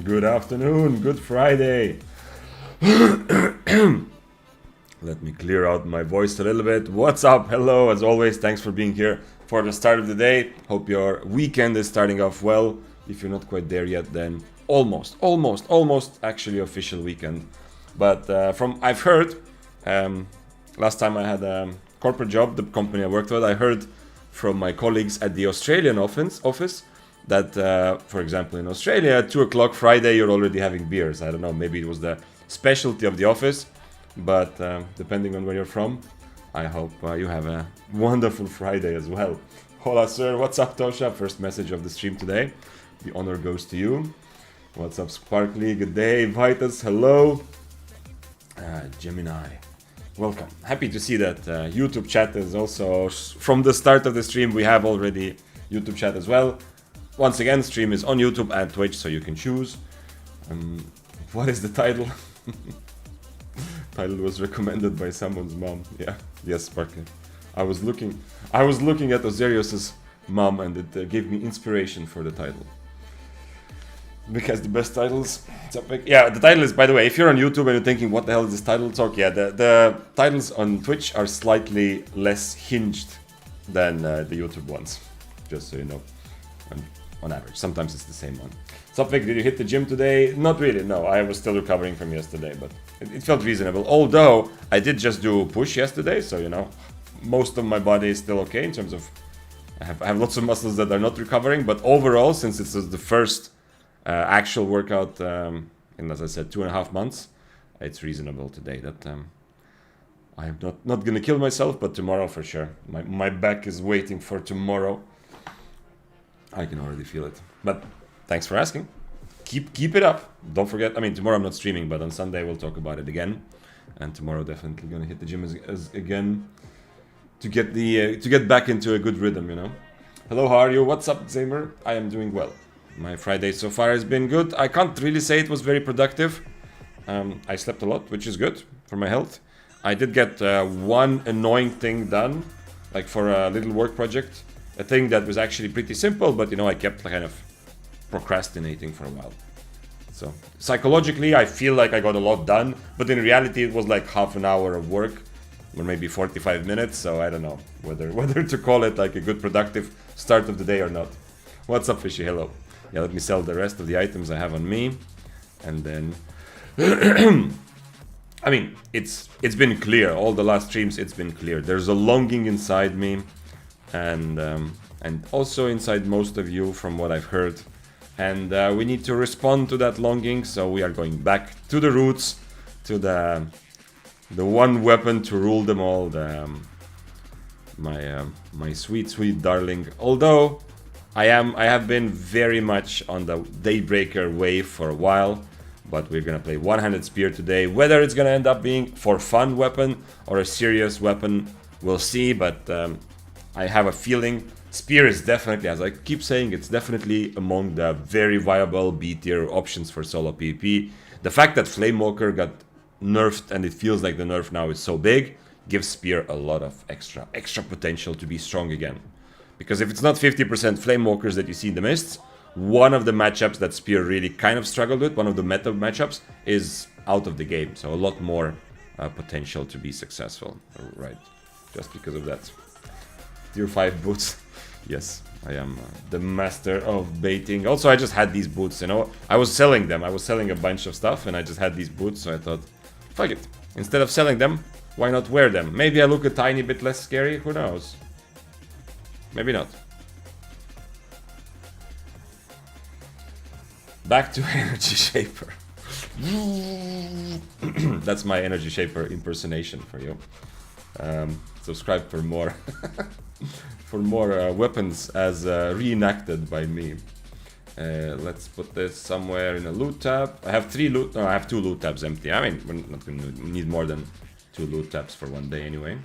Good afternoon, good Friday. Let me clear out my voice a little bit. What's up? Hello, as always, thanks for being here for the start of the day. Hope your weekend is starting off well. If you're not quite there yet, then almost actually official weekend. But from I've heard, last time I had a corporate job, the company I worked with, I heard from my colleagues at the Australian office that, for example, in Australia, at 2 o'clock Friday, you're already having beers. I don't know, maybe it was the specialty of the office, but depending on where you're from, I hope you have a wonderful Friday as well. Hola, sir. What's up, Tosha? First message of the stream today. The honor goes to you. What's up, Sparkly? Good day. Vitus, hello. Gemini, welcome. Happy to see that YouTube chat is also, from the start of the stream, we have already YouTube chat as well. Once again, stream is on YouTube and Twitch, so you can choose. What is the title? Title was recommended by someone's mom. Yeah, yes, Sparky. I was looking at Osirius's mom, and it gave me inspiration for the title. Because the best titles, yeah, the title is, by the way, if you're on YouTube and you're thinking, what the hell is this title talk? Yeah, the titles on Twitch are slightly less hinged than the YouTube ones, just so you know. On average, sometimes it's the same one. Sophic, did you hit the gym today? Not really, no. I was still recovering from yesterday, but it felt reasonable. Although, I did just do push yesterday, so, you know, most of my body is still okay in terms of... I have lots of muscles that are not recovering, but overall, since it's the first actual workout in, as I said, 2.5 months, it's reasonable today that I am not going to kill myself, but tomorrow for sure. My back is waiting for tomorrow. I can already feel it. But thanks for asking. Keep it up. Don't forget, I mean, tomorrow I'm not streaming, but on Sunday we'll talk about it again. And tomorrow definitely gonna hit the gym again to get back into a good rhythm, you know. Hello, how are you? What's up, Zamer? I am doing well. My Friday so far has been good. I can't really say it was very productive. I slept a lot, which is good for my health. I did get one annoying thing done, like for a little work project. A thing that was actually pretty simple, but you know, I kept kind of procrastinating for a while. So psychologically, I feel like I got a lot done, but in reality, it was like half an hour of work, or maybe 45 minutes. So I don't know whether to call it like a good productive start of the day or not. What's up, Fishy? Hello. Yeah, let me sell the rest of the items I have on me, and then I mean, it's been clear. All the last streams, it's been clear. There's a longing inside me. And also inside most of you, from what I've heard, and we need to respond to that longing. So we are going back to the roots, to the one weapon to rule them all, my sweet darling. Although I have been very much on the Daybreaker wave for a while, but we're gonna play one-handed spear today. Whether it's gonna end up being for fun weapon or a serious weapon, we'll see. But I have a feeling spear is definitely, as I keep saying, it's definitely among the very viable B tier options for solo PvP. The fact that Flamewalker got nerfed and it feels like the nerf now is so big gives spear a lot of extra potential to be strong again. Because if it's not 50% Flamewalkers that you see in the mists, one of the matchups that spear really kind of struggled with, one of the meta matchups, is out of the game. So a lot more potential to be successful, right? Just because of that. Tier 5 boots. Yes, I am the master of baiting. Also, I just had these boots, you know. I was selling them. I was selling a bunch of stuff, and I just had these boots, so I thought, fuck it. Instead of selling them, why not wear them? Maybe I look a tiny bit less scary, who knows? Maybe not. back to Energy Shaper. That's my Energy Shaper impersonation for you. Subscribe for more for more weapons as reenacted by me. Let's put this somewhere in a loot tab. I have 3 loot. No, I have 2 loot tabs empty. I mean, we're not going to need more than 2 loot tabs for one day anyway.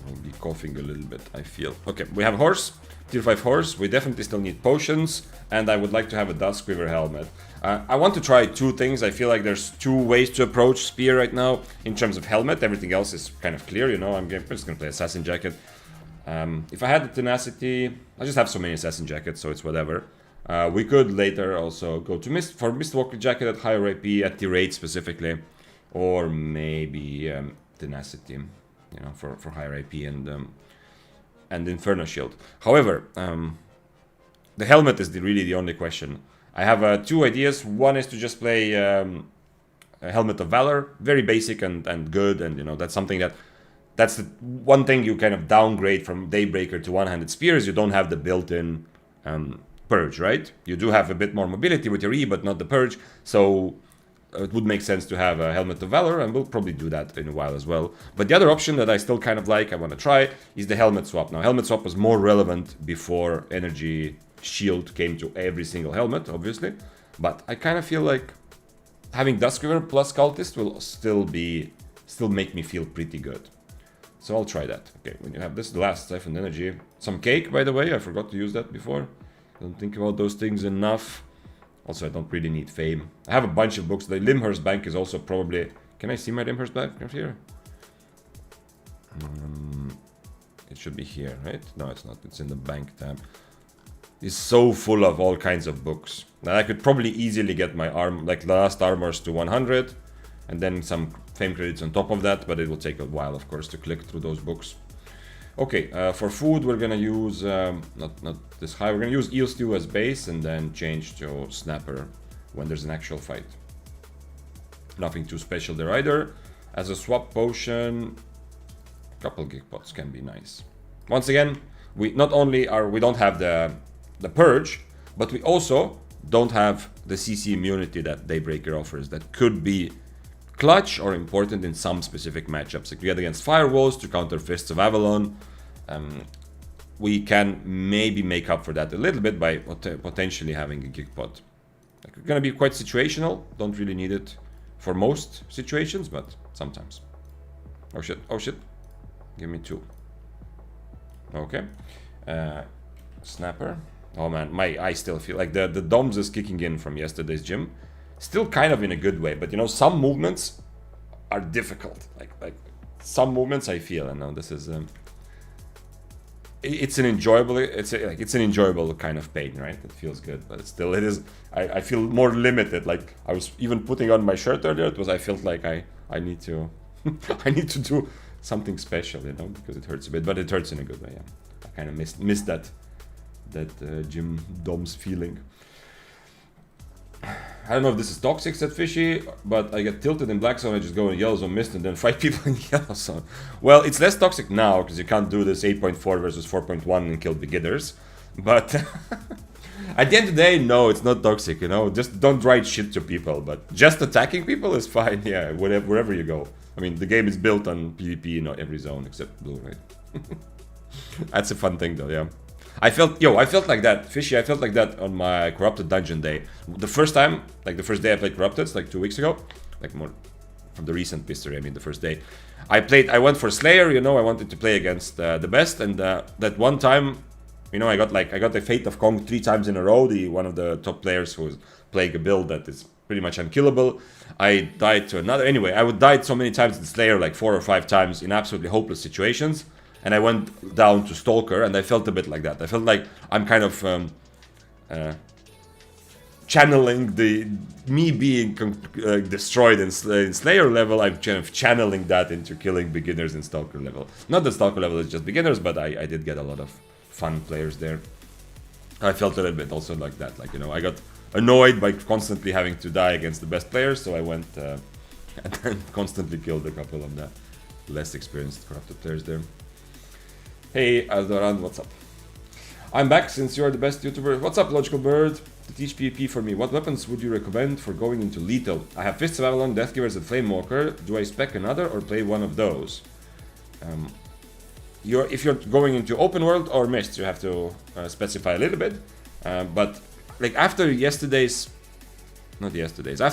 I'll be coughing a little bit, I feel. Okay, we have horse, tier 5 horse. We definitely still need potions, and I would like to have a Dust Quiver helmet. I want to try 2 things. I feel like there's 2 ways to approach spear right now in terms of helmet. Everything else is kind of clear, you know. I'm just gonna play Assassin Jacket. If I had the tenacity, I just have so many Assassin Jackets, so it's whatever. We could later also go to Mistwalker Jacket at higher AP, at tier 8 specifically, or maybe tenacity, you know, for higher AP and Inferno Shield. However, the helmet is really the only question. I have 2 ideas. One is to just play a Helmet of Valor, very basic and good, and you know that's something that's the one thing you kind of downgrade from Daybreaker to one-handed spears. You don't have the built-in purge, right? You do have a bit more mobility with your E, but not the purge. So it would make sense to have a Helmet of Valor, and we'll probably do that in a while as well. But the other option that I still kind of like, I want to try, is the helmet swap. Now, helmet swap was more relevant before Energy Shield came to every single helmet, obviously. But I kind of feel like having Duskweaver plus Cultist will still make me feel pretty good. So I'll try that. Okay, when you have this, the last Siphoned Energy. Some cake, by the way, I forgot to use that before. Don't think about those things enough. Also, I don't really need fame. I have a bunch of books. The Limhurst Bank is also probably... Can I see my Limhurst Bank right here? It should be here, right? No, it's not. It's in the bank tab. It's so full of all kinds of books. Now, I could probably easily get my last armors to 100. And then some fame credits on top of that. But it will take a while, of course, to click through those books. Okay, for food, we're gonna use, not this high, we're gonna use Eel Stew as base and then change to Snapper when there's an actual fight. Nothing too special there either. As a swap potion, a couple gig pots can be nice. Once again, we don't have the purge, but we also don't have the CC immunity that Daybreaker offers. That could be clutch or important in some specific matchups. Like we had against Firewalls to counter Fists of Avalon. We can maybe make up for that a little bit by potentially having a gig pot. Like, it's gonna be quite situational. Don't really need it for most situations, but sometimes. Oh shit, oh shit. Give me 2. Okay. Snapper. Oh man, I still feel like the DOMS is kicking in from yesterday's gym. Still kind of in a good way, but you know, some movements are difficult. Like some movements I feel, and now this is it's an enjoyable kind of pain, right? It feels good, but it is. I feel more limited. Like I was even putting on my shirt earlier. I felt like I need to I need to do something special, you know, because it hurts a bit, but it hurts in a good way. Yeah. I kind of missed that gym DOMS feeling. I don't know if this is toxic, said Fishy, but I get tilted in black zone, I just go in yellow zone mist and then fight people in yellow zone. Well, it's less toxic now, because you can't do this 8.4 versus 4.1 and kill beginners. But at the end of the day, no, it's not toxic, you know. Just don't write shit to people, but just attacking people is fine, yeah, wherever you go. I mean, the game is built on PvP in every zone except blue, right? That's a fun thing though, yeah. I felt like that, Fishy, I felt like that on my Corrupted Dungeon day. The first time, like the first day I played Corrupted, it's like 2 weeks ago. Like more from the recent history, I mean the first day. I went for Slayer, you know, I wanted to play against the best, and that one time, you know, I got the Fate of Kong 3 times in a row, one of the top players who was playing a build that is pretty much unkillable. I died to another, anyway, I would die so many times in Slayer, like 4 or 5 times in absolutely hopeless situations. And I went down to Stalker, and I felt a bit like that. I felt like I'm kind of channeling me being destroyed in Slayer level. I'm kind of channeling that into killing beginners in Stalker level. Not that Stalker level is just beginners, but I did get a lot of fun players there. I felt a little bit also like that. Like, you know, I got annoyed by constantly having to die against the best players, so I went and then constantly killed a couple of the less experienced Corrupted players there. Hey, Aldoran, what's up? I'm back since you're the best YouTuber. What's up, Logical Bird? To teach PvP for me, what weapons would you recommend for going into lethal? I have Fists of Avalon, Deathgivers, and Flamewalker. Do I spec another or play one of those? If you're going into open world or mists, you have to specify a little bit. But like after after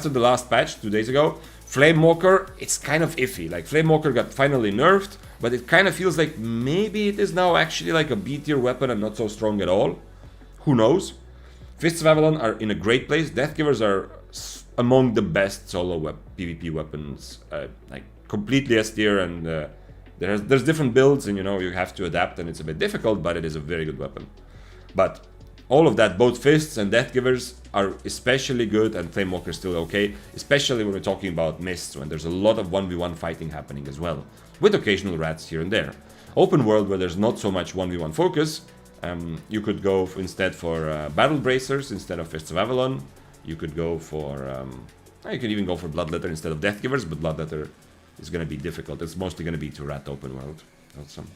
the last patch 2 days ago, Flamewalker, it's kind of iffy. Like Flamewalker got finally nerfed, but it kind of feels like maybe it is now actually like a B tier weapon and not so strong at all. Who knows? Fists of Avalon are in a great place. Deathgivers are among the best solo PvP weapons, like completely S tier, and there's different builds, and you know you have to adapt, and it's a bit difficult, but it is a very good weapon. But all of that, both Fists and Deathgivers are especially good, and Flamewalker is still okay, especially when we're talking about mists, when there's a lot of 1v1 fighting happening as well, with occasional rats here and there. Open world, where there's not so much 1v1 focus, you could go instead for Battle Bracers instead of Fists of Avalon. You could go for... you could even go for Bloodletter instead of Deathgivers, but Bloodletter is going to be difficult. It's mostly going to be to rat open world. Awesome.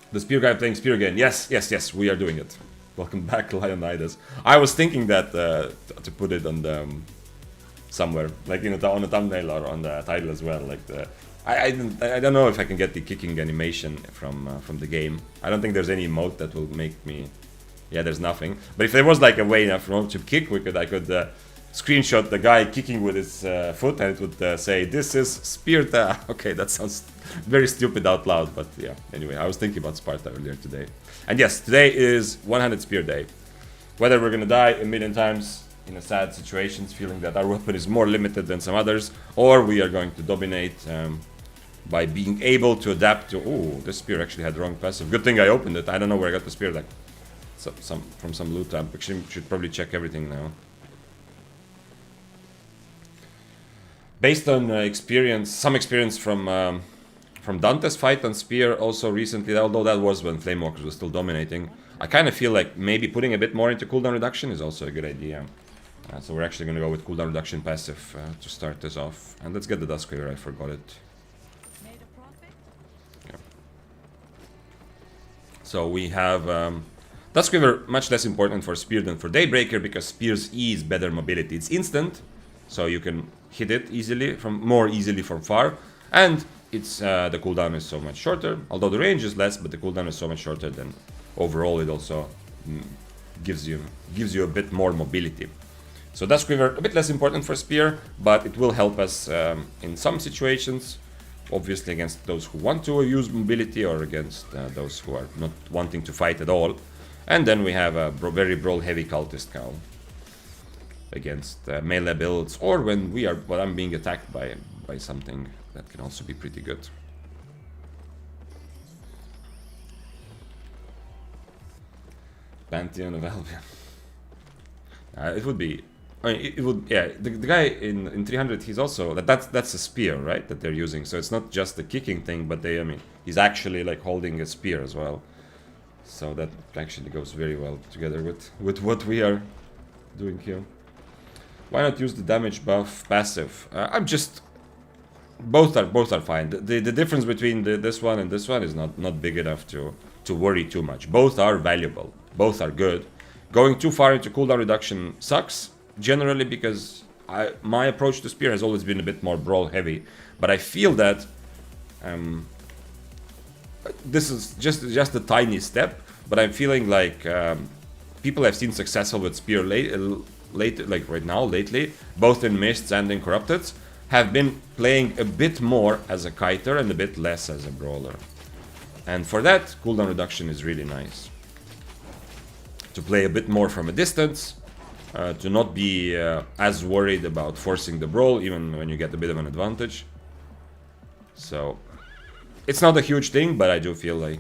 The Spear guy playing Spear again. Yes, we are doing it. Welcome back, Leonidas. I was thinking that to put it on the somewhere, like on the thumbnail or on the title as well. Like I don't know if I can get the kicking animation from the game. I don't think there's any emote that will make me. Yeah, there's nothing. But if there was like a way to kick, I could screenshot the guy kicking with his foot, and it would say, "This is Sparta." Okay, that sounds very stupid out loud, but yeah. Anyway, I was thinking about Sparta earlier today. And yes, today is 100 Spear Day. Whether we're gonna die a million times in a sad situations, feeling that our weapon is more limited than some others, or we are going to dominate by being able to adapt to... Oh, this spear actually had the wrong passive. Good thing I opened it. I don't know where I got the spear, like from some loot. I actually should probably check everything now. Based on some experience from Dante's fight on Spear also recently, although that was when Flamewalkers was still dominating, I kind of feel like maybe putting a bit more into cooldown reduction is also a good idea. So we're actually going to go with cooldown reduction passive to start this off. And let's get the Duskweaver, I forgot it. Yeah. So we have Duskweaver, much less important for Spear than for Daybreaker, because Spear's E is better mobility. It's instant, so you can hit it more easily from far, and it's the cooldown is so much shorter, although the range is less, but the cooldown is so much shorter, then overall it also gives you a bit more mobility. So Duskweaver, a bit less important for Spear, but it will help us in some situations, obviously against those who want to use mobility, or against those who are not wanting to fight at all. And then we have a very brawl heavy cultist cow against melee builds, or when I'm being attacked by something. That can also be pretty good. Pantheon of Albion. It would be... I mean, it would... Yeah, the guy in 300, he's also... That's a spear, right? That they're using. So it's not just the kicking thing, but he's actually like holding a spear as well. So that actually goes very well together with what we are doing here. Why not use the damage buff passive? Both are fine. The difference between this one and this one is not big enough to worry too much. Both are valuable. Both are good. Going too far into cooldown reduction sucks, generally, because my approach to Spear has always been a bit more brawl heavy. But I feel that this is just a tiny step, but I'm feeling like people I've seen successful with Spear lately, both in Mists and in Corrupted, have been playing a bit more as a kiter and a bit less as a brawler. And for that, cooldown reduction is really nice. To play a bit more from a distance, to not be as worried about forcing the brawl, even when you get a bit of an advantage. So, it's not a huge thing, but I do feel like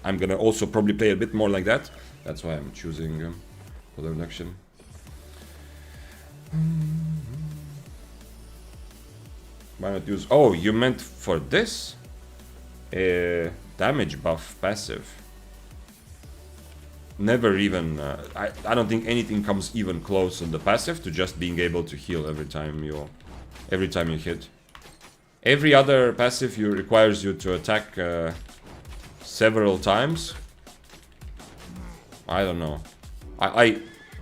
I'm gonna also probably play a bit more like that. That's why I'm choosing cooldown reduction. Why not use... Oh, you meant for this? Damage buff passive. Never even... I don't think anything comes even close on the passive to just being able to heal every time you hit. Every other passive requires you to attack several times. I don't know.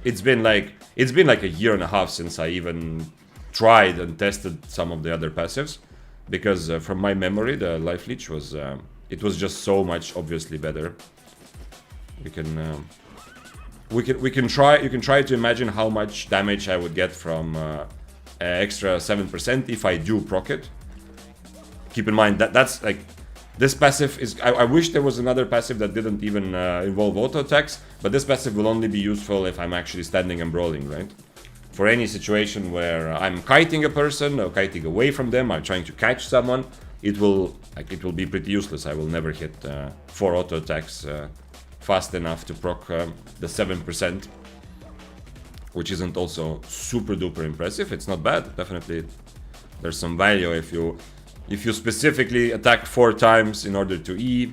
It's been like a year and a half since I even tried and tested some of the other passives, because from my memory the life leech was it was just so much obviously better. We can try. You can try to imagine how much damage I would get from extra 7% if I do proc it. Keep in mind that that's like, this passive is. I wish there was another passive that didn't even involve auto attacks, but this passive will only be useful if I'm actually standing and brawling, right? For any situation where I'm kiting a person or kiting away from them, I'm trying to catch someone, it will be pretty useless. I will never hit 4 auto attacks fast enough to proc the 7%, which isn't also super duper impressive. It's not bad, definitely. There's some value if you specifically attack 4 times in order to E,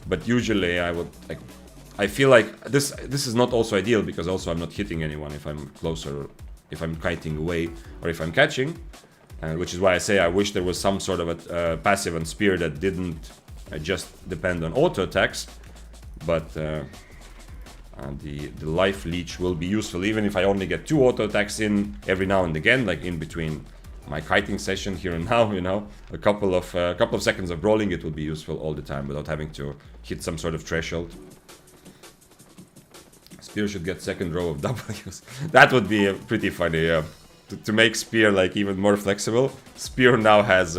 but usually I feel like this is not also ideal, because also I'm not hitting anyone if I'm closer, if I'm kiting away, or if I'm catching, which is why I say I wish there was some sort of a passive on spear that didn't just depend on auto attacks, but the life leech will be useful even if I only get 2 auto attacks in every now and again, like in between my kiting session here and now, you know, a couple of seconds of brawling. It will be useful all the time without having to hit some sort of threshold. Spear should get second row of Ws. That would be pretty funny, yeah. To make Spear like even more flexible. Spear now has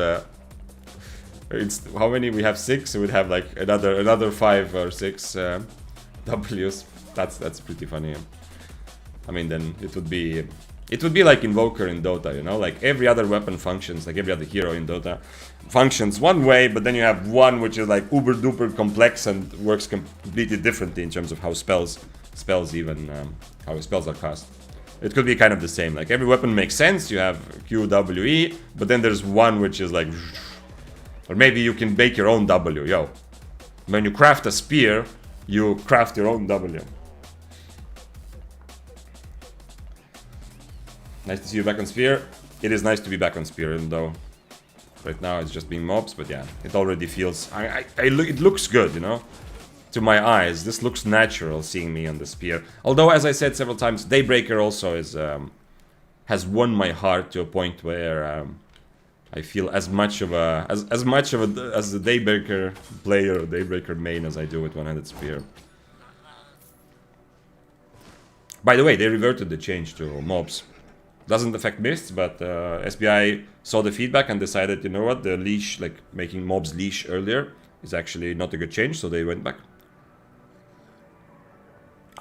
it's how many? We have 6, so we'd have like another 5 or 6 Ws. That's pretty funny. Yeah. I mean, then it would be like Invoker in Dota, you know, like every other weapon functions, like every other hero in Dota functions one way, but then you have one which is like uber duper complex and works completely differently in terms of how spells even how spells are cast. It could be kind of the same, like every weapon makes sense, you have Q, W, E, but then there's one which is like, or maybe you can make your own W, yo. When you craft a spear, you craft your own W. Nice to see you back on Spear. It is nice to be back on Spear, even though right now it's just being mobs, but yeah, it already feels, it looks good, you know? To my eyes, this looks natural seeing me on the Spear. Although, as I said several times, Daybreaker also is has won my heart to a point where I feel as much of a as the Daybreaker player or Daybreaker main as I do with one-handed Spear. By the way, they reverted the change to mobs. Doesn't affect mists, but SBI saw the feedback and decided, you know what, the leash, like making mobs leash earlier, is actually not a good change, so they went back.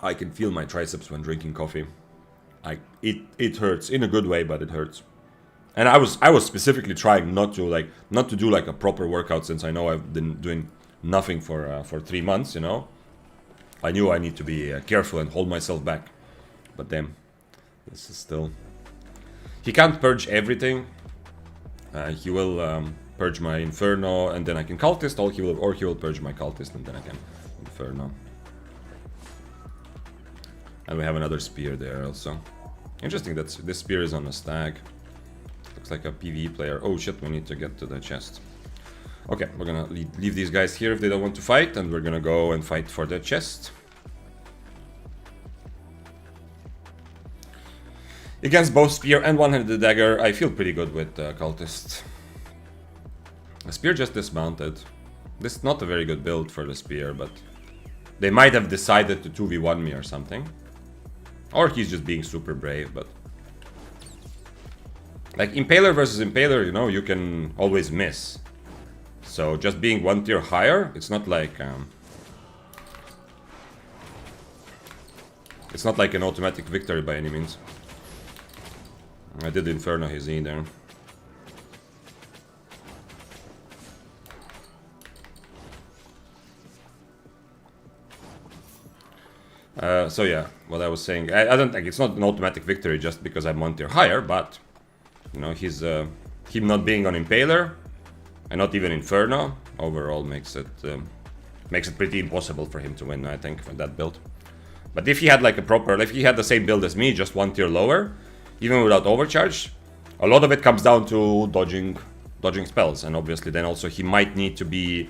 I can feel my triceps when drinking coffee. It hurts in a good way, but it hurts. And I was specifically trying not to do like a proper workout, since I know I've been doing nothing for 3 months. You know, I knew I need to be careful and hold myself back. But damn, this is still. He can't purge everything. He will purge my Inferno, and then I can Cultist, or he will purge my Cultist, and then I can Inferno. And we have another Spear there also. Interesting that this Spear is on a stag. Looks like a PvE player. Oh shit, we need to get to the chest. Okay, we're gonna leave these guys here if they don't want to fight, and we're gonna go and fight for the chest. Against both Spear and one-handed dagger, I feel pretty good with Cultist. A Spear just dismounted. This is not a very good build for the Spear, but they might have decided to 2v1 me or something. Or he's just being super brave, but... Like, Impaler versus Impaler, you know, you can always miss. So, just being 1 tier higher, it's not like... it's not like an automatic victory by any means. I did Inferno his E there. So yeah, what I was saying, I don't think it's not an automatic victory just because I'm 1 tier higher, but you know, him not being on Impaler and not even Inferno overall makes it pretty impossible for him to win, I think, with that build. But if he had like if he had the same build as me, just 1 tier lower, even without overcharge, a lot of it comes down to dodging spells, and obviously then also he might need to be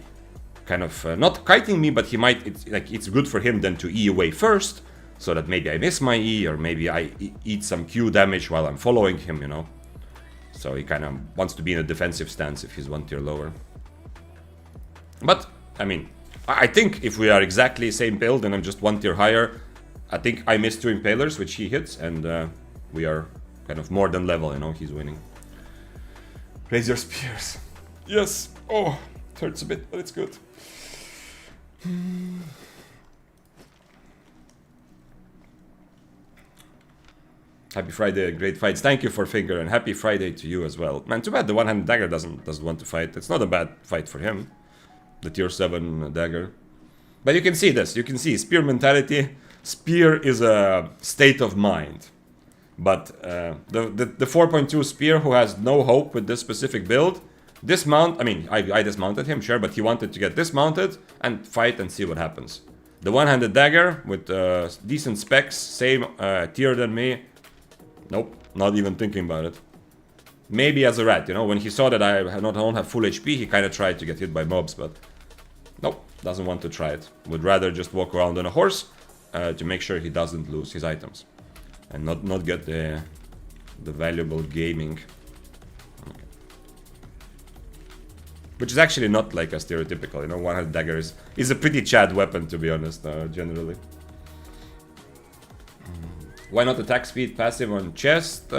kind of not kiting me, but he might, it's good for him then to E away first, so that maybe I miss my E, or maybe I eat some Q damage while I'm following him, you know. So he kind of wants to be in a defensive stance if he's 1 tier lower. But, I mean, I think if we are exactly same build and I'm just 1 tier higher, I think I miss 2 impalers, which he hits, and we are kind of more than level, you know, he's winning. Raise your spears. Yes! Oh, it hurts a bit, but it's good. Happy Friday, great fights. Thank you for Finger, and happy Friday to you as well. Man, too bad the one-handed dagger doesn't want to fight. It's not a bad fight for him, the tier 7 dagger. But you can see this. You can see spear mentality. Spear is a state of mind. But the 4.2 spear who has no hope with this specific build, dismount. I mean, I dismounted him, sure, but he wanted to get dismounted and fight and see what happens. The one-handed dagger with decent specs, same tier than me. Nope, not even thinking about it. Maybe as a rat, you know, when he saw that I don't have full HP, he kind of tried to get hit by mobs, but nope, doesn't want to try it. Would rather just walk around on a horse to make sure he doesn't lose his items and not get the valuable gaming. Okay. Which is actually not like a stereotypical, you know, one-handed dagger is a pretty Chad weapon, to be honest, generally. Why not attack speed passive on chest?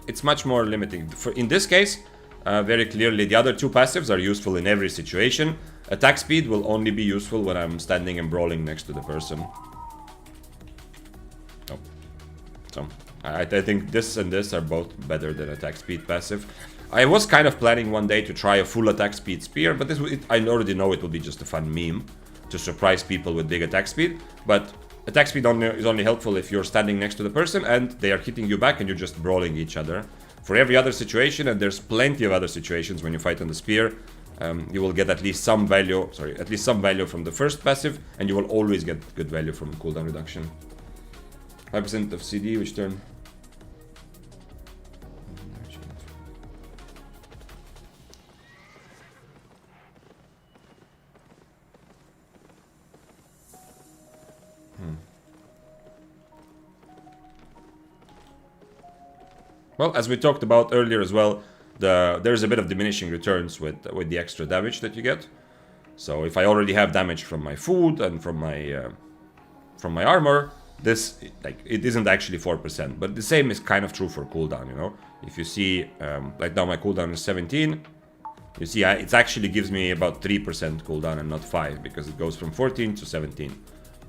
It's much more limiting. In this case, very clearly the other 2 passives are useful in every situation. Attack speed will only be useful when I'm standing and brawling next to the person. Oh. So, I think this and this are both better than attack speed passive. I was kind of planning one day to try a full attack speed spear, but I already know it will be just a fun meme to surprise people with big attack speed, but attack speed is only helpful if you're standing next to the person and they are hitting you back and you're just brawling each other. For every other situation, and there's plenty of other situations when you fight on the spear, you will get at least some value from the first passive, and you will always get good value from cooldown reduction. 5% of CD, which turn? Well, as we talked about earlier as well, there's a bit of diminishing returns with the extra damage that you get. So if I already have damage from my food and from my armor, this it isn't actually 4%. But the same is kind of true for cooldown, you know. If you see, like now my cooldown is 17, you see it actually gives me about 3% cooldown and not 5, because it goes from 14 to 17.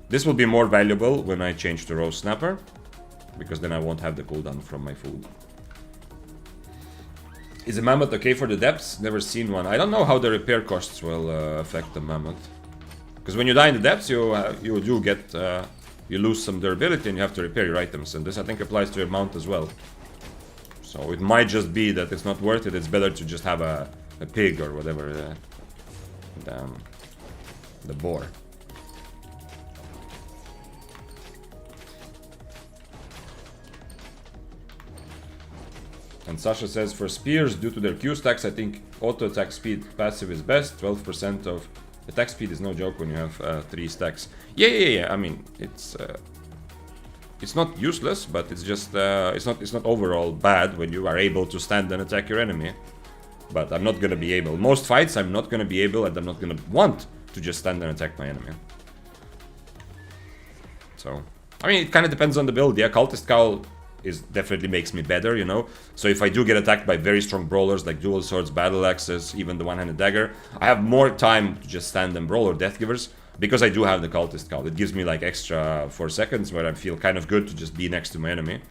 This will be more valuable when I change to Rose Snapper, because then I won't have the cooldown from my food. Is a mammoth okay for the depths? Never seen one. I don't know how the repair costs will affect the mammoth. Because when you die in the depths, you do get you lose some durability and you have to repair your items. And this I think applies to your mount as well. So it might just be that it's not worth it. It's better to just have a pig or whatever, the boar. And Sasha says, for spears, due to their Q stacks, I think auto attack speed passive is best. 12% of attack speed is no joke when you have 3 stacks. Yeah. I mean, it's not useless, but it's just it's not overall bad when you are able to stand and attack your enemy. But I'm not gonna be able. Most fights, I'm not gonna be able, and I'm not gonna want to just stand and attack my enemy. So, I mean, it kind of depends on the build. Yeah, Cultist Cowl definitely makes me better, you know. So if I do get attacked by very strong brawlers like dual swords, battle axes, even the one-handed dagger, I have more time to just stand and brawl, or death givers, because I do have the Cultist Cowl. It gives me like extra 4 seconds where I feel kind of good to just be next to my enemy.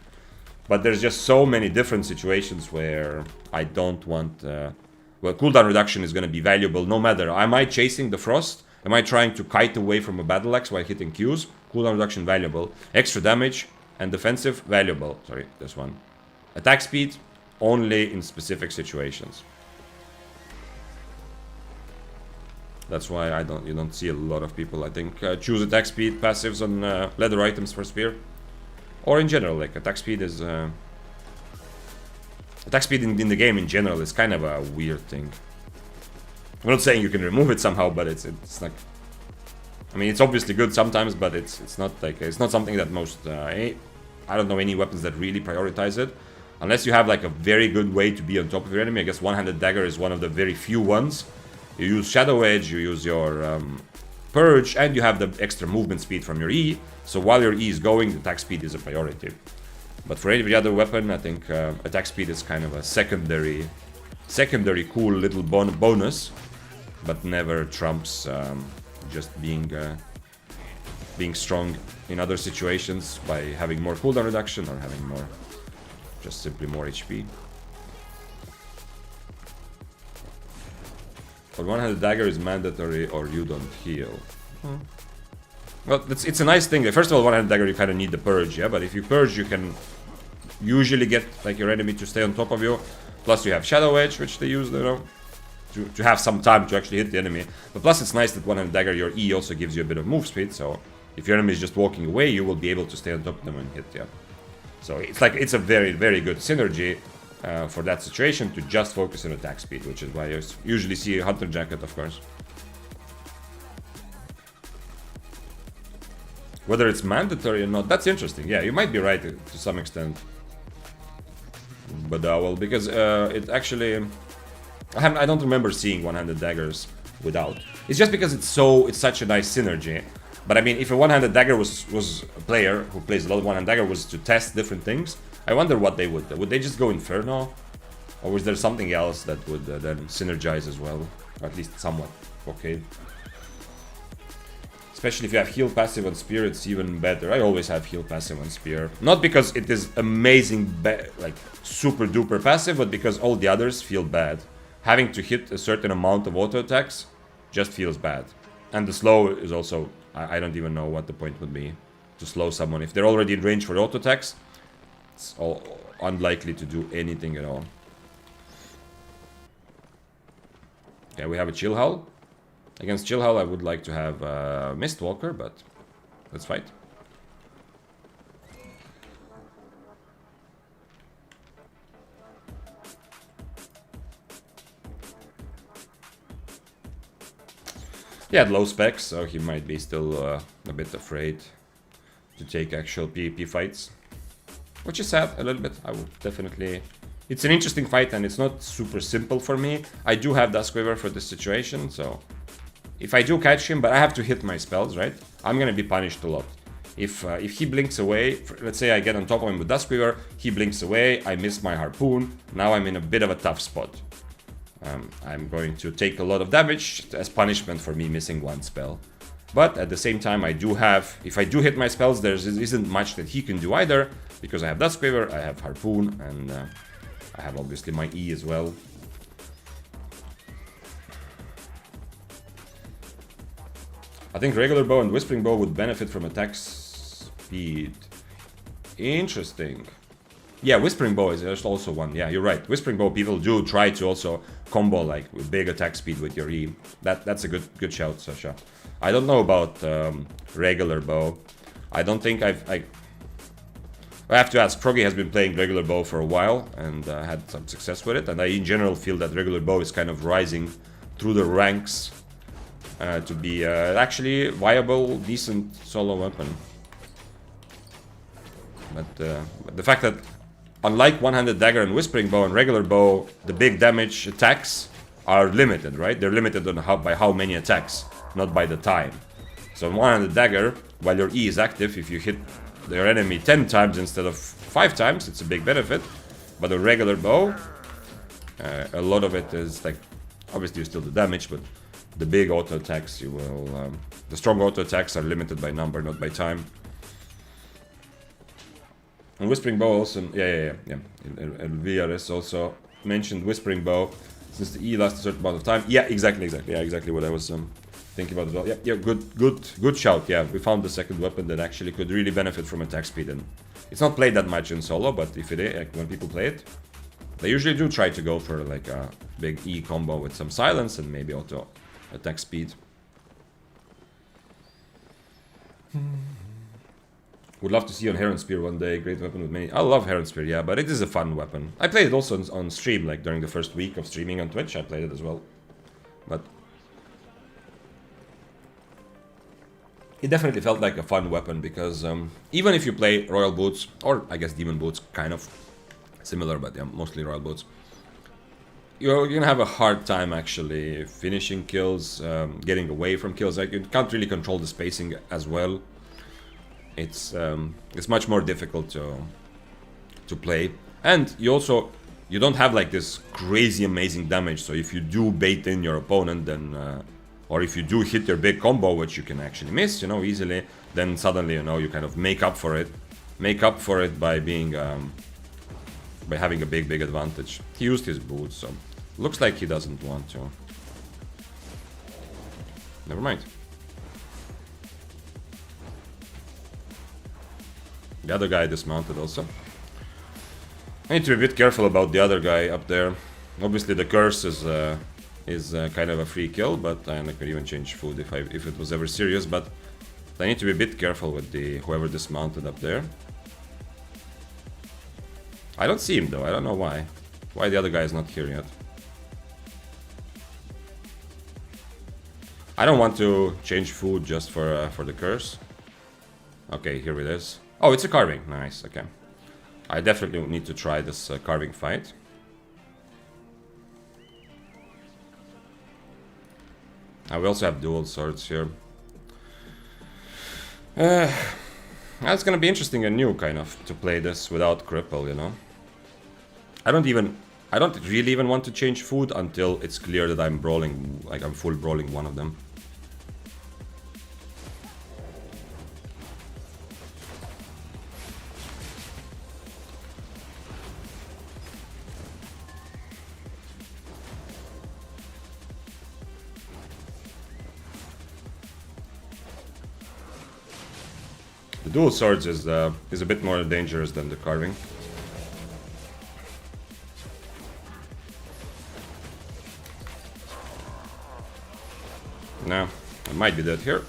But there's just so many different situations where I don't want... well, cooldown reduction is going to be valuable no matter. Am I chasing the frost? Am I trying to kite away from a battle axe while hitting Qs? Cooldown reduction valuable. Extra damage and defensive valuable. Sorry, this one. Attack speed only in specific situations. That's why you don't see a lot of people, I think, choose attack speed passives on leather items for spear. Or in general, like attack speed is... attack speed in the game in general is kind of a weird thing. I'm not saying you can remove it somehow, but it's like, I mean, it's obviously good sometimes, but it's not like, it's not something that most I don't know any weapons that really prioritize it, unless you have like a very good way to be on top of your enemy. I guess one-handed dagger is one of the very few ones. You use Shadow Edge, you use your Purge, and you have the extra movement speed from your E. So while your E is going, the attack speed is a priority. But for every other weapon, I think attack speed is kind of a secondary cool little bonus, but never trumps just being strong in other situations by having more cooldown reduction or having more, just simply more HP. But one-handed dagger is mandatory or you don't heal. Well, it's a nice thing. First of all, one-handed dagger, you kind of need the purge, yeah? But if you purge, you can usually get like your enemy to stay on top of you. Plus you have Shadow Edge, which they use, you know, to have some time to actually hit the enemy. But plus it's nice that one-handed dagger, your E also gives you a bit of move speed, so if your enemy is just walking away, you will be able to stay on top of them and hit, yeah. So it's like, it's a very, very good synergy for that situation to just focus on attack speed, which is why you usually see a Hunter Jacket, of course. Whether it's mandatory or not, that's interesting. Yeah, you might be right to some extent. But well, because it actually, I don't remember seeing one-handed daggers without. It's just because it's such a nice synergy. But I mean, if a one-handed dagger was a player who plays a lot of one-handed dagger was to test different things, I wonder what they would. Would they just go Inferno? Or was there something else that would then synergize as well? Or at least somewhat. Okay. Especially if you have heal passive on Spear, it's even better. I always have heal passive on Spear. Not because it is amazing, like super duper passive, but because all the others feel bad. Having to hit a certain amount of auto attacks just feels bad. And the slow is also, I don't even know what the point would be to slow someone. If they're already in range for auto attacks, it's all unlikely to do anything at all. Yeah, we have a Chill Hull. Against Chill Hull, I would like to have Mistwalker, but let's fight. He had low specs, so he might be still a bit afraid to take actual PvP fights. Which is sad, a little bit. I would definitely... It's an interesting fight, and it's not super simple for me. I do have Duskweaver for this situation, so... If I do catch him, but I have to hit my spells, right? I'm gonna be punished a lot. If he blinks away, let's say I get on top of him with Duskweaver, he blinks away, I miss my Harpoon, now I'm in a bit of a tough spot. I'm going to take a lot of damage as punishment for me missing one spell. But at the same time, I do have, if I do hit my spells, there isn't much that he can do either, because I have Duskweaver, I have Harpoon, and I have obviously my E as well. I think regular bow and whispering bow would benefit from attack speed. Interesting. Yeah, whispering bow is also one. Yeah, you're right. Whispering bow, people do try to also combo like with big attack speed with your E. That's a good shout, Sasha. I don't know about regular bow. I don't think I have to ask. Froggy has been playing regular bow for a while and had some success with it. And I in general feel that regular bow is kind of rising through the ranks. To be actually viable, decent solo weapon. But the fact that unlike one-handed dagger and whispering bow and regular bow, the big damage attacks are limited, right? They're limited on by how many attacks, not by the time. So one-handed dagger, while your E is active, if you hit their enemy 10 times instead of 5 times, it's a big benefit. But a regular bow, a lot of it is like, obviously you still do damage, but the big auto attacks, you will. The strong auto attacks are limited by number, not by time. And whispering bow also, yeah. VRS also mentioned whispering bow since the E lasts a certain amount of time. Yeah, exactly. Yeah, exactly what I was thinking about as well. Yeah, good shout. Yeah, we found the second weapon that actually could really benefit from attack speed, and it's not played that much in solo, but if it is, like, when people play it, they usually do try to go for like a big E combo with some silence and maybe auto attack speed. Would love to see on Heron Spear one day. Great weapon with many. I love Heron Spear, yeah, but it is a fun weapon. I played it also on stream, like during the first week of streaming on Twitch. I played it as well. But it definitely felt like a fun weapon because even if you play Royal Boots, or I guess Demon Boots, kind of similar, but yeah, mostly Royal Boots, you're gonna have a hard time actually finishing kills, getting away from kills. Like, you can't really control the spacing as well. It's much more difficult to play, and you don't have like this crazy amazing damage. So if you do bait in your opponent, then or if you do hit your big combo, which you can actually miss, you know, easily, then suddenly, you know, you kind of make up for it by being by having a big advantage. He used his boots, so looks like he doesn't want to. Never mind. The other guy dismounted also. I need to be a bit careful about the other guy up there. Obviously the curse is kind of a free kill, but I could even change food if it was ever serious, but I need to be a bit careful with whoever dismounted up there. I don't see him though, I don't know why. Why the other guy is not here yet. I don't want to change food just for the curse. Okay, here it is. Oh, it's a carving. Nice, okay. I definitely need to try this carving fight. We also have dual swords here. It's gonna be interesting and new, kind of, to play this without cripple, you know. I don't really even want to change food until it's clear that I'm brawling, like I'm full brawling one of them. The dual swords is a bit more dangerous than the carving. Now, I might be dead here.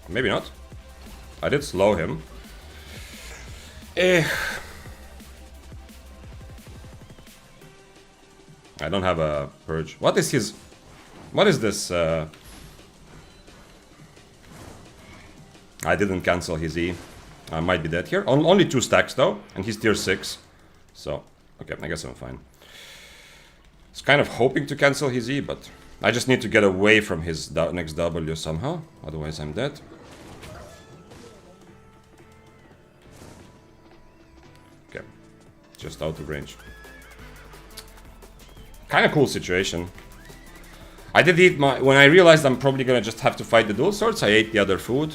Maybe not. I did slow him. I don't have a purge. What is his... What is this? I didn't cancel his E. I might be dead here. Only 2 stacks though, and he's tier 6. So, okay, I guess I'm fine. I was kind of hoping to cancel his E, but I just need to get away from his next W somehow. Otherwise I'm dead. Okay, just out of range. Kind of cool situation. I did eat when I realized I'm probably gonna just have to fight the dual swords, I ate the other food.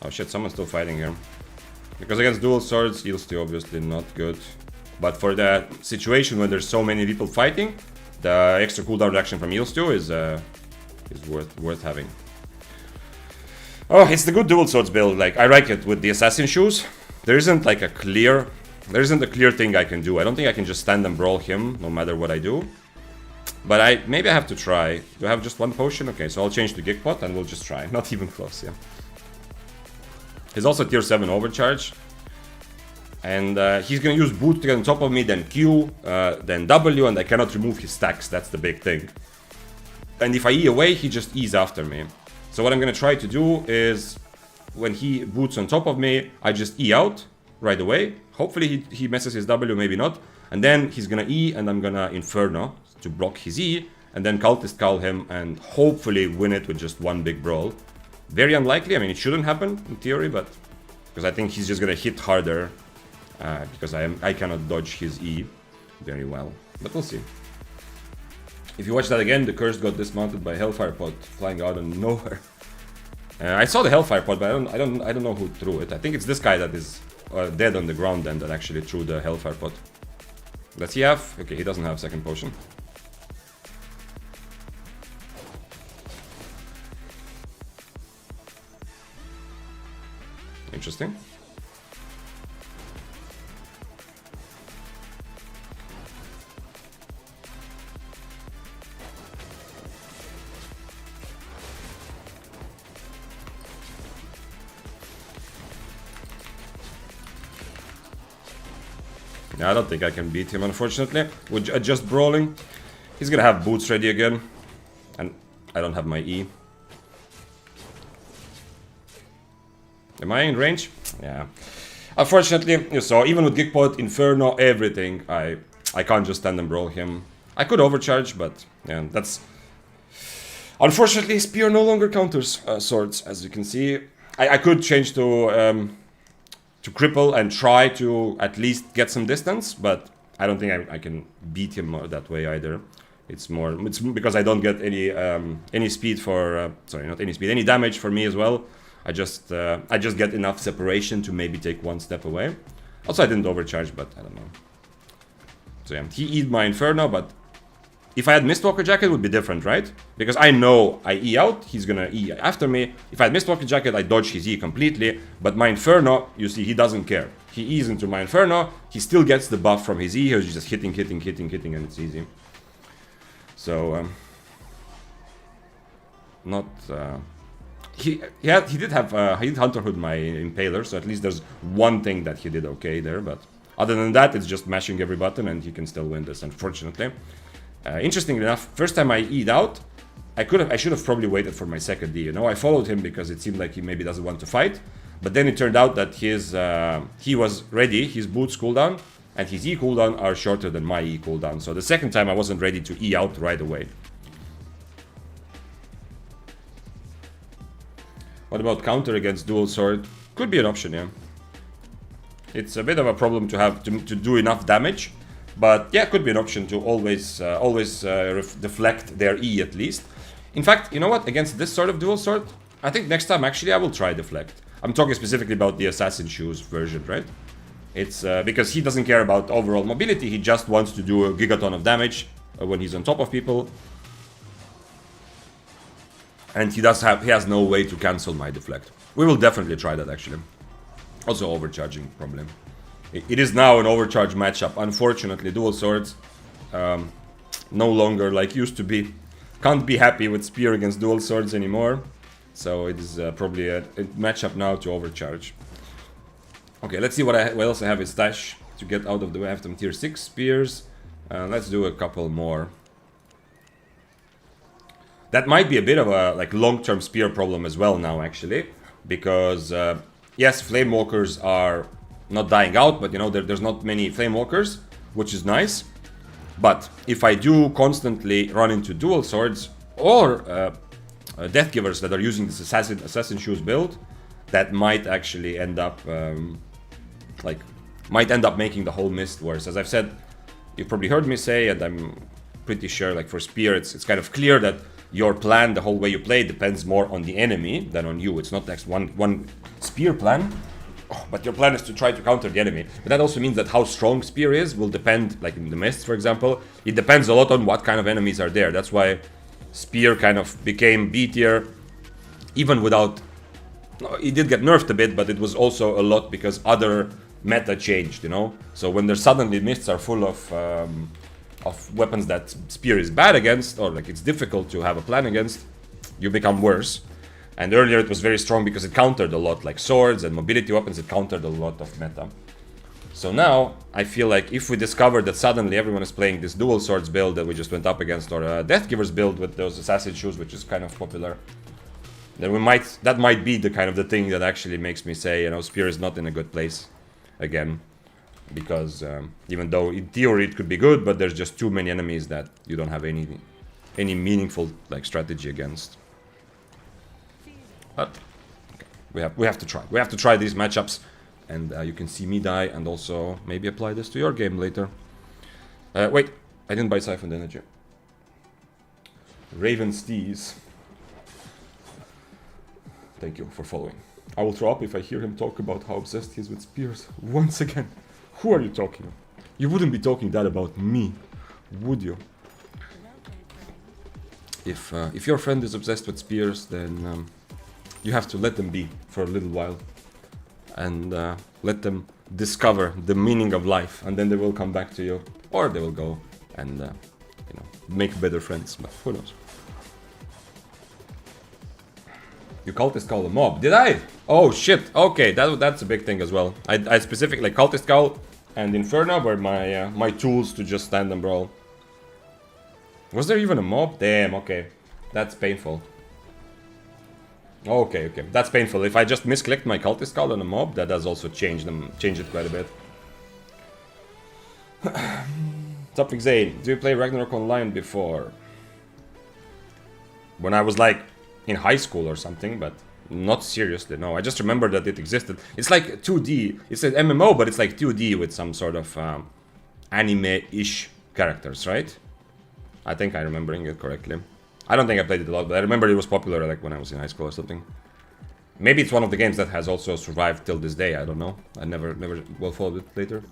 Oh shit, someone's still fighting here. Because against dual swords, heals to obviously not good. But for the situation when there's so many people fighting, the extra cooldown reduction from heals to is worth having. Oh, it's the good dual swords build. Like, I like it with the assassin shoes. There isn't a clear thing I can do. I don't think I can just stand and brawl him no matter what I do. But maybe I have to try. Do I have just 1 potion? Okay, so I'll change to Gigpot and we'll just try. Not even close, yeah. He's also tier 7 overcharge. And he's gonna use boot to get on top of me, then Q, then W, and I cannot remove his stacks. That's the big thing. And if I E away, he just E's after me. So what I'm gonna try to do is, when he boots on top of me, I just E out right away. Hopefully he messes his W, maybe not. And then he's gonna E, and I'm gonna Inferno to block his E, and then Cultist Cull him, and hopefully win it with just 1 big brawl. Very unlikely. I mean, it shouldn't happen in theory, but because I think he's just gonna hit harder because I cannot dodge his E very well. But we'll see. If you watch that again, the curse got dismounted by Hellfire Pod flying out of nowhere. I saw the Hellfire Pod, but I don't know who threw it. I think it's this guy that is dead on the ground then that actually threw the Hellfire Pod. Does he have? Okay, he doesn't have second potion. Interesting. Yeah, I don't think I can beat him, unfortunately. With just brawling, he's gonna have boots ready again, and I don't have my E. Am I in range? Yeah. Unfortunately, you saw, even with Geekpot, Inferno, everything, I can't just stand and brawl him. I could overcharge, but yeah, that's... Unfortunately, Spear no longer counters swords, as you can see. I could change to cripple and try to at least get some distance, but I don't think I can beat him that way either. It's because I don't get any speed for sorry, not any speed, any damage for me as well. I just get enough separation to maybe take one step away. Also, I didn't overcharge, but I don't know. So yeah, he eat my Inferno, but if I had Mistwalker Jacket, it would be different, right? Because I know I E out, he's gonna E after me. If I had Mistwalker Jacket, I dodge his E completely. But my Inferno, you see, he doesn't care. He E's into my Inferno, he still gets the buff from his E, he's just hitting, and it's easy. So, he did Hunterhood my Impaler, so at least there's one thing that he did okay there, but other than that, it's just mashing every button and he can still win this, unfortunately. Interestingly enough, first time I E'd out, I should have probably waited for my second E, you know? I followed him because it seemed like he maybe doesn't want to fight, but then it turned out that he was ready, his boots cooldown, and his E cooldown are shorter than my E cooldown, so the second time I wasn't ready to E out right away. What about counter against dual sword? Could be an option, yeah. It's a bit of a problem to have to do enough damage, but yeah, could be an option to always deflect their E at least. In fact, you know what? Against this sort of dual sword, I think next time actually I will try deflect. I'm talking specifically about the Assassin Shoes version, right? It's because he doesn't care about overall mobility, he just wants to do a gigaton of damage when he's on top of people. And he has no way to cancel my deflect. We will definitely try that actually. Also overcharging problem. It is now an overcharge matchup. Unfortunately, dual swords no longer like used to be. Can't be happy with spear against dual swords anymore. So it is probably a matchup now to overcharge. Okay, let's see what else I have in stash to get out of the way. I have some tier 6 spears. Let's do a couple more. That might be a bit of a like long-term spear problem as well now, actually, because yes, flame walkers are not dying out, but you know there's not many flame walkers, which is nice. But if I do constantly run into dual swords or death givers that are using this assassin shoes build, that might actually end up making the whole mist worse. As I've said, you've probably heard me say, and I'm pretty sure, like for spear, it's kind of clear that your plan, the whole way you play, depends more on the enemy than on you. It's not next one spear plan, but your plan is to try to counter the enemy. But that also means that how strong spear is will depend, like in the mist, for example, it depends a lot on what kind of enemies are there. That's why spear kind of became B tier, even without... It did get nerfed a bit, but it was also a lot because other meta changed, you know? So when there's suddenly mists are full of weapons that spear is bad against, or like it's difficult to have a plan against, you become worse. And earlier it was very strong because it countered a lot, like swords and mobility weapons, it countered a lot of meta. So now, I feel like if we discover that suddenly everyone is playing this dual swords build that we just went up against, or a Death Givers build with those assassin shoes, which is kind of popular, then that might be the kind of the thing that actually makes me say, you know, spear is not in a good place again. Because even though in theory it could be good, but there's just too many enemies that you don't have any meaningful like strategy against. But okay, we have to try. We have to try these matchups, and you can see me die, and also maybe apply this to your game later. Wait, I didn't buy Siphoned Energy. Raven's Tease. Thank you for following. I will throw up if I hear him talk about how obsessed he is with spears once again. Who are you talking? You wouldn't be talking that about me, would you? If your friend is obsessed with spears, then you have to let them be for a little while, and let them discover the meaning of life, and then they will come back to you, or they will go and you know, make better friends. But who knows? You cultist call a mob. Did I? Oh shit. Okay, that's a big thing as well. I specifically, like, cultist call and Inferno were my tools to just stand and brawl. Was there even a mob? Damn, okay. That's painful. Okay, okay. That's painful. If I just misclicked my cultist call on a mob, that does also change it quite a bit. Topic Zane, do you play Ragnarok Online before? When I was like in high school or something, but not seriously, no. I just remember that it existed. It's like 2D. It's an MMO, but it's like 2D with some sort of anime-ish characters, right? I think I'm remembering it correctly. I don't think I played it a lot, but I remember it was popular like when I was in high school or something. Maybe it's one of the games that has also survived till this day, I don't know. I never well followed it later.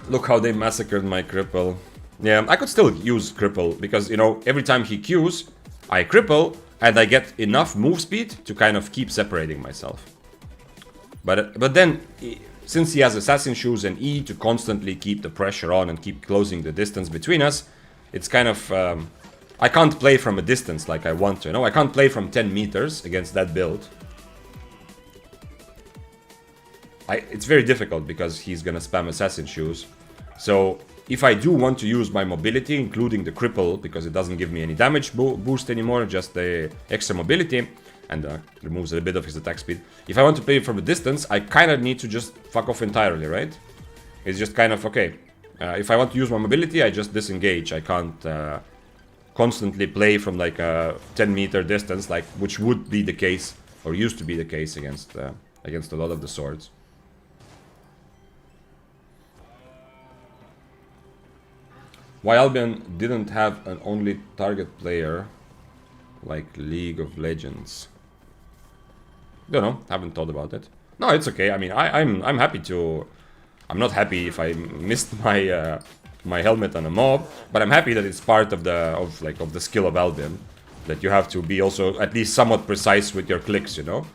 Look how they massacred my cripple. Yeah, I could still use cripple because, you know, every time he Qs, I cripple and I get enough move speed to kind of keep separating myself. But then, since he has Assassin Shoes and E to constantly keep the pressure on and keep closing the distance between us, it's kind of... I can't play from a distance like I want to, you know? I can't play from 10 meters against that build. It's very difficult because he's gonna spam Assassin Shoes. So, if I do want to use my mobility, including the cripple, because it doesn't give me any damage boost anymore, just the extra mobility, and removes a bit of his attack speed. If I want to play from a distance, I kind of need to just fuck off entirely, right? It's just kind of, okay, if I want to use my mobility, I just disengage. I can't... constantly play from like a 10-meter distance, like which would be the case or used to be the case against a lot of the swords. Why Albion didn't have an only target player like League of Legends? Don't know. Haven't thought about it. No, it's okay. I mean, I'm happy to. I'm not happy if I missed my. My helmet on a mob, but I'm happy that it's part of the skill of Albion, that you have to be also at least somewhat precise with your clicks, you know.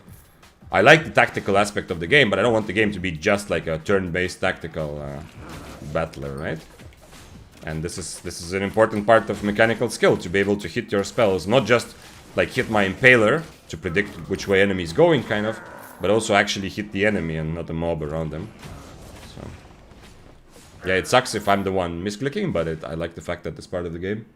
I like the tactical aspect of the game, but I don't want the game to be just like a turn-based tactical battler, right? And this is an important part of mechanical skill, to be able to hit your spells, not just like hit my impaler to predict which way enemy is going, kind of, but also actually hit the enemy and not a mob around them. So. Yeah, it sucks if I'm the one misclicking, but I like the fact that it's part of the game.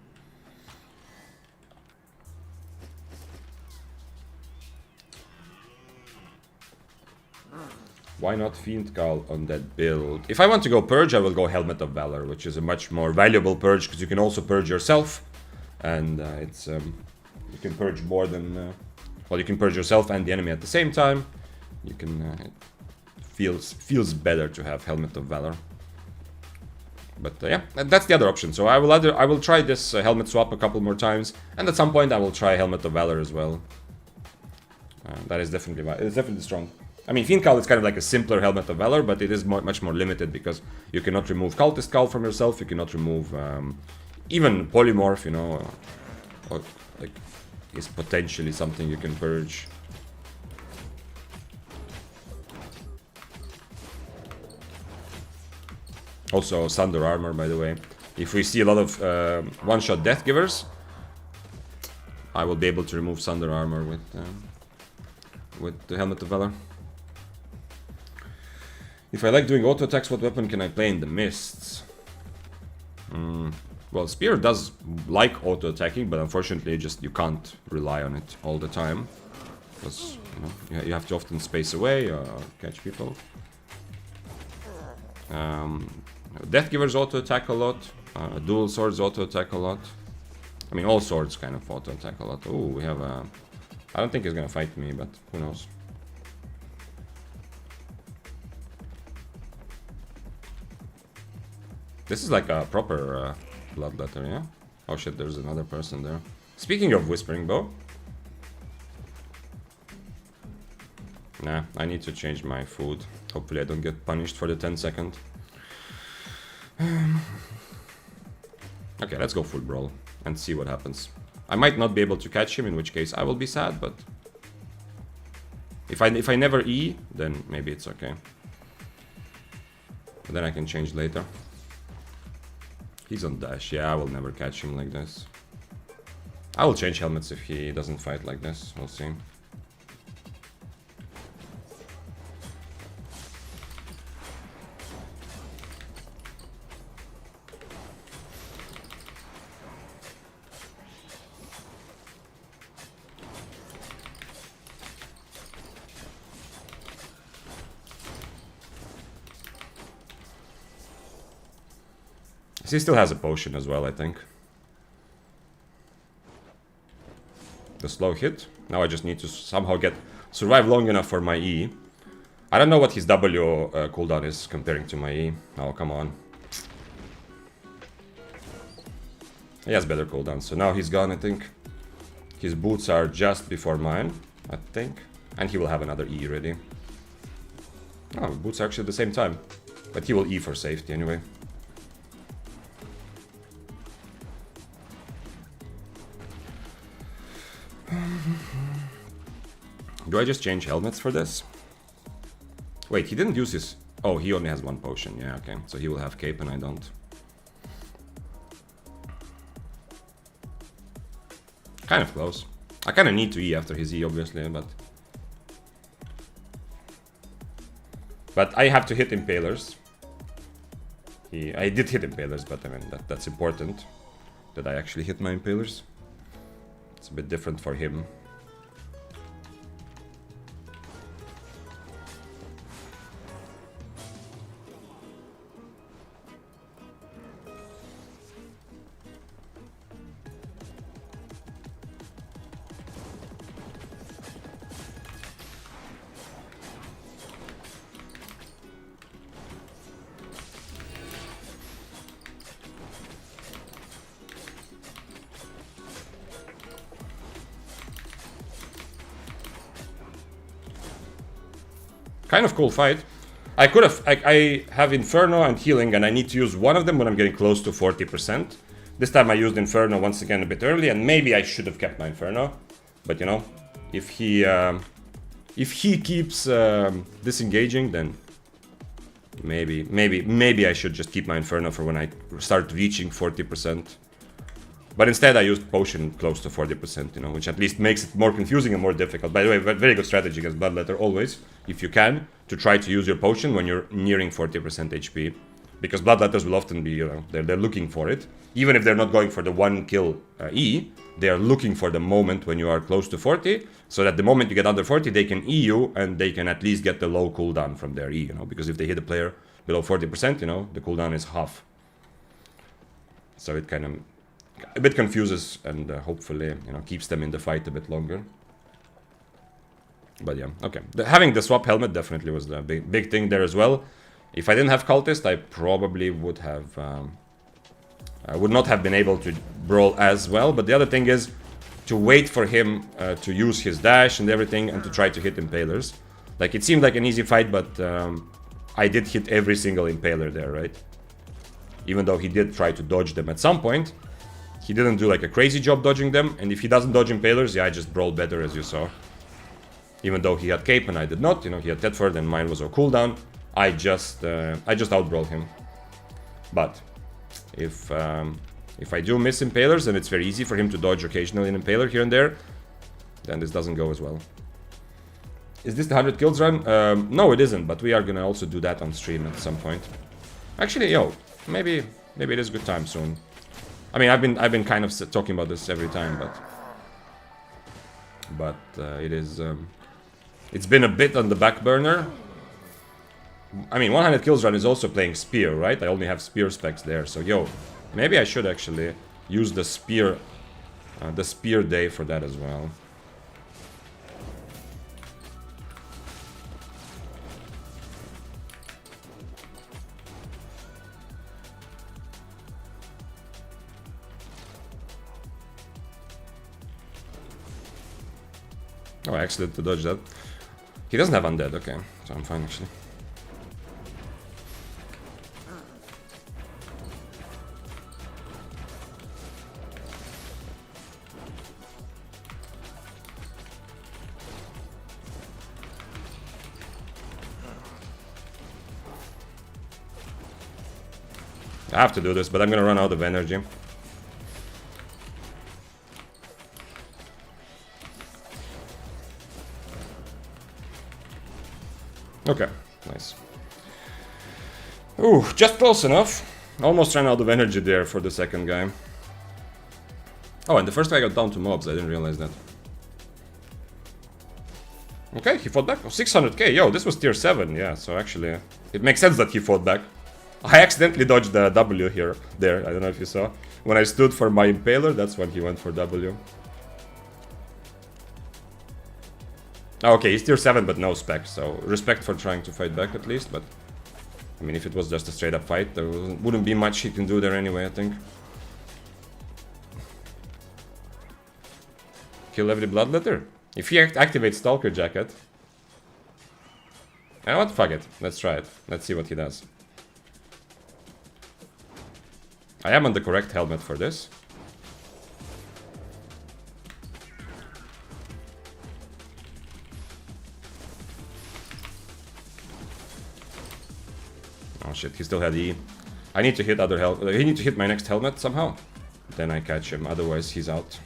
Why not Fiend Call on that build? If I want to go Purge, I will go Helmet of Valor, which is a much more valuable Purge, because you can also Purge yourself. And you can Purge more than... well, you can Purge yourself and the enemy at the same time. You can... it feels better to have Helmet of Valor. But yeah, that's the other option. So I will try this helmet swap a couple more times, and at some point I will try Helmet of Valor as well. That is definitely strong. I mean, Fiend Call is kind of like a simpler Helmet of Valor, but it is much more limited because you cannot remove Cultist Call from yourself. You cannot remove even Polymorph, you know, or like is potentially something you can purge. Also, Thunder Armor, by the way. If we see a lot of one-shot Death Givers, I will be able to remove Thunder Armor with the Helmet of Valor. If I like doing auto attacks, what weapon can I play in the Mists? Well, Spear does like auto attacking, but unfortunately, you can't rely on it all the time, because you have to often space away or catch people. Death Givers auto attack a lot. Dual Swords auto attack a lot. I mean, all swords kind of auto attack a lot. Oh, we have a... I don't think he's gonna fight me, but who knows. This is like a proper bloodletter, yeah? Oh shit, there's another person there. Speaking of Whispering Bow. Nah, I need to change my food. Hopefully I don't get punished for the 10-second. Okay, let's go full brawl and see what happens. I might not be able to catch him, in which case I will be sad, but... If I never E, then maybe it's okay. But then I can change later. He's on dash. Yeah, I will never catch him like this. I will change helmets if he doesn't fight like this. We'll see. He still has a potion as well, I think. The slow hit. Now I just need to somehow survive long enough for my E. I don't know what his W cooldown is comparing to my E. Oh, come on. He has better cooldown, so now he's gone, I think. His boots are just before mine, I think. And he will have another E ready. Oh, boots are actually at the same time. But he will E for safety anyway. Do I just change helmets for this? Wait, he didn't use his... Oh, he only has one potion. Yeah, okay. So he will have cape and I don't. Kind of close. I kind of need to E after his E, obviously, but... But I have to hit impalers. I did hit impalers, but I mean, that's important. That I actually hit my impalers. It's a bit different for him. Kind of cool fight. I have Inferno and Healing, and I need to use one of them when I'm getting close to 40%. This time I used Inferno once again a bit early, and maybe I should have kept my Inferno. But you know, if he keeps disengaging, then maybe I should just keep my Inferno for when I start reaching 40%. But instead I used Potion close to 40%, you know, which at least makes it more confusing and more difficult. By the way, very good strategy against Bloodletter always, if you can, to try to use your Potion when you're nearing 40% HP. Because Bloodletters will often be, you know, they're looking for it. Even if they're not going for the one kill E, they are looking for the moment when you are close to 40, so that the moment you get under 40, they can E you, and they can at least get the low cooldown from their E, you know, because if they hit a player below 40%, you know, the cooldown is half. So it kind of a bit confuses and hopefully, you know, keeps them in the fight a bit longer. But yeah, okay. Having the swap helmet definitely was the big thing there as well. If I didn't have Cultist, I probably would have... I would not have been able to brawl as well. But the other thing is to wait for him to use his dash and everything and to try to hit Impalers. Like, it seemed like an easy fight, but I did hit every single Impaler there, right? Even though he did try to dodge them at some point. He didn't do like a crazy job dodging them, and if he doesn't dodge Impalers, yeah, I just brawled better, as you saw. Even though he had cape and I did not, you know, he had Tedford and mine was on cooldown. I just outbrawled him. But if I do miss Impalers, and it's very easy for him to dodge occasionally an Impaler here and there, then this doesn't go as well. Is this the 100 kills run? No, it isn't, but we are gonna also do that on stream at some point. Actually, yo, maybe it is a good time soon. I mean, I've been kind of talking about this every time, but it is it's been a bit on the back burner. I mean, 100 kills run is also playing spear, right? I only have spear specs there, so yo, maybe I should actually use the spear day for that as well. Oh, I accidentally to dodge that. He doesn't have undead, okay. So I'm fine, actually. I have to do this, but I'm gonna run out of energy. Okay, nice. Ooh, just close enough. Almost ran out of energy there for the second guy. Oh, and the first guy got down to mobs, I didn't realize that. Okay, he fought back. Oh, 600k, yo, this was tier 7, yeah, so actually, it makes sense that he fought back. I accidentally dodged the W here. There, I don't know if you saw. When I stood for my impaler, that's when he went for W. Okay, he's tier 7 but no spec, so respect for trying to fight back at least, but... I mean, if it was just a straight up fight, there wouldn't be much he can do there anyway, I think. Kill every bloodletter? If he activates Stalker Jacket... You know what? Fuck it. Let's try it. Let's see what he does. I am on the correct helmet for this. Oh shit, he still had E. I need to hit other helmet. I need to hit my next helmet somehow. Then I catch him, otherwise he's out.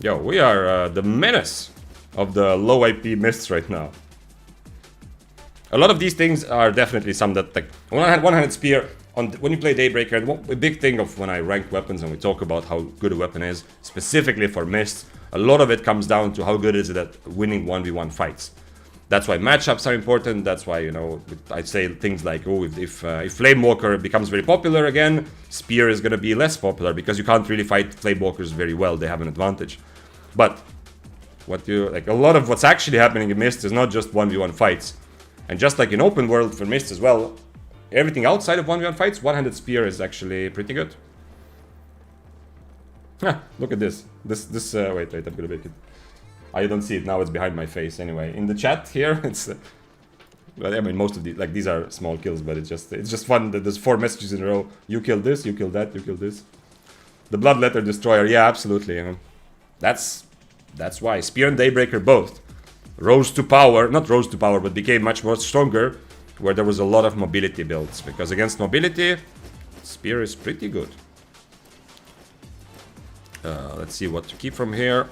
Yo, we are the menace of the low IP mists right now. A lot of these things are definitely some that, like, one-handed spear, when you play Daybreaker, and a big thing of when I rank weapons and we talk about how good a weapon is, specifically for mists, a lot of it comes down to how good is it at winning 1v1 fights. That's why matchups are important, that's why, you know, I say things like, oh, if Flamewalker becomes very popular again, Spear is gonna be less popular, because you can't really fight Flamewalkers very well, they have an advantage. But, a lot of what's actually happening in Mist is not just 1v1 fights. And just like in open world for Mist as well, everything outside of 1v1 fights, one-handed spear is actually pretty good. Look at this. Wait, I'm gonna make it. I don't see it now, it's behind my face anyway. In the chat here, it's... well, I mean, most of these, like, these are small kills, but it's just fun that there's 4 messages in a row. You killed this, you killed that, you killed this. The Bloodletter Destroyer, yeah, absolutely, you know. That's why. Spear and Daybreaker both rose to power, not rose to power, but became much more stronger, where there was a lot of mobility builds, because against mobility, Spear is pretty good. Let's see what to keep from here.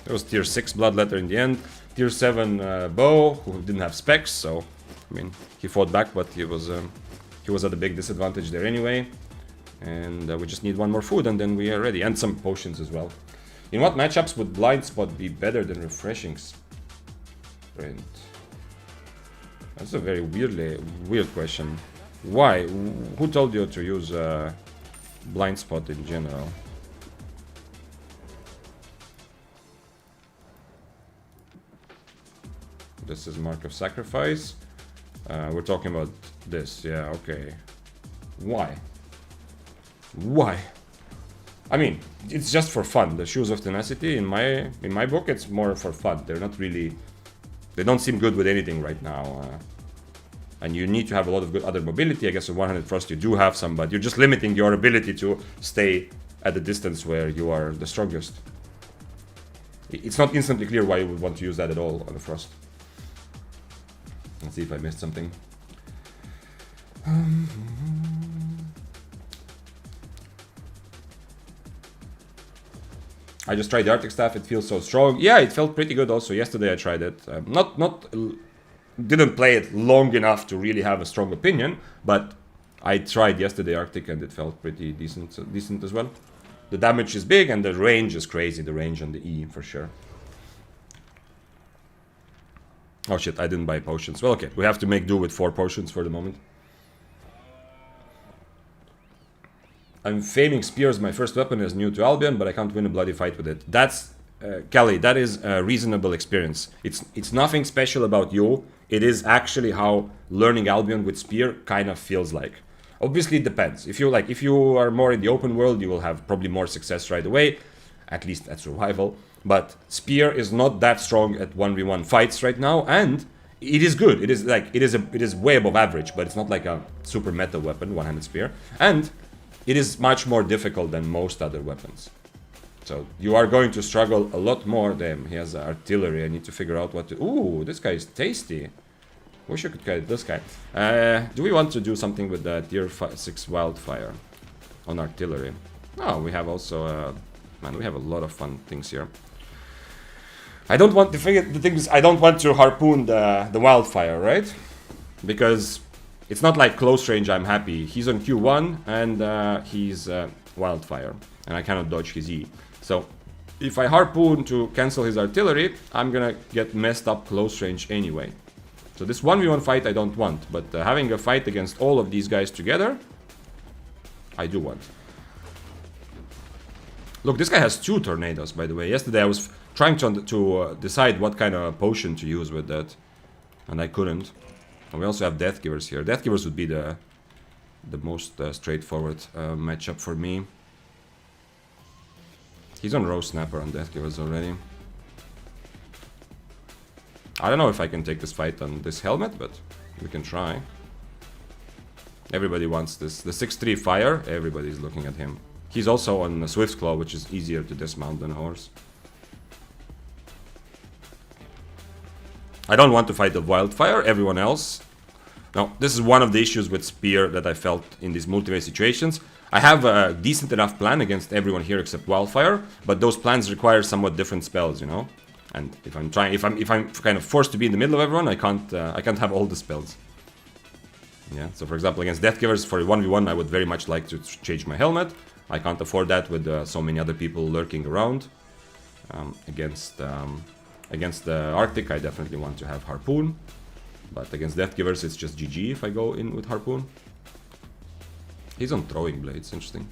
There was tier 6 Bloodletter in the end, tier 7 Bow, who didn't have specs, so, I mean, he fought back, but he was at a big disadvantage there anyway. And we just need one more food and then we are ready, and some potions as well. In what matchups would Blind Spot be better than Refreshing Sprint? That's a very weird question. Why? Who told you to use Blind Spot in general? This is Mark of Sacrifice. We're talking about this, yeah, okay. Why? Why? I mean, it's just for fun. The Shoes of Tenacity, in my book, it's more for fun. They're not really... They don't seem good with anything right now. And you need to have a lot of good other mobility. I guess with One-Handed Frost you do have some, but you're just limiting your ability to stay at the distance where you are the strongest. It's not instantly clear why you would want to use that at all on a Frost. Let's see if I missed something. I just tried the Arctic Staff, it feels so strong. Yeah, it felt pretty good also. Yesterday I tried it. Didn't play it long enough to really have a strong opinion, but I tried yesterday Arctic and it felt pretty decent as well. The damage is big and the range is crazy, the range on the E for sure. Oh shit, I didn't buy potions. Well, okay, we have to make do with 4 potions for the moment. I'm faming Spear as my first weapon as new to Albion, but I can't win a bloody fight with it. That's, Kelly, that is a reasonable experience. It's nothing special about you. It is actually how learning Albion with Spear kind of feels like. Obviously, it depends. If you are more in the open world, you will have probably more success right away, at least at survival. But Spear is not that strong at 1v1 fights right now, and it is good. It is way above average, but it's not like a super meta weapon, one-handed spear. And it is much more difficult than most other weapons. So you are going to struggle a lot more. Damn, he has artillery. I need to figure out what to... Ooh, this guy is tasty. Wish you could get this guy. Do we want to do something with the tier 6 wildfire on artillery? Oh, we have also... man, we have a lot of fun things here. I don't want... The thing is, I don't want to harpoon the wildfire, right? Because It's not like close range I'm happy. He's on Q1 and he's wildfire. And I cannot dodge his E. So if I harpoon to cancel his artillery, I'm gonna get messed up close range anyway. So this 1v1 fight I don't want. But having a fight against all of these guys together, I do want. Look, this guy has 2 tornadoes, by the way. Yesterday I was trying to decide what kind of potion to use with that. And I couldn't. And we also have Death Givers here. Death Givers would be the most straightforward matchup for me. He's on Rose Snapper on Death Givers already. I don't know if I can take this fight on this helmet, but we can try. Everybody wants this. The 6-3 fire, everybody's looking at him. He's also on Swift's Claw, which is easier to dismount than a horse. I don't want to fight the Wildfire, everyone else. Now, this is one of the issues with Spear that I felt in these multi-way situations. I have a decent enough plan against everyone here except Wildfire, but those plans require somewhat different spells, you know? And if I'm kind of forced to be in the middle of everyone, I can't have all the spells. Yeah, so for example, against Death Givers for 1v1, I would very much like to change my helmet. I can't afford that with so many other people lurking around. Against the Arctic, I definitely want to have Harpoon. But against Death Givers, it's just GG if I go in with Harpoon. He's on Throwing Blades, interesting.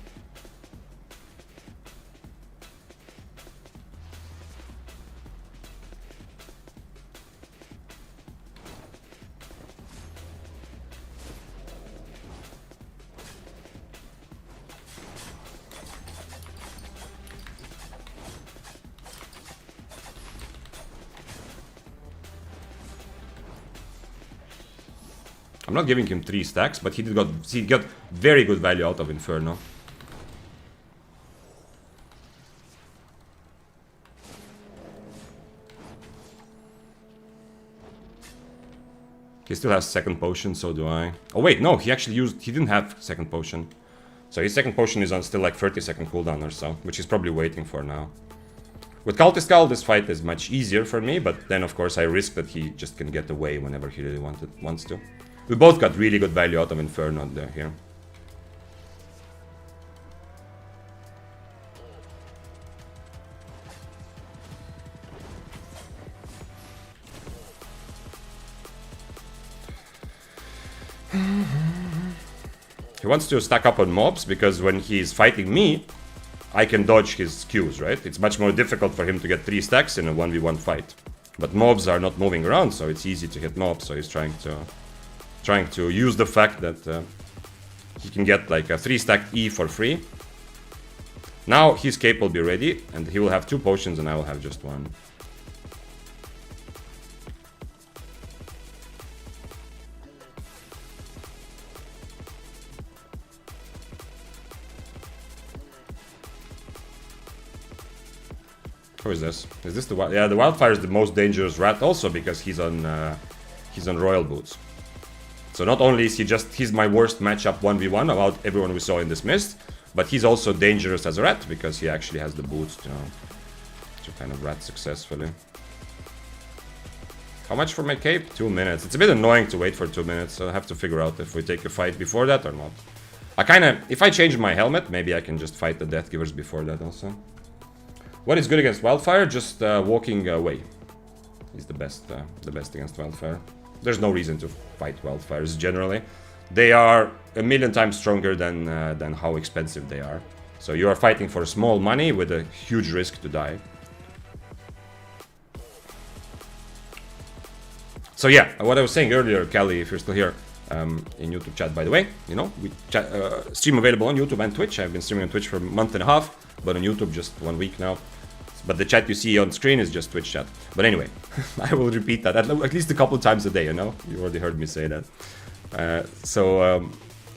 I'm not giving him 3 stacks, but he got very good value out of Inferno. He still has second potion, so do I. Oh wait, no, he didn't have second potion. So his second potion is on still like 30-second cooldown or so, which he's probably waiting for now. With Cultist Skull, this fight is much easier for me, but then of course I risk that he just can get away whenever he really wants to. We both got really good value out of Inferno here. He wants to stack up on mobs because when he's fighting me, I can dodge his Qs, right? It's much more difficult for him to get 3 stacks in a 1v1 fight. But mobs are not moving around, so it's easy to hit mobs, so he's trying to use the fact that he can get like a 3-stack E for free. Now his cape will be ready, and he will have 2 potions and I will have just 1. Who is this? Is this the wild? Yeah, the Wildfire is the most dangerous rat also because he's on Royal Boots. So not only is he's my worst matchup 1v1 about everyone we saw in this mist, but he's also dangerous as a rat because he actually has the boots to kind of rat successfully. How much for my cape? 2 minutes. It's a bit annoying to wait for 2 minutes, so I have to figure out if we take a fight before that or not. If I change my helmet, maybe I can just fight the Death Givers before that also. What is good against Wildfire? Just walking away. He's the best against Wildfire. There's no reason to fight Wildfires generally. They are a million times stronger than how expensive they are. So you are fighting for small money with a huge risk to die. So yeah, what I was saying earlier, Kelly, if you're still here in YouTube chat, by the way, you know, we stream available on YouTube and Twitch. I've been streaming on Twitch for a month and a half, but on YouTube just 1 week now. But the chat you see on screen is just Twitch chat. But anyway, I will repeat that at least a couple times a day, you know? You already heard me say that.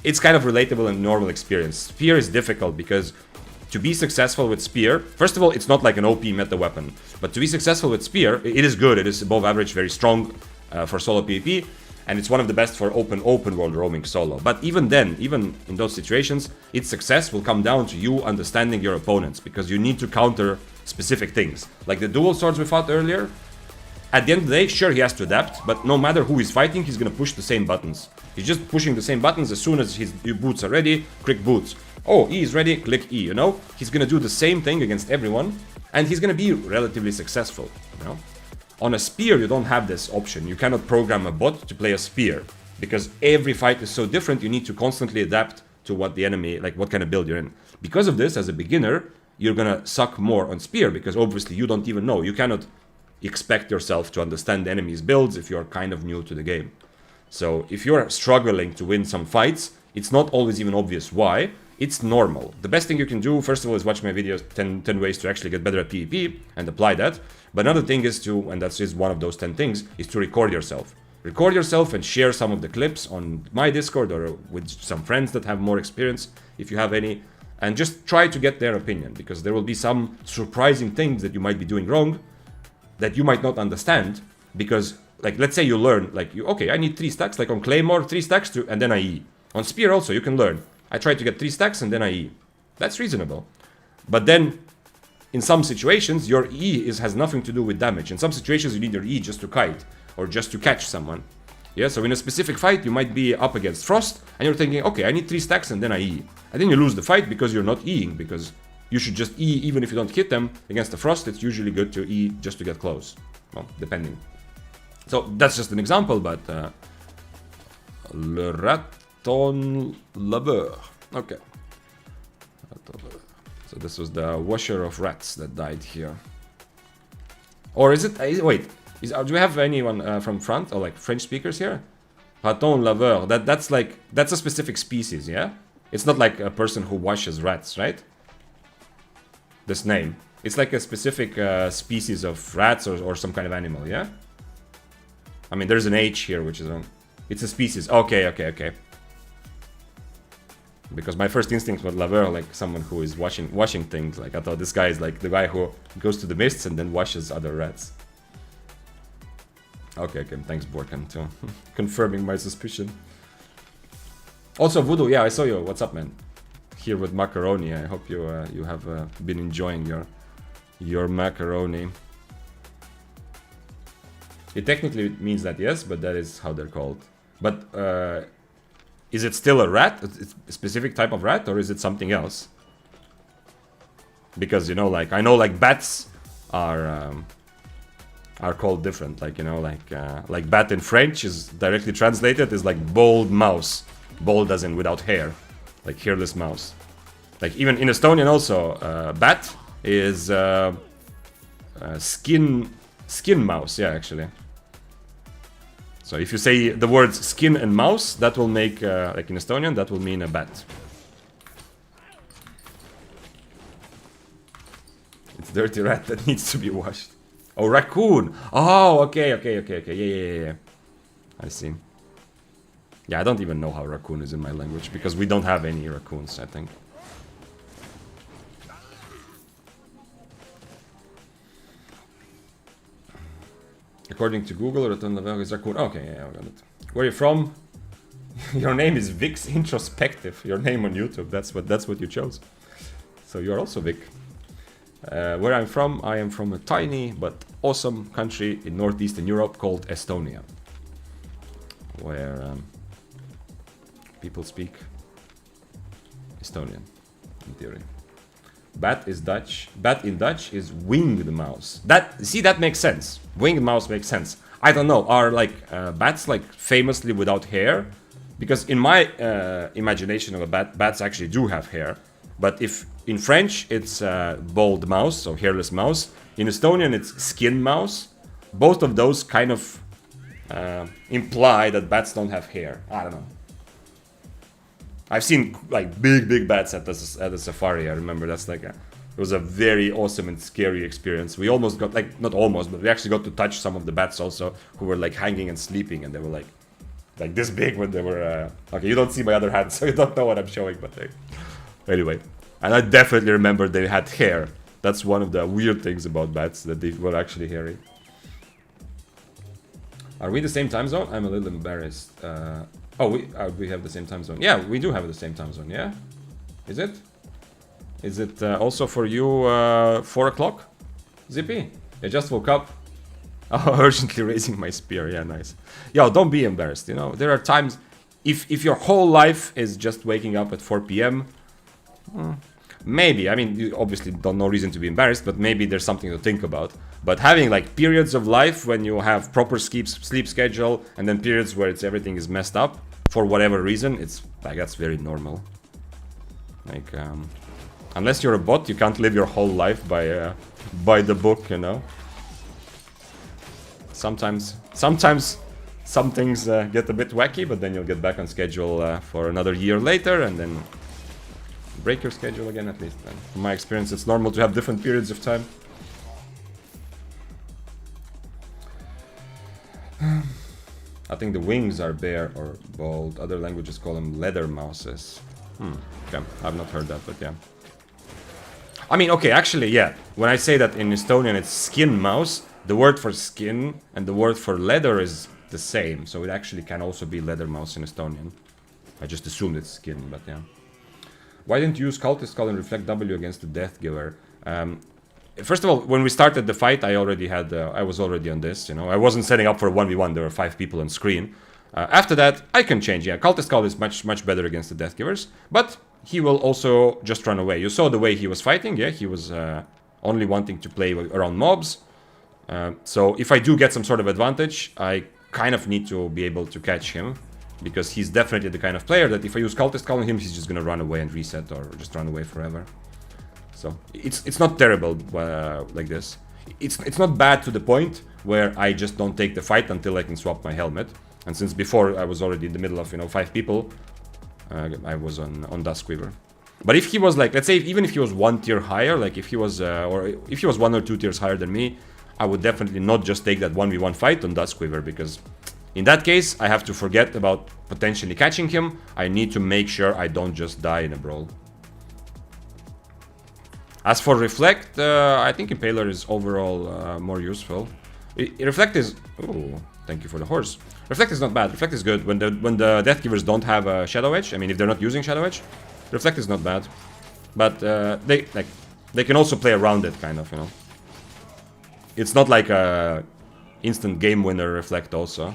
It's kind of relatable and normal experience. Spear is difficult because to be successful with Spear, first of all, it's not like an OP meta weapon. But to be successful with Spear, it is good. It is above average, very strong for solo PvP. And it's one of the best for open world roaming solo. But even then, even in those situations, its success will come down to you understanding your opponents, because you need to counter specific things. Like the dual swords we fought earlier, at the end of the day, sure, he has to adapt, but no matter who he's fighting, he's gonna push the same buttons. He's just pushing the same buttons. As soon as his boots are ready, click boots. Oh, E is ready, click E, you know? He's gonna do the same thing against everyone, and he's gonna be relatively successful, you know? On a spear, you don't have this option. You cannot program a bot to play a spear, because every fight is so different, you need to constantly adapt to what the enemy, like what kind of build you're in. Because of this, as a beginner, you're gonna suck more on spear, because obviously you don't even know. You cannot expect yourself to understand the enemy's builds if you're kind of new to the game. So if you're struggling to win some fights, it's not always even obvious why. It's normal. The best thing you can do, first of all, is watch my videos, 10 ways to actually get better at PvP, and apply that. But another thing is to, and that's just one of those 10 things, is to record yourself. Record yourself and share some of the clips on my Discord or with some friends that have more experience, if you have any. And just try to get their opinion, because there will be some surprising things that you might be doing wrong that you might not understand, because like, let's say you learn, like, okay, I need 3 stacks, like on Claymore, 3 stacks, and then I E. On Spear also, you can learn. I try to get 3 stacks and then I E. That's reasonable. But then, in some situations, your E has nothing to do with damage. In some situations, you need your E just to kite, or just to catch someone. Yeah, so in a specific fight, you might be up against Frost, and you're thinking, okay, I need 3 stacks and then I E. And then you lose the fight because you're not Eing, because you should just E even if you don't hit them. Against the Frost, it's usually good to E just to get close. Well, depending. So that's just an example, but Le Raton Laveur. Okay. So this was the washer of rats that died here. Or is it? Wait, do we have anyone from France or like French speakers here? Raton Laveur. That's a specific species, yeah. It's not like a person who washes rats, right? This name. It's like a specific species of rats or some kind of animal, yeah. I mean, there's an H here, which is it's a species. Okay. Because my first instinct was Laveur, like someone who is washing things. Like I thought this guy is like the guy who goes to the mists and then washes other rats. Okay, thanks Borkan too, confirming my suspicion. Also Voodoo, yeah, I saw you. What's up, man? Here with macaroni. I hope you you have been enjoying your macaroni. It technically means that, yes, but that is how they're called. But is it still a rat? A specific type of rat, or is it something else? Because, you know, like, I know, like, bats are called different. Like, you know, like bat in French is directly translated is like bald mouse. Bald as in without hair. Like hairless mouse. Like, even in Estonian also, bat is skin mouse, yeah, actually. So if you say the words skin and mouse, that will make, like in Estonian, that will mean a bat. It's dirty rat that needs to be washed. Oh, raccoon! Oh, okay. Yeah. I see. Yeah, I don't even know how raccoon is in my language, because we don't have any raccoons, I think. According to Google, Raton Laveur is raccoon. Okay, yeah, I got it. Where are you from? Your name is Vix Introspective. Your name on YouTube. That's what you chose. So you're also Vic. Where I'm from, I am from a tiny but awesome country in northeastern Europe called Estonia, where people speak Estonian, in theory. Bat is Dutch. Bat in Dutch is winged mouse. That makes sense. Winged mouse makes sense. I don't know. Are like bats like famously without hair? Because in my imagination of a bat, bats actually do have hair. But if in French it's bald mouse, so hairless mouse. In Estonian it's skin mouse. Both of those kind of imply that bats don't have hair. I don't know. I've seen like big bats at the safari. I remember that's like it was a very awesome and scary experience. We almost got, like, not almost, but we actually got to touch some of the bats also, who were like hanging and sleeping, and they were like this big when they were. Okay, you don't see my other hand, so you don't know what I'm showing, but anyway. And I definitely remember they had hair. That's one of the weird things about bats, that they were actually hairy. Are we the same time zone? I'm a little embarrassed. Oh, we have the same time zone. Yeah, we do have the same time zone, yeah? Is it? Is it also for you 4 o'clock? Zippy? I just woke up. Oh, urgently raising my spear. Yeah, nice. Yo, don't be embarrassed, you know? There are times... if your whole life is just waking up at 4 p.m., maybe. I mean, you obviously don't no reason to be embarrassed, but maybe there's something to think about. But having like periods of life when you have proper sleep schedule, and then periods where everything is messed up for whatever reason, it's like that's very normal. Like, unless you're a bot, you can't live your whole life by the book, you know. Sometimes some things get a bit wacky, but then you'll get back on schedule for another year later, and then break your schedule again at least. And from my experience, it's normal to have different periods of time. I think the wings are bare or bold. Other languages call them leather mouses. Okay, I've not heard that, but yeah. I mean, okay, actually, yeah. When I say that in Estonian it's skin mouse, the word for skin and the word for leather is the same. So it actually can also be leather mouse in Estonian. I just assumed it's skin, but yeah. Why didn't you use Cultist Call and Reflect W against the Death Giver? First of all, when we started the fight, I was already on this, you know. I wasn't setting up for a 1v1, there were 5 people on screen. After that, I can change, yeah. Cultist Call is much better against the Death Givers, but he will also just run away. You saw the way he was fighting, yeah. He was only wanting to play around mobs. So if I do get some sort of advantage, I kind of need to be able to catch him. Because he's definitely the kind of player that if I use Cultist Call on him, he's just gonna run away and reset or just run away forever. So it's not terrible like this. It's not bad to the point where I just don't take the fight until I can swap my helmet. And since before I was already in the middle of 5 people, I was on Duskweaver. But if he was like, let's say even if he was 1 tier higher, like if he was or if he was 1 or 2 tiers higher than me, I would definitely not just take that 1v1 fight on Duskweaver, because in that case, I have to forget about potentially catching him. I need to make sure I don't just die in a brawl. As for Reflect, I think Impaler is overall more useful. Reflect is... Ooh, thank you for the horse. Reflect is not bad. Reflect is good. When the Death Givers don't have a Shadow Edge, I mean, if they're not using Shadow Edge, Reflect is not bad. But they can also play around it, kind of, you know. It's not like a instant game winner Reflect also.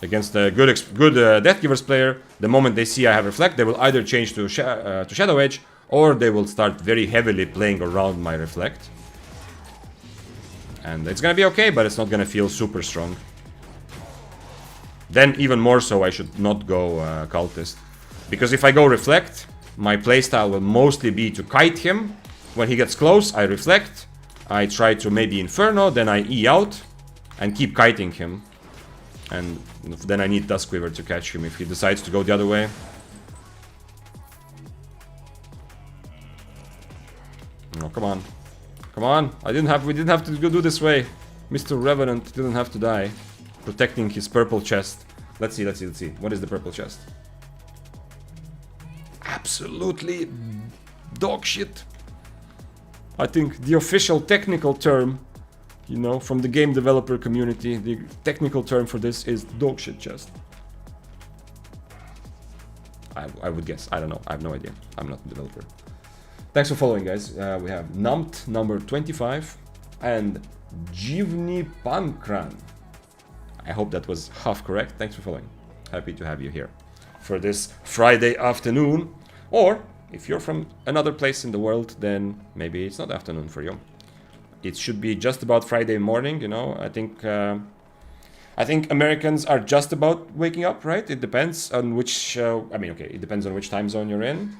Against a good Death Givers player, the moment they see I have Reflect, they will either change to Shadow Edge, or they will start very heavily playing around my Reflect. And it's gonna be okay, but it's not gonna feel super strong. Then even more so, I should not go Cultist. Because if I go Reflect, my playstyle will mostly be to kite him. When he gets close, I Reflect. I try to maybe Inferno, then I E out, and keep kiting him. And then I need Duskweaver to catch him if he decides to go the other way. Oh, come on. Come on. We didn't have to go do this way. Mr. Revenant didn't have to die. Protecting his purple chest. Let's see. What is the purple chest? Absolutely dog shit. I think the official technical term, you know, from the game developer community, the technical term for this is dogshit chest. I would guess. I don't know. I have no idea. I'm not a developer. Thanks for following, guys. We have Numt number 25 and Jivni Pankran. I hope that was half correct. Thanks for following. Happy to have you here for this Friday afternoon. Or if you're from another place in the world, then maybe it's not afternoon for you. It should be just about Friday morning, you know. I think Americans are just about waking up, right? It depends on which. It depends on which time zone you're in.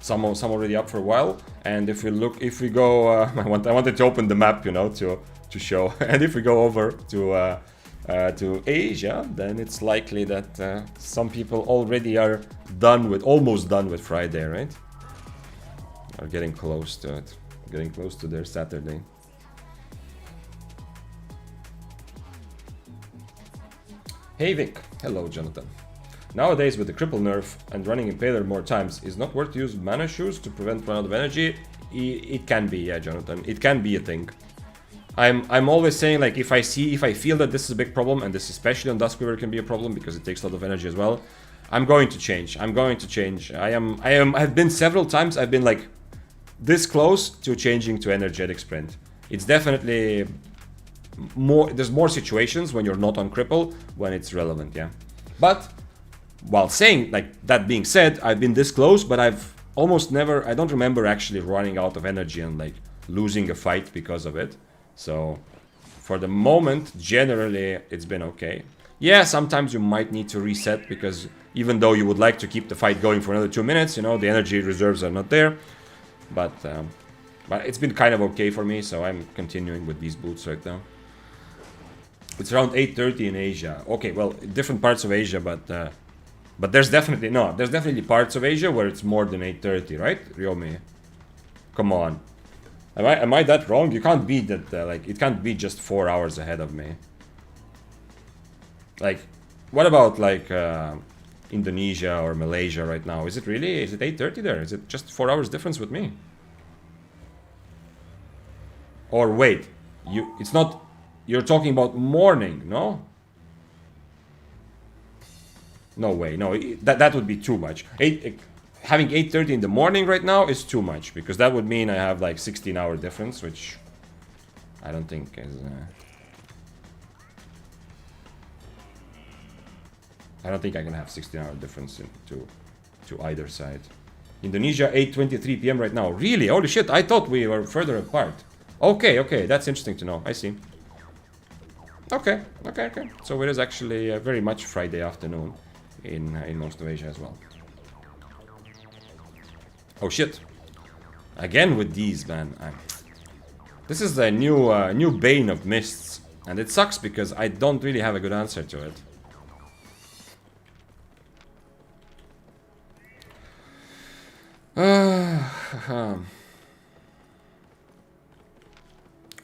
Some already up for a while. And if we go, I wanted to open the map, you know, to show. And if we go over to Asia, then it's likely that some people already are almost done with Friday, right? Are getting close to it, getting close to their Saturday. Hey Vic, hello Jonathan. Nowadays with the cripple nerf and running Impaler more times, is not worth to use mana shoes to prevent run out of energy? It can be, yeah, Jonathan. It can be a thing. I'm always saying, like, if I feel that this is a big problem, and this especially on Duskweaver can be a problem because it takes a lot of energy as well, I'm going to change. I've been several times, I've been like this close to changing to energetic sprint. It's definitely there's more situations when you're not on cripple when it's relevant, yeah. But while saying, like, that being said, I've been this close, but I've almost never, I don't remember actually running out of energy and like losing a fight because of it. So for the moment, generally it's been okay. Yeah, sometimes you might need to reset because even though you would like to keep the fight going for another 2 minutes, you know, the energy reserves are not there. But it's been kind of okay for me, so I'm continuing with these boots right now. It's around 8:30 in Asia. Okay, well, different parts of Asia, but there's definitely parts of Asia where it's more than 8:30, right, Ryomi? Come on, am I that wrong? You can't be that like it can't be just 4 hours ahead of me. Like, what about like Indonesia or Malaysia right now? Is it 8:30 there? Is it just 4 hours difference with me? Or wait, it's not. You're talking about morning, no? No way, no, that would be too much. Having 8:30 in the morning right now is too much, because that would mean I have like 16-hour difference, which I don't think is... I don't think I can have 16-hour difference to either side. Indonesia, 8:23 p.m. right now. Really? Holy shit, I thought we were further apart. Okay, that's interesting to know. I see. Okay. So it is actually very much Friday afternoon in most of Asia as well. Oh shit! Again with these, man. This is the new bane of mists, and it sucks because I don't really have a good answer to it.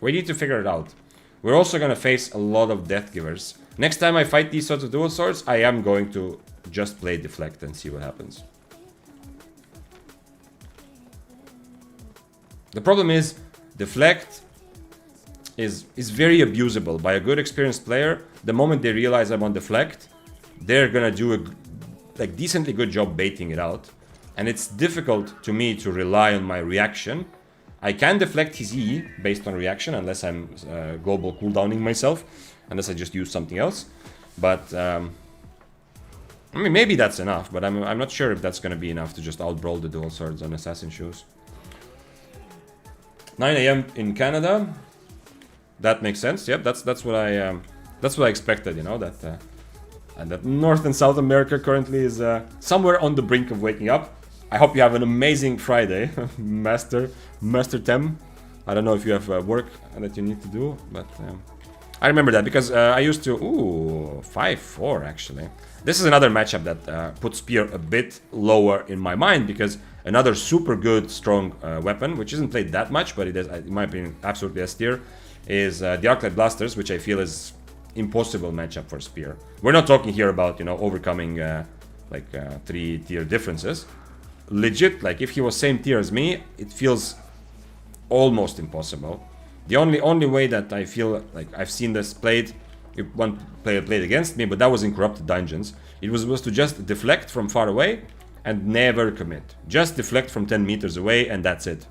We need to figure it out. We're also gonna face a lot of death givers. Next time I fight these sorts of dual swords, I am going to just play deflect and see what happens. The problem is, deflect is very abusable by a good experienced player. The moment they realize I'm on deflect, they're gonna do a decently good job baiting it out. And it's difficult to me to rely on my reaction. I can deflect his E based on reaction, unless I'm global cooldowning myself, unless I just use something else. But I mean, maybe that's enough, but I'm not sure if that's gonna be enough to just outbrawl the dual swords on assassin shoes. 9 AM in Canada. That makes sense. Yep, that's what I expected. You know that, and that North and South America currently is somewhere on the brink of waking up. I hope you have an amazing Friday, Master Tem. I don't know if you have work that you need to do, but I remember that because I used to... Ooh, 5-4 actually. This is another matchup that puts Spear a bit lower in my mind, because another super good, strong weapon, which isn't played that much, but it is, in my opinion, absolutely S tier, is the Arclight Blasters, which I feel is impossible matchup for Spear. We're not talking here about, you know, overcoming 3-tier differences. Legit, like if he was same tier as me, it feels almost impossible. The only way that I feel like I've seen this played, if one player played against me, but that was in Corrupted Dungeons. It was to just deflect from far away and never commit. Just deflect from 10 meters away and that's it.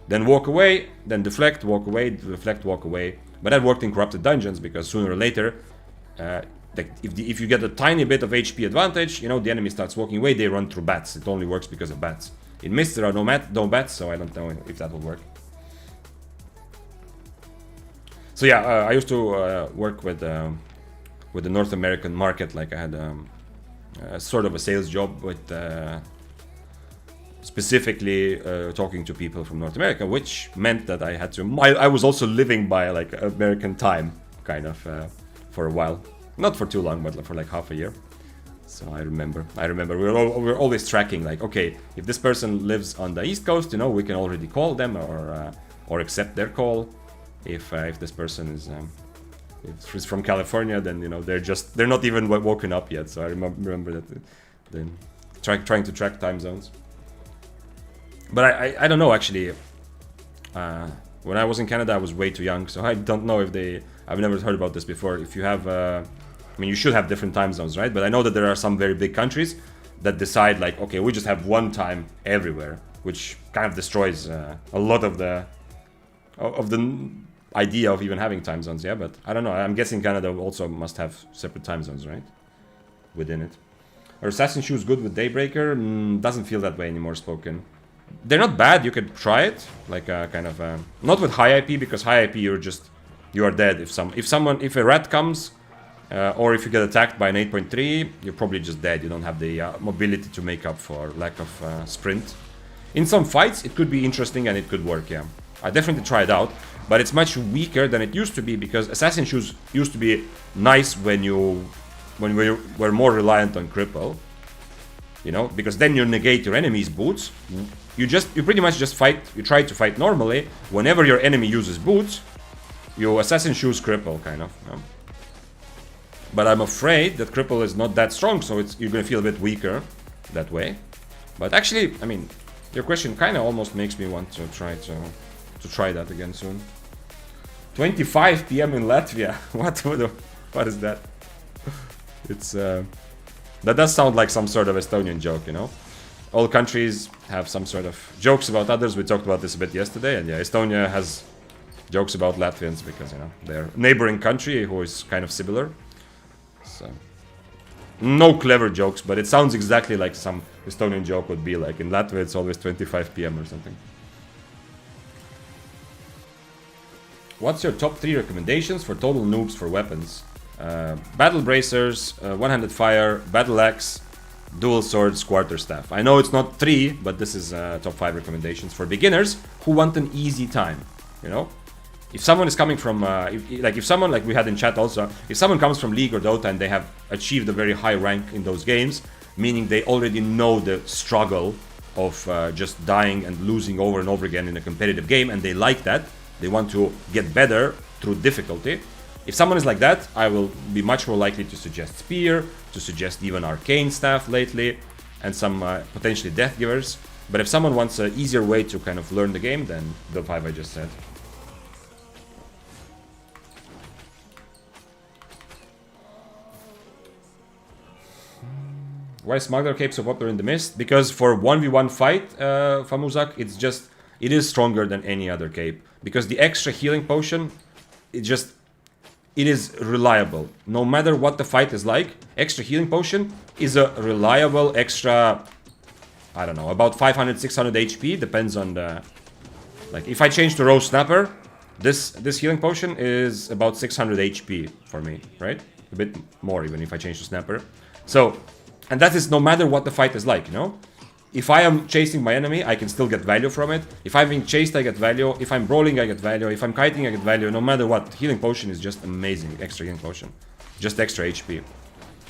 Then walk away, then deflect, walk away, deflect, walk away. But that worked in Corrupted Dungeons because sooner or later, if you get a tiny bit of HP advantage, you know, the enemy starts walking away, they run through bats. It only works because of bats. In Mist there are no bats, so I don't know if that will work. So yeah, I used to work with the North American market. Like I had sort of a sales job with specifically talking to people from North America, which meant that I had to... I was also living by like American time, kind of, for a while. Not for too long, but for like half a year. So I remember we were always tracking, like, okay, if this person lives on the East Coast, you know, we can already call them or accept their call. If this person is if he's from California, then, you know, they're not even woken up yet. So I remember that then trying to track time zones. But I don't know, actually. When I was in Canada, I was way too young, so I don't know if I've never heard about this before. If you have, I mean, you should have different time zones, right? But I know that there are some very big countries that decide, like, okay, we just have one time everywhere, which kind of destroys a lot of the idea of even having time zones, yeah, but I don't know. I'm guessing Canada also must have separate time zones, right? Within it. Are assassin shoes good with Daybreaker? Doesn't feel that way anymore, Spoken. They're not bad, you could try it. Like kind of not with high IP, because high IP you are dead. If a rat comes, or if you get attacked by an 8.3, you're probably just dead. You don't have the mobility to make up for lack of sprint. In some fights, it could be interesting and it could work, yeah. I definitely try it out, but it's much weaker than it used to be, because assassin shoes used to be nice when we were more reliant on cripple, you know, because then you negate your enemy's boots. You pretty much just fight. You try to fight normally. Whenever your enemy uses boots, you assassin shoes cripple, kind of. You know? But I'm afraid that cripple is not that strong, so you're gonna feel a bit weaker that way. But actually, I mean, your question kind of almost makes me want to try that again soon. 25 PM in Latvia. What is that? It's that does sound like some sort of Estonian joke, you know. All countries have some sort of jokes about others. We talked about this a bit yesterday, and yeah, Estonia has jokes about Latvians because, you know, they're a neighboring country who is kind of similar. So no clever jokes, but it sounds exactly like some Estonian joke would be like. In Latvia, it's always 25 PM or something. What's your top 3 recommendations for total noobs for weapons? Battle bracers, one-handed fire, battle axe, dual swords, quarterstaff. I know it's not 3, but this is top 5 recommendations for beginners who want an easy time. You know, if someone is coming from, if someone, like we had in chat also, if someone comes from League or Dota and they have achieved a very high rank in those games, meaning they already know the struggle of just dying and losing over and over again in a competitive game, and they like that, they want to get better through difficulty. If someone is like that, I will be much more likely to suggest Spear, to suggest even Arcane Staff lately, and some potentially Death Givers. But if someone wants an easier way to kind of learn the game, then the 5 I just said. Why is Smuggler Cape so popular in the Mist? Because for 1v1 fight, Famuzak, it is stronger than any other cape. Because the extra healing potion, it is reliable. No matter what the fight is like, extra healing potion is a reliable extra, I don't know, about 500, 600 HP, depends on the... Like, if I change to Rose Snapper, this healing potion is about 600 HP for me, right? A bit more even if I change to Snapper. So, and that is no matter what the fight is like, you know? If I am chasing my enemy, I can still get value from it. If I'm being chased, I get value. If I'm brawling, I get value. If I'm kiting, I get value. No matter what, healing potion is just amazing. Extra healing potion. Just extra HP.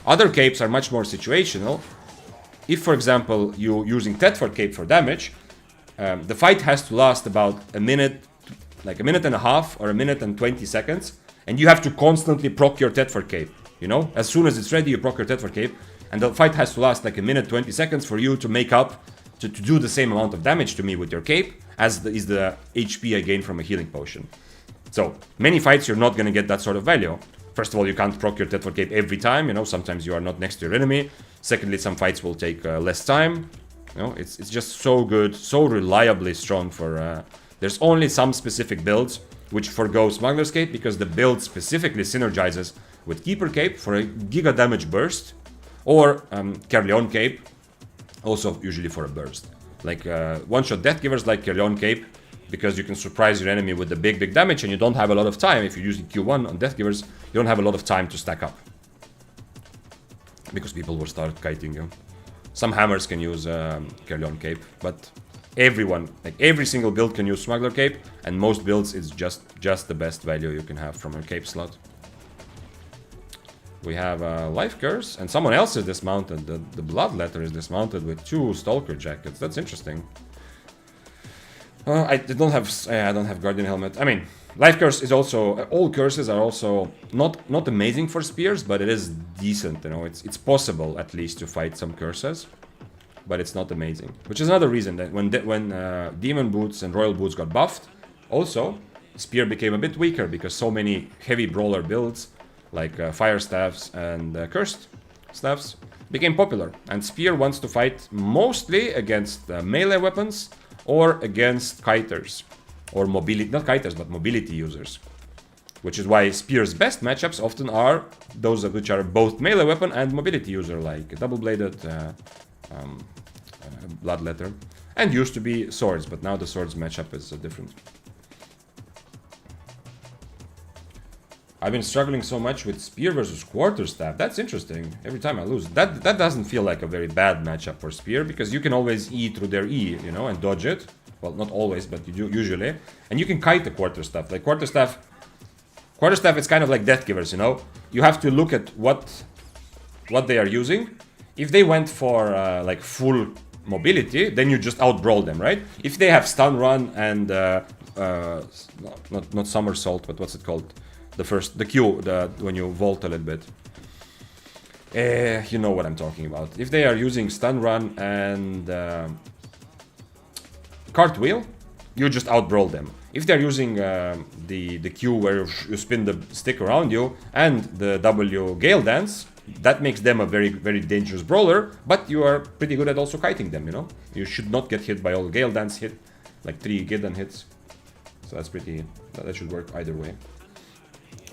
Other capes are much more situational. If, for example, you're using Thetford cape for damage, the fight has to last about a minute, like a minute and a half or a minute and 20 seconds. And you have to constantly proc your Thetford cape. You know, as soon as it's ready, you proc your Thetford cape. And the fight has to last like a minute, 20 seconds for you to make up, to do the same amount of damage to me with your cape as is the HP I gain from a healing potion. So, many fights you're not going to get that sort of value. First of all, you can't proc your Thetford cape every time, you know, sometimes you are not next to your enemy. Secondly, some fights will take less time. You know, it's just so good, so reliably strong for... there's only some specific builds which forgo Smuggler's Cape because the build specifically synergizes with Keeper Cape for a giga damage burst. Or Kerleon Cape, also usually for a burst. Like one-shot Death Givers like Kerleon Cape, because you can surprise your enemy with the big damage and you don't have a lot of time. If you're using Q1 on Death Givers, you don't have a lot of time to stack up. Because people will start kiting you. Some hammers can use Kerleon Cape, but everyone, like every single build can use Smuggler Cape, and most builds is just the best value you can have from a cape slot. We have a Life Curse, and someone else is dismounted. The Bloodletter is dismounted with 2 Stalker Jackets. That's interesting. I don't have Guardian Helmet. I mean, Life Curse is also... all curses are also not amazing for spears, but it is decent, you know. It's possible, at least, to fight some curses. But it's not amazing. Which is another reason that when Demon Boots and Royal Boots got buffed, also, Spear became a bit weaker, because so many heavy brawler builds like fire staffs and cursed staffs became popular, and Spear wants to fight mostly against melee weapons or against kiters. or mobility, not kiters, but mobility users. Which is why Spear's best matchups often are those which are both melee weapon and mobility user, like double-bladed, bloodletter, and used to be swords, but now the swords matchup is different. I've been struggling so much with Spear versus Quarterstaff. That's interesting. Every time I lose. That doesn't feel like a very bad matchup for Spear, because you can always E through their E, you know, and dodge it. Well, not always, but you do usually. And you can kite the Quarterstaff. Like Quarterstaff is kind of like Death Givers, you know. You have to look at what they are using. If they went for like full mobility, then you just out-brawl them, right? If they have stun run and not somersault, but what's it called? The Q, when you vault a little bit. You know what I'm talking about. If they are using stun run and cartwheel, you just out-brawl them. If they're using the Q where you spin the stick around you and the W Gale Dance, that makes them a very, very dangerous brawler, but you are pretty good at also kiting them, you know? You should not get hit by all Gale Dance hit, like 3 Gidden hits. So that's pretty, that should work either way.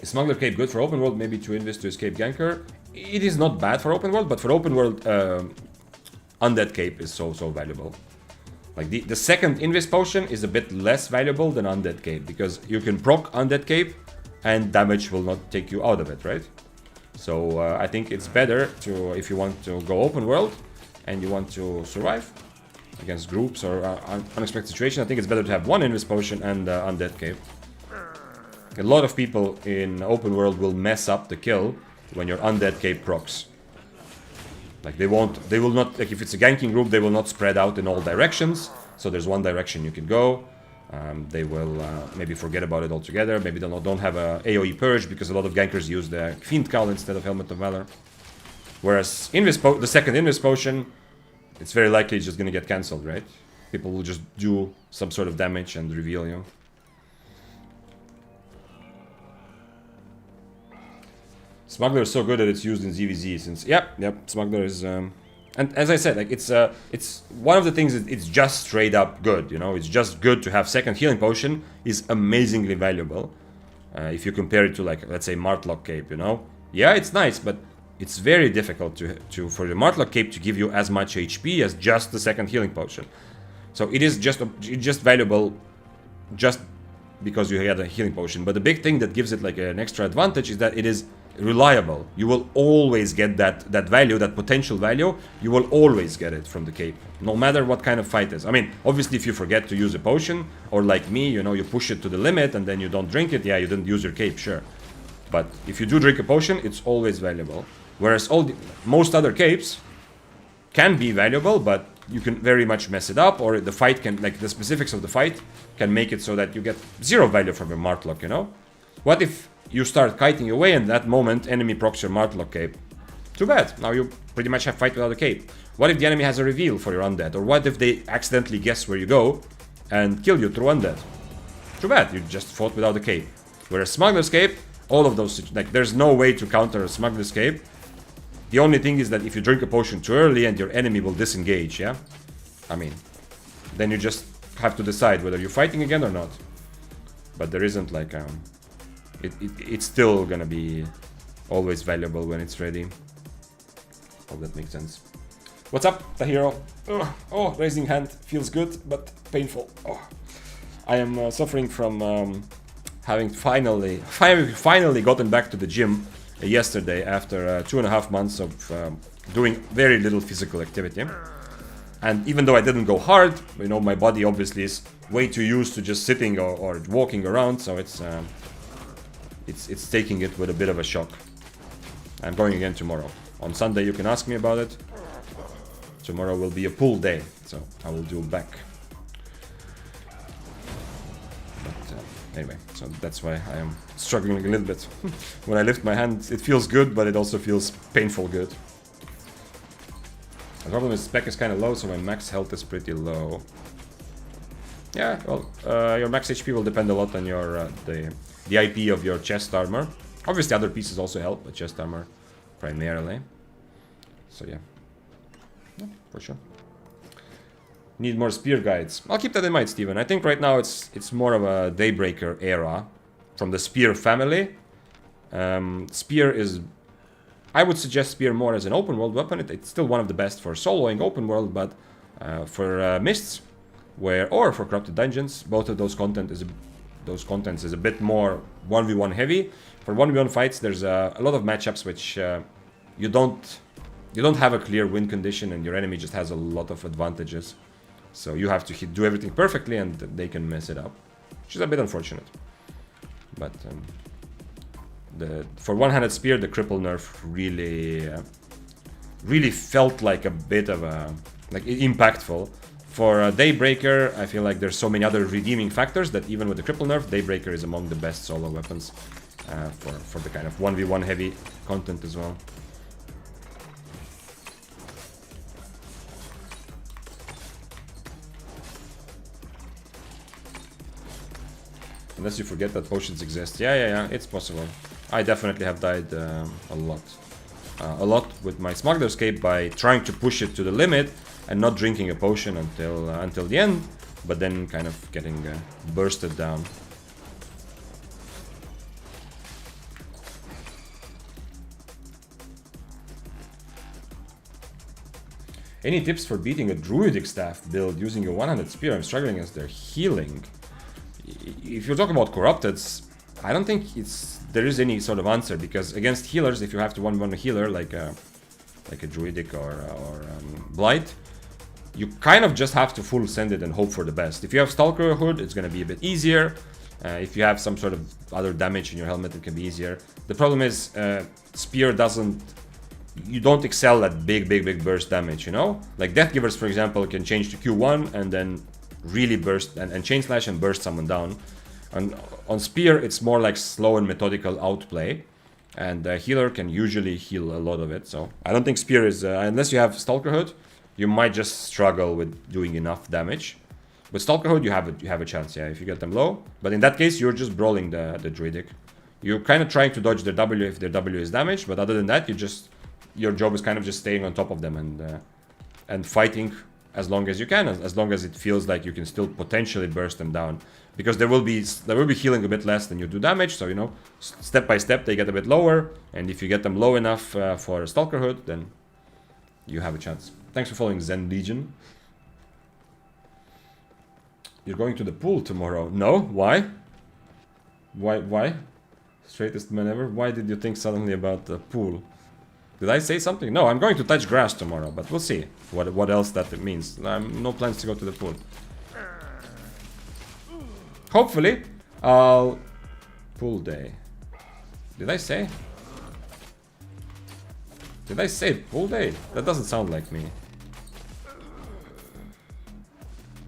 Is Smuggler Cape good for open world? Maybe to invest to escape ganker? It is not bad for open world, but for open world, Undead Cape is so valuable. Like the second Invis potion is a bit less valuable than Undead Cape, because you can proc Undead Cape and damage will not take you out of it, right? So I think it's better to, if you want to go open world and you want to survive against groups or unexpected situation, I think it's better to have one Invis potion and Undead Cape. A lot of people in open world will mess up the kill when your Undead Cape procs. Like they will not, like if it's a ganking group, they will not spread out in all directions. So there's one direction you can go. They will maybe forget about it altogether. Maybe they don't have a AoE purge, because a lot of gankers use the Fiend Cowl instead of Helmet of Valor. Whereas the second Invis potion, it's very likely it's just gonna get cancelled, right? People will just do some sort of damage and reveal you. Smuggler is so good that it's used in ZVZ since... Yep, Smuggler is... and as I said, like it's one of the things that it's just straight up good, you know? It's just good to have second healing potion is amazingly valuable. If you compare it to, like, let's say Martlock Cape, you know? Yeah, it's nice, but it's very difficult for the Martlock Cape to give you as much HP as just the second healing potion. So it is just valuable just because you had a healing potion. But the big thing that gives it like an extra advantage is that it is reliable. You will always get that value, that potential value. You will always get it from the cape, no matter what kind of fight is. I mean, obviously, if you forget to use a potion, or like me, you know, you push it to the limit and then you don't drink it, yeah, you didn't use your cape, sure. But if you do drink a potion, it's always valuable. Whereas most other capes can be valuable, but you can very much mess it up, or the fight can, like the specifics of the fight, can make it so that you get 0 value from your Martlock, you know? What if you start kiting away and that moment enemy procs your Martlock Cape? Too bad, now you pretty much have fight without a cape. What if the enemy has a reveal for your undead? Or what if they accidentally guess where you go and kill you through undead? Too bad, you just fought without a cape. Whereas Smuggler's Cape, all of those, like there's no way to counter a Smuggler's Cape. The only thing is that if you drink a potion too early and your enemy will disengage, yeah? I mean, then you just have to decide whether you're fighting again or not. But there isn't like it's still gonna be always valuable when it's ready. Hope that makes sense. What's up, Tahiro? Oh, raising hand feels good, but painful. Oh. I am suffering from having finally gotten back to the gym yesterday after 2.5 months of doing very little physical activity. And even though I didn't go hard, you know, my body obviously is way too used to just sitting or walking around, so it's taking it with a bit of a shock. I'm going again tomorrow. On Sunday you can ask me about it. Tomorrow will be a pool day, so I will do back. But anyway, so that's why I am struggling a little bit. When I lift my hand, it feels good, but it also feels painful good. The problem is spec is kind of low, so my max health is pretty low. Yeah, well, your max HP will depend a lot on your the IP of your chest armor. Obviously other pieces also help, but chest armor primarily. So yeah, for sure. Need more spear guides. I'll keep that in mind, Steven. I think right now it's more of a Daybreaker era from the spear family. Spear is... I would suggest spear more as an open world weapon. It's still one of the best for soloing open world, but for mists, or for corrupted dungeons, both of those contents is a bit more 1v1 heavy. For 1v1 fights, there's a lot of matchups which you don't have a clear win condition, and your enemy just has a lot of advantages. So you have to do everything perfectly, and they can mess it up, which is a bit unfortunate. But for one-handed spear, the cripple nerf really felt like a bit of a impactful. For Daybreaker, I feel like there's so many other redeeming factors that even with the cripple nerf, Daybreaker is among the best solo weapons for the kind of 1v1 heavy content as well. Unless you forget that potions exist. Yeah, it's possible. I definitely have died a lot. A lot with my Smuggler's Cape by trying to push it to the limit and not drinking a potion until the end, but then kind of getting bursted down. Any tips for beating a druidic staff build using a one-handed spear? I'm struggling as their healing. If you're talking about corrupteds, I don't think there is any sort of answer, because against healers, if you have to 1v1 a healer like a druidic or blight, you kind of just have to full send it and hope for the best. If you have Stalker Hood, it's going to be a bit easier. If you have some sort of other damage in your helmet, it can be easier. The problem is spear doesn't... You don't excel at big burst damage, you know? Like Deathgivers, for example, can change to Q1 and then really burst and chain slash and burst someone down. And on spear, it's more like slow and methodical outplay, and the healer can usually heal a lot of it. So I don't think spear is unless you have Stalker Hood, you might just struggle with doing enough damage. With Stalker Hood, you have a chance, yeah, if you get them low. But in that case, you're just brawling the druidic. You're kind of trying to dodge their W if their W is damaged, but other than that, your job is kind of just staying on top of them and fighting as long as you can, as long as it feels like you can still potentially burst them down, because there will be healing a bit less than you do damage. So, you know, step by step they get a bit lower, and if you get them low enough for Stalker Hood, then you have a chance. Thanks for following Zen Legion. You're going to the pool tomorrow? No? Why? Why? Straightest man ever. Why did you think suddenly about the pool? Did I say something? No, I'm going to touch grass tomorrow, but we'll see what else that means. No plans to go to the pool. Hopefully, I'll... Pool day. Did I say? Did I say pool day? That doesn't sound like me.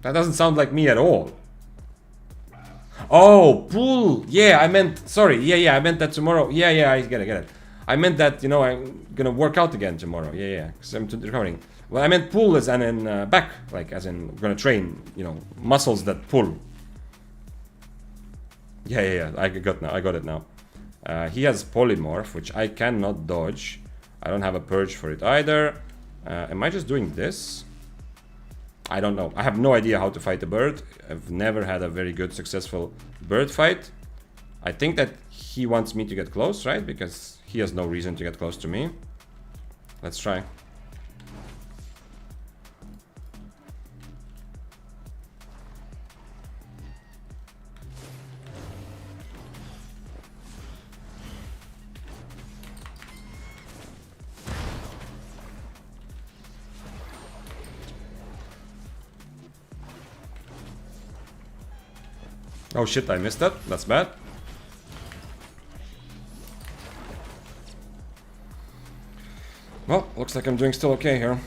That doesn't sound like me at all. Oh, pool! Yeah, I meant... Sorry, yeah, I meant that tomorrow. Yeah, I get it. I meant that, you know, I'm gonna work out again tomorrow. Yeah, because I'm recovering. Well, I meant pull as in back, like as in gonna train, you know, muscles that pull. Yeah. I got it now. He has polymorph, which I cannot dodge. I don't have a purge for it either. Am I just doing this? I don't know. I have no idea how to fight a bird. I've never had a very good, successful bird fight. I think that he wants me to get close, right? Because he has no reason to get close to me. Let's try. Oh shit, I missed that. That's bad. Well, looks like I'm doing still okay here.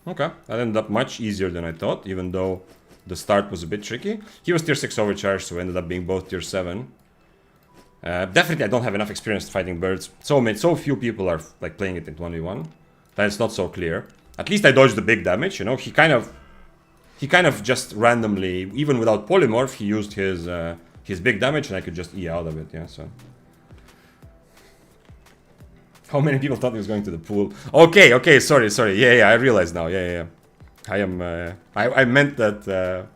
Okay, that ended up much easier than I thought, even though the start was a bit tricky. He was tier 6 overcharged, so ended up being both tier 7. Definitely I don't have enough experience fighting birds. So few people are like playing it in 1v1 that it's not so clear. At least I dodged the big damage, you know. He kind of just randomly, even without polymorph, he used his big damage, and I could just E out of it, yeah, so... How many people thought he was going to the pool? Okay, okay, sorry, sorry. Yeah, I realize now. Yeah. I am. I meant that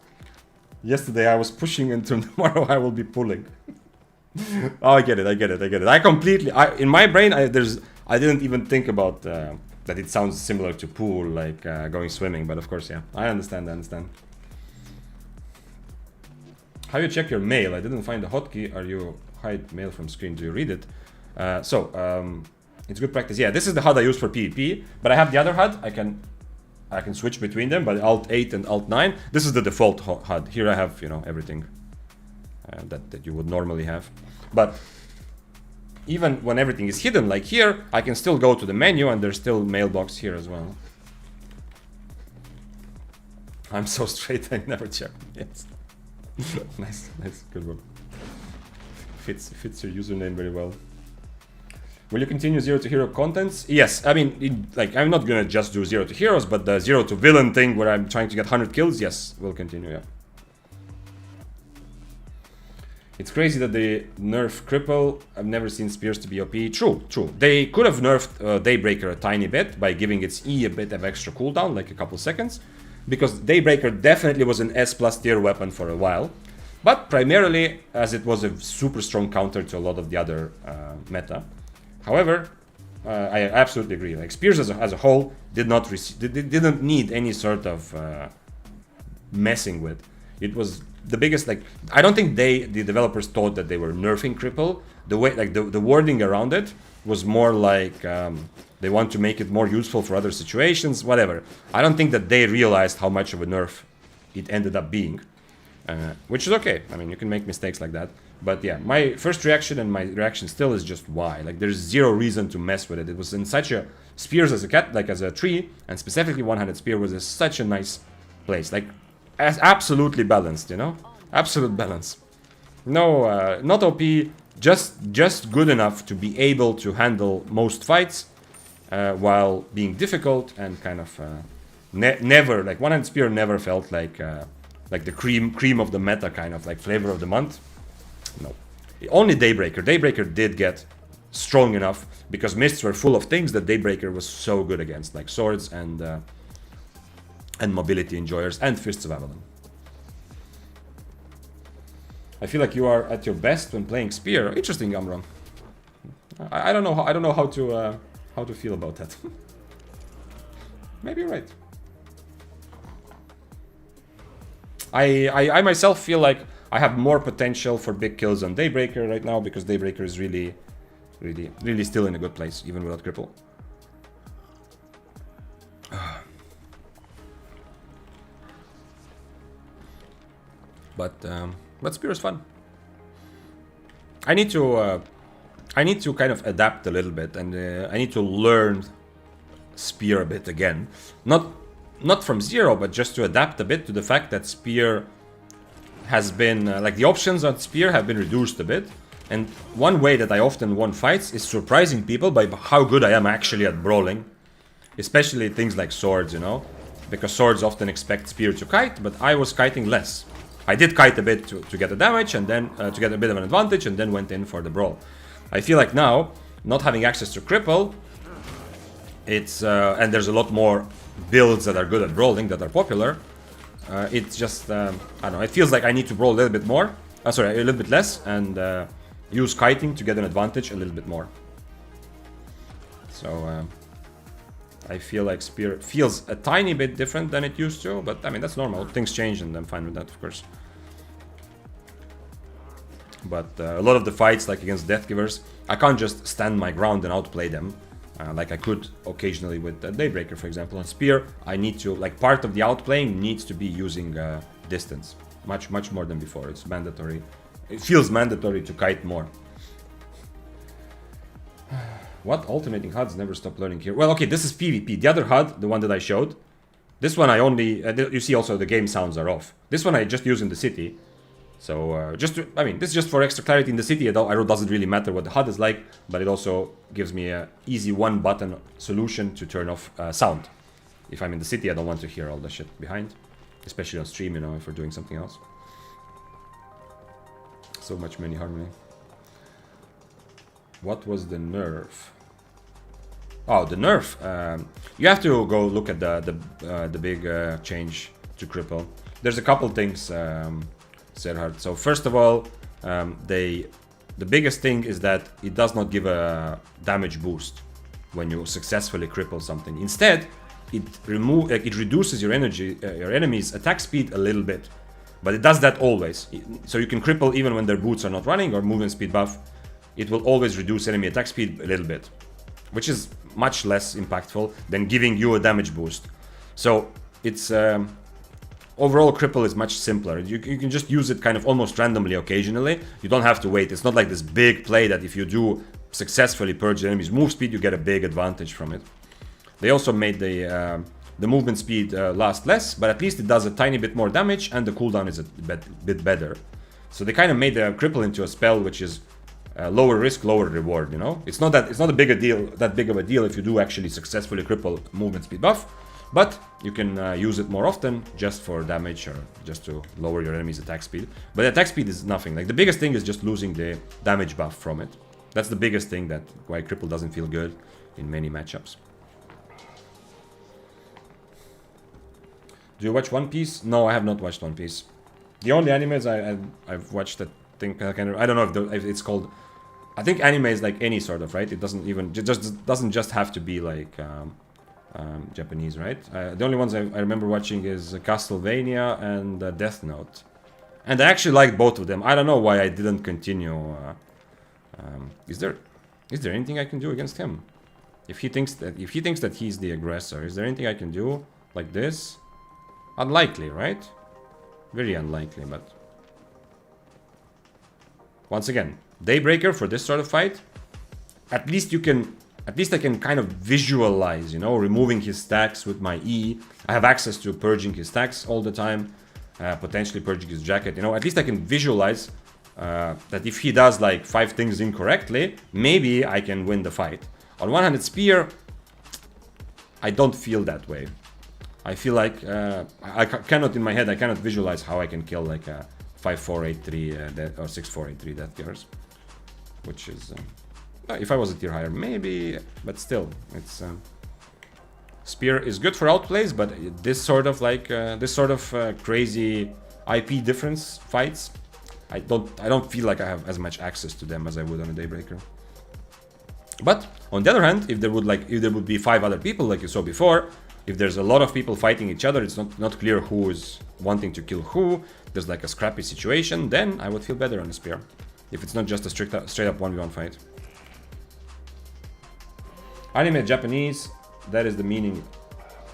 yesterday I was pushing, and tomorrow I will be pulling. Oh, I get it. I completely. In my brain, I didn't even think about that. It sounds similar to pool, like going swimming. But of course, yeah, I understand. How you check your mail? I didn't find the hotkey. Are you hide mail from screen? Do you read it? It's good practice. Yeah, this is the HUD I use for PvP, but I have the other HUD. I can switch between them, but Alt 8 and Alt 9. This is the default HUD. Here I have, everything that you would normally have. But even when everything is hidden, like here, I can still go to the menu, and there's still mailbox here as well. I'm so straight, I never check. Yes. Nice, good one. Fits your username very well. Will you continue 0 to hero contents? Yes, I mean, I'm not gonna just do 0 to heroes, but the 0 to villain thing where I'm trying to get 100 kills, yes, we'll continue, yeah. It's crazy that they nerf cripple. I've never seen spears to be OP. True. They could have nerfed Daybreaker a tiny bit by giving its E a bit of extra cooldown, like a couple seconds. Because Daybreaker definitely was an S+ tier weapon for a while. But primarily as it was a super strong counter to a lot of the other meta. However, I absolutely agree. Like spears as a whole didn't need any sort of messing with. It was the biggest. I don't think the developers thought that they were nerfing cripple. The way the wording around it was more like they want to make it more useful for other situations, whatever. I don't think that they realized how much of a nerf it ended up being, which is okay. I mean, you can make mistakes like that. But yeah, my first reaction and my reaction still is just why. Like, there's zero reason to mess with it. It was in such a spears as a tree, and specifically one-handed spear was such a nice place. Like, as absolutely balanced, absolute balance. No, not OP, just good enough to be able to handle most fights, while being difficult and kind of never like one-handed spear never felt like the cream of the meta, kind of like flavor of the month. No, only Daybreaker. Daybreaker did get strong enough because mists were full of things that Daybreaker was so good against, like swords and mobility enjoyers and fists of Avalon. I feel like you are at your best when playing spear. Interesting, Amram. I don't know how to feel about that. Maybe you're right. I myself feel like I have more potential for big kills on Daybreaker right now because Daybreaker is really still in a good place, even without cripple. But spear is fun. I need to kind of adapt a little bit, and I need to learn spear a bit again. Not from zero, but just to adapt a bit to the fact that spear has been like the options on spear have been reduced a bit. And one way that I often won fights is surprising people by how good I am actually at brawling, especially things like swords, because swords often expect spear to kite, but I was kiting less. I did kite a bit to get the damage, and then to get a bit of an advantage, and then went in for the brawl. I feel like now, not having access to cripple, it's and there's a lot more builds that are good at brawling that are popular. It's just I don't know. It feels like I need to brawl a little bit more. A little bit less, and use kiting to get an advantage a little bit more. So I feel like spear feels a tiny bit different than it used to, but I mean that's normal. Things change, and I'm fine with that, of course. But a lot of the fights, like against Deathgivers, I can't just stand my ground and outplay them. Like I could occasionally with Daybreaker, for example. On Spear, I need to, like, part of the outplaying needs to be using distance. Much more than before. It's mandatory. It feels mandatory to kite more. What alternating HUDs never stop learning here? Well, okay, this is PvP. The other HUD, the one that I showed, this one I only... you see also the game sounds are off. This one I just use in the city. So, this is just for extra clarity in the city. It doesn't really matter what the HUD is like, but it also gives me a easy one-button solution to turn off sound. If I'm in the city, I don't want to hear all the shit behind. Especially on stream, if we're doing something else. So much many harmony. What was the nerf? Oh, the nerf. You have to go look at the big change to cripple. There's a couple things, Serhard. So first of all, the biggest thing is that it does not give a damage boost when you successfully cripple something. Instead, it reduces your enemy's attack speed a little bit, but it does that always. So you can cripple even when their boots are not running or movement speed buff. It will always reduce enemy attack speed a little bit, which is much less impactful than giving you a damage boost. So it's overall cripple is much simpler. You can just use it kind of almost randomly occasionally. You don't have to wait. It's not like this big play that if you do successfully purge the enemy's move speed, you get a big advantage from it. They also made the movement speed last less, but at least it does a tiny bit more damage and the cooldown is a bit better. So they kind of made the cripple into a spell which is lower risk, lower reward. You know, it's not that big of a deal if you do actually successfully cripple movement speed buff, but you can use it more often just for damage or just to lower your enemy's attack speed. But attack speed is nothing. Like the biggest thing is just losing the damage buff from it. That's the biggest thing that why cripple doesn't feel good in many matchups. Do you watch One Piece? No, I have not watched One Piece. The only animes I've watched, I think I don't know if it's called. I think anime is like any sort of, right? It doesn't even doesn't just have to be like Japanese, right? The only ones I remember watching is Castlevania and Death Note, and I actually liked both of them. I don't know why I didn't continue. Is there anything I can do against him? If he thinks that he's the aggressor, is there anything I can do like this? Unlikely, right? Very unlikely, but once again, Daybreaker for this sort of fight. At least I can kind of visualize, you know, removing his stacks with my E. I have access to purging his stacks all the time, potentially purging his jacket. You know, at least I can visualize that if he does like 5 things incorrectly, maybe I can win the fight. On one-handed spear, I don't feel that way. I feel like I cannot in my head. I cannot visualize how I can kill like a 5483 or 6483 death gears, which is if I was a tier higher, maybe, but still, it's spear is good for outplays, but this sort of like crazy IP difference fights, I don't feel like I have as much access to them as I would on a Daybreaker. But on the other hand, if there would be 5 other people like you saw before. If there's a lot of people fighting each other, it's not clear who is wanting to kill who, there's like a scrappy situation, then I would feel better on a spear. If it's not just a straight up 1v1 fight. Anime Japanese, that is the meaning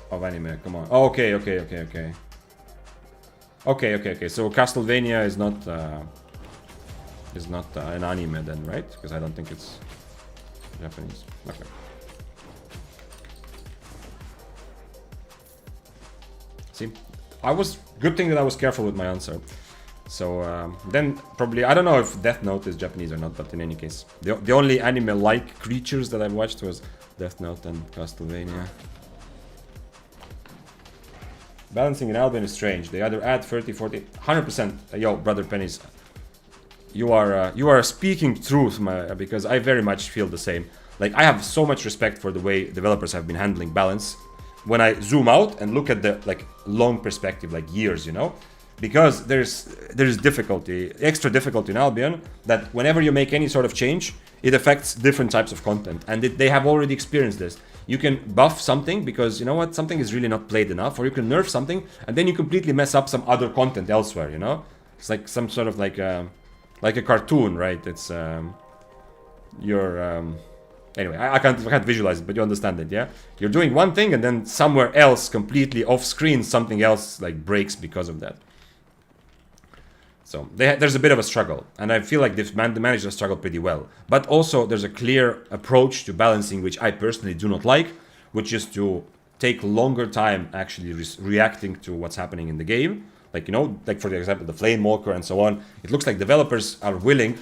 of anime, come on. Oh, okay. Okay, so Castlevania is not an anime then, right? Because I don't think it's Japanese. Okay. See, good thing that I was careful with my answer. So then probably, I don't know if Death Note is Japanese or not, but in any case, the only anime-like creatures that I watched was Death Note and Castlevania. Balancing in Albion is strange. They either add 30, 40, 100%. Yo, brother Pennies, you are speaking truth, because I very much feel the same. Like, I have so much respect for the way developers have been handling balance. When I zoom out and look at the like long perspective, like years, you know, because there's extra difficulty in Albion that whenever you make any sort of change, it affects different types of content, and they have already experienced this. You can buff something because you know what, something is really not played enough, or you can nerf something and then you completely mess up some other content elsewhere. You know, it's like some sort of like a cartoon, right? It's Anyway, I can't visualize it, but you understand it, yeah? You're doing one thing and then somewhere else, completely off screen, something else like breaks because of that. So there's a bit of a struggle, and I feel like they've managed to struggle pretty well. But also there's a clear approach to balancing, which I personally do not like, which is to take longer time actually reacting to what's happening in the game. Like, you know, like for example, the Flame Walker and so on. It looks like developers are willing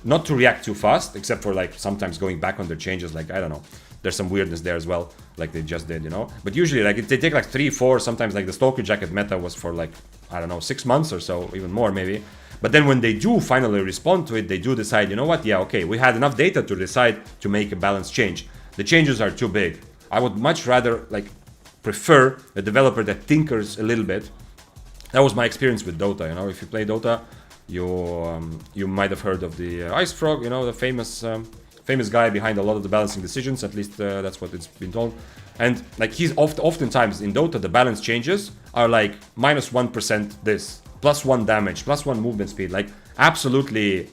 not to react too fast, except for like sometimes going back on their changes, like I don't know, there's some weirdness there as well, like they just did, you know. But usually like they take like 3, 4, sometimes like the Stalker Jacket meta was for like, I don't know, 6 months or so, even more maybe. But then when they do finally respond to it, they do decide, you know what, yeah, okay, we had enough data to decide to make a balanced change. the changes are too big. I would much rather like prefer a developer that tinkers a little bit. That was my experience with Dota. You know, if you play Dota, you might have heard of the Ice Frog. You know, the famous guy behind a lot of the balancing decisions. At least that's what it's been told. And like he's oftentimes in Dota, the balance changes are like -1% this, +1 damage, +1 movement speed, like absolutely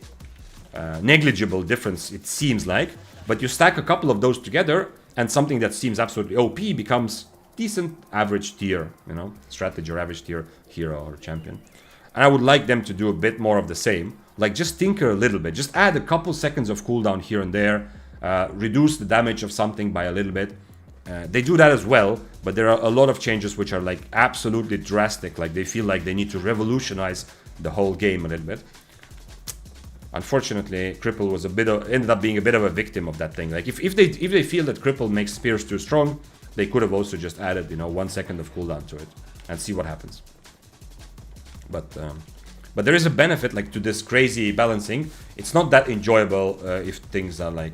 negligible difference it seems like. But you stack a couple of those together, and something that seems absolutely OP becomes decent average tier, you know, strategy or average tier hero or champion. And I would like them to do a bit more of the same, like just tinker a little bit, just add a couple seconds of cooldown here and there, reduce the damage of something by a little bit. They do that as well, but there are a lot of changes which are like absolutely drastic, like they feel like they need to revolutionize the whole game a little bit. Unfortunately, Cripple was ended up being a bit of a victim of that thing. Like if they feel that Cripple makes spears too strong, they could have also just added, you know, 1 second of cooldown to it and see what happens. But there is a benefit like to this crazy balancing. It's not that enjoyable if things are like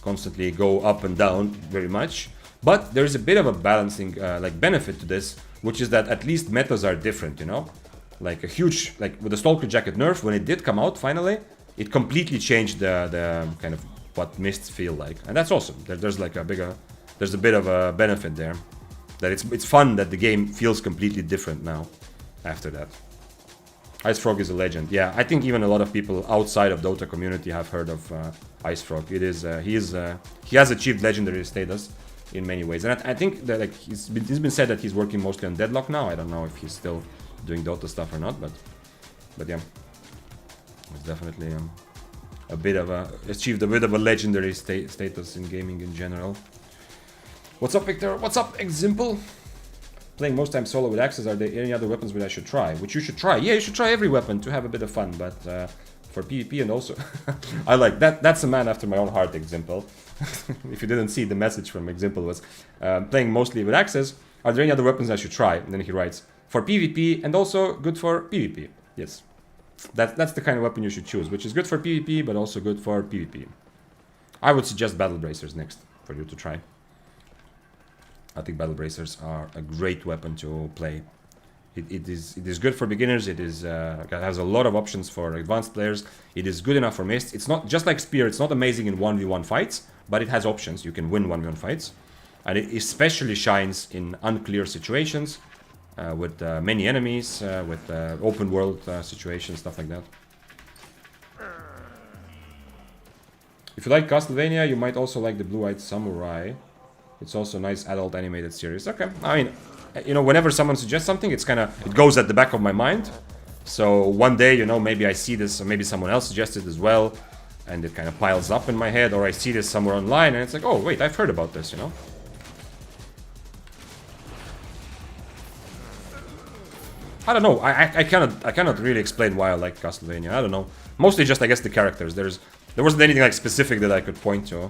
constantly go up and down very much. But there is a bit of a balancing like benefit to this, which is that at least metas are different, you know? Like a huge, like with the Stalker Jacket nerf, when it did come out finally, it completely changed the kind of what mists feel like. And that's awesome. There's like there's a bit of a benefit there. That it's fun that the game feels completely different now after that. Ice Frog is a legend. Yeah, I think even a lot of people outside of Dota community have heard of Ice Frog. It is he has achieved legendary status in many ways, and I think that like it's been said that he's working mostly on Deadlock now. I don't know if he's still doing Dota stuff or not, but yeah, it's definitely achieved a bit of a legendary status in gaming in general. What's up, Victor? What's up, Eximple? Playing most times solo with axes, are there any other weapons which I should try? Which you should try? Yeah, you should try every weapon to have a bit of fun, but for PvP and also... I like that. That's a man after my own heart, Eximple. If you didn't see, the message from Eximple was playing mostly with axes, are there any other weapons I should try? And then he writes, for PvP and also good for PvP. Yes. That's the kind of weapon you should choose, which is good for PvP, but also good for PvP. I would suggest Battle Bracers next for you to try. I think Battle Bracers are a great weapon to play. It is good for beginners. It has a lot of options for advanced players. It is good enough for mist. It's not just like Spear. It's not amazing in 1v1 fights, but it has options. You can win 1v1 fights, and it especially shines in unclear situations with many enemies, with open world situations, stuff like that. If you like Castlevania, you might also like the Blue-Eyed Samurai. It's also a nice adult animated series. Okay, I mean, you know, whenever someone suggests something, it goes at the back of my mind. So one day, you know, maybe I see this, or maybe someone else suggested as well, and it kind of piles up in my head, or I see this somewhere online, and it's like, oh wait, I've heard about this, you know. I don't know. I cannot really explain why I like Castlevania. I don't know. Mostly just, I guess, the characters. There wasn't anything like specific that I could point to.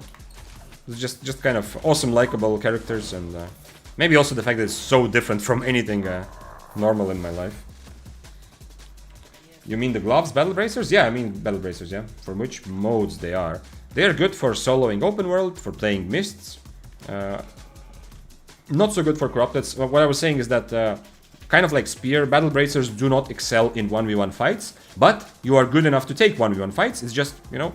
It's just kind of awesome, likable characters, and maybe also the fact that it's so different from anything normal in my life. You mean the gloves, Battle Bracers? Yeah, I mean Battle Bracers, yeah. For which modes they are. They are good for soloing open world, for playing mists. Not so good for corrupted. What I was saying is that kind of like Spear, Battle Bracers do not excel in 1v1 fights, but you are good enough to take 1v1 fights. It's just, you know,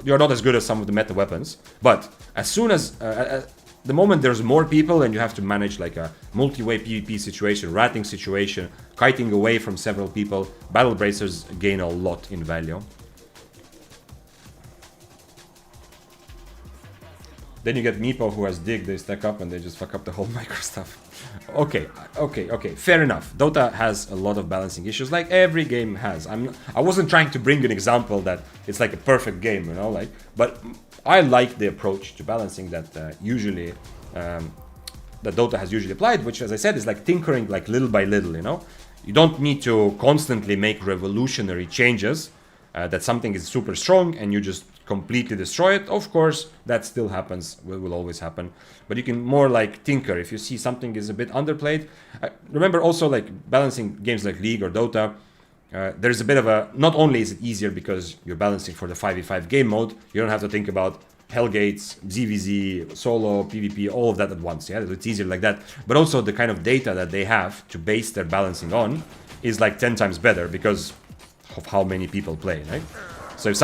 you're not as good as some of the meta weapons. But as soon as the moment there's more people and you have to manage like a multi-way PvP situation, ratting situation, kiting away from several people, Battle Bracers gain a lot in value. Then you get Meepo who has Dig, they stack up and they just fuck up the whole micro stuff. Okay, fair enough. Dota has a lot of balancing issues, like every game has. I wasn't trying to bring an example that it's like a perfect game, you know, like, but I like the approach to balancing that usually that Dota has usually applied, which, as I said, is like tinkering, like little by little, you know. You don't need to constantly make revolutionary changes that something is super strong and you just completely destroy it. Of course, that still happens, will always happen, but you can more like tinker if you see something is a bit underplayed. Remember also, like balancing games like League or Dota, there's a bit of a, not only is it easier because you're balancing for the 5v5 game mode, you don't have to think about Hellgates, ZVZ, solo, PvP, all of that at once. Yeah, it's easier like that. But also the kind of data that they have to base their balancing on is like 10 times better because of how many people play, right? So if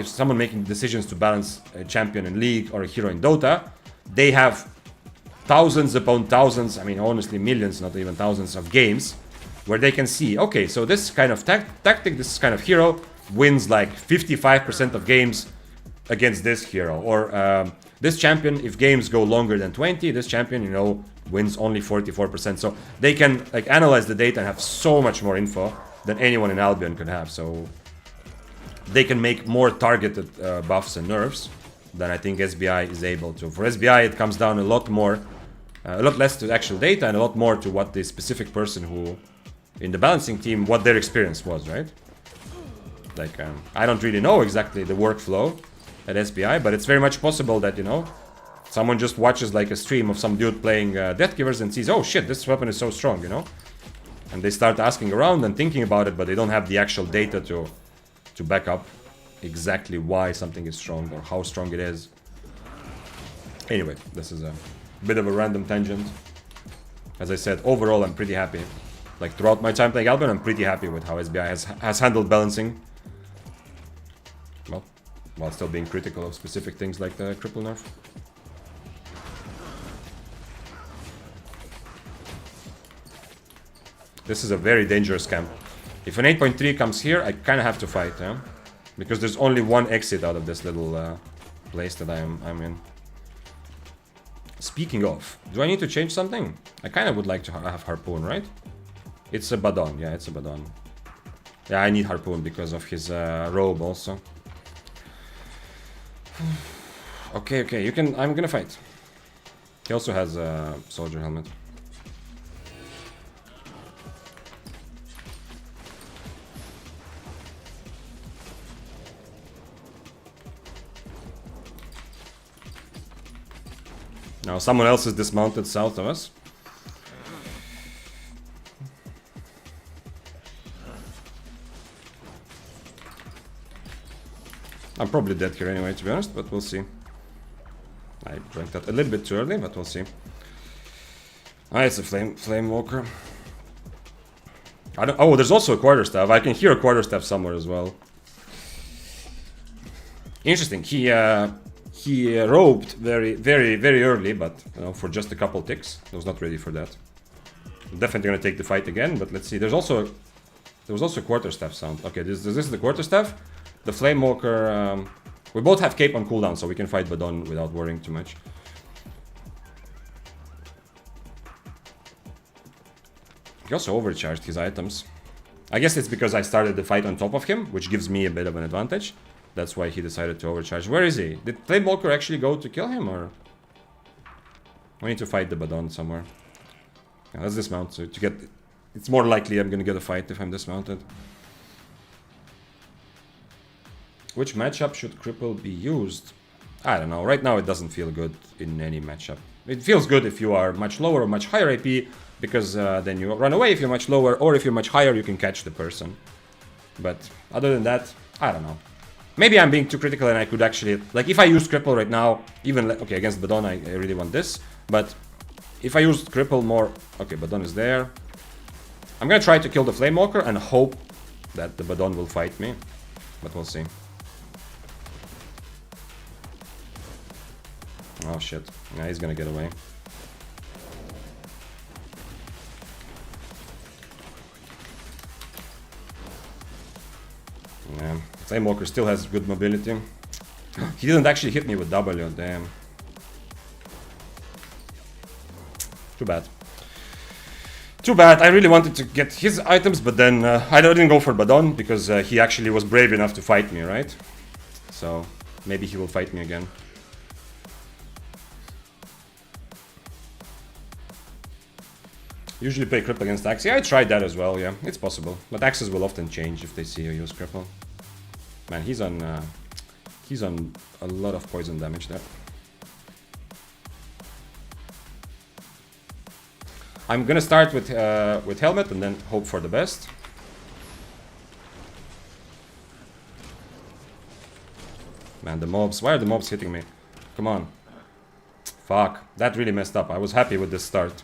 someone making decisions to balance a champion in League or a hero in Dota, they have thousands upon thousands, I mean honestly millions, not even thousands of games where they can see, okay, so this kind of tactic, this kind of hero wins like 55% of games against this hero, or this champion, if games go longer than 20, this champion, you know, wins only 44%. So they can like analyze the data and have so much more info than anyone in Albion could have. So they can make more targeted buffs and nerfs than I think SBI is able to. For SBI, it comes down a lot less to actual data and a lot more to what the specific person who in the balancing team, what their experience was, right? Like I don't really know exactly the workflow at SBI, but it's very much possible that, you know, someone just watches like a stream of some dude playing Death Givers and sees, oh shit, this weapon is so strong, you know? And they start asking around and thinking about it, but they don't have the actual data to back up exactly why something is strong or how strong it is. Anyway, this is a bit of a random tangent. As I said, overall I'm pretty happy. Like throughout my time playing Albion, I'm pretty happy with how SBI has handled balancing. Well, while still being critical of specific things like the cripple nerf. This is a very dangerous camp. If an 8.3 comes here, I kind of have to fight, yeah? Because there's only one exit out of this little place that I'm in. Speaking of, do I need to change something? I kind of would like to have Harpoon, right? It's a Badon, yeah, it's a Badon. Yeah, I need Harpoon because of his robe also. Okay, you can. I'm gonna fight. He also has a soldier helmet. Now someone else is dismounted south of us. I'm probably dead here anyway, to be honest, but we'll see. I drank that a little bit too early, but we'll see. Ah, it's a flame walker. Oh, there's also a quarterstaff. I can hear a quarterstaff somewhere as well. Interesting. He roped very early, but you know, for just a couple ticks. I was not ready for that. I'm definitely gonna take the fight again, but let's see. There was also a quarterstaff sound. Okay, this is the quarterstaff. The Flame Walker, we both have cape on cooldown, so we can fight Badon without worrying too much. He also overcharged his items. I guess it's because I started the fight on top of him, which gives me a bit of an advantage. That's why he decided to overcharge. Where is he? Did Flame Walker actually go to kill him, or? I need to fight the Badon somewhere. Yeah, let's dismount to get... It's more likely I'm gonna get a fight if I'm dismounted. Which matchup should cripple be used? I don't know. Right now it doesn't feel good in any matchup. It feels good if you are much lower or much higher AP, because then you run away if you're much lower, or if you're much higher you can catch the person. But other than that, I don't know. Maybe I'm being too critical and I could actually... Like if I use cripple right now, even... Okay, against Badon I really want this. But if I used cripple more... Okay, Badon is there. I'm gonna try to kill the Flame Walker and hope that the Badon will fight me. But we'll see. Oh shit. Yeah, he's gonna get away. Yeah. Flame Walker still has good mobility. He didn't actually hit me with W, damn. Too bad. Too bad. I really wanted to get his items, but then I didn't go for Badon because he actually was brave enough to fight me, right? So maybe he will fight me again. Usually play cripple against Axe. Yeah, I tried that as well, yeah. It's possible. But Axes will often change if they see you use cripple. Man, he's on a lot of poison damage there. I'm gonna start with helmet and then hope for the best. Man, the mobs. Why are the mobs hitting me? Come on. Fuck. That really messed up. I was happy with this start.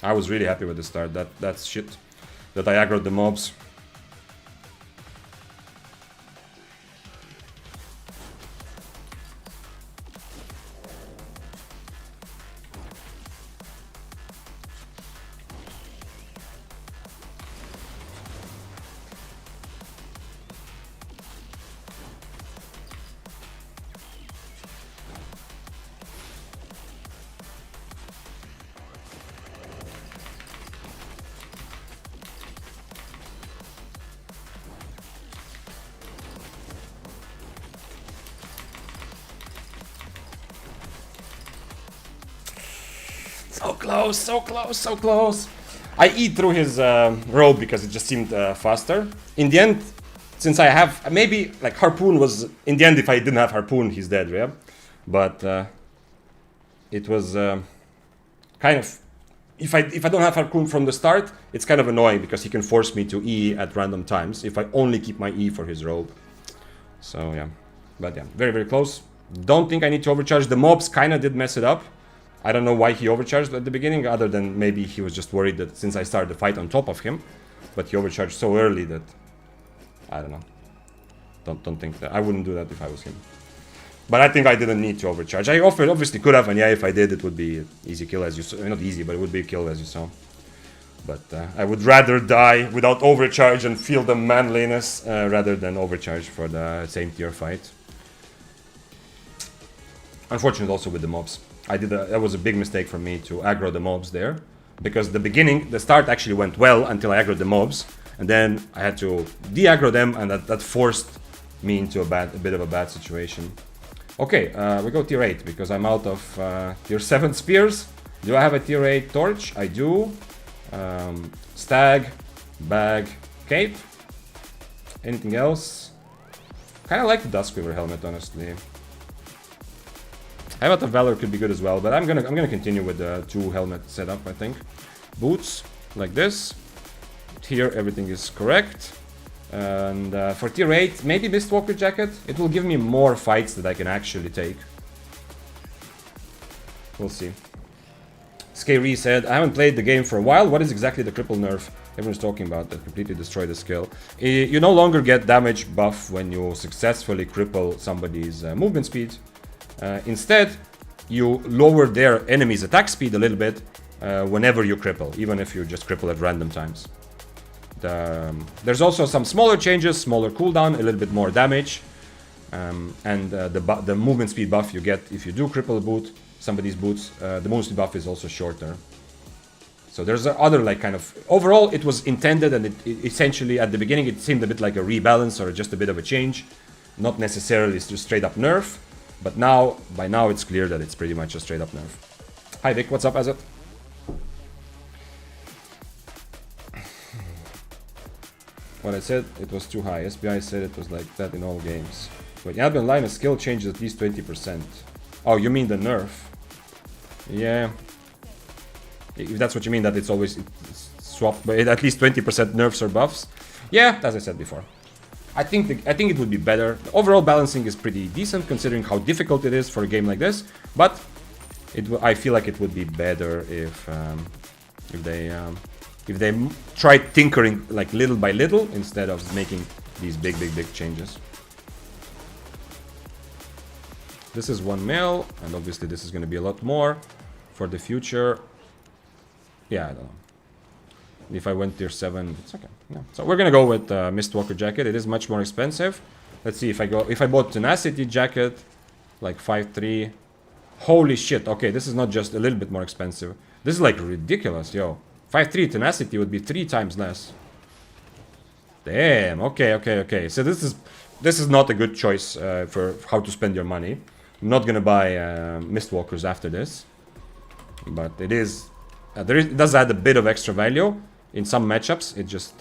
I was really happy with the start. That's shit. That I aggroed the mobs. So close, so close, so close. I eat through his robe because it just seemed faster. In the end, since I have maybe like harpoon was in the end. If I didn't have harpoon, he's dead, yeah. But it was kind of if I don't have harpoon from the start, it's kind of annoying because he can force me to E at random times if I only keep my E for his robe. So yeah, but yeah, very very close. Don't think I need to overcharge. The mobs kind of did mess it up. I don't know why he overcharged at the beginning, other than maybe he was just worried that since I started the fight on top of him, but he overcharged so early that I don't know. Don't think that I wouldn't do that if I was him. But I think I didn't need to overcharge. I obviously could have, and yeah, if I did, it would be easy kill as you saw. Not easy, but it would be a kill as you saw. But I would rather die without overcharge and feel the manliness rather than overcharge for the same tier fight. Unfortunate also with the mobs. That was a big mistake for me to aggro the mobs there, because the start actually went well until I aggroed the mobs, and then I had to de-aggro them, and that forced me into a bit of a bad situation. Okay, we go tier 8 because I'm out of tier 7 spears. Do I have a tier 8 torch? I do. Stag, bag, cape. Anything else? Kind of like the Duskweaver helmet, honestly. Habit of Valor could be good as well, but I'm gonna continue with the 2 helmet setup, I think. Boots, like this. Here everything is correct. And for tier 8, maybe Mistwalker jacket. It will give me more fights that I can actually take. We'll see. Skary said, I haven't played the game for a while. What is exactly the cripple nerf everyone's talking about that completely destroyed the skill? You no longer get damage buff when you successfully cripple somebody's movement speed. Instead, you lower their enemy's attack speed a little bit whenever you cripple, even if you just cripple at random times. There's also some smaller changes, smaller cooldown, a little bit more damage, and the movement speed buff you get if you do cripple a boot, somebody's boots, the movement speed buff is also shorter. So there's other like kind of... Overall, it was intended, and it essentially at the beginning it seemed a bit like a rebalance or just a bit of a change, not necessarily just straight up nerf. But now, by now, it's clear that it's pretty much a straight up nerf. Hi Vic, what's up, Azet? What I said, it was too high. SBI said it was like that in all games. When you have been line, a skill changes at least 20%. Oh, you mean the nerf? Yeah. If that's what you mean, that it's always swapped, but at least 20% nerfs or buffs. Yeah, as I said before. I think it would be better. The overall balancing is pretty decent considering how difficult it is for a game like this. But I feel like it would be better if they try tinkering like little by little instead of making these big changes. This is 1 mil, and obviously this is going to be a lot more for the future. Yeah, I don't know. If I went tier 7, it's okay. Yeah. So we're gonna go with Mistwalker jacket. It is much more expensive. Let's see if I bought Tenacity jacket, like 5.3. Holy shit! Okay, this is not just a little bit more expensive. This is like ridiculous, yo. 5.3 Tenacity would be 3 times less. Damn. Okay. So this is not a good choice for how to spend your money. I'm not gonna buy Mistwalkers after this, but it is. It does add a bit of extra value. In some matchups, it just...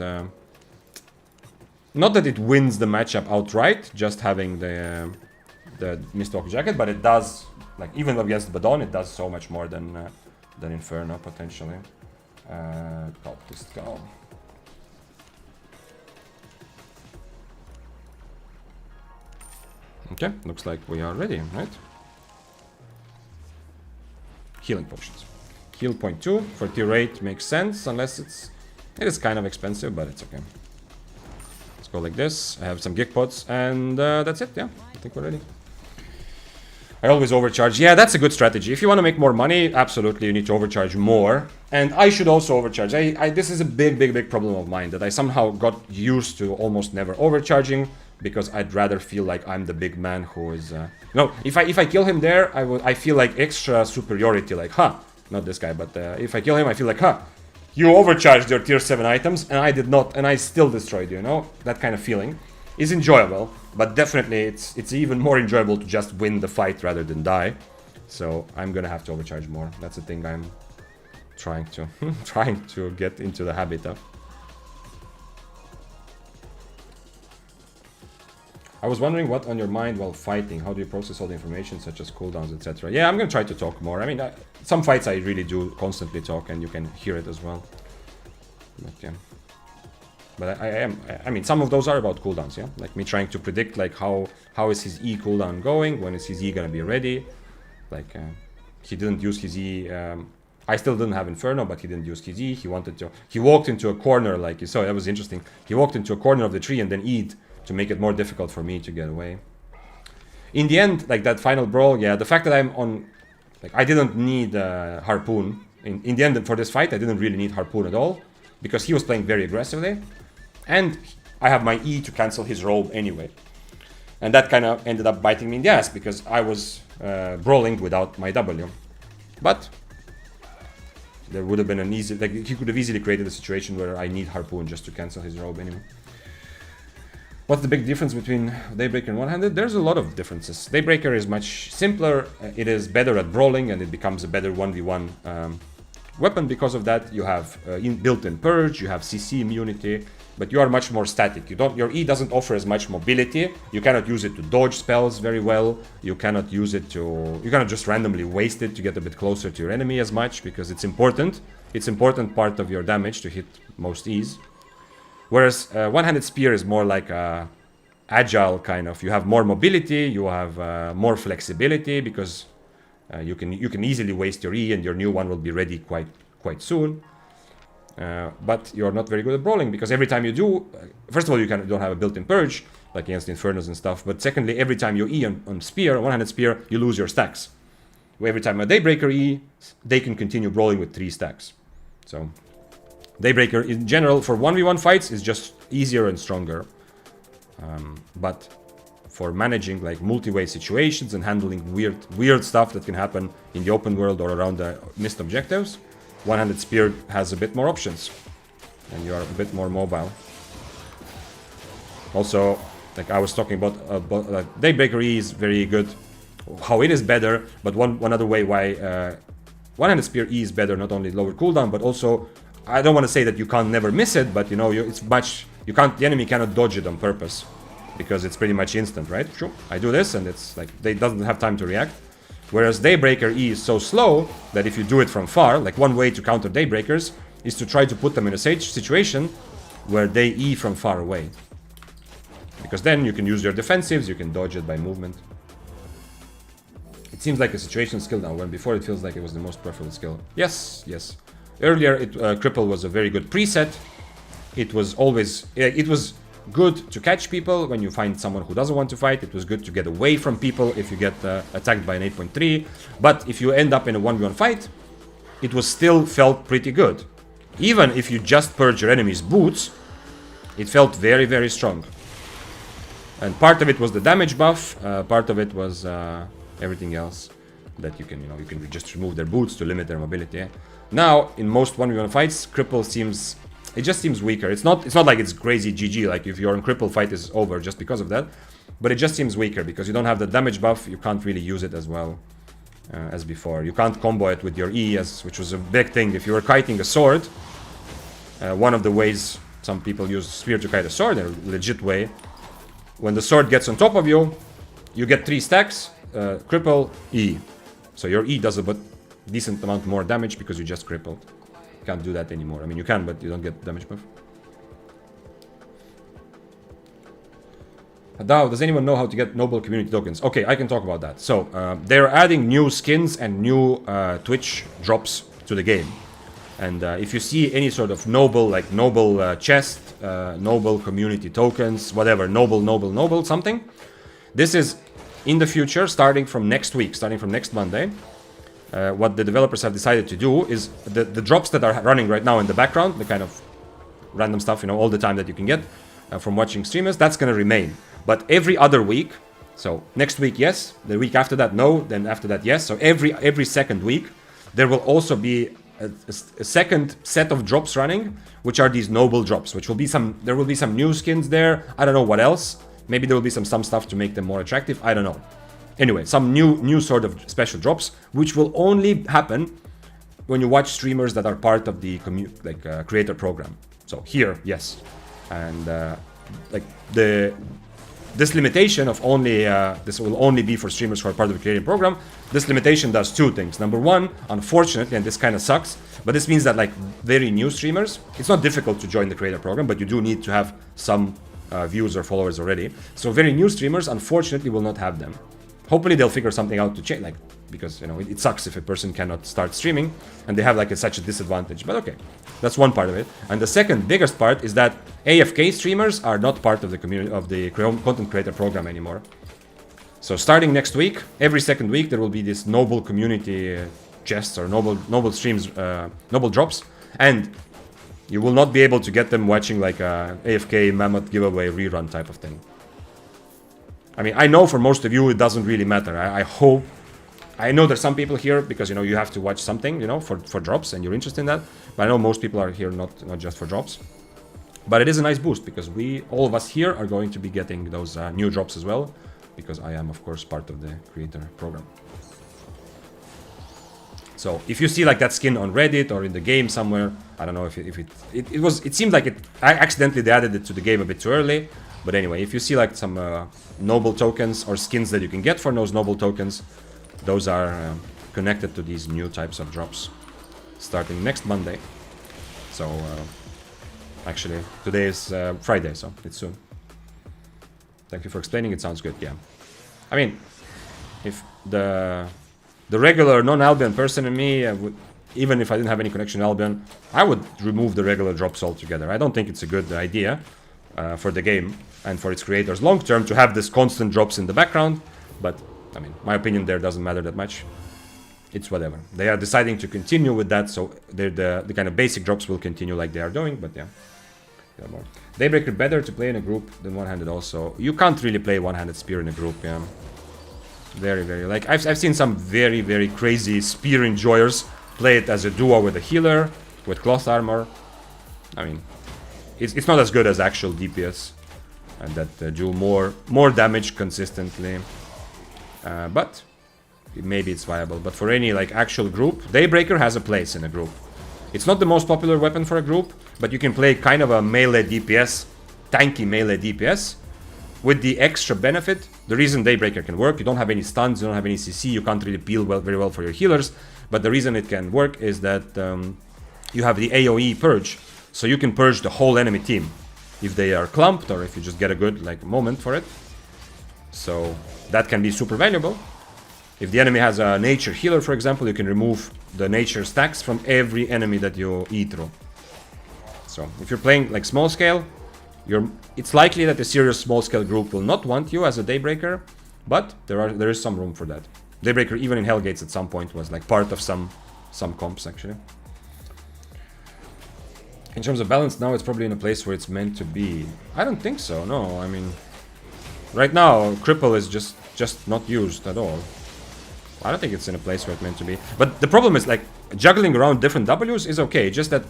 not that it wins the matchup outright, just having the Mistwalker jacket, but it does, like, even against Badon, it does so much more than Inferno, potentially. Cultist go. Okay, looks like we are ready, right? Healing potions. Heal 0.2 for tier 8 makes sense, unless it is kind of expensive, but it's okay. Let's go like this. I have some gig pots, and that's it, yeah. I think we're ready. I always overcharge. Yeah, that's a good strategy. If you want to make more money, absolutely, you need to overcharge more. And I should also overcharge. This is a big problem of mine, that I somehow got used to almost never overcharging, because I'd rather feel like I'm the big man who is... No, if I kill him there, I feel like extra superiority, like, huh, not this guy, but if I kill him, I feel like, huh, you overcharged your tier 7 items, and I did not, and I still destroyed you, you know? That kind of feeling is enjoyable, but definitely it's even more enjoyable to just win the fight rather than die. So I'm gonna have to overcharge more. That's the thing I'm trying to get into the habit of. I was wondering what on your mind while fighting. How do you process all the information such as cooldowns, etc.? Yeah, I'm gonna try to talk more. I mean, some fights I really do constantly talk, and you can hear it as well. But yeah. But I mean, some of those are about cooldowns, yeah? Like me trying to predict, like, how is his E cooldown going? When is his E gonna be ready? Like, he didn't use his E, I still didn't have Inferno, but he didn't use his E. He walked into a corner, like you saw, that was interesting. He walked into a corner of the tree and then E'd to make it more difficult for me to get away. In the end, like that final brawl, yeah, the fact that I'm on, like, I didn't need Harpoon. In the end, for this fight, I didn't really need Harpoon at all, because he was playing very aggressively. And I have my E to cancel his roll anyway. And that kind of ended up biting me in the ass, because I was brawling without my W. But there would have been an easy... Like, he could have easily created a situation where I need Harpoon just to cancel his roll anyway. What's the big difference between Daybreaker and one-handed? There's a lot of differences. Daybreaker is much simpler. It is better at brawling, and it becomes a better 1v1 weapon. Because of that, you have built-in purge, you have CC immunity, but you are much more static. Your E doesn't offer as much mobility. You cannot use it to dodge spells very well. You cannot use it to... You cannot just randomly waste it to get a bit closer to your enemy as much, because it's important. It's important part of your damage to hit most E's. Whereas one-handed spear is more like a agile kind of... You have more mobility, you have more flexibility, because you can easily waste your E, and your new one will be ready quite soon. But you're not very good at brawling, because every time you do, first of all, you don't have a built-in purge, like against Infernos and stuff, but secondly, every time you E on spear, one-handed spear, you lose your stacks. Every time a Daybreaker E, they can continue brawling with 3 stacks. So, Daybreaker in general, for 1v1 fights, is just easier and stronger. But for managing like multi-way situations and handling weird stuff that can happen in the open world or around the missed objectives, one-handed spear has a bit more options, and you are a bit more mobile. Also, like I was talking about Daybreaker E is very good. How it is better, but one other way why one-handed spear E is better, not only lower cooldown, but also, I don't want to say that you can't never miss it, but you know, the enemy cannot dodge it on purpose, because it's pretty much instant, right? Sure, I do this, and it's like, they doesn't have time to react. Whereas Daybreaker E is so slow that if you do it from far, like one way to counter Daybreakers is to try to put them in a situation where they E from far away. Because then you can use your defensives, you can dodge it by movement. It seems like a situation skill now, when before it feels like it was the most preferable skill. Yes, yes. Earlier, Cripple was a very good preset. It was always... it was good to catch people when you find someone who doesn't want to fight. It was good to get away from people if you get attacked by an 8.3. But if you end up in a 1v1 fight, it was still felt pretty good. Even if you just purge your enemy's boots, it felt very, very strong. And part of it was the damage buff, part of it was everything else that you can just remove their boots to limit their mobility. Now, in most 1v1 fights, Cripple seems... It just seems weaker. It's not like it's crazy GG, like if your Cripple fight is over just because of that. But it just seems weaker, because you don't have the damage buff, you can't really use it as well as before. You can't combo it with your E, which was a big thing. If you were kiting a sword, one of the ways some people use spear to kite a sword, in a legit way, when the sword gets on top of you, you get 3 stacks, cripple, E. So your E does a decent amount more damage because you just crippled. Can't do that anymore. I mean, you can, but you don't get damage buff. Now, does anyone know how to get noble community tokens? Okay, I can talk about that. So, they're adding new skins and new Twitch drops to the game. And if you see any sort of noble, like noble chest, noble community tokens, whatever, noble, something. This is in the future, starting from next week, starting from next Monday. What the developers have decided to do is the drops that are running right now in the background, the kind of random stuff, you know, all the time that you can get from watching streamers, that's going to remain. But every other week, so next week, yes, the week after that, no, then after that, yes. So every second week, there will also be a second set of drops running, which are these noble drops, which will be there will be some new skins there. I don't know what else. Maybe there will be some stuff to make them more attractive. I don't know. Anyway, some new sort of special drops, which will only happen when you watch streamers that are part of the creator program. So here, yes, and this limitation of only this will only be for streamers who are part of the creator program. This limitation does two things. Number one, unfortunately, and this kind of sucks, but this means that like very new streamers, it's not difficult to join the creator program, but you do need to have some views or followers already. So very new streamers, unfortunately, will not have them. Hopefully they'll figure something out to change, like, because, you know, it sucks if a person cannot start streaming and they have like such a disadvantage, but okay, that's one part of it. And the second biggest part is that AFK streamers are not part of the community of the content creator program anymore. So starting next week, every second week, there will be this noble community chests or noble streams, noble drops, and you will not be able to get them watching like a AFK Mammoth giveaway rerun type of thing. I mean, I know for most of you it doesn't really matter. I hope. I know there's some people here because, you know, you have to watch something, you know, for drops and you're interested in that. But I know most people are here not just for drops. But it is a nice boost because all of us here are going to be getting those new drops as well. Because I am, of course, part of the creator program. So if you see like that skin on Reddit or in the game somewhere, I don't know if it seemed like I accidentally they added it to the game a bit too early. But anyway, if you see like some noble tokens or skins that you can get for those noble tokens, those are connected to these new types of drops starting next Monday. So actually today is Friday, so it's soon. Thank you for explaining, it sounds good, yeah. I mean, if the regular non-Albion person in me, even if I didn't have any connection to Albion, I would remove the regular drops altogether. I don't think it's a good idea for the game and for its creators long term to have this constant drops in the background, but I mean, my opinion there doesn't matter that much. It's whatever. They are deciding to continue with that, so the kind of basic drops will continue like they are doing, but yeah. More. Daybreaker better to play in a group than one-handed also. You can't really play one-handed spear in a group, yeah. Very, very, like, I've seen some very, very crazy spear enjoyers play it as a duo with a healer, with cloth armor. I mean, it's not as good as actual DPS, and that do more damage consistently. But maybe it's viable. But for any, like, actual group, Daybreaker has a place in a group. It's not the most popular weapon for a group, but you can play kind of a melee DPS, tanky melee DPS, with the extra benefit. The reason Daybreaker can work, you don't have any stuns, you don't have any CC, you can't really peel very well for your healers, but the reason it can work is that you have the AoE purge, so you can purge the whole enemy team if they are clumped or if you just get a good like moment for it. So that can be super valuable. If the enemy has a nature healer, for example, you can remove the nature stacks from every enemy that you eat through. So if you're playing like small scale, it's likely that a serious small scale group will not want you as a Daybreaker, but there is some room for that. Daybreaker even in Hellgates at some point was like part of some comps actually. In terms of balance now, it's probably in a place where it's meant to be. I don't think so, no. I mean, right now Cripple is just not used at all. I don't think it's in a place where it's meant to be. But the problem is, like, juggling around different Ws is okay, just that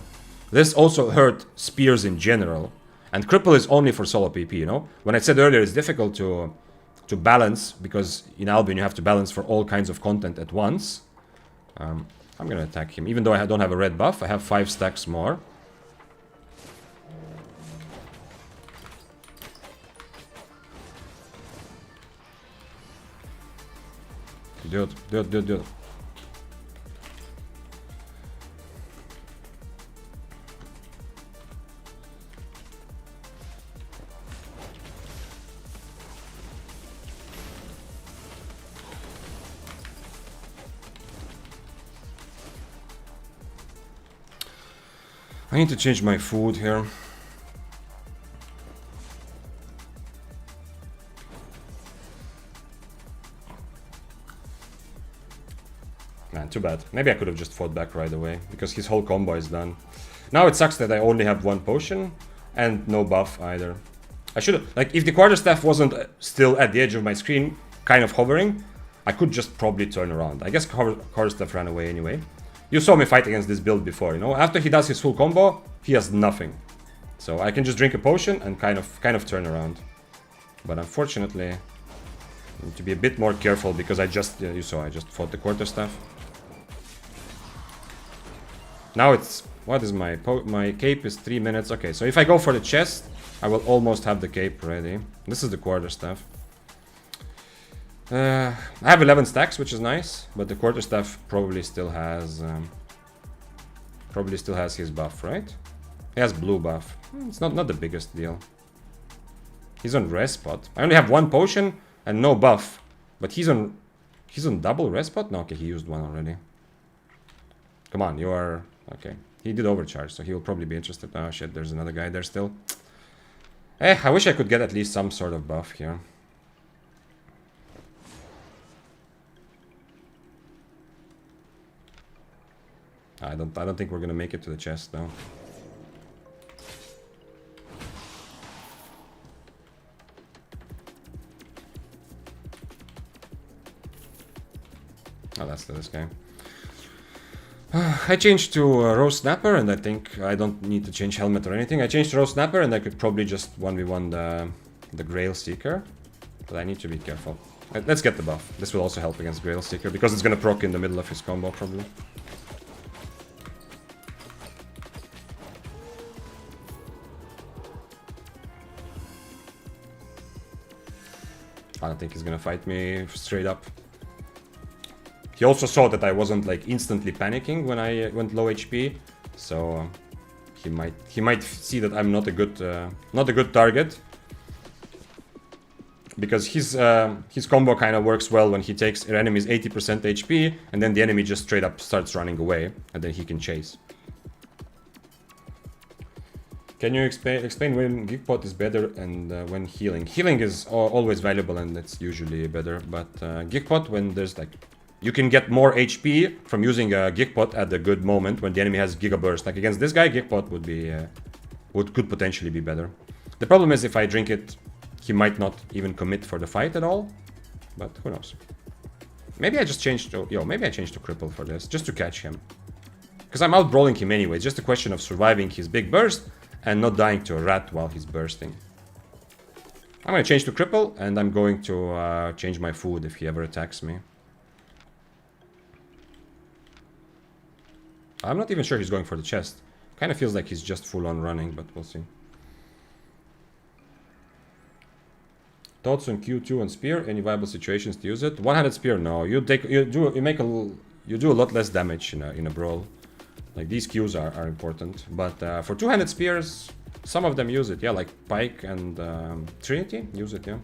this also hurt spears in general. And Cripple is only for solo PP, you know? When I said earlier it's difficult to balance, because in Albion you have to balance for all kinds of content at once. I'm gonna attack him. Even though I don't have a red buff, I have 5 stacks more. Do it. I need to change my food here. Man, too bad. Maybe I could have just fought back right away, because his whole combo is done. Now it sucks that I only have one potion, and no buff either. I should have... Like, if the quarterstaff wasn't still at the edge of my screen, kind of hovering, I could just probably turn around. I guess quarterstaff ran away anyway. You saw me fight against this build before, you know? After he does his full combo, he has nothing. So I can just drink a potion and kind of turn around. But unfortunately, I need to be a bit more careful, because I just... you saw, I just fought the quarterstaff. Now it's... What is my... My cape is 3 minutes. Okay, so if I go for the chest, I will almost have the cape ready. This is the quarterstaff. I have 11 stacks, which is nice, but the quarterstaff probably still has his buff, right? He has blue buff. It's not the biggest deal. He's on rest spot. I only have one potion and no buff, but he's on double rest spot. No, okay, he used one already. Come on, you are okay. He did overcharge, so he will probably be interested. Oh shit, there's another guy there still. I wish I could get at least some sort of buff here. I don't think we're gonna make it to the chest though. Oh, that's this guy. I changed to Rose Snapper, and I think I don't need to change helmet or anything. I changed to Rose Snapper, and I could probably just 1v1 the Grail Seeker. But I need to be careful. Let's get the buff. This will also help against Grail Seeker, because it's gonna proc in the middle of his combo probably. I don't think he's gonna fight me straight up. He also saw that I wasn't like instantly panicking when I went low HP, so he might see that I'm not a good target, because his combo kind of works well when he takes an enemy's 80% HP and then the enemy just straight up starts running away and then he can chase. Can you explain when Geekpot is better and when healing? Healing is always valuable and it's usually better, but Geekpot, when there's like... You can get more HP from using a Geekpot at a good moment when the enemy has Giga Burst. Like against this guy, Geekpot would be... could potentially be better. The problem is if I drink it, he might not even commit for the fight at all. But who knows. Maybe I just changed to... maybe I changed to Cripple for this, just to catch him. Because I'm out brawling him anyway, it's just a question of surviving his big burst and not dying to a rat while he's bursting. I'm going to change to Cripple, and I'm going to change my food if he ever attacks me. I'm not even sure he's going for the chest. Kind of feels like he's just full on running, but we'll see. Thoughts on Q2 and Spear? Any viable situations to use it? One-handed Spear, no. You do a lot less damage in a brawl. Like these Qs are important, but for two-handed spears, some of them use it. Yeah, like Pike and Trinity use it. Yeah.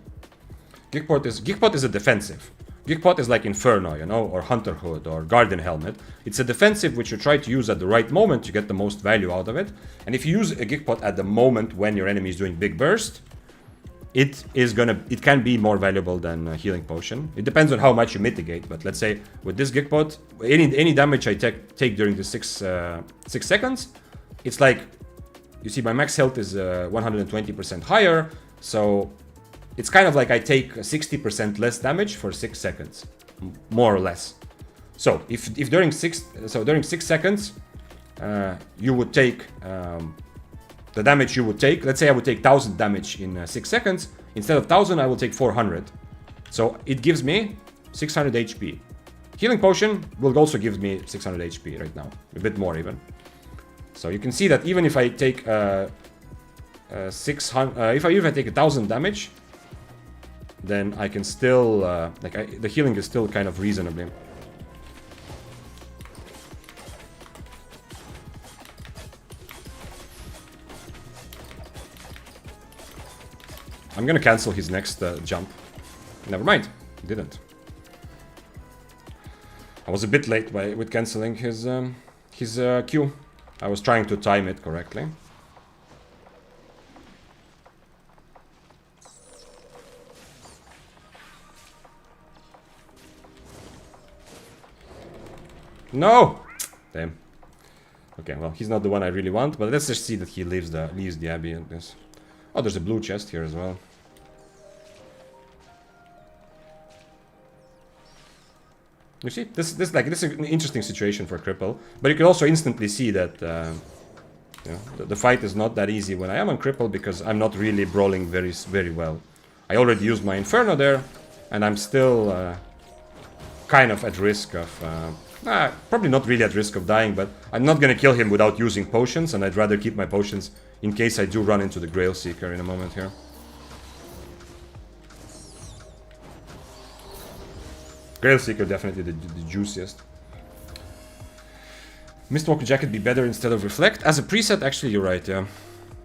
Geekpot is a defensive. Geekpot is like Inferno, you know, or Hunter Hood or Guardian Helmet. It's a defensive which you try to use at the right moment to get the most value out of it. And if you use a Geekpot at the moment when your enemy is doing big burst, it can be more valuable than a healing potion. It depends on how much you mitigate, but let's say with this Geekpot, any damage I take during the 6 seconds, it's like, you see my max health is 120% higher, so it's kind of like I take 60% less damage for 6 seconds, more or less. So if during 6 seconds you would take the damage you would take, let's say I would take 1000 damage in 6 seconds, instead of 1000 I will take 400. So it gives me 600 HP. Healing potion will also give me 600 HP right now, a bit more even. So you can see that even if I take if I take 1000 damage, then I can still the healing is still kind of reasonably. I'm gonna cancel his next jump. Never mind, didn't. I was a bit late with canceling his Q. I was trying to time it correctly. No! Damn. Okay, well, he's not the one I really want, but let's just see that he leaves the Abbey in this. Oh, there's a blue chest here as well. You see, this is an interesting situation for Cripple, but you can also instantly see that you know, the fight is not that easy when I am on Cripple because I'm not really brawling very well. I already used my Inferno there, and I'm still kind of at risk of probably not really at risk of dying, but I'm not gonna kill him without using potions, and I'd rather keep my potions in case I do run into the Grail Seeker in a moment here. Grail Seeker definitely the juiciest. Mistwalker Jacket be better instead of Reflect? As a preset, actually, you're right, yeah.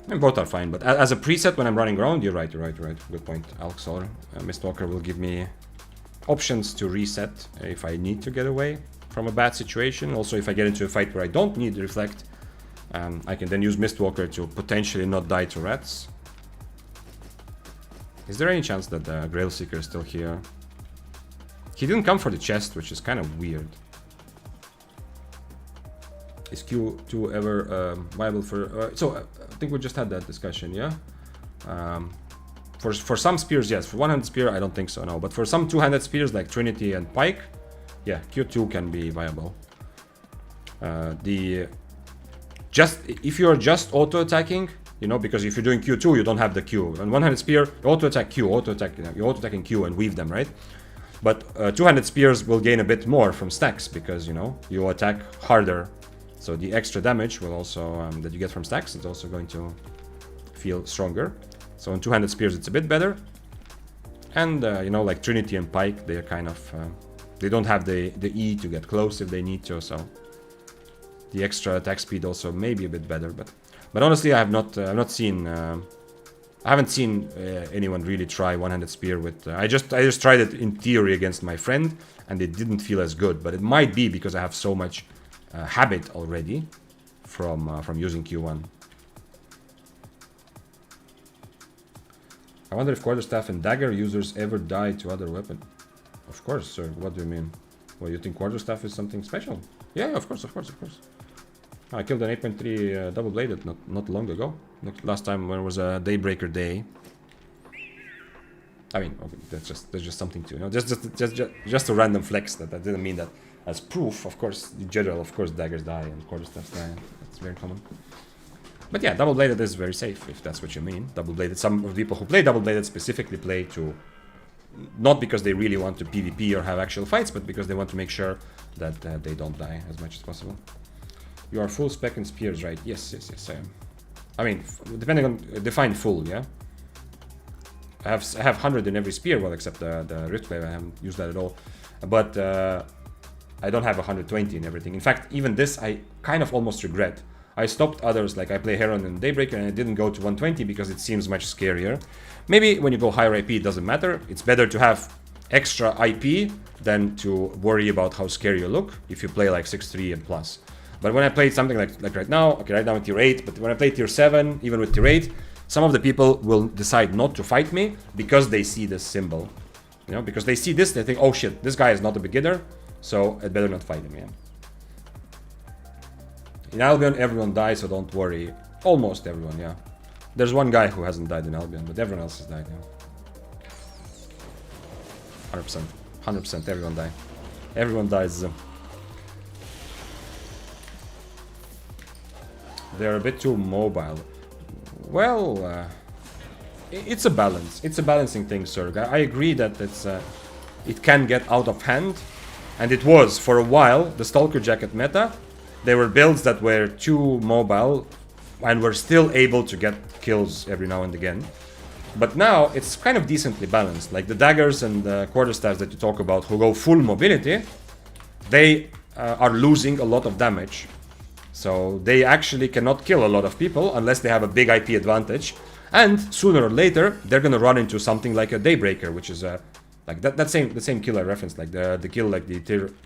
And both are fine, but as a preset when I'm running around, you're right. Good point, Alxor. Mistwalker will give me options to reset if I need to get away from a bad situation. Also, if I get into a fight where I don't need Reflect, I can then use Mistwalker to potentially not die to rats. Is there any chance that the Grail Seeker is still here? He didn't come for the chest, which is kind of weird. Is Q2 ever viable for... so, I think we just had that discussion, yeah? For some spears, yes. For one-handed spear, I don't think so, no. But for some two-handed spears, like Trinity and Pike, yeah, Q2 can be viable. If you're just auto-attacking, you know, because if you're doing Q2, you don't have the Q. On one-handed spear, you auto-attack Q, you're auto-attacking Q and weave them, right? But two-handed spears will gain a bit more from stacks because, you know, you attack harder. So the extra damage will also, that you get from stacks, is also going to feel stronger. So on two-handed spears, it's a bit better. And, you know, like Trinity and Pike, they're kind of, they don't have the E to get close if they need to, so the extra attack speed also may be a bit better. But honestly, I have not seen... I haven't seen anyone really try one-handed spear with... I just tried it in theory against my friend, and it didn't feel as good. But it might be because I have so much habit already from using Q1. I wonder if Quarterstaff and Dagger users ever die to other weapon. Of course, sir. What do you mean? Well, you think Quarterstaff is something special? Yeah, of course. I killed an 8.3 double-bladed not long ago. Last time when it was a Daybreaker day. I mean, okay, that's just something to, you know, just a random flex. That didn't mean that as proof. Of course, in general, of course, daggers die and quarterstaffs die. That's very common. But yeah, double-bladed is very safe if that's what you mean. Double-bladed. Some of the people who play double-bladed specifically play to, not because they really want to PvP or have actual fights, but because they want to make sure that they don't die as much as possible. You are full spec in spears, right? Yes, I am. I mean, depending on... define full, yeah? I have 100 in every spear, well, except the Riftglaive, I haven't used that at all. But I don't have 120 in everything. In fact, even this, I kind of almost regret. I stopped others, like I play Heron and Daybreaker, and I didn't go to 120 because it seems much scarier. Maybe when you go higher IP, it doesn't matter. It's better to have extra IP than to worry about how scary you look if you play like 6-3 and plus. But when I played something like right now, okay, right now in tier 8, but when I play tier 7, even with tier 8, some of the people will decide not to fight me because they see this symbol. You know, because they see this, they think, oh shit, this guy is not a beginner, so I'd better not fight him, yeah. In Albion, everyone dies, so don't worry. Almost everyone, yeah. There's one guy who hasn't died in Albion, but everyone else has died, yeah. 100%. 100%, everyone dies. Everyone dies. They're a bit too mobile. Well, it's a balance. It's a balancing thing, sir. I agree that it can get out of hand. And it was, for a while, the Stalker Jacket meta. There were builds that were too mobile and were still able to get kills every now and again. But now, it's kind of decently balanced. Like the daggers and the quarterstaffs that you talk about who go full mobility, they are losing a lot of damage. So they actually cannot kill a lot of people unless they have a big IP advantage. And sooner or later, they're gonna run into something like a Daybreaker, which is like the same kill I referenced, like the kill like the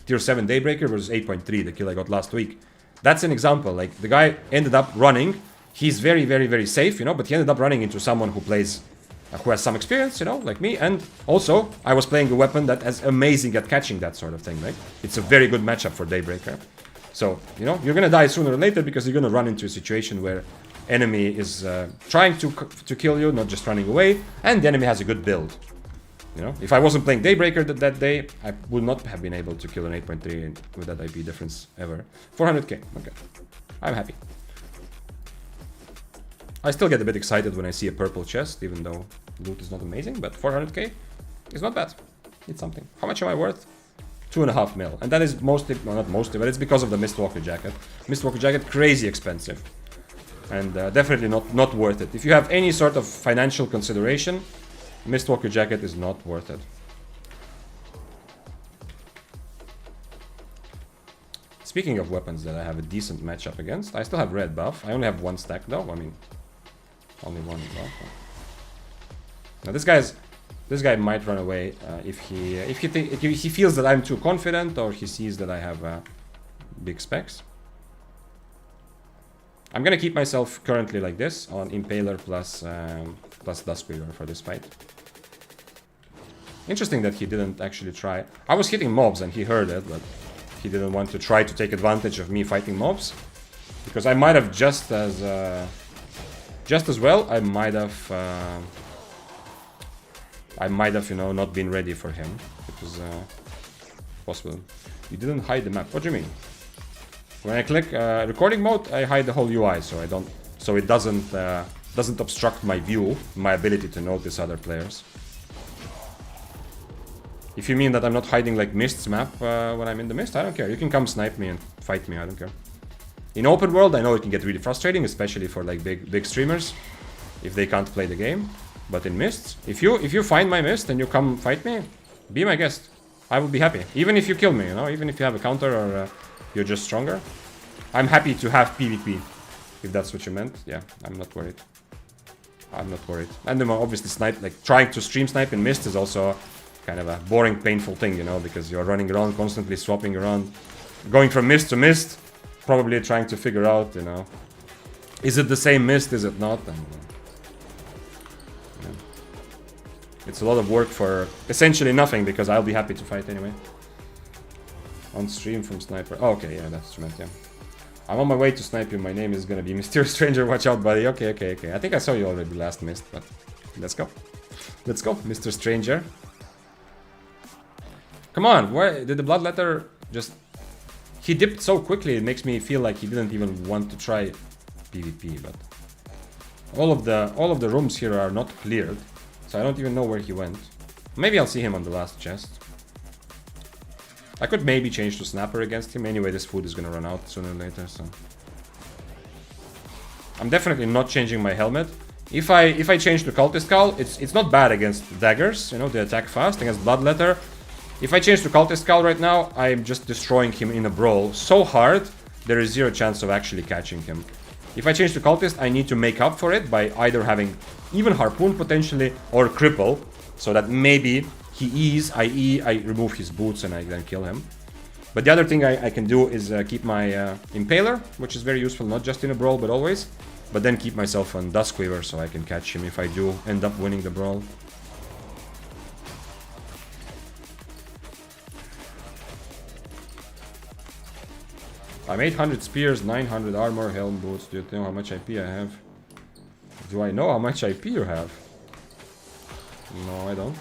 tier 7 Daybreaker versus 8.3, the kill I got last week. That's an example. Like, the guy ended up running. He's very, very, very safe, you know, but he ended up running into someone who plays, who has some experience, you know, like me. And also, I was playing a weapon that is amazing at catching that sort of thing, right? It's a very good matchup for Daybreaker. So, you know, you're gonna die sooner or later because you're gonna run into a situation where enemy is trying to kill you, not just running away, and the enemy has a good build. You know, if I wasn't playing Daybreaker that day, I would not have been able to kill an 8.3 with that IP difference ever. 400k, okay. I'm happy. I still get a bit excited when I see a purple chest, even though loot is not amazing, but 400k is not bad. It's something. How much am I worth? 2.5 mil. And that is mostly, well, not mostly, but it's because of the Mistwalker jacket. Mistwalker jacket, crazy expensive. And definitely not worth it. If you have any sort of financial consideration, Mistwalker jacket is not worth it. Speaking of weapons that I have a decent matchup against, I still have red buff. I only have 1 stack though. I mean, only 1 buff. Now this guy might run away if he feels that I'm too confident, or he sees that I have big specs. I'm gonna keep myself currently like this on Impaler plus Duskweaver for this fight. Interesting that he didn't actually try. I was hitting mobs and he heard it, but he didn't want to try to take advantage of me fighting mobs, because I might have just as well. I might have, you know, not been ready for him. It was possible. You didn't hide the map. What do you mean? When I click recording mode, I hide the whole UI, so I don't, so it doesn't obstruct my view, my ability to notice other players. If you mean that I'm not hiding like Mist's map when I'm in the Mist, I don't care. You can come snipe me and fight me, I don't care. In open world, I know it can get really frustrating, especially for like big streamers, if they can't play the game. But in Mist, if you find my Mist and you come fight me, be my guest. I will be happy. Even if you kill me, you know, even if you have a counter or you're just stronger. I'm happy to have PvP, if that's what you meant. Yeah, I'm not worried. I'm not worried. And then obviously snipe, like trying to stream snipe in Mist is also kind of a boring, painful thing, you know, because you're running around, constantly swapping around, going from Mist to Mist, probably trying to figure out, you know, is it the same Mist, is it not? And, yeah. It's a lot of work for essentially nothing, because I'll be happy to fight anyway. On stream from Sniper. Oh, okay, yeah, that's meant, yeah. I'm on my way to snipe you. My name is gonna be Mysterious Stranger. Watch out, buddy. Okay. I think I saw you already last Mist, but let's go. Let's go, Mr. Stranger. Come on, where did the Bloodletter just... He dipped so quickly, it makes me feel like he didn't even want to try PvP, but... All of the rooms here are not cleared, so I don't even know where he went. Maybe I'll see him on the last chest. I could maybe change to Snapper against him. Anyway, this food is gonna run out sooner or later, so... I'm definitely not changing my helmet. If I change to Cultist Skull, it's not bad against daggers, you know, they attack fast. Against Bloodletter, if I change to Cultist Skull right now, I'm just destroying him in a brawl so hard, there is 0 chance of actually catching him. If I change to Cultist, I need to make up for it by either having even Harpoon potentially, or Cripple, so that maybe he E's, i.e. I remove his boots and I then kill him. But the other thing I can do is keep my Impaler, which is very useful, not just in a brawl, but always. But then keep myself on Duskweaver so I can catch him if I do end up winning the brawl. I'm 800 spears, 900 armor, helm, boots. Do you know how much IP I have? Do I know how much IP you have? No, I don't.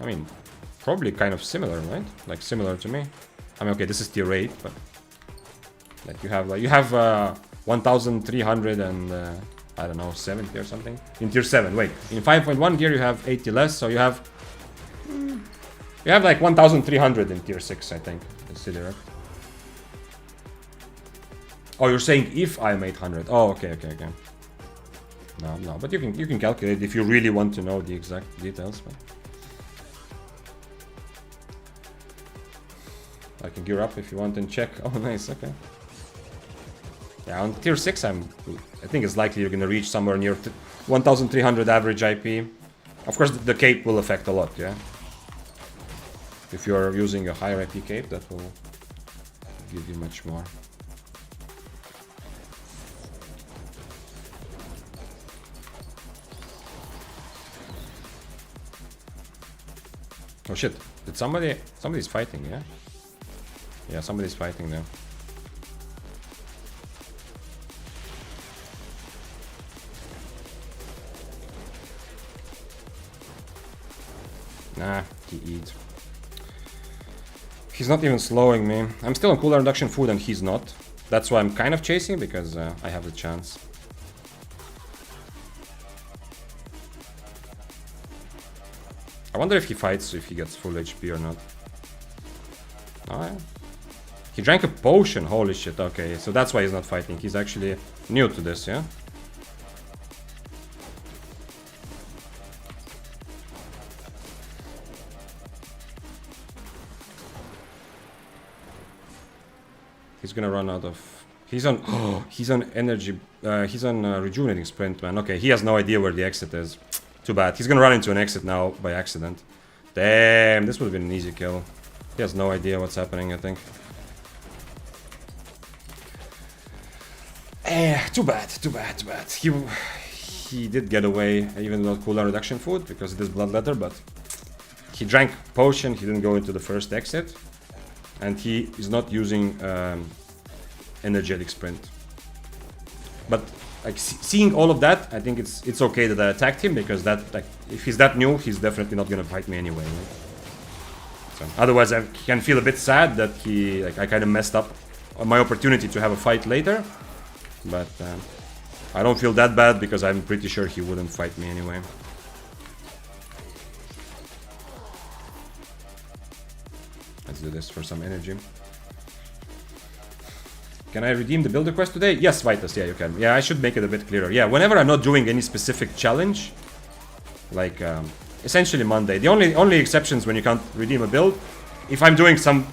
I mean, probably kind of similar, right? Like similar to me. I mean, okay, this is tier 8, but like you have 1,300 and I don't know, 70 or something in tier 7. Wait, in 5.1 gear you have 80 less, so you have like 1,300 in tier 6, I think. Consider. Oh, you're saying if I'm 800? Oh, okay. No, but you can calculate if you really want to know the exact details. But I can gear up if you want and check. Oh, nice. Okay. Yeah, on tier 6, I think it's likely you're gonna reach somewhere near 1,300 average IP. Of course, the cape will affect a lot. Yeah. If you're using a higher IP cape, that will give you much more. Oh shit, did somebody's fighting, yeah? Yeah, somebody's fighting there. Nah, he eats. He's not even slowing me. I'm still on cooldown reduction food and he's not. That's why I'm kind of chasing, because I have the chance. I wonder if he fights, if he gets full HP or not. Oh, yeah. He drank a potion, holy shit, okay. So that's why he's not fighting. He's actually new to this, yeah? He's gonna run out of... He's on... Oh, he's on energy... he's on rejuvenating sprint, man. Okay, he has no idea where the exit is. Too bad. He's gonna run into an exit now by accident. Damn, this would have been an easy kill. He has no idea what's happening, I think. Too bad, too bad, too bad. He did get away, even without cooldown reduction food, because it is bloodletter, but... He drank potion, he didn't go into the first exit. And he is not using energetic sprint. But like seeing all of that, I think it's okay that I attacked him, because that, like, if he's that new, he's definitely not gonna fight me anyway. Right? So, otherwise, I can feel a bit sad that I kind of messed up on my opportunity to have a fight later. But I don't feel that bad, because I'm pretty sure he wouldn't fight me anyway. Let's do this for some energy. Can I redeem the builder quest today? Yes, Vitus, yeah, you can. Yeah, I should make it a bit clearer. Yeah, whenever I'm not doing any specific challenge, like essentially Monday. The only exceptions when you can't redeem a build, if I'm doing some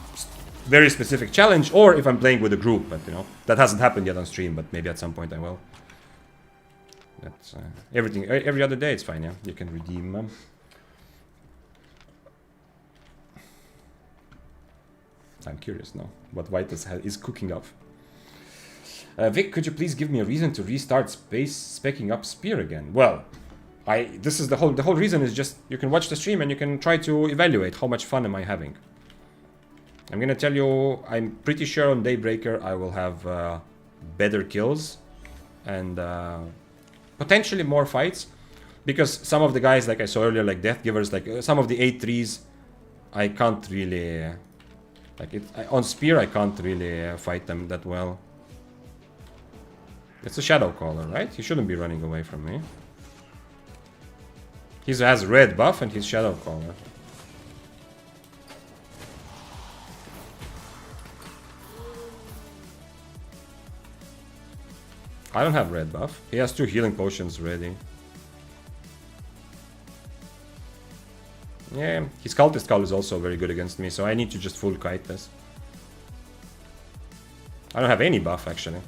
very specific challenge, or if I'm playing with a group, but you know, that hasn't happened yet on stream, but maybe at some point I will. That's everything. Every other day it's fine, yeah. You can redeem them. I'm curious now what Vitus is cooking up. Vic, could you please give me a reason to restart specking up Spear again? Well, this is the whole reason is just you can watch the stream and you can try to evaluate how much fun am I having. I'm gonna tell you, I'm pretty sure on Daybreaker I will have better kills and potentially more fights, because some of the guys, like I saw earlier, like Death Givers, like some of the 8-3s, I can't really on Spear I can't really fight them that well. It's a Shadow Caller, right? He shouldn't be running away from me. He has red buff and he's Shadow Caller. I don't have red buff. He has 2 healing potions ready. Yeah, his Cultist Call is also very good against me, so I need to just full kite this. I don't have any buff, actually.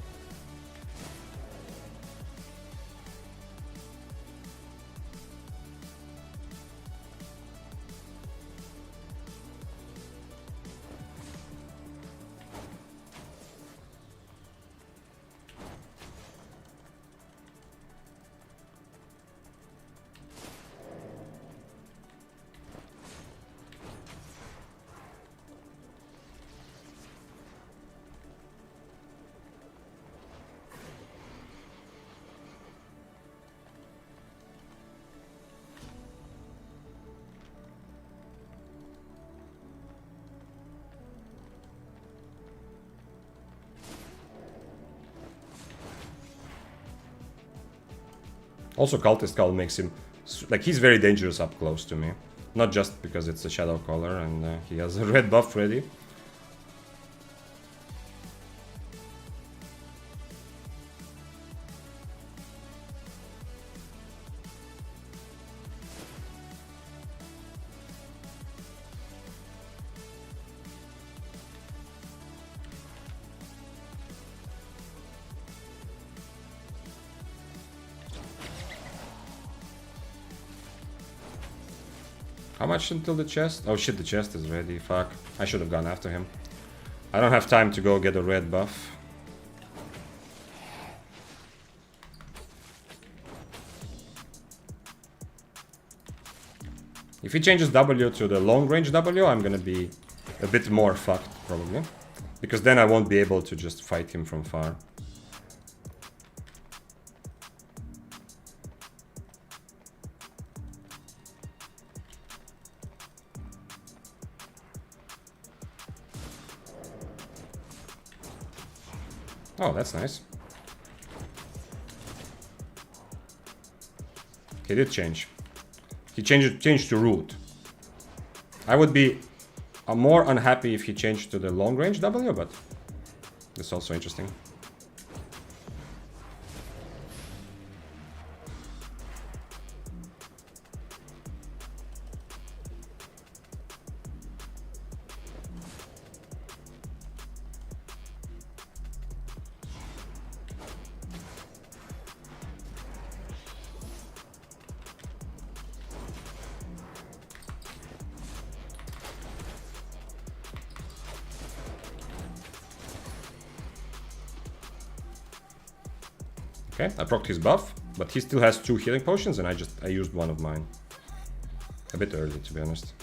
Also, Cultist Call makes him... like, he's very dangerous up close to me. Not just because it's a Shadow Caller and he has a red buff ready. How much until the chest? Oh shit, the chest is ready. Fuck. I should have gone after him. I don't have time to go get a red buff. If he changes W to the long range W, I'm gonna be a bit more fucked, probably. Because then I won't be able to just fight him from far. Oh, that's nice. He did change. He changed to root. I would be more unhappy if he changed to the long range W, but that's also interesting. Okay, I procced his buff, but he still has 2 healing potions, and I used one of mine. A bit early, to be honest.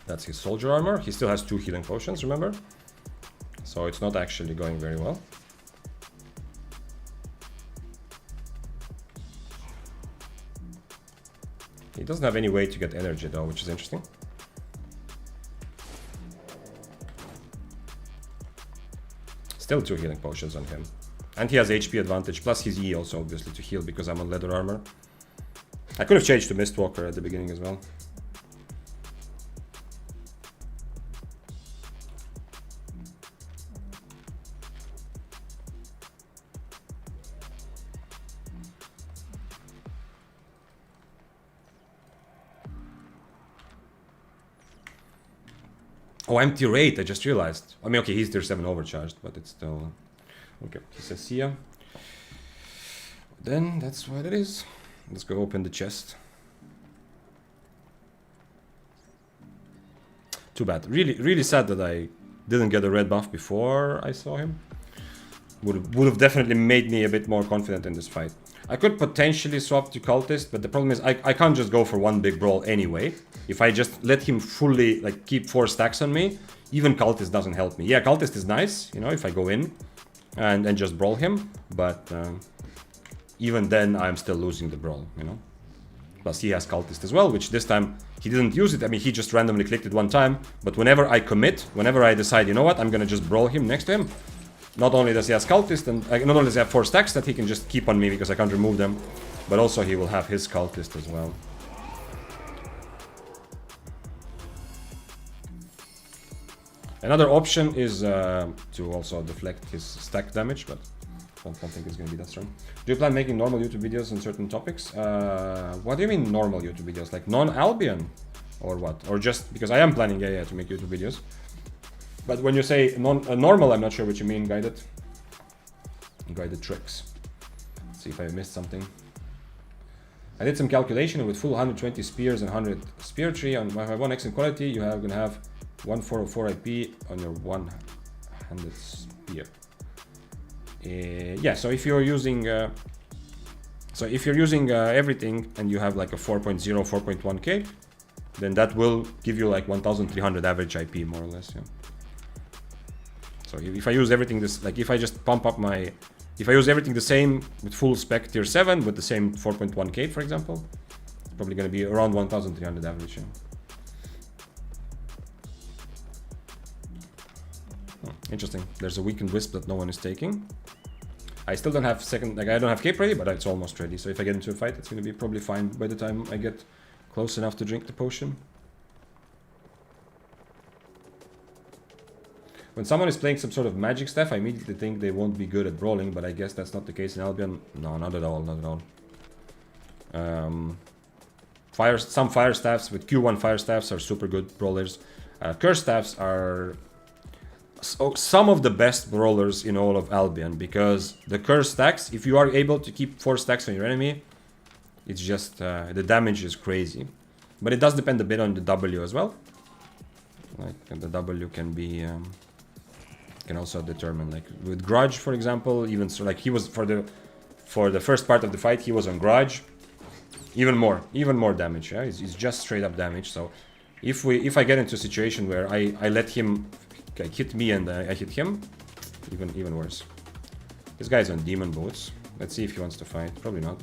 That's his soldier armor. He still has 2 healing potions, remember? So it's not actually going very well. He doesn't have any way to get energy though, which is interesting. Still 2 healing potions on him. And he has HP advantage, plus his E also obviously to heal because I'm on leather armor. I could have changed to Mistwalker at the beginning as well. Oh, I'm tier 8, I just realized. I mean, okay, he's tier 7 overcharged, but it's still... Okay, he says, see ya. Then, that's what it is. Let's go open the chest. Too bad. Really sad that I didn't get a red buff before I saw him. Would have definitely made me a bit more confident in this fight. I could potentially swap to Cultist, but the problem is I can't just go for one big brawl anyway. If I just let him fully like keep 4 stacks on me, even Cultist doesn't help me. Yeah, Cultist is nice, you know, if I go in and just brawl him, but even then I'm still losing the brawl, you know. Plus he has Cultist as well, which this time he didn't use it. I mean, he just randomly clicked it one time, but whenever I commit, whenever I decide, you know what, I'm gonna just brawl him next to him. Not only does he have Cultist, and not only does he have 4 stacks that he can just keep on me because I can't remove them, but also he will have his Cultist as well. Another option is to also deflect his stack damage, but I don't think it's going to be that strong. Do you plan making normal YouTube videos on certain topics? What do you mean normal YouTube videos? Like non-Albion? Or what? Or just because I am planning to make YouTube videos. But when you say normal, I'm not sure what you mean, guided. Guided tricks. Let's see if I missed something. I did some calculation with full 120 spears and 100 spear tree. On my 1x in quality, you are gonna have 1404 IP on your one-handed spear. Yeah, so if you're using everything and you have like a 4.0, 4.1k, then that will give you like 1300 average IP more or less. Yeah. So if I use everything this, like if I just pump up my, if I use everything the same with full spec tier 7 with the same 4.1k for example, it's probably going to be around 1300 average. Yeah. Interesting. There's a weakened wisp that no one is taking. I still don't have second, like I don't have cape ready, but it's almost ready. So if I get into a fight, it's going to be probably fine by the time I get close enough to drink the potion. When someone is playing some sort of magic staff, I immediately think they won't be good at brawling, but I guess that's not the case in Albion. No, not at all, not at all. Some fire staffs with Q1 fire staffs are super good brawlers. Curse staffs are So some of the best brawlers in all of Albion, because the curse stacks, if you are able to keep 4 stacks on your enemy, it's just, the damage is crazy. But it does depend a bit on the W as well. Like, the W can be, can also determine, like, with Grudge, for example, even so, like, he was, for the first part of the fight, he was on Grudge. Even more damage, yeah? It's just straight up damage, so if I get into a situation where I let him hit me and I hit him, even worse. This guy's on demon boots. Let's see if he wants to fight. Probably not.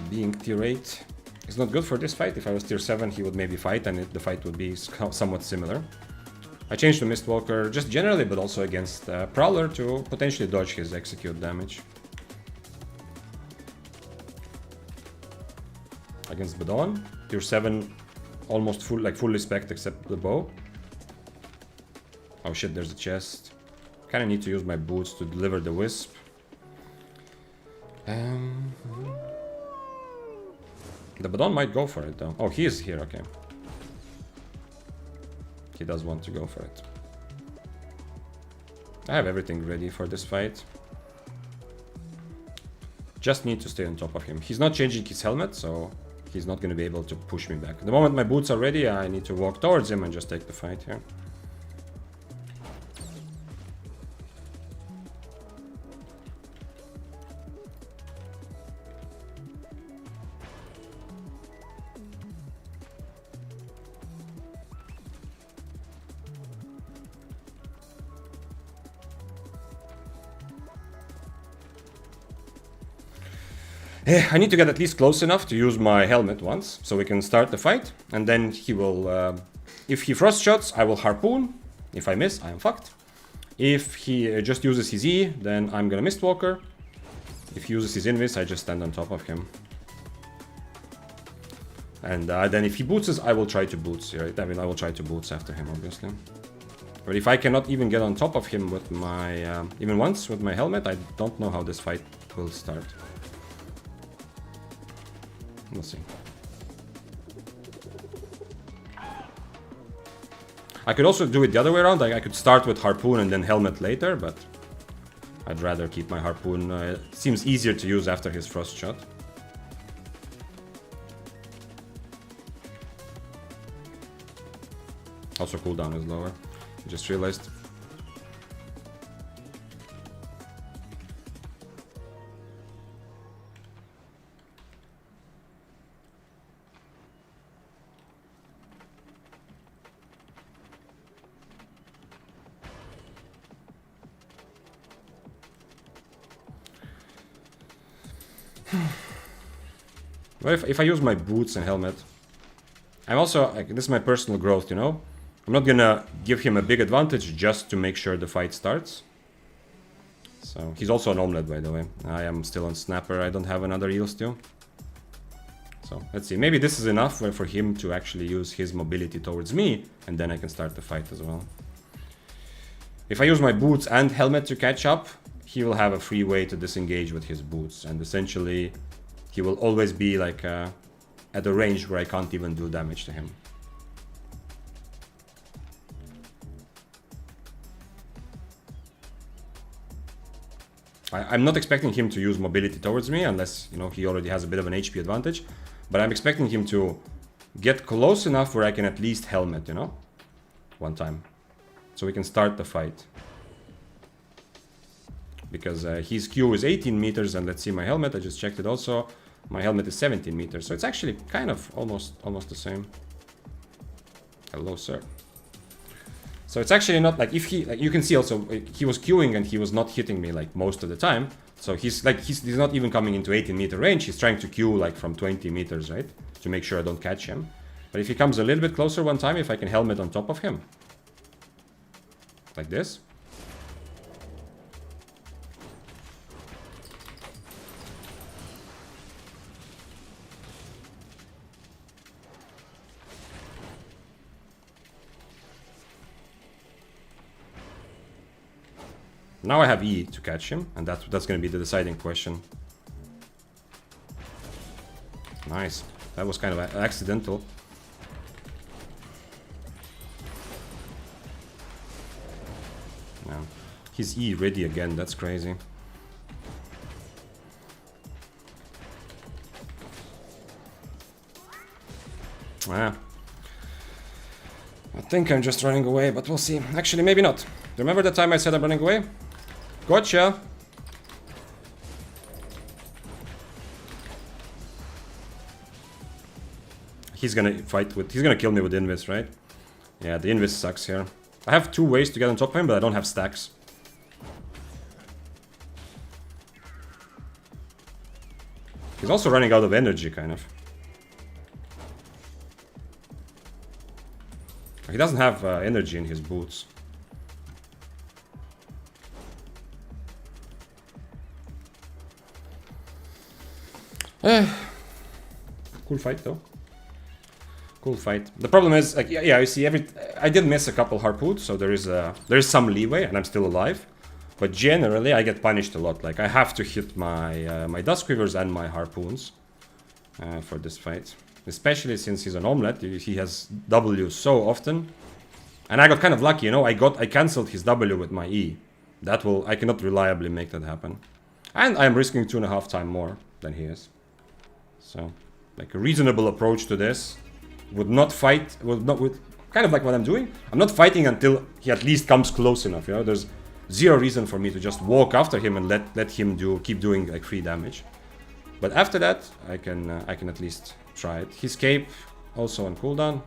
Being tier 8 is not good for this fight. If I was tier 7, he would maybe fight, and the fight would be somewhat similar. I changed to Mistwalker just generally, but also against Prowler to potentially dodge his execute damage. Against Badon, tier 7, almost fully spec'd except the bow. Oh shit, there's a chest. Kinda need to use my boots to deliver the wisp. The Badon might go for it though. Oh, he is here, okay. He does want to go for it. I have everything ready for this fight. Just need to stay on top of him. He's not changing his helmet, so he's not going to be able to push me back. The moment my boots are ready, I need to walk towards him and just take the fight here. I need to get at least close enough to use my helmet once, so we can start the fight, and then he will, if he frost shots, I will harpoon. If I miss, I am fucked. If he just uses his E, then I'm gonna Mistwalker. If he uses his Invis, I just stand on top of him. And then if he bootses, I will try to boots, right? I mean, I will try to boots after him, obviously. But if I cannot even get on top of him with my, even once with my helmet, I don't know how this fight will start. We'll see. I could also do it the other way around. Like, I could start with harpoon and then helmet later, but I'd rather keep my harpoon. It seems easier to use after his frost shot. Also, cooldown is lower. I just realized. Well, if I use my boots and helmet, I'm also, like, this is my personal growth, you know? I'm not gonna give him a big advantage just to make sure the fight starts. So, he's also an omelet, by the way. I am still on Snapper, I don't have another eel still. So, let's see, maybe this is enough for him to actually use his mobility towards me, and then I can start the fight as well. If I use my boots and helmet to catch up, he will have a free way to disengage with his boots, and essentially he will always be like at a range where I can't even do damage to him. I'm not expecting him to use mobility towards me unless, you know, he already has a bit of an HP advantage, but I'm expecting him to get close enough where I can at least helmet, you know, one time, so we can start the fight. Because his Q is 18 meters, and let's see my helmet, I just checked it also. My helmet is 17 meters, so it's actually kind of almost the same. Hello, sir. So it's actually not like, if he, like, you can see also he was queuing and he was not hitting me like most of the time. So he's not even coming into 18-meter range. He's trying to queue like from 20 meters, right, to make sure I don't catch him. But if he comes a little bit closer one time, if I can helmet on top of him, like this. Now I have E to catch him, and that's going to be the deciding question. Nice. That was kind of accidental. Yeah. He's E ready again, that's crazy. Ah. I think I'm just running away, but we'll see. Actually, maybe not. Remember the time I said I'm running away? Gotcha! He's gonna fight with... He's gonna kill me with Invis, right? Yeah, the Invis sucks here. I have 2 ways to get on top of him, but I don't have stacks. He's also running out of energy, kind of. He doesn't have energy in his boots. Cool fight, though. Cool fight. The problem is, like, yeah, you see, I did miss a couple harpoons, so there is some leeway, and I'm still alive. But generally, I get punished a lot. Like, I have to hit my my dust quivers and my harpoons for this fight. Especially since he's an omelet, he has W so often. And I got kind of lucky, you know, I cancelled his W with my E. I cannot reliably make that happen. And I'm risking 2.5 times more than he is. So, like, a reasonable approach to this would not fight, would kind of like what I'm doing. I'm not fighting until he at least comes close enough, you know. There's zero reason for me to just walk after him and let him keep doing like free damage. But after that, I can at least try it. His cape also on cooldown.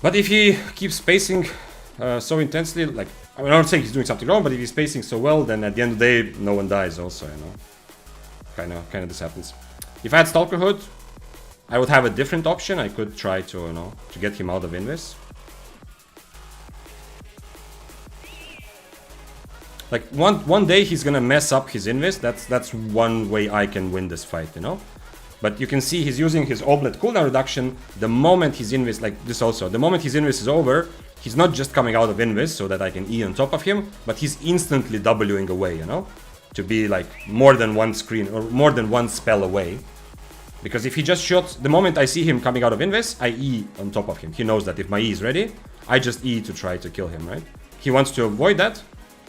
But if he keeps spacing so intensely, like, I mean, I don't think he's doing something wrong, but if he's spacing so well, then at the end of the day, no one dies also, you know. Kind of this happens. If I had Stalkerhood, I would have a different option. I could try to, you know, to get him out of Invis. Like, one day he's gonna mess up his Invis. That's one way I can win this fight, you know. But you can see he's using his Oblet cooldown reduction. The moment his Invis, like this also, the moment his Invis is over, he's not just coming out of Invis so that I can E on top of him, but he's instantly Wing away, you know? To be like more than one screen or more than one spell away. Because if he just shoots, the moment I see him coming out of Invis, I E on top of him. He knows that if my E is ready, I just E to try to kill him, right? He wants to avoid that,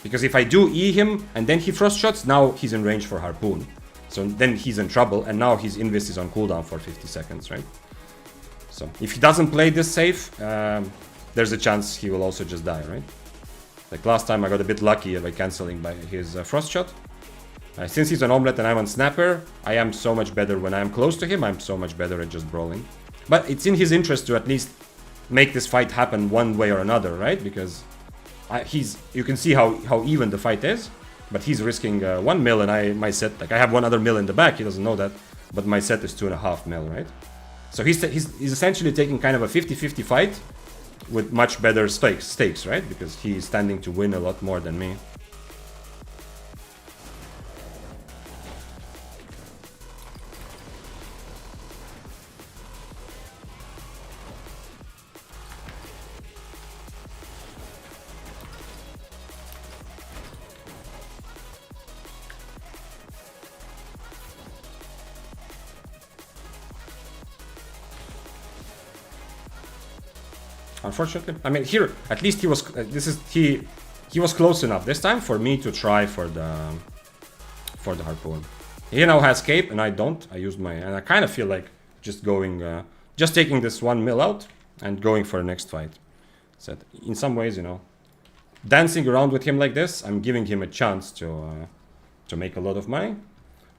because if I do E him and then he frost shots, now he's in range for Harpoon. So then he's in trouble, and now his Invis is on cooldown for 50 seconds, right? So if he doesn't play this safe, there's a chance he will also just die, right? Like last time I got a bit lucky by cancelling by his frost shot. Since he's an omelet and I'm on snapper, I am so much better when I'm close to him. I'm so much better at just brawling. But it's in his interest to at least make this fight happen one way or another, right? Because you can see how even the fight is. But he's risking 1 mil, and my set, like I have 1 other mil in the back. He doesn't know that, but my set is 2.5 mil, right? So he's essentially taking kind of a 50-50 fight with much better stakes, right? Because he's standing to win a lot more than me. Unfortunately, I mean, here at least he was. He was close enough this time for me to try for the harpoon. He now has cape, and I don't. I used my, and I kind of feel like just going, just taking this 1 mil out and going for the next fight. So in some ways, you know, dancing around with him like this, I'm giving him a chance to make a lot of money.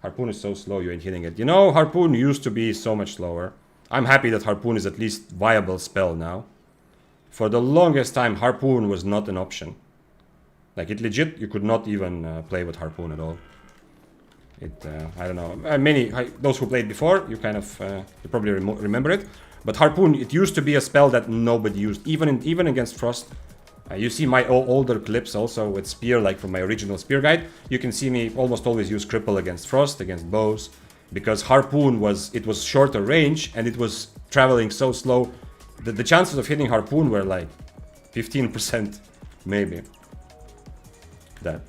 Harpoon is so slow, you ain't hitting it. You know, Harpoon used to be so much slower. I'm happy that Harpoon is at least viable spell now. For the longest time, Harpoon was not an option. Like it legit, you could not even play with Harpoon at all. I don't know. Those who played before, you kind of you probably remember it. But Harpoon, it used to be a spell that nobody used, even against Frost. You see my older clips also with Spear, like from my original Spear guide. You can see me almost always use Cripple against Frost, against bows, because Harpoon was shorter range and it was traveling so slow. The chances of hitting Harpoon were like 15%, maybe.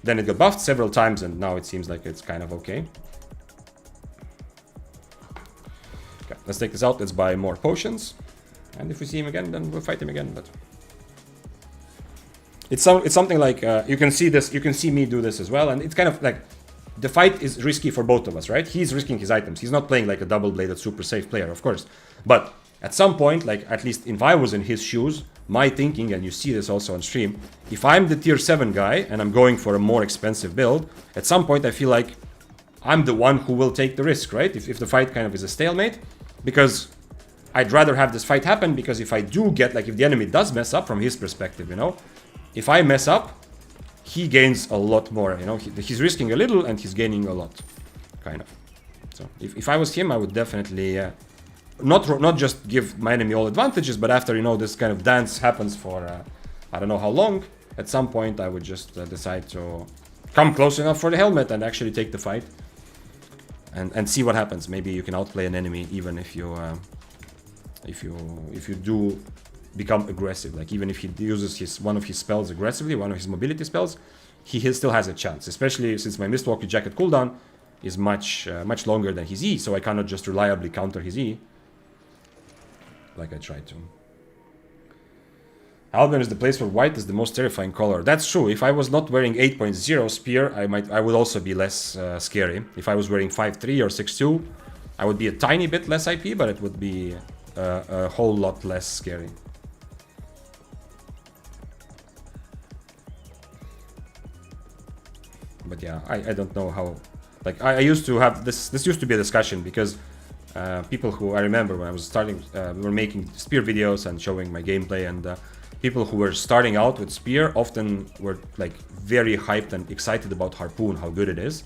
Then it got buffed several times, and now it seems like it's kind of okay. Okay, let's take this out. Let's buy more potions, and if we see him again, then we'll fight him again. But it's something like you can see this. You can see me do this as well, and it's kind of like the fight is risky for both of us, right? He's risking his items. He's not playing like a double-bladed super safe player, of course, but at some point, like at least if I was in his shoes, my thinking, and you see this also on stream, if I'm the tier 7 guy and I'm going for a more expensive build, at some point I feel like I'm the one who will take the risk, right? If the fight kind of is a stalemate, because I'd rather have this fight happen, because if I do get, like if the enemy does mess up from his perspective, you know, if I mess up, he gains a lot more, you know, he's risking a little and he's gaining a lot, kind of. So if I was him, I would definitely... Not just give my enemy all advantages, but after, you know, this kind of dance happens for I don't know how long, at some point I would just decide to come close enough for the helmet and actually take the fight and see what happens. Maybe you can outplay an enemy even if you do become aggressive. Like even if he uses one of his spells aggressively, one of his mobility spells, he still has a chance. Especially since my Mistwalker Jacket cooldown is much longer than his E, so I cannot just reliably counter his E like I tried to. Albion is the place where white is the most terrifying color. That's true. If I was not wearing 8.0 Spear, I would also be less scary. If I was wearing 5.3 or 6.2, I would be a tiny bit less IP, but it would be a whole lot less scary. But yeah, I don't know how... Like, I used to have... This used to be a discussion, because people who... I remember when I was starting... we were making Spear videos and showing my gameplay, and people who were starting out with Spear often were like very hyped and excited about Harpoon, how good it is.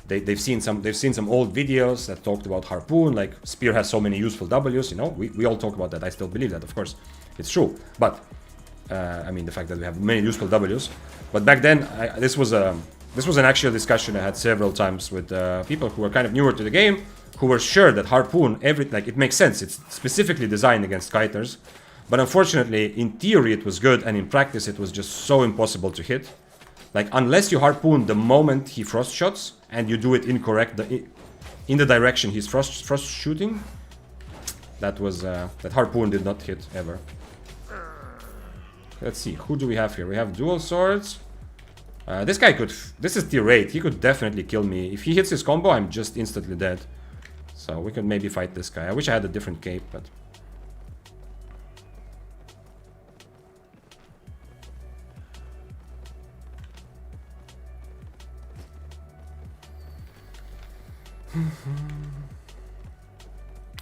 They've seen some old videos that talked about Harpoon, like Spear has so many useful Ws, you know. We all talk about that. I still believe that, of course. It's true. But, I mean, the fact that we have many useful Ws. But back then, this was an actual discussion I had several times with people who were kind of newer to the game, who were sure that Harpoon, it makes sense. It's specifically designed against kiters. But unfortunately, in theory it was good, and in practice it was just so impossible to hit. Like, unless you Harpoon the moment he frost shots, and you do it incorrect, in the direction he's frost shooting, that Harpoon did not hit ever. Let's see, who do we have here? We have dual swords. This guy could... This is tier 8, he could definitely kill me. If he hits his combo, I'm just instantly dead. So we could maybe fight this guy. I wish I had a different cape, but...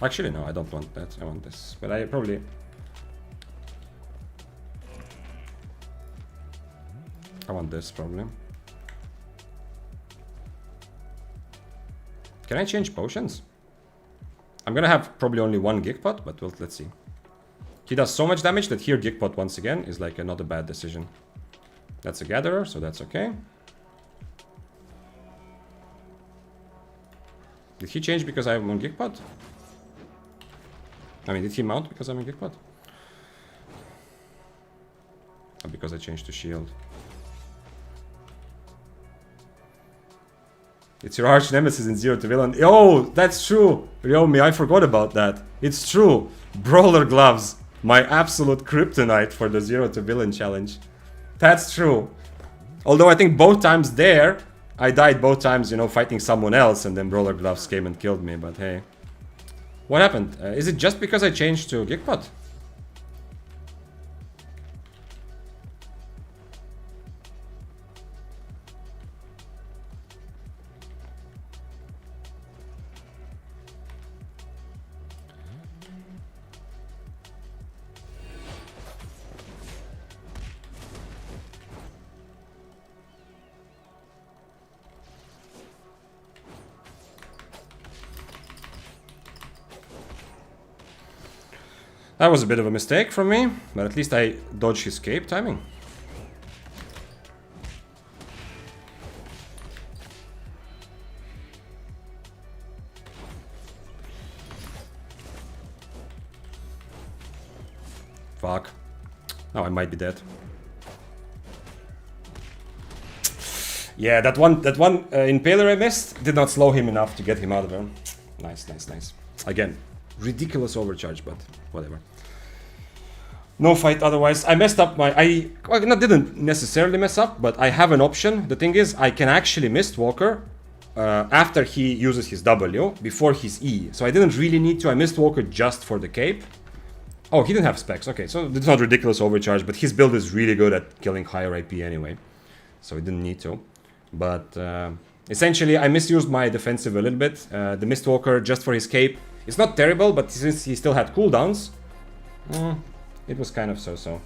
Actually, no, I don't want that. I want this. But I probably... I want this, probably. Can I change potions? I'm gonna have probably only one Gigpot, but let's see. He does so much damage that here Gigpot once again is like not a bad decision. That's a Gatherer, so that's okay. Did he change because I'm on Gigpot? I mean, did he mount because I'm on Gigpot? Or because I changed to shield? It's your arch nemesis in Zero to Villain. Oh, that's true! Ryomi, I forgot about that. It's true. Brawler gloves. My absolute kryptonite for the Zero to Villain challenge. That's true. Although I think both times there, I died both times, you know, fighting someone else, and then Brawler Gloves came and killed me, but hey. What happened? Is it just because I changed to Gigpot? That was a bit of a mistake from me, but at least I dodged his cape timing. Fuck. Now I might be dead. Yeah, that one Impaler I missed did not slow him enough to get him out of there. Nice, nice, nice. Again, ridiculous overcharge, but whatever. No fight otherwise. I messed up my... didn't necessarily mess up, but I have an option. The thing is, I can actually Mistwalker after he uses his W, before his E. So I didn't really need to. I Mistwalker just for the cape. Oh, he didn't have specs. Okay, so it's not ridiculous overcharge, but his build is really good at killing higher IP anyway. So he didn't need to. But essentially, I misused my defensive a little bit. The Mistwalker just for his cape. It's not terrible, but since he still had cooldowns, it was kind of so-so.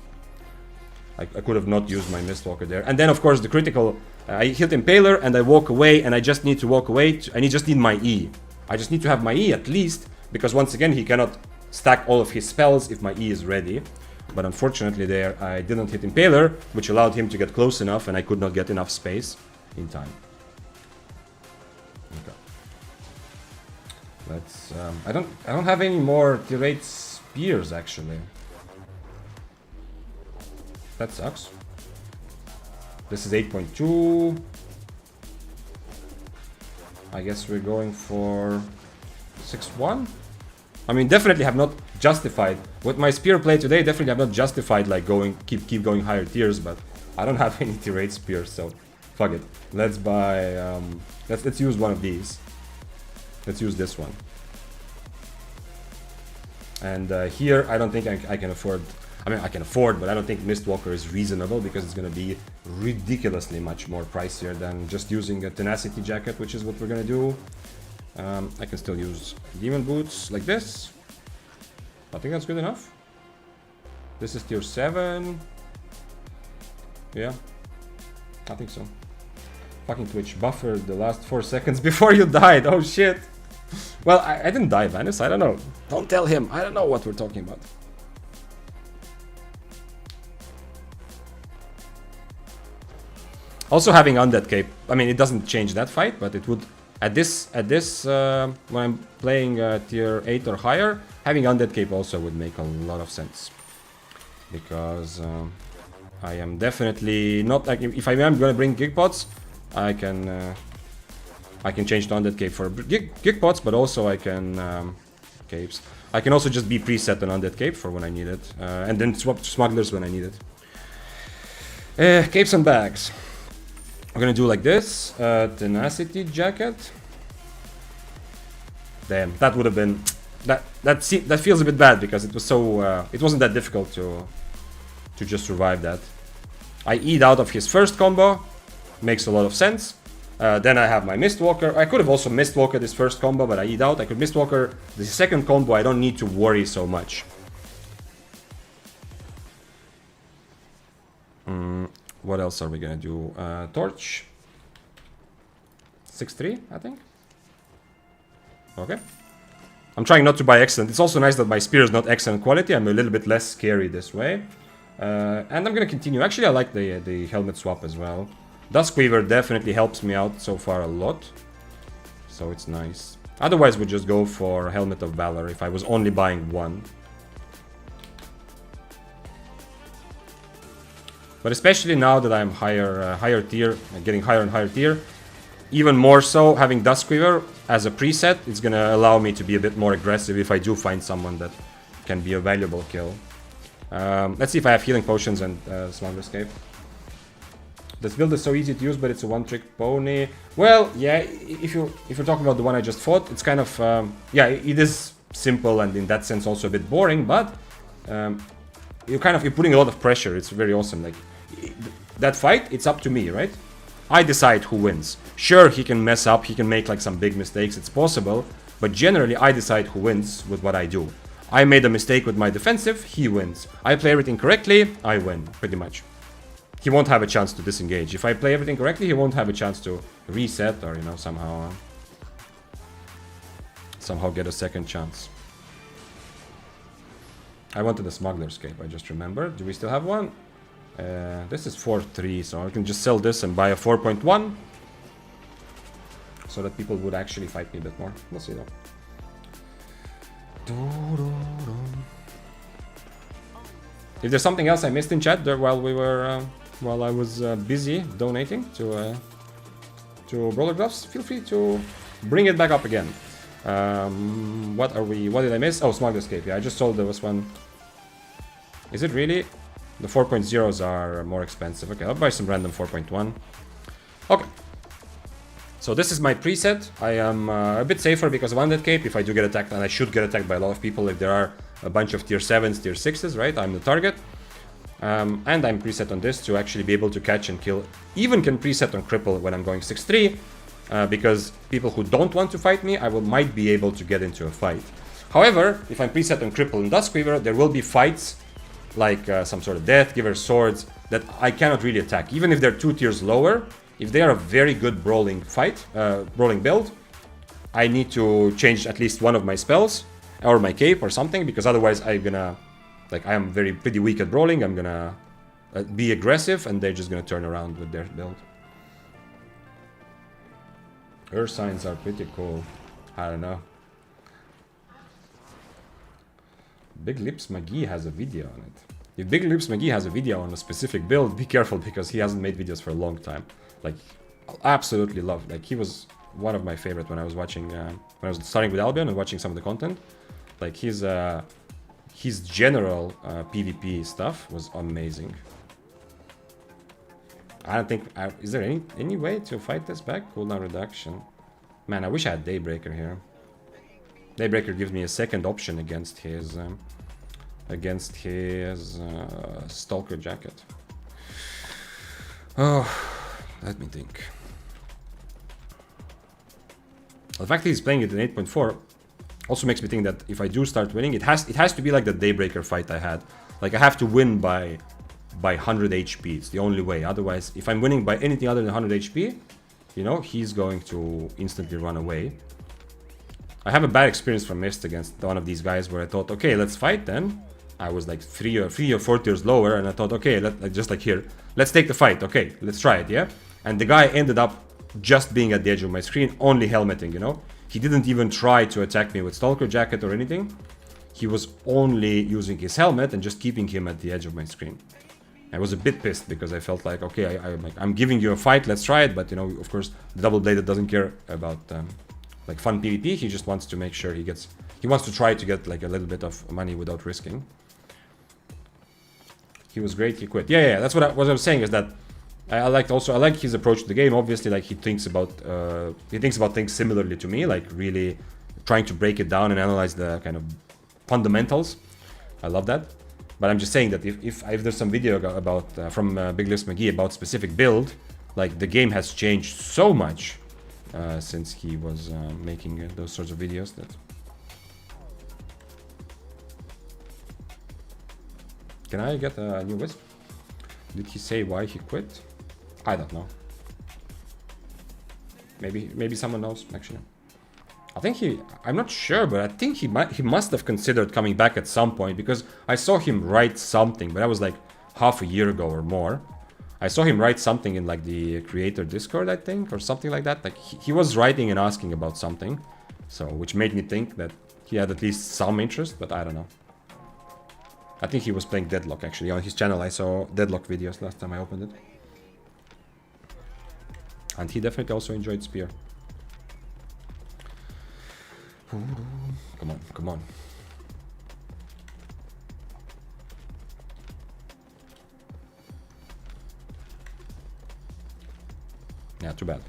I could have not used my Mistwalker there. And then, of course, the critical... I hit Impaler, and I walk away, and I just need to walk away. And I just need my E. I just need to have my E at least, because once again, he cannot stack all of his spells if my E is ready. But unfortunately there, I didn't hit Impaler, which allowed him to get close enough, and I could not get enough space in time. Okay. Let's... I don't have any more tier 8 spears, actually. That sucks. This is 8.2. I guess we're going for 6-1. I mean, definitely have not justified with my spear play today. Definitely have not justified like keep going higher tiers, but I don't have any tier 8 spears, so fuck it. Let's buy. Let's use one of these. Let's use this one. And here, I don't think I can afford. I mean, I can afford, but I don't think Mistwalker is reasonable because it's going to be ridiculously much more pricier than just using a Tenacity Jacket, which is what we're going to do. I can still use Demon Boots like this. I think that's good enough. This is tier 7. Yeah, I think so. Fucking Twitch buffered the last 4 seconds before you died. Oh shit. Well, I didn't die, Vanis. I don't know. Don't tell him. I don't know what we're talking about. Also having Undead Cape, I mean, it doesn't change that fight, but it would, at this when I'm playing tier 8 or higher, having Undead Cape also would make a lot of sense. Because I am definitely not, like, if I am going to bring Gig Pots, I can change to Undead Cape for Gig Pots, but also I can, Capes. I can also just be preset on Undead Cape for when I need it, and then swap to Smugglers when I need it. Capes and bags. We're gonna do like this, Tenacity Jacket. Damn, that would have been, that feels a bit bad because it was so, it wasn't that difficult to just survive that. I E'd out of his first combo, makes a lot of sense. Then I have my Mistwalker. I could have also Mistwalker this first combo, but I E'd out. I could Mistwalker the second combo. I don't need to worry so much. What else are we gonna do? Torch. 6-3, I think. Okay. I'm trying not to buy excellent. It's also nice that my spear is not excellent quality. I'm a little bit less scary this way. And I'm gonna continue. Actually, I like the helmet swap as well. Duskweaver definitely helps me out so far a lot. So it's nice. Otherwise, we'd just go for Helmet of Valor if I was only buying one. But especially now that I'm higher tier, getting higher and higher tier, even more so having Duskweaver as a preset, it's gonna allow me to be a bit more aggressive if I do find someone that can be a valuable kill. Let's see if I have healing potions and Smuggler's Cape. This build is so easy to use, but it's a one-trick pony. Well, yeah, if you're talking about the one I just fought, it's kind of yeah, it is simple and in that sense also a bit boring, but you're putting a lot of pressure. It's very awesome. Like that fight, it's up to me, right? I decide who wins. Sure, he can mess up, he can make like some big mistakes, it's possible, but generally I decide who wins with what I do. I made a mistake with my defensive, he wins. I play everything correctly, I win, pretty much. He won't have a chance to disengage. If I play everything correctly, he won't have a chance to reset or, you know, somehow get a second chance. I wanted a smuggler's cape, I just remembered. Do we still have one? This is 4.3, so I can just sell this and buy a 4.1. So that people would actually fight me a bit more. We'll see though. If there's something else I missed in chat there while we were while I was busy donating to Brawler Gloves, feel free to bring it back up again. What did I miss? Oh, Smuggler's Cape. Yeah, I just sold this one. Is it really? The 4.0s are more expensive. Okay, I'll buy some random 4.1. Okay. So this is my preset. I am a bit safer because of Undead Cape. If I do get attacked, and I should get attacked by a lot of people, if there are a bunch of tier 7s, tier 6s, right? I'm the target. And I'm preset on this to actually be able to catch and kill. Even can preset on cripple when I'm going 6-3. Because people who don't want to fight me, might be able to get into a fight. However, if I'm preset on cripple and Duskweaver, there will be fights like some sort of Death Giver swords that I cannot really attack. Even if they're 2 tiers lower, if they are a very good brawling build, I need to change at least one of my spells or my cape or something, because otherwise I'm gonna, like, I am pretty weak at brawling. I'm gonna be aggressive and they're just gonna turn around with their build. Earth signs are pretty cool. I don't know. Big Lips McGee has a video on it. If Big Lips McGee has a video on a specific build, be careful because he hasn't made videos for a long time. Like, absolutely love. Like, he was one of my favorite when I was watching, when I was starting with Albion and watching some of the content. Like, his general PvP stuff was amazing. I don't think... is there any way to fight this back? Cooldown reduction. Man, I wish I had Daybreaker here. Daybreaker gives me a second option against his Stalker Jacket. Oh, let me think. The fact that he's playing it in 8.4 also makes me think that if I do start winning, it has to be like the Daybreaker fight I had. Like, I have to win by 100 HP. It's the only way. Otherwise, if I'm winning by anything other than 100 HP, you know, he's going to instantly run away. I have a bad experience from Mist against one of these guys where I thought, okay, let's fight then. I was like 3 or 4 tiers lower, and I thought, okay, just like here, let's take the fight. Okay, let's try it, yeah? And the guy ended up just being at the edge of my screen, only helmeting, you know? He didn't even try to attack me with Stalker Jacket or anything. He was only using his helmet and just keeping him at the edge of my screen. I was a bit pissed because I felt like, okay, I'm giving you a fight, let's try it. But, you know, of course, the Double-Bladed doesn't care about, like, fun PvP. He just wants to make sure he wants to try to get, like, a little bit of money without risking. He was great, he quit. Yeah, that's what I was saying, is that I like his approach to the game. Obviously, like, he thinks about things similarly to me, like really trying to break it down and analyze the kind of fundamentals. I love that. But I'm just saying that if there's some video about from Big Lips McGee about specific build, like, the game has changed so much since he was making those sorts of videos. That can I get a new Wisp? Did he say why he quit? I don't know. Maybe someone knows actually. I think I'm not sure, but I think he must have considered coming back at some point, because I saw him write something, but that was like half a year ago or more. I saw him write something in like the creator Discord, I think, or something like that. Like he was writing and asking about something, so which made me think that he had at least some interest, but I don't know. I think he was playing Deadlock actually on his channel. I saw Deadlock videos last time I opened it, and he definitely also enjoyed Spear. Come on. Yeah, too bad.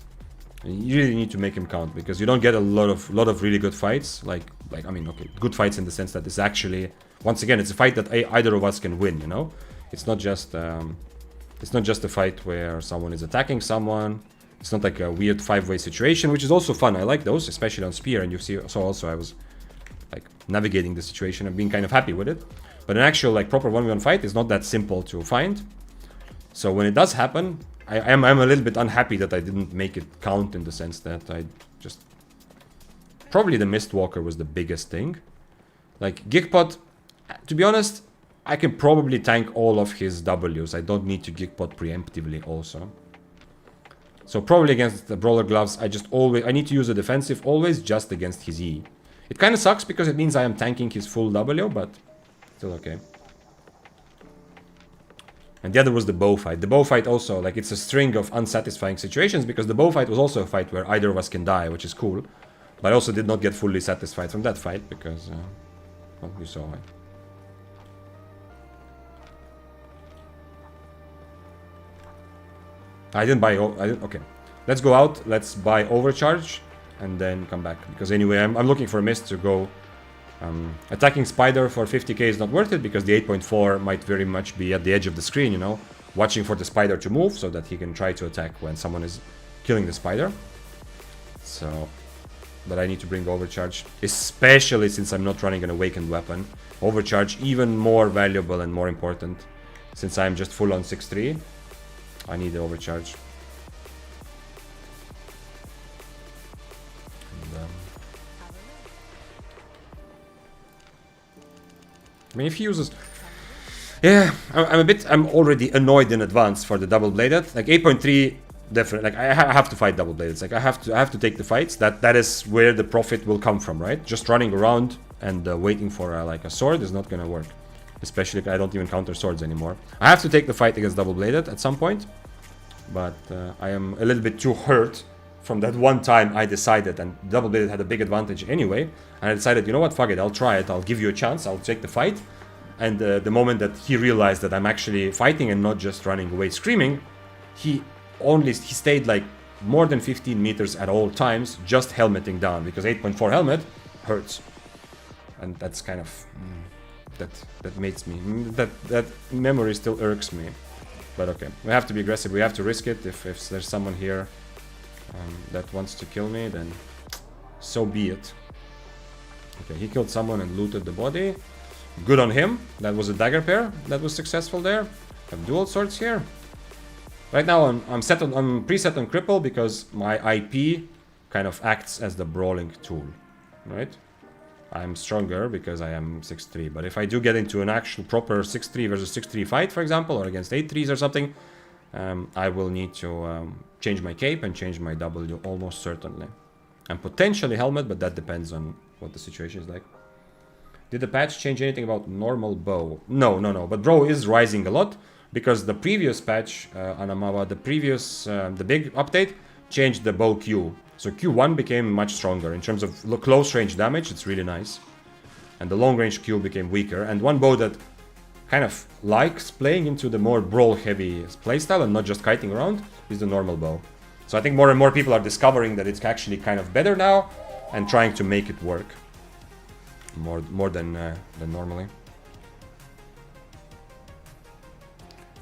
You really need to make him count, because you don't get a lot of really good fights. Like I mean, okay, good fights in the sense that it's actually, once again, it's a fight that either of us can win. You know, it's not just a fight where someone is attacking someone. It's not like a weird 5-way situation, which is also fun. I like those, especially on Spear. And you see, so also I was like navigating the situation and being kind of happy with it. But an actual like proper 1v1 fight is not that simple to find. So when it does happen, I'm a little bit unhappy that I didn't make it count, in the sense that I just... Probably the Mistwalker was the biggest thing. Like Gigpot, To be honest, I can probably tank all of his Ws. I don't need to Geekpot preemptively also. So probably against the Brawler Gloves, I need to use a defensive always just against his E. It kind of sucks because it means I am tanking his full W, but still okay. And the other was the bow fight. The bow fight also, like, it's a string of unsatisfying situations because the bow fight was also a fight where either of us can die, which is cool. But I also did not get fully satisfied from that fight because, well, you saw it. I didn't buy, okay. Let's go out, let's buy Overcharge, and then come back. Because anyway, I'm looking for a mist to go. Attacking Spider for 50k is not worth it because the 8.4 might very much be at the edge of the screen, you know, watching for the Spider to move so that he can try to attack when someone is killing the Spider. So, but I need to bring Overcharge, especially since I'm not running an Awakened weapon. Overcharge even more valuable and more important. Since I'm just full on 6-3, I need the Overcharge. I mean, if he uses... Yeah, I'm already annoyed in advance for the double-bladed. Like, 8.3, definitely. Like, I have to fight double-bladed. Like, I have to take the fights. That is where the profit will come from, right? Just running around and waiting for, like, a sword is not gonna work. Especially if I don't even counter swords anymore. I have to take the fight against double-bladed at some point. But I am a little bit too hurt from that one time I decided, and double-bladed had a big advantage anyway, and I decided, you know what, fuck it, I'll try it, I'll give you a chance, I'll take the fight. And the moment that he realized that I'm actually fighting and not just running away screaming, he stayed like more than 15 meters at all times, just helmeting down, because 8.4 helmet hurts. And that's kind of, that makes me, that memory still irks me. But okay, we have to be aggressive, we have to risk it. If there's someone here that wants to kill me, then so be it. Okay, he killed someone and looted the body. Good on him. That was a dagger pair that was successful there. I have dual swords here. Right now I'm preset on cripple because my IP kind of acts as the brawling tool, right? I'm stronger because I am 6-3, but if I do get into an actual proper 6-3 versus 6-3 fight, for example, or against 8-3s or something, I will need to change my cape and change my W almost certainly. And potentially helmet, but that depends on what the situation is like. Did the patch change anything about normal bow? No, but bow is rising a lot because the previous patch, Anamawa, the big update, changed the bow Q. So Q1 became much stronger in terms of close range damage, it's really nice. And the long range Q became weaker. And one bow that kind of likes playing into the more brawl heavy playstyle and not just kiting around is the normal bow. So I think more and more people are discovering that it's actually kind of better now and trying to make it work. More than normally.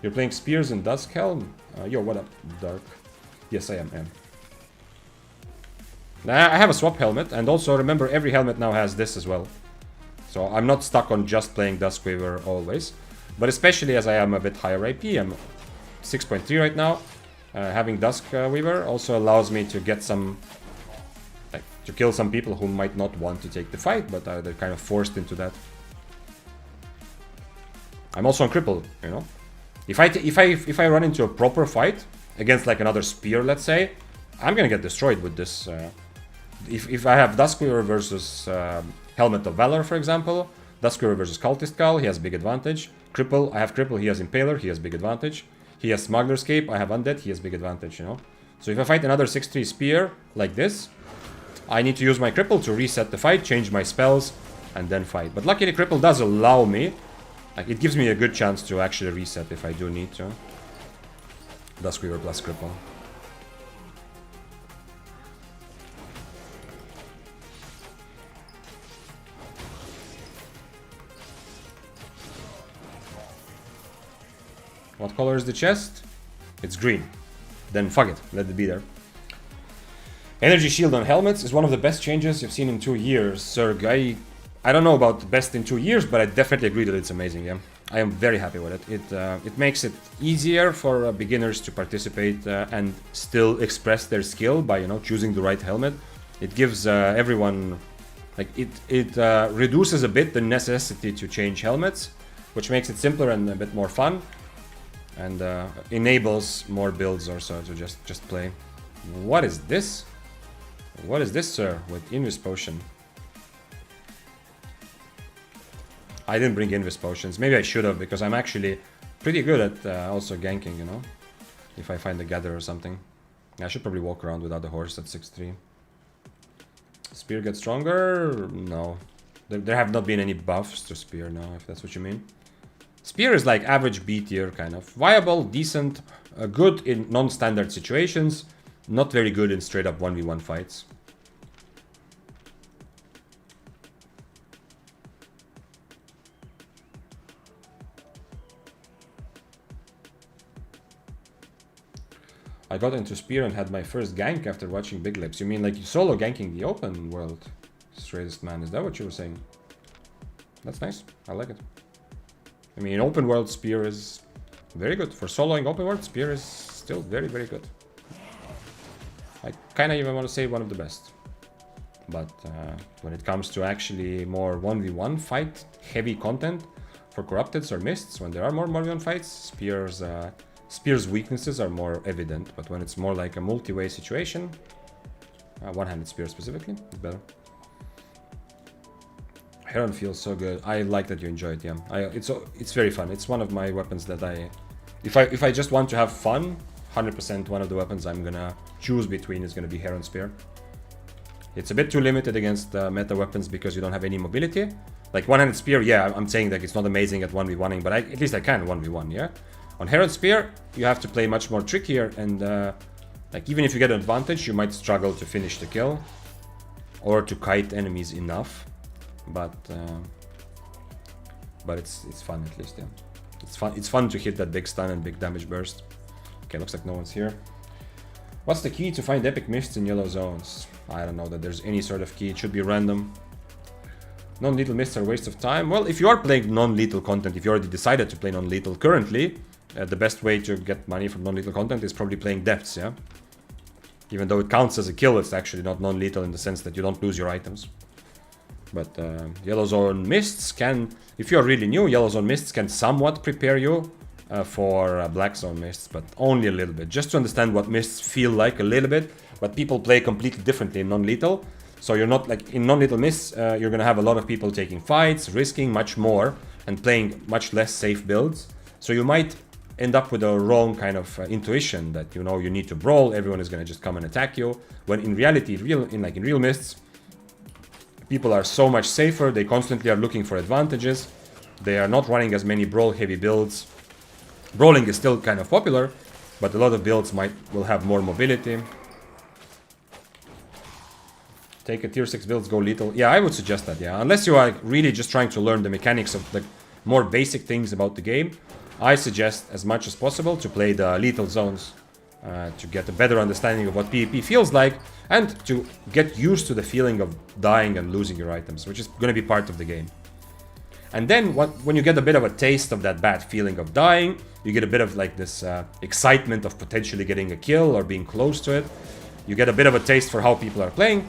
You're playing Spears in Duskhelm? Yo, what up, Dark? Yes, I am. I have a swap helmet, and also remember every helmet now has this as well. So I'm not stuck on just playing Duskweaver always. But especially as I am a bit higher IP, I'm 6.3 right now. Having Duskweaver also allows me to get some... to kill some people who might not want to take the fight, but they're kind of forced into that. I'm also on cripple, you know. If I run into a proper fight against like another spear, let's say, I'm gonna get destroyed with this. If I have Duskweaver versus Helmet of Valor, for example, Duskweaver versus Cultist Skull, he has big advantage. Cripple, I have Cripple, he has Impaler, he has big advantage. He has Smuggler's Cape, I have Undead, he has big advantage, you know. So if I fight another 6-3 spear like this, I need to use my cripple to reset the fight, change my spells, and then fight. But luckily cripple does allow me, like it gives me a good chance to actually reset if I do need to. Duskweaver plus cripple. What color is the chest? It's green. Then fuck it, let it be there. Energy shield on helmets is one of the best changes you've seen in 2 years, Serg. I don't know about the best in 2 years, but I definitely agree that it's amazing, yeah. I am very happy with it. It makes it easier for beginners to participate and still express their skill by, you know, choosing the right helmet. It gives everyone Like it reduces a bit the necessity to change helmets, which makes it simpler and a bit more fun, and enables more builds or so to just play. What is this? What is this, sir? With Invis Potion. I didn't bring Invis Potions. Maybe I should have, because I'm actually pretty good at also ganking, you know? If I find a gather or something. I should probably walk around without the horse at 6-3. Spear gets stronger? No. There have not been any buffs to Spear now, if that's what you mean. Spear is like average B tier, kind of. Viable, decent, good in non-standard situations. Not very good in straight up 1v1 fights. I got into Spear and had my first gank after watching Big Lips. You mean like you solo ganking the open world? Straightest man, is that what you were saying? That's nice, I like it. I mean, open world Spear is very good. For soloing open world, Spear is still very, very good. I kind of even want to say one of the best. But when it comes to actually more 1v1 fight, heavy content for Corrupteds or Mists, when there are more 1v1 fights, Spear's weaknesses are more evident. But when it's more like a multi-way situation, one-handed Spear specifically, is better. Heron feels so good. I like that you enjoy it, yeah. It's very fun. It's one of my weapons that if I just want to have fun, 100% one of the weapons I'm gonna choose between is gonna be Heron Spear. It's a bit too limited against meta weapons because you don't have any mobility. Like one-handed Spear, yeah, I'm saying that it's not amazing at 1v1ing, but at least I can 1v1, yeah? On Heron Spear, you have to play much more trickier, and like even if you get an advantage, you might struggle to finish the kill or to kite enemies enough. But it's fun at least, yeah. It's fun to hit that big stun and big damage burst. Okay, looks like no one's here. What's the key to find epic mists in yellow zones? I don't know that there's any sort of key. It should be random. Non-lethal mists are a waste of time. Well, if you are playing non-lethal content, if you already decided to play non-lethal currently, the best way to get money from non-lethal content is probably playing depths, yeah? Even though it counts as a kill, it's actually not non-lethal in the sense that you don't lose your items. But Yellow Zone Mists can, if you're really new, Yellow Zone Mists can somewhat prepare you for Black Zone Mists, but only a little bit. Just to understand what Mists feel like a little bit, but people play completely differently in non-lethal. So you're not like, in non-lethal Mists, you're gonna have a lot of people taking fights, risking much more, and playing much less safe builds. So you might end up with a wrong kind of intuition that, you know, you need to brawl, everyone is gonna just come and attack you. When in reality, in real Mists, people are so much safer, they constantly are looking for advantages, they are not running as many brawl-heavy builds. Brawling is still kind of popular, but a lot of builds will have more mobility. Take a tier 6 builds, go lethal. Yeah, I would suggest that, yeah. Unless you are really just trying to learn the mechanics of the more basic things about the game, I suggest as much as possible to play the lethal zones to get a better understanding of what PvP feels like, and to get used to the feeling of dying and losing your items, which is going to be part of the game. And then when you get a bit of a taste of that bad feeling of dying, you get a bit of like this excitement of potentially getting a kill or being close to it. You get a bit of a taste for how people are playing.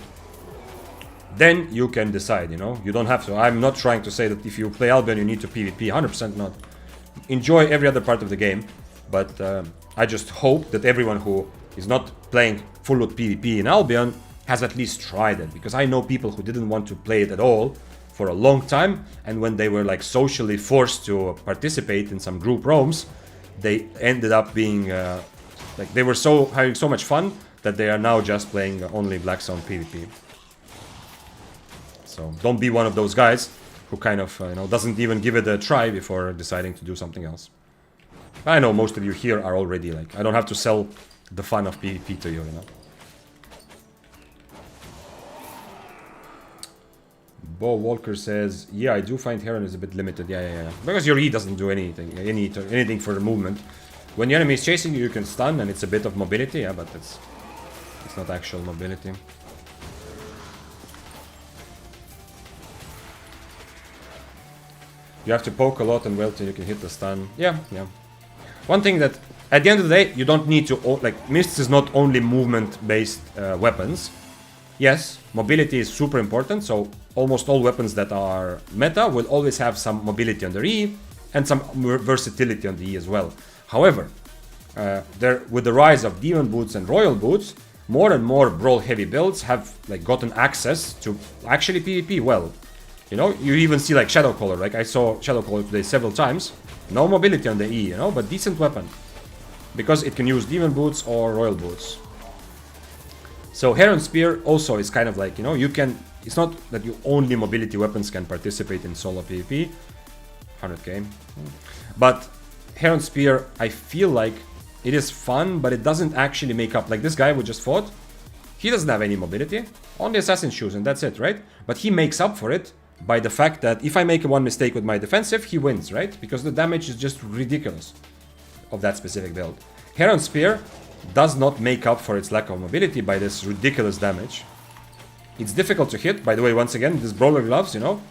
Then you can decide, you know. You don't have to. I'm not trying to say that if you play Albion you need to PvP, 100% not. Enjoy every other part of the game, but I just hope that everyone who is not playing full loot PvP in Albion has at least tried it, because I know people who didn't want to play it at all for a long time, and when they were like socially forced to participate in some group roams, they ended up being like they were having so much fun that they are now just playing only Black Zone PvP. So don't be one of those guys who kind of you know, doesn't even give it a try before deciding to do something else. I know most of you here are already like, I don't have to sell the fun of PvP to you, you know. Bo Walker says, yeah, I do find Heron is a bit limited. Yeah. Because your E doesn't do anything for the movement. When the enemy is chasing you, you can stun, and it's a bit of mobility, yeah, but it's not actual mobility. You have to poke a lot and well till you can hit the stun. Yeah. One thing that, at the end of the day, you don't need to, like, Mists is not only movement-based weapons. Yes, mobility is super important, so almost all weapons that are meta will always have some mobility on their E and some versatility on the E as well. However, with the rise of demon boots and royal boots, more and more brawl heavy builds have like gotten access to actually PvP well. You know, you even see like Shadowcaller. Like I saw Shadowcaller today several times. No mobility on the E, you know, but decent weapon. Because it can use demon boots or royal boots. So Heron Spear also is kind of like, you know, you can... It's not that you only mobility weapons can participate in solo PvP. 100k. But Heron Spear, I feel like it is fun, but it doesn't actually make up. Like this guy we just fought, he doesn't have any mobility. Only assassin shoes and that's it, right? But he makes up for it by the fact that if I make one mistake with my defensive, he wins, right? Because the damage is just ridiculous of that specific build. Heron Spear does not make up for its lack of mobility by this ridiculous damage. It's difficult to hit. By the way, once again, this brawler gloves, you know,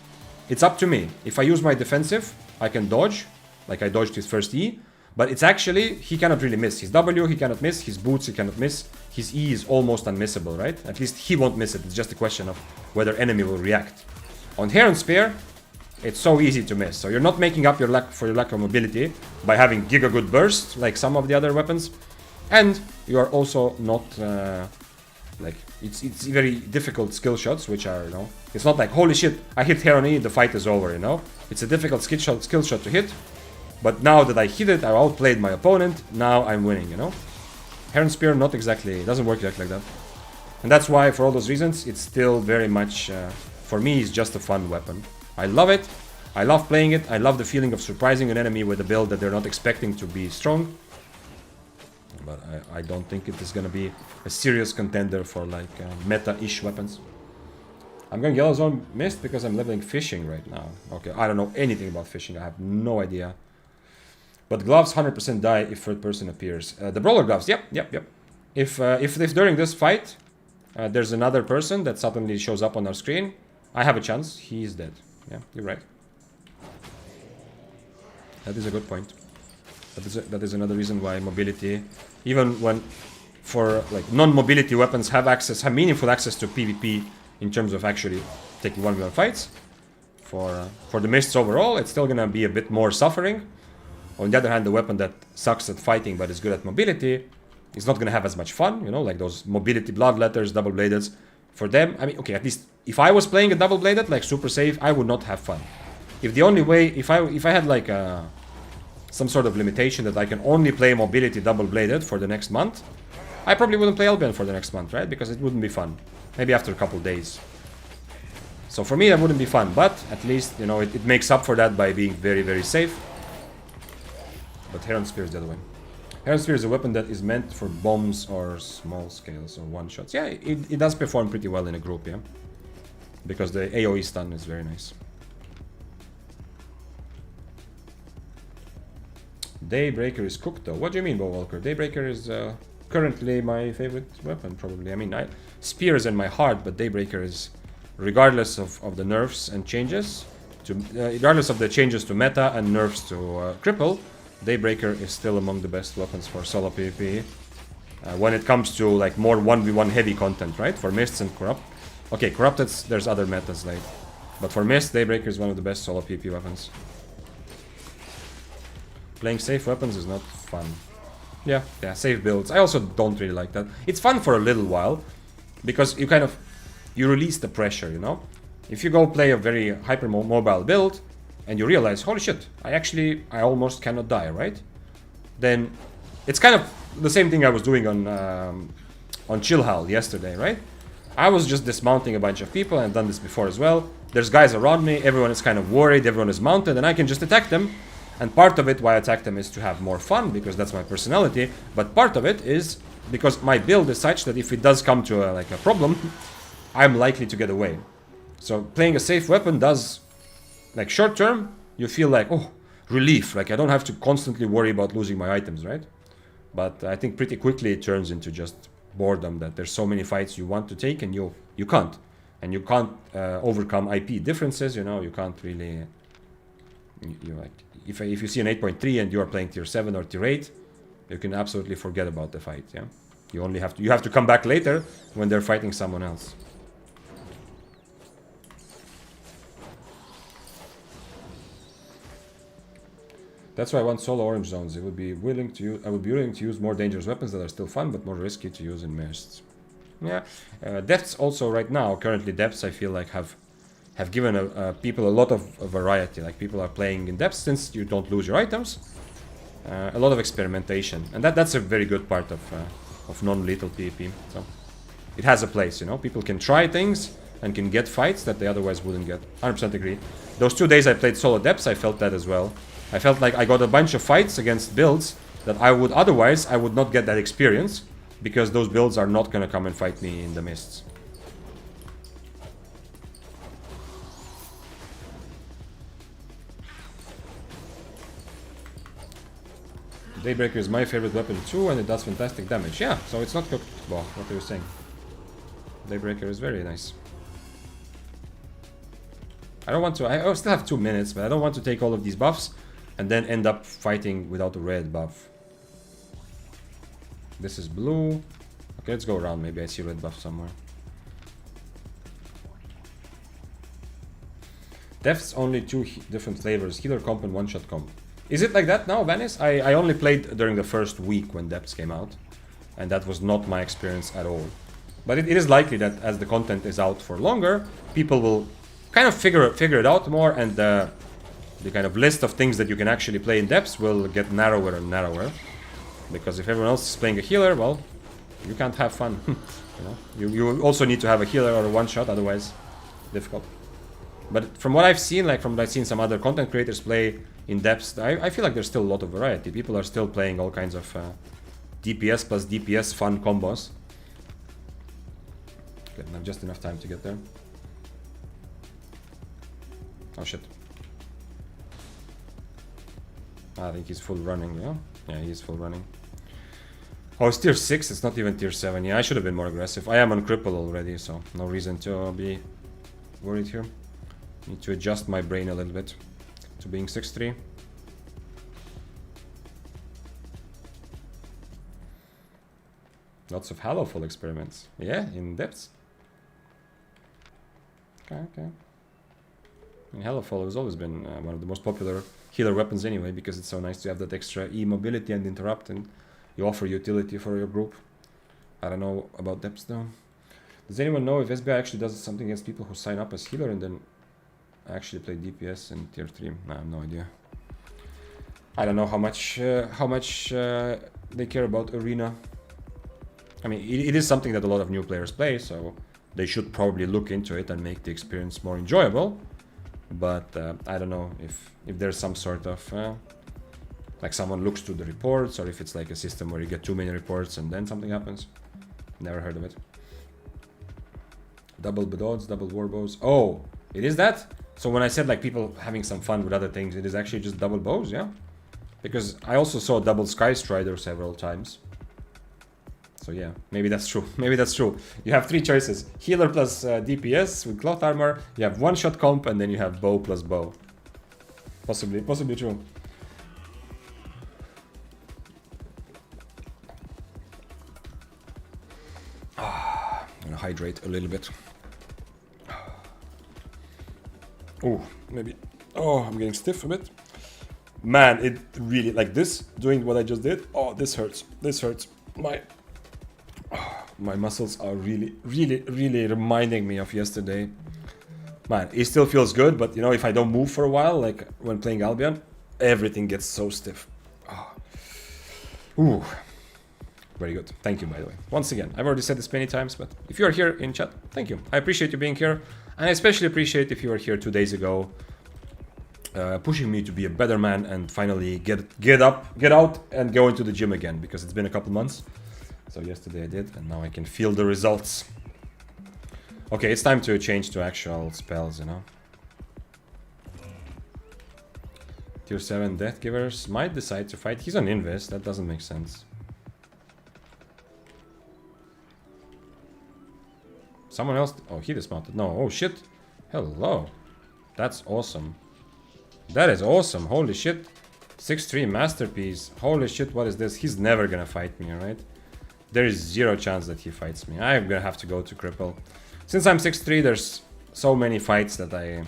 it's up to me. If I use my defensive, I can dodge, like I dodged his first E, but it's actually, he cannot really miss. His W, he cannot miss. His boots, he cannot miss. His E is almost unmissable, right? At least he won't miss it. It's just a question of whether enemy will react. On Heron Spear, it's so easy to miss. So you're not making up your lack of mobility by having Giga Good Burst, like some of the other weapons. And you are also not, like, it's very difficult skill shots, which are, you know, it's not like, holy shit, I hit Heron E, the fight is over, you know? It's a difficult skill shot to hit. But now that I hit it, I outplayed my opponent, now I'm winning, you know? Heron Spear, not exactly, it doesn't work exactly like that. And that's why, for all those reasons, it's still very much, for me, it's just a fun weapon. I love it, I love playing it, I love the feeling of surprising an enemy with a build that they're not expecting to be strong. But I don't think it is gonna be a serious contender for like meta-ish weapons. I'm going Yellow Zone Mist because I'm leveling fishing right now. Okay, I don't know anything about fishing, I have no idea. But gloves 100% die if third person appears. The brawler gloves, yep. If during this fight there's another person that suddenly shows up on our screen, I have a chance. He's dead. Yeah, you're right. That is a good point. That is another reason why mobility, even when for like non-mobility weapons have meaningful access to PvP in terms of actually taking 1v1 fights. For the mists overall, it's still gonna be a bit more suffering. On the other hand, the weapon that sucks at fighting but is good at mobility is not gonna have as much fun, you know, like those mobility bloodletters, double-bladeds. For them, I mean, okay, at least if I was playing a double-bladed, like super safe, I would not have fun. If the only way, if I had like some sort of limitation that I can only play mobility double-bladed for the next month, I probably wouldn't play Albion for the next month, right? Because it wouldn't be fun. Maybe after a couple days. So for me, that wouldn't be fun, but at least, you know, it makes up for that by being very, very safe. But Heron Spear is the other way. Heron Spear is a weapon that is meant for bombs or small scales or one-shots. Yeah, it does perform pretty well in a group, yeah. Because the AoE stun is very nice. Daybreaker is cooked though. What do you mean, Bowwalker? Daybreaker is currently my favorite weapon, probably. I mean, Spear is in my heart, but Daybreaker is, regardless of the nerfs and changes, regardless of the changes to meta and nerfs to cripple, Daybreaker is still among the best weapons for solo PvP. When it comes to like more 1v1 heavy content, right? For Mists and Corrupt. Okay, Corrupted, there's other metas, like, but for Mist, Daybreaker is one of the best solo PvP weapons. Playing safe weapons is not fun. Yeah, safe builds. I also don't really like that. It's fun for a little while, because you release the pressure, you know? If you go play a very hyper-mobile build, and you realize, holy shit, I almost cannot die, right? Then, it's kind of the same thing I was doing on Chillhal yesterday, right? I was just dismounting a bunch of people, and I've done this before as well. There's guys around me, everyone is kind of worried, everyone is mounted, and I can just attack them. And part of it, why I attack them, is to have more fun, because that's my personality. But part of it is because my build is such that if it does come to a problem, I'm likely to get away. So playing a safe weapon does, like short term, you feel like, oh, relief. Like I don't have to constantly worry about losing my items, right? But I think pretty quickly it turns into just boredom, that there's so many fights you want to take and you can't. And you can't overcome IP differences, you know, you can't really... If you see an 8.3 and you are playing tier 7 or tier 8, you can absolutely forget about the fight, yeah? You have to come back later when they're fighting someone else. That's why I want solo orange zones. I would be willing to use more dangerous weapons that are still fun but more risky to use in mists. Yeah, depths also right now. Currently, depths I feel like have given people a lot of variety. Like people are playing in depths since you don't lose your items. A lot of experimentation, and that's a very good part of non-lethal PvP. So it has a place, you know. People can try things and can get fights that they otherwise wouldn't get. 100% agree. Those 2 days I played solo depths, I felt that as well. I felt like I got a bunch of fights against builds that I would not get that experience, because those builds are not gonna come and fight me in the mists. Daybreaker is my favorite weapon too, and it does fantastic damage. Yeah, so it's not cooked. Well, what are you saying? Daybreaker is very nice. I don't want to... I still have 2 minutes, but I don't want to take all of these buffs and then end up fighting without a red buff. This is blue. Okay, let's go around. Maybe I see red buff somewhere. Death's only 2 different flavors. Healer comp and one-shot comp. Is it like that now, Venice? I only played during the first week when Depths came out. And that was not my experience at all. But it is likely that as the content is out for longer, people will kind of figure it out more, and the kind of list of things that you can actually play in Depths will get narrower and narrower. Because if everyone else is playing a healer, well, you can't have fun. You know? You also need to have a healer or a one-shot, otherwise difficult. But from what I've seen, like from what I've seen some other content creators play in Depths, I feel like there's still a lot of variety. People are still playing all kinds of DPS plus DPS fun combos. Okay, I have just enough time to get there. Oh shit. I think he's full running, yeah? Yeah, he's full running. Oh, it's tier 6, it's not even tier 7. Yeah, I should have been more aggressive. I am on cripple already, so no reason to be worried here. Need to adjust my brain a little bit to being 6-3. Lots of Hallowful experiments. Yeah, in Depths. Okay. And Hellfall has always been one of the most popular healer weapons anyway, because it's so nice to have that extra E-mobility and interrupt, and you offer utility for your group. I don't know about Depths though. Does anyone know if SBI actually does something against people who sign up as healer and then actually play DPS in tier 3? I have no idea. I don't know how much they care about Arena. I mean, it is something that a lot of new players play, so they should probably look into it and make the experience more enjoyable. But I don't know if there's some sort of like someone looks through the reports, or if it's like a system where you get too many reports and then something happens. Never heard of it. Double Bedods, double Warbows. Oh, it is that? So when I said like people having some fun with other things, it is actually just double bows, yeah? Because I also saw double Sky Strider several times. So yeah, maybe that's true. Maybe that's true. You have 3 choices. Healer plus DPS with cloth armor. You have one-shot comp, and then you have bow plus bow. Possibly true. I'm gonna hydrate a little bit. Oh, maybe. Oh, I'm getting stiff a bit. Man, it really, like this, doing what I just did. Oh, this hurts. This hurts. My muscles are really reminding me of yesterday. Man, it still feels good, but you know, if I don't move for a while, like when playing Albion, everything gets so stiff. Oh. Ooh. Very good. Thank you, by the way. Once again, I've already said this many times, but if you're here in chat, thank you. I appreciate you being here, and I especially appreciate if you were here 2 days ago, pushing me to be a better man and finally get out and go into the gym again, because it's been a couple months. So yesterday I did, and now I can feel the results. Okay, it's time to change to actual spells, you know. Tier 7 Death Givers might decide to fight. He's on Invis, that doesn't make sense. Someone else... Oh, he dismounted. No, oh shit. Hello. That's awesome. That is awesome, holy shit. 6-3 Masterpiece. Holy shit, what is this? He's never gonna fight me, alright? There is 0 chance that he fights me. I'm gonna have to go to cripple. Since I'm 6-3, there's so many fights that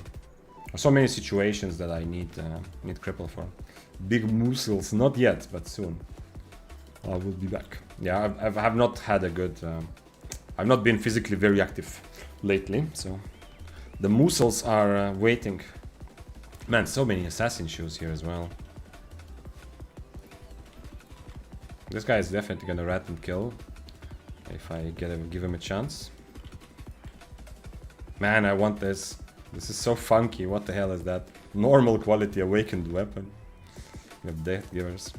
so many situations that I need cripple for. Big muscles, not yet, but soon. I will be back. Yeah, I have not had a good... I've not been physically very active lately, so... The muscles are waiting. Man, so many assassin shoes here as well. This guy is definitely gonna rat and kill. If I give him a chance. Man, I want this. This is so funky. What the hell is that? Normal quality awakened weapon. We have death givers.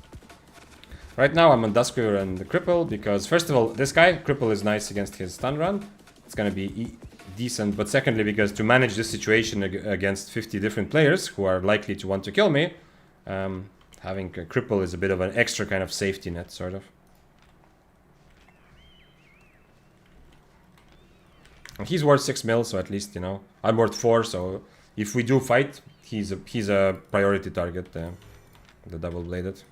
Right now I'm on Duskweaver and the Cripple because first of all, this guy, Cripple, is nice against his stun run. It's gonna be decent, but secondly because to manage this situation against 50 different players who are likely to want to kill me, having a Cripple is a bit of an extra kind of safety net, sort of. He's worth 6 mil, so at least, you know, I'm worth 4, so if we do fight, he's a priority target, the double-bladed.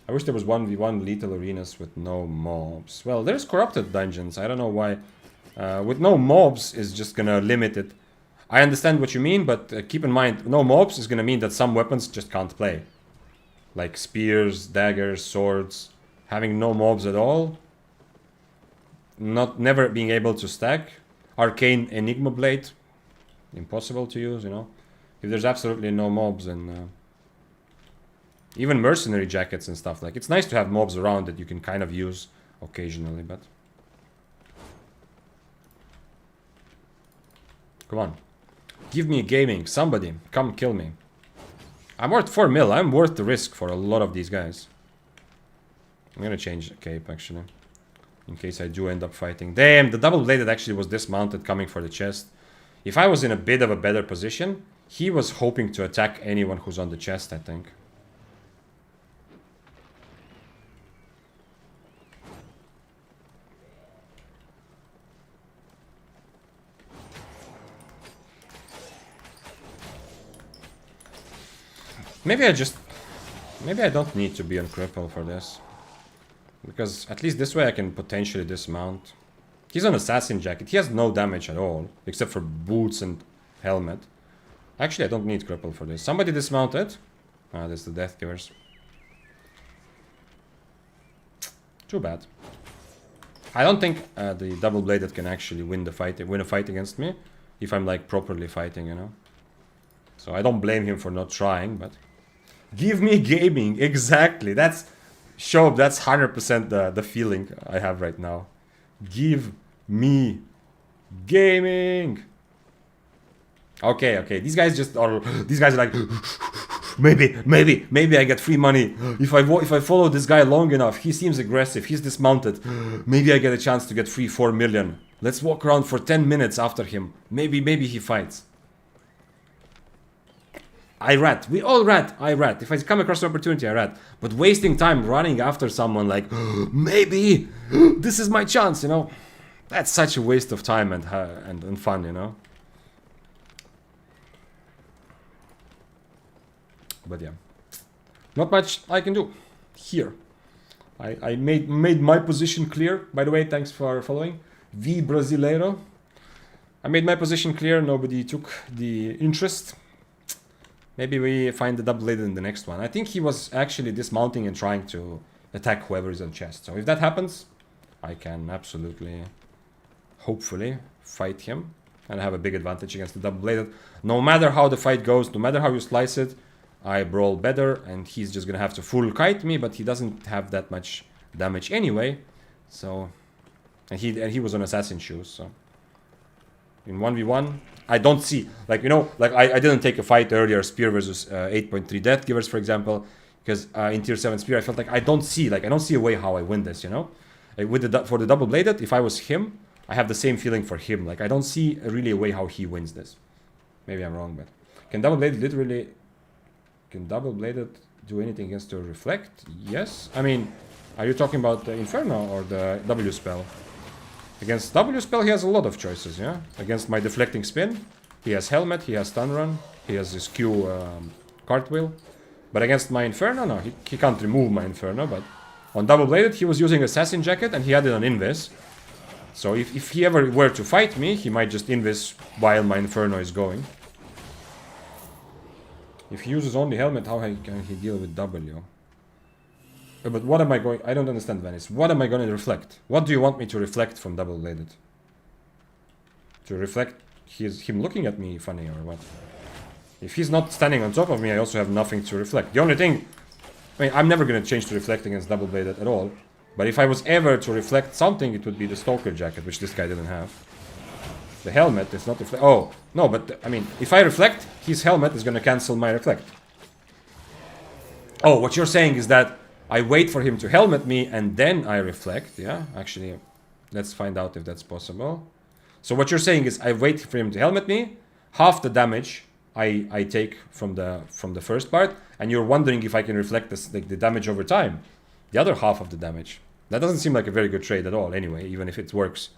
I wish there was 1v1 lethal arenas with no mobs. Well, there's corrupted dungeons, I don't know why. With no mobs is just gonna limit it. I understand what you mean, but keep in mind, no mobs is gonna mean that some weapons just can't play. Like spears, daggers, swords. Having no mobs at all. Never being able to stack. Arcane Enigma Blade. Impossible to use, you know. If there's absolutely no mobs and... even mercenary jackets and stuff. Like, it's nice to have mobs around that you can kind of use occasionally, but... Come on. Give me gaming. Somebody. Come kill me. I'm worth 4 mil. I'm worth the risk for a lot of these guys. I'm gonna change the cape, actually. In case I do end up fighting. Damn, the double-bladed actually was dismounted coming for the chest. If I was in a bit of a better position, he was hoping to attack anyone who's on the chest, I think. Maybe I don't need to be on Cripple for this. Because at least this way I can potentially dismount. He's on Assassin Jacket. He has no damage at all. Except for boots and helmet. Actually, I don't need Cripple for this. Somebody dismounted. Ah, that's the Death Givers. Too bad. I don't think the double-bladed can actually win a fight against me. If I'm like properly fighting, you know. So I don't blame him for not trying, but... Give me gaming, exactly. That's 100% the feeling I have right now. Give me gaming. Okay. These guys are like, maybe I get free money if I follow this guy long enough. He seems aggressive. He's dismounted. Maybe I get a chance to get free 4 million. Let's walk around for 10 minutes after him. Maybe he fights. I rat. We all rat. I rat. If I come across an opportunity, I rat. But wasting time running after someone like, maybe this is my chance, you know. That's such a waste of time and fun, you know. But yeah, not much I can do here. I made my position clear. By the way, thanks for following. V Brasileiro. I made my position clear. Nobody took the interest. Maybe we find the double-bladed in the next one. I think he was actually dismounting and trying to attack whoever is on chest. So if that happens, I can absolutely, hopefully, fight him. And have a big advantage against the double-bladed. No matter how the fight goes, no matter how you slice it, I brawl better. And he's just gonna have to full kite me, but he doesn't have that much damage anyway. So, and he was on assassin shoes, so. In 1v1, I don't see, like, you know, like I didn't take a fight earlier, Spear versus 8.3 Death Givers, for example, because in tier 7 Spear, I felt like I don't see a way how I win this, you know? Like for the double-bladed, if I was him, I have the same feeling for him. Like, I don't see really a way how he wins this. Maybe I'm wrong, but... Can double-bladed do anything against the Reflect? Yes. I mean, are you talking about the Inferno or the W spell? Against W spell, he has a lot of choices, yeah? Against my deflecting spin, he has helmet, he has stun run, he has his Q cartwheel. But against my Inferno, no, he can't remove my Inferno, but... On double-bladed, he was using Assassin Jacket and he had it on Invis. So if he ever were to fight me, he might just Invis while my Inferno is going. If he uses only helmet, how can he deal with W? But what am I going... I don't understand, Venice. What am I going to reflect? What do you want me to reflect from double-bladed? To reflect him looking at me funny or what? If he's not standing on top of me, I also have nothing to reflect. The only thing... I mean, I'm never going to change to reflect against double-bladed at all. But if I was ever to reflect something, it would be the Stalker jacket, which this guy didn't have. The helmet is not reflect... Oh, no, but, I mean, if I reflect, his helmet is going to cancel my reflect. Oh, what you're saying is that I wait for him to helmet me and then I reflect. Yeah, actually, let's find out if that's possible. So what you're saying is I wait for him to helmet me, half the damage I take from the first part, and you're wondering if I can reflect this, like, the damage over time. The other half of the damage. That doesn't seem like a very good trade at all anyway, even if it works.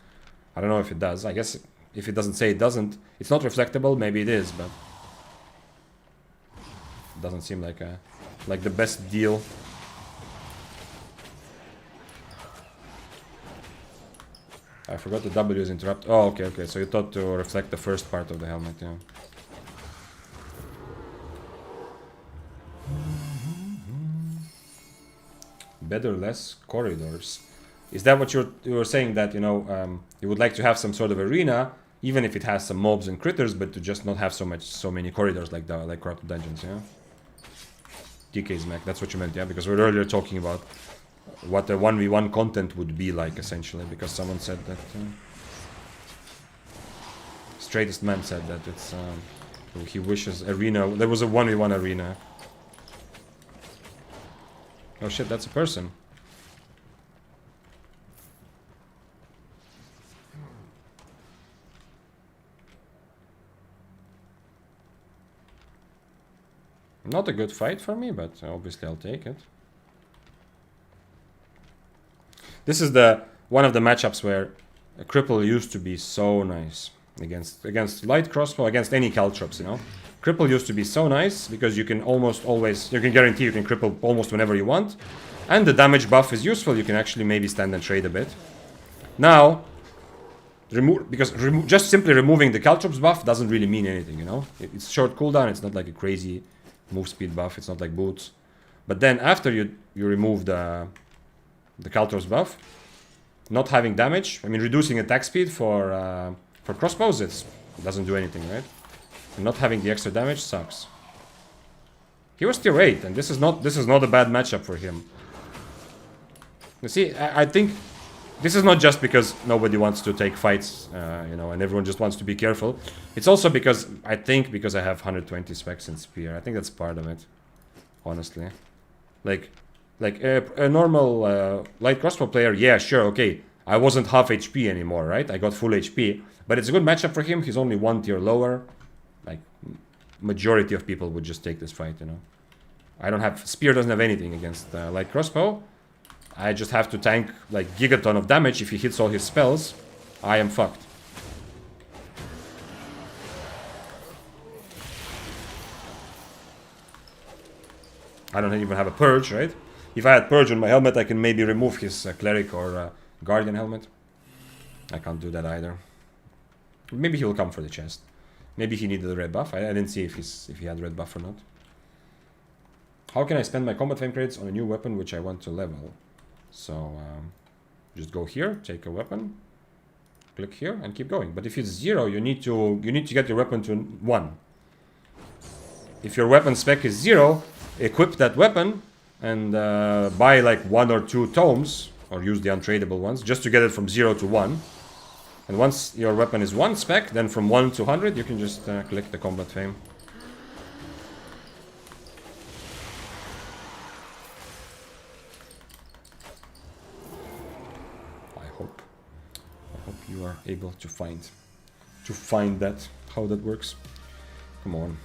I don't know if it does. I guess if it doesn't say it doesn't, it's not reflectable, maybe it is, but it doesn't seem like the best deal. I forgot the W is interrupt. Oh, okay. So you thought to reflect the first part of the helmet, yeah. Better, less corridors. Is that what you were saying, that, you know, you would like to have some sort of arena, even if it has some mobs and critters, but to just not have so many corridors like Corrupted Dungeons, yeah? DK's mech, that's what you meant, yeah? Because we were earlier talking about what the 1v1 content would be like, essentially, because someone said that... Straightest Man said that it's... he wishes arena... There was a 1v1 arena. Oh shit, that's a person. Not a good fight for me, but obviously I'll take it. This is one of the matchups where a cripple used to be so nice against light crossbow, against any caltrops, you know. Cripple used to be so nice because you can almost always, you can guarantee you can cripple almost whenever you want, and the damage buff is useful. You can actually maybe stand and trade a bit. Now, just simply removing the caltrops buff doesn't really mean anything, you know. It's short cooldown. It's not like a crazy move speed buff. It's not like boots. But then after you remove the caltrops buff, not having damage, I mean reducing attack speed for crossbows, it doesn't do anything, right? And not having the extra damage sucks. He was tier 8, and this is not a bad matchup for him. You see, I think this is not just because nobody wants to take fights, you know, and everyone just wants to be careful. It's also because I have 120 specs in Spear. I think that's part of it, honestly. Like a normal light crossbow player, yeah, sure, okay. I wasn't half HP anymore, right? I got full HP, but it's a good matchup for him. He's only 1 tier lower. Like, majority of people would just take this fight, you know. Spear doesn't have anything against light crossbow. I just have to tank like gigaton of damage. If he hits all his spells, I am fucked. I don't even have a purge, right? If I had purge on my helmet, I can maybe remove his cleric or guardian helmet. I can't do that either. Maybe he will come for the chest. Maybe he needed a red buff. I didn't see if he had red buff or not. How can I spend my combat fame credits on a new weapon which I want to level? So just go here, take a weapon, click here, and keep going. But if it's 0, you need to get your weapon to 1. If your weapon spec is 0, equip that weapon and buy like 1 or 2 tomes, or use the untradeable ones, just to get it from 0 to 1. And once your weapon is 1 spec, then from 1 to 100, you can just click the combat fame. I hope you are able to find that, how that works. Come on.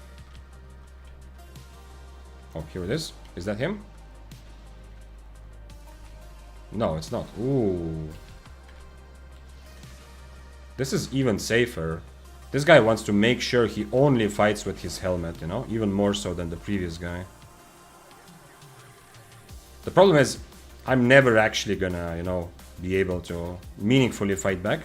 Oh, here it is. Is that him? No, it's not. Ooh. This is even safer. This guy wants to make sure he only fights with his helmet, you know? Even more so than the previous guy. The problem is, I'm never actually gonna, you know, be able to meaningfully fight back.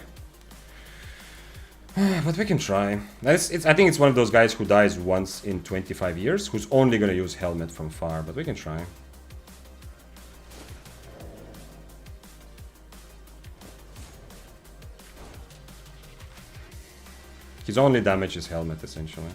But we can try. I think it's one of those guys who dies once in 25 years, who's only gonna use helmet from far, but we can try. His only damage is helmet, essentially.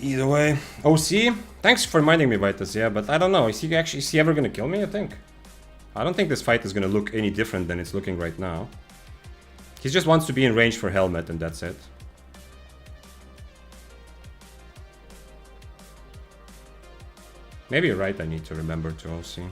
Either way. OC, thanks for reminding me, Vitus, yeah, but I don't know. Is he ever gonna kill me, I think? I don't think this fight is gonna look any different than it's looking right now. He just wants to be in range for helmet and that's it. Maybe you're right, I need to remember to OC.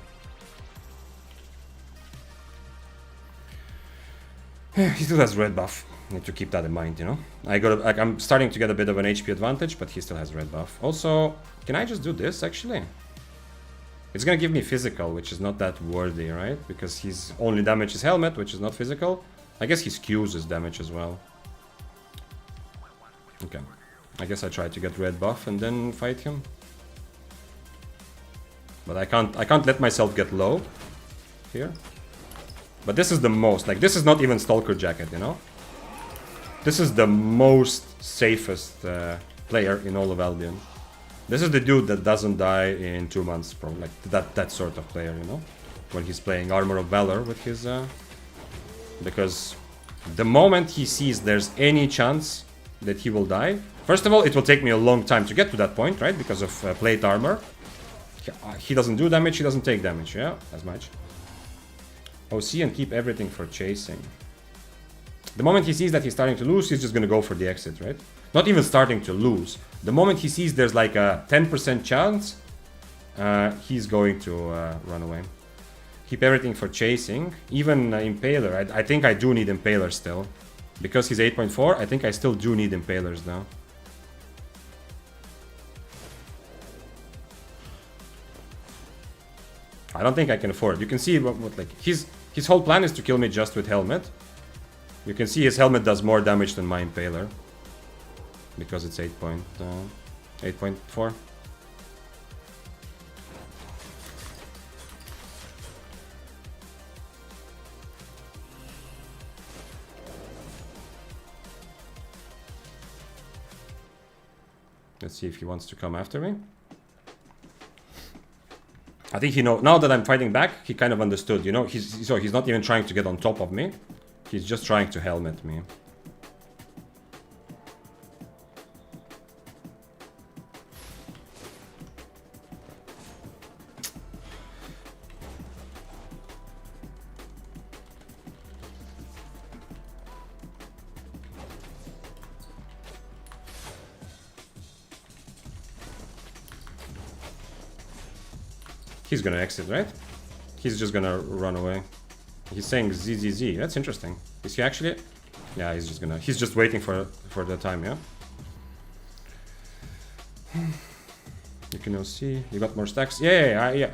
He still has red buff. Need to keep that in mind, you know. I'm starting to get a bit of an HP advantage, but he still has red buff. Also, can I just do this actually? It's gonna give me physical, which is not that worthy, right? Because his only damage is helmet, which is not physical. I guess his Q's is damage as well. Okay. I guess I try to get red buff and then fight him. But I can't let myself get low here. But this is the most, like, this is not even Stalker Jacket, you know? This is the most safest player in all of Albion. This is the dude that doesn't die in 2 months, bro. Like, that sort of player, you know? When he's playing Armor of Valor with his... Because the moment he sees there's any chance that he will die... First of all, it will take me a long time to get to that point, right? Because of plate armor. He doesn't do damage, he doesn't take damage, yeah? As much. OC and keep everything for chasing. The moment he sees that he's starting to lose, he's just gonna go for the exit, right? Not even starting to lose. The moment he sees there's like a 10% chance, he's going to run away. Keep everything for chasing. Even Impaler, I think I do need Impaler still. Because he's 8.4, I think I still do need Impalers now. I don't think I can afford. You can see what like his whole plan is to kill me just with helmet. You can see his helmet does more damage than my Impaler. Because it's 8.4. Let's see if he wants to come after me. I think he now that I'm fighting back, he kind of understood, you know, he's not even trying to get on top of me. He's just trying to helmet me. He's gonna exit, right? He's just gonna run away. He's saying ZZZ. That's interesting. Is he actually? Yeah, he's just waiting for the time, yeah? You can now see. You got more stacks. Yeah.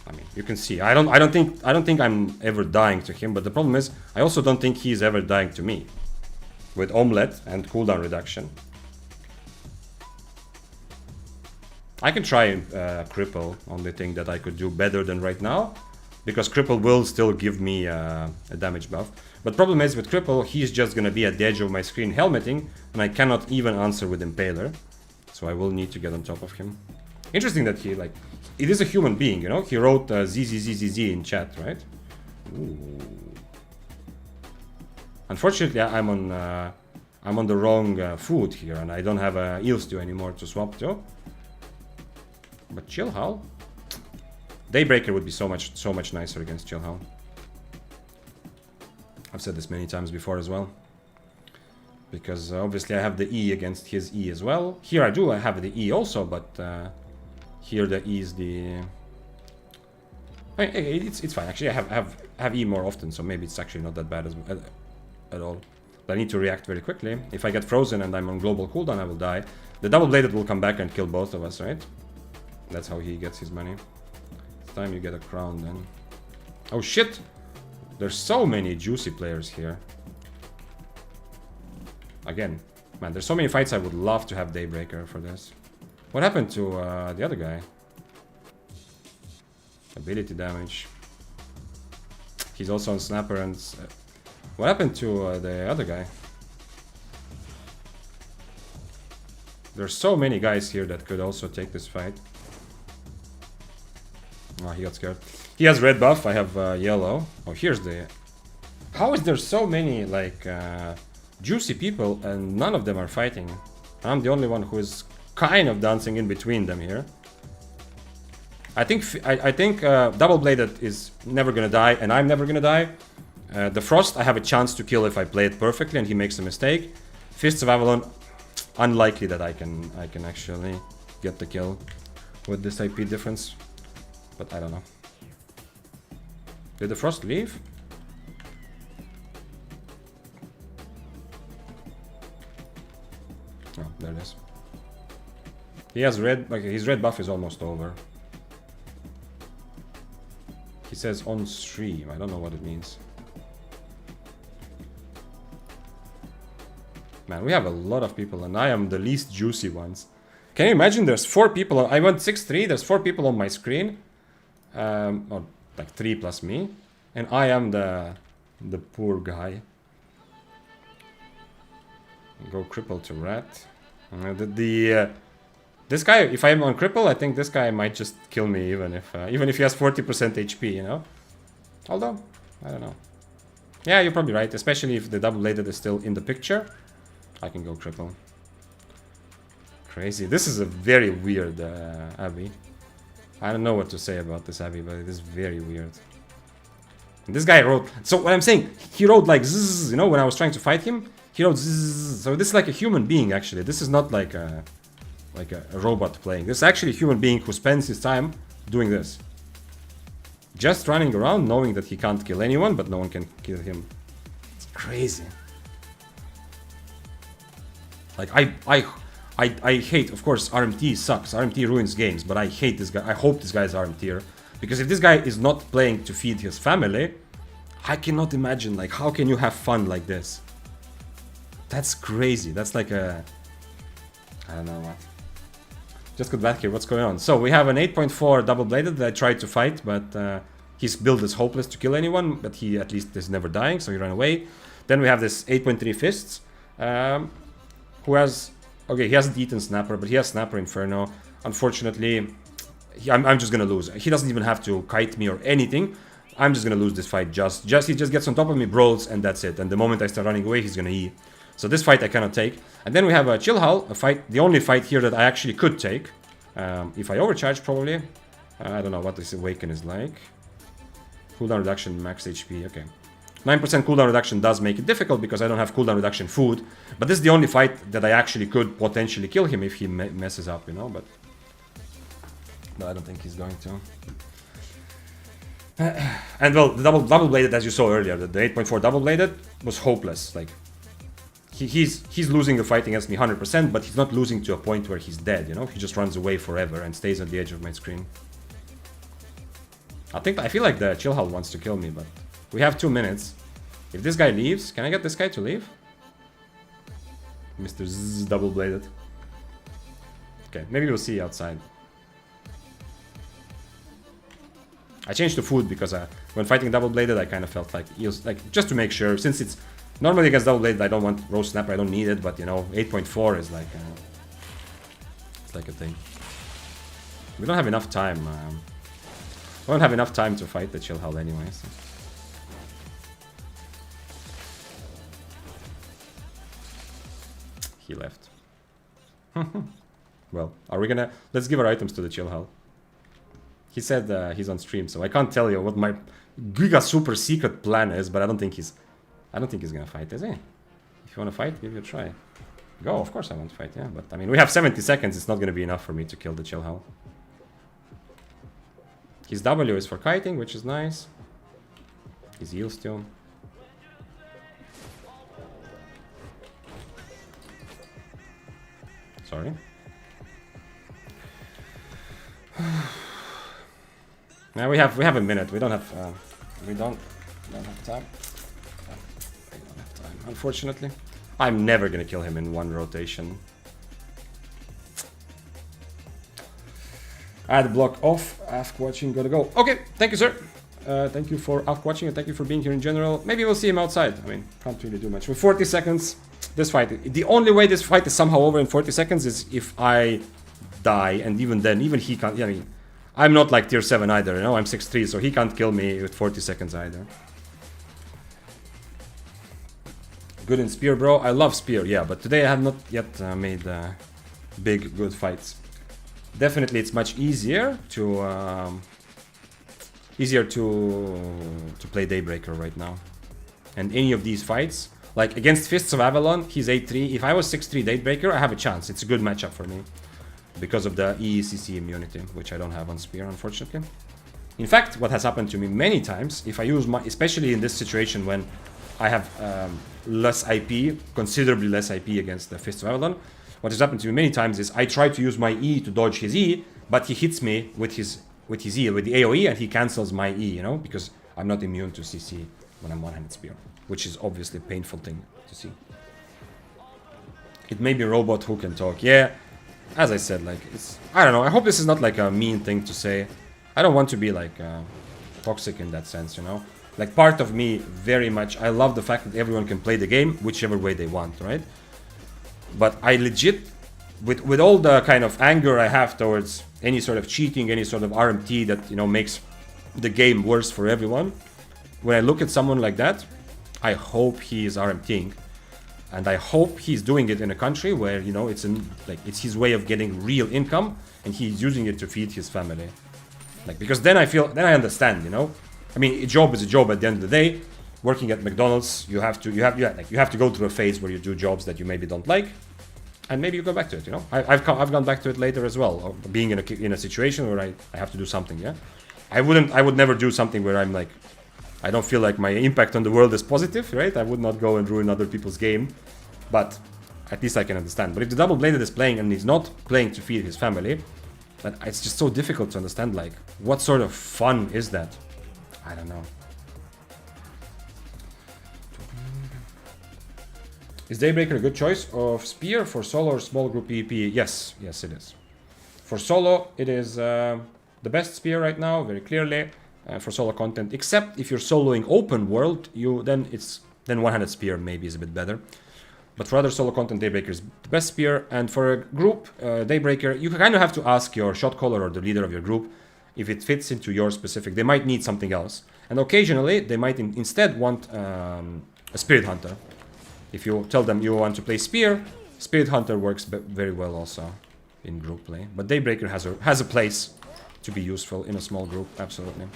I mean, you can see. I don't think I'm ever dying to him, but the problem is I also don't think he's ever dying to me. With omelette and cooldown reduction. I can try cripple, only thing that I could do better than right now, because cripple will still give me a damage buff. But problem is with cripple, he's just gonna be at the edge of my screen helmeting, and I cannot even answer with Impaler, so I will need to get on top of him. Interesting that he like, it is a human being, you know. He wrote ZZZZZ in chat, right? Ooh. Unfortunately, I'm on the wrong food here, and I don't have a eel stew anymore to swap to. But Chill Howl? Daybreaker would be so much nicer against Chill Howl. I've said this many times before as well. Because obviously I have the E against his E as well. Here I have the E also, but here the E is the... I mean, it's fine, actually I have E more often, so maybe it's actually not that bad at all. But I need to react very quickly. If I get frozen and I'm on global cooldown, I will die. The double-bladed will come back and kill both of us, right? That's how he gets his money. It's time you get a crown then. Oh shit! There's so many juicy players here. Again, man, there's so many fights I would love to have Daybreaker for this. What happened to the other guy? Ability damage. He's also on Snapper and... what happened to the other guy? There's so many guys here that could also take this fight. Oh, he got scared. He has red buff, I have yellow. Oh, here's the... How is there so many, like, juicy people and none of them are fighting? I'm the only one who is kind of dancing in between them here. I think Double-Bladed is never gonna die, and I'm never gonna die. The Frost I have a chance to kill if I play it perfectly and he makes a mistake. Fists of Avalon, unlikely that I can actually get the kill with this IP difference. But I don't know. Did the Frost leave? Oh, there it is. He has red, like his red buff is almost over. He says on stream, I don't know what it means. Man, we have a lot of people and I am the least juicy ones. Can you imagine there's 4 people, I went 6-3, there's 4 people on my screen. Or like 3 plus me. And I am the poor guy. Go cripple to rat. This guy, if I'm on cripple, I think this guy might just kill me even if he has 40% HP, you know? Although, I don't know. Yeah, you're probably right, especially if the Double-Bladed is still in the picture. I can go cripple. Crazy. This is a very weird Abby. I don't know what to say about this Abby, but it is very weird. And this guy wrote... So what I'm saying, he wrote like zzz, you know, when I was trying to fight him, he wrote zzz. So this is like a human being, actually. This is not like a robot playing. This is actually a human being who spends his time doing this. Just running around knowing that he can't kill anyone, but no one can kill him. It's crazy. Like, I hate, of course, RMT sucks. RMT ruins games, but I hate this guy. I hope this guy is RMT. Because if this guy is not playing to feed his family, I cannot imagine, like, how can you have fun like this? That's crazy. That's like a... I don't know what. Just got back here. What's going on? So we have an 8.4 Double-Bladed that I tried to fight, but his build is hopeless to kill anyone, but he at least is never dying, so he ran away. Then we have this 8.3 Fists, who has... Okay, he hasn't eaten Snapper, but he has Snapper Inferno. Unfortunately, I'm just gonna lose. He doesn't even have to kite me or anything. I'm just gonna lose this fight. He just gets on top of me, brawls, and that's it. And the moment I start running away, he's gonna E. So this fight I cannot take. And then we have a Chill Hull, a fight, the only fight here that I actually could take. If I overcharge, probably. I don't know what this Awaken is like. Cooldown reduction, max HP, okay. 9% cooldown reduction does make it difficult because I don't have cooldown reduction food. But this is the only fight that I actually could potentially kill him if he messes up, you know, but... No, I don't think he's going to. And well, the double-bladed, as you saw earlier, the 8.4 double-bladed was hopeless. Like, he's losing the fight against me 100%, but he's not losing to a point where he's dead, you know? He just runs away forever and stays at the edge of my screen. I feel like the Chill Hull wants to kill me, but we have 2 minutes. If this guy leaves, can I get this guy to leave? Mr. Zzz double-bladed. Okay, maybe we'll see outside. I changed to food because when fighting double-bladed, I kind of felt like, just to make sure, since it's normally against double-bladed, I don't want roast snapper, I don't need it, but you know, 8.4 is like, it's like a thing. We don't have enough time. We don't have enough time to fight the Chill Hull anyway. So. He left. Well, are we gonna... Let's give our items to the Chill Hull. He said he's on stream, so I can't tell you what my giga super secret plan is, but I don't think he's gonna fight, is he? If you wanna fight, give it a try. Go, of course I want to fight, yeah, but I mean, we have 70 seconds, it's not gonna be enough for me to kill the Chill Hull. His W is for kiting, which is nice. His heal still. Sorry. Now we have a minute. We don't have We don't have time. We don't have time, unfortunately. I'm never gonna kill him in one rotation. Add block off. Ask watching, gotta go. Okay, thank you, sir. Thank you for watching and thank you for being here in general. Maybe we'll see him outside. I mean, can't really do much. With 40 seconds, this fight, the only way this fight is somehow over in 40 seconds is if I die, and even then, even he can't. I mean, I'm not like tier 7 either, you know, I'm 6'3", so he can't kill me with 40 seconds either. Good in spear, bro. I love spear, yeah, but today I have not yet made big, good fights. Definitely, it's much easier to play Daybreaker right now. And any of these fights, like against Fists of Avalon, he's 8-3. If I was 6-3 Daybreaker, I have a chance. It's a good matchup for me because of the EECC immunity, which I don't have on Spear, unfortunately. In fact, what has happened to me many times, if I use my, especially in this situation when I have less IP, considerably less IP against the Fists of Avalon, what has happened to me many times is I try to use my E to dodge his E, but he hits me with his E, with the AoE, and he cancels my E, you know, because I'm not immune to CC when I'm one-handed spear, which is obviously a painful thing to see. It may be a robot who can talk. Yeah, as I said, like, it's, I don't know, I hope this is not like a mean thing to say. I don't want to be like toxic in that sense, you know. Like, part of me very much, I love the fact that everyone can play the game whichever way they want, right? But I legit, with all the kind of anger I have towards any sort of cheating, any sort of RMT that, you know, makes the game worse for everyone, when I look at someone like that, I hope he is RMTing. And I hope he's doing it in a country where, you know, it's it's his way of getting real income and he's using it to feed his family. Like, because then I understand, you know. I mean, a job is a job at the end of the day. Working at McDonald's, you have to go through a phase where you do jobs that you maybe don't like, and maybe you go back to it, you know. I've gone back to it later as well, being in a situation where I have to do something, yeah. I would never do something where I'm like, I don't feel like my impact on the world is positive, right? I would not go and ruin other people's game, but at least I can understand. But if the double-bladed is playing and he's not playing to feed his family, then it's just so difficult to understand, like, what sort of fun is that? I don't know. Is Daybreaker a good choice of spear for solo or small group PvP? Yes, yes it is. For solo, it is the best spear right now, very clearly, for solo content. Except if you're soloing open world, then one-handed spear maybe is a bit better. But for other solo content, Daybreaker is the best spear. And for a group, Daybreaker, you kind of have to ask your shot caller or the leader of your group if it fits into your specific. They might need something else, and occasionally they might instead want a Spirit Hunter. If you tell them you want to play Spear, Spirit Hunter works very well also in group play. But Daybreaker has a place to be useful in a small group, absolutely.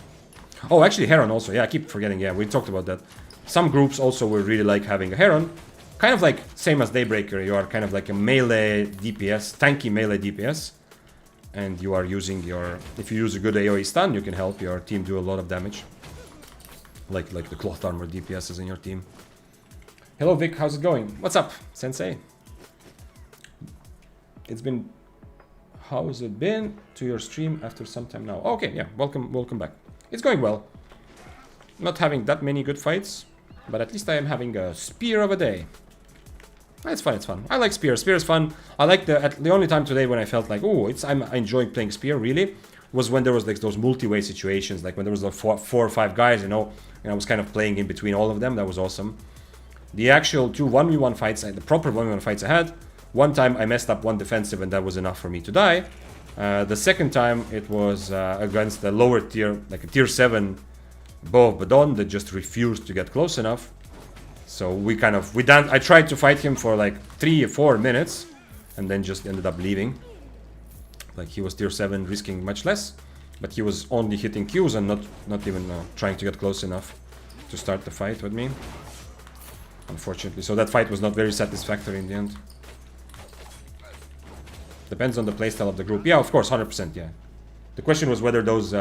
Oh, actually Heron also, yeah, I keep forgetting, yeah, we talked about that. Some groups also will really like having a Heron. Kind of like, same as Daybreaker, you are kind of like a melee DPS, tanky melee DPS. And you are using your, if you use a good AoE stun, you can help your team do a lot of damage. Like the cloth armor DPSs in your team. Hello Vic, how's it going? What's up, Sensei? How's it been to your stream after some time now? Okay, yeah, welcome back. It's going well. Not having that many good fights, but at least I am having a spear of a day. It's fun, it's fun. I like Spear. Spear is fun. I like the only time today when I felt like, oh, I'm enjoying playing Spear, really, was when there was like those multi-way situations, like when there was like four or five guys, you know, and I was kind of playing in between all of them. That was awesome. The actual 2 1v1 fights, the proper 1v1 fights I had, one time I messed up one defensive and that was enough for me to die. The second time it was against the lower tier, like a tier 7 Bow of Badon that just refused to get close enough. So I tried to fight him for like 3 or 4 minutes and then just ended up leaving. Like, he was tier 7 risking much less, but he was only hitting Qs and not even trying to get close enough to start the fight with me. Unfortunately, so that fight was not very satisfactory in the end. Depends on the playstyle of the group. Yeah, of course, 100%, yeah. The question was whether those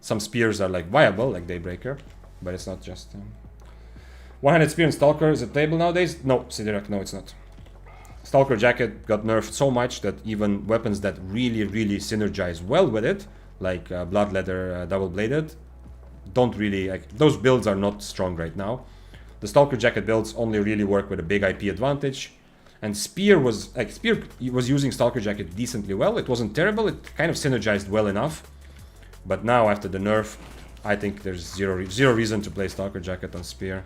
some spears are like viable, like Daybreaker, but it's not just... One-handed spear and Stalker is a table nowadays? No, Sidirak, no it's not. Stalker Jacket got nerfed so much that even weapons that really synergize well with it, like Blood Leather Double-Bladed, don't really, like, those builds are not strong right now. The Stalker Jacket builds only really work with a big IP advantage. And Spear was using Stalker Jacket decently well. It wasn't terrible, it kind of synergized well enough. But now after the nerf, I think there's zero reason to play Stalker Jacket on Spear.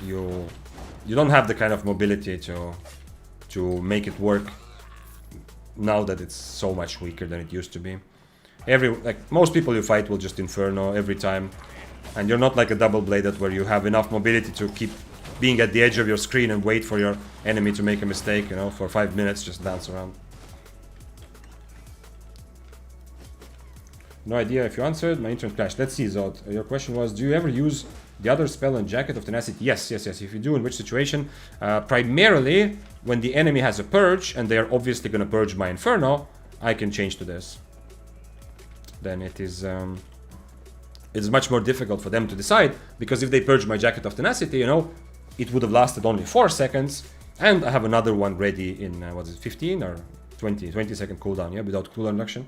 You don't have the kind of mobility to make it work now that it's so much weaker than it used to be. Most people you fight will just Inferno every time. And you're not like a double-bladed where you have enough mobility to keep being at the edge of your screen and wait for your enemy to make a mistake, you know, for 5 minutes, just dance around. No idea if you answered, my internet crashed. Let's see, Zod. Your question was, do you ever use the other spell on Jacket of Tenacity? Yes. If you do, in which situation? Primarily, when the enemy has a purge, and they are obviously going to purge my Inferno, I can change to this. Then it is... it's much more difficult for them to decide, because if they purge my Jacket of Tenacity, you know, it would have lasted only 4 seconds, and I have another one ready in, 15 or 20 second cooldown, yeah, without cooldown reduction.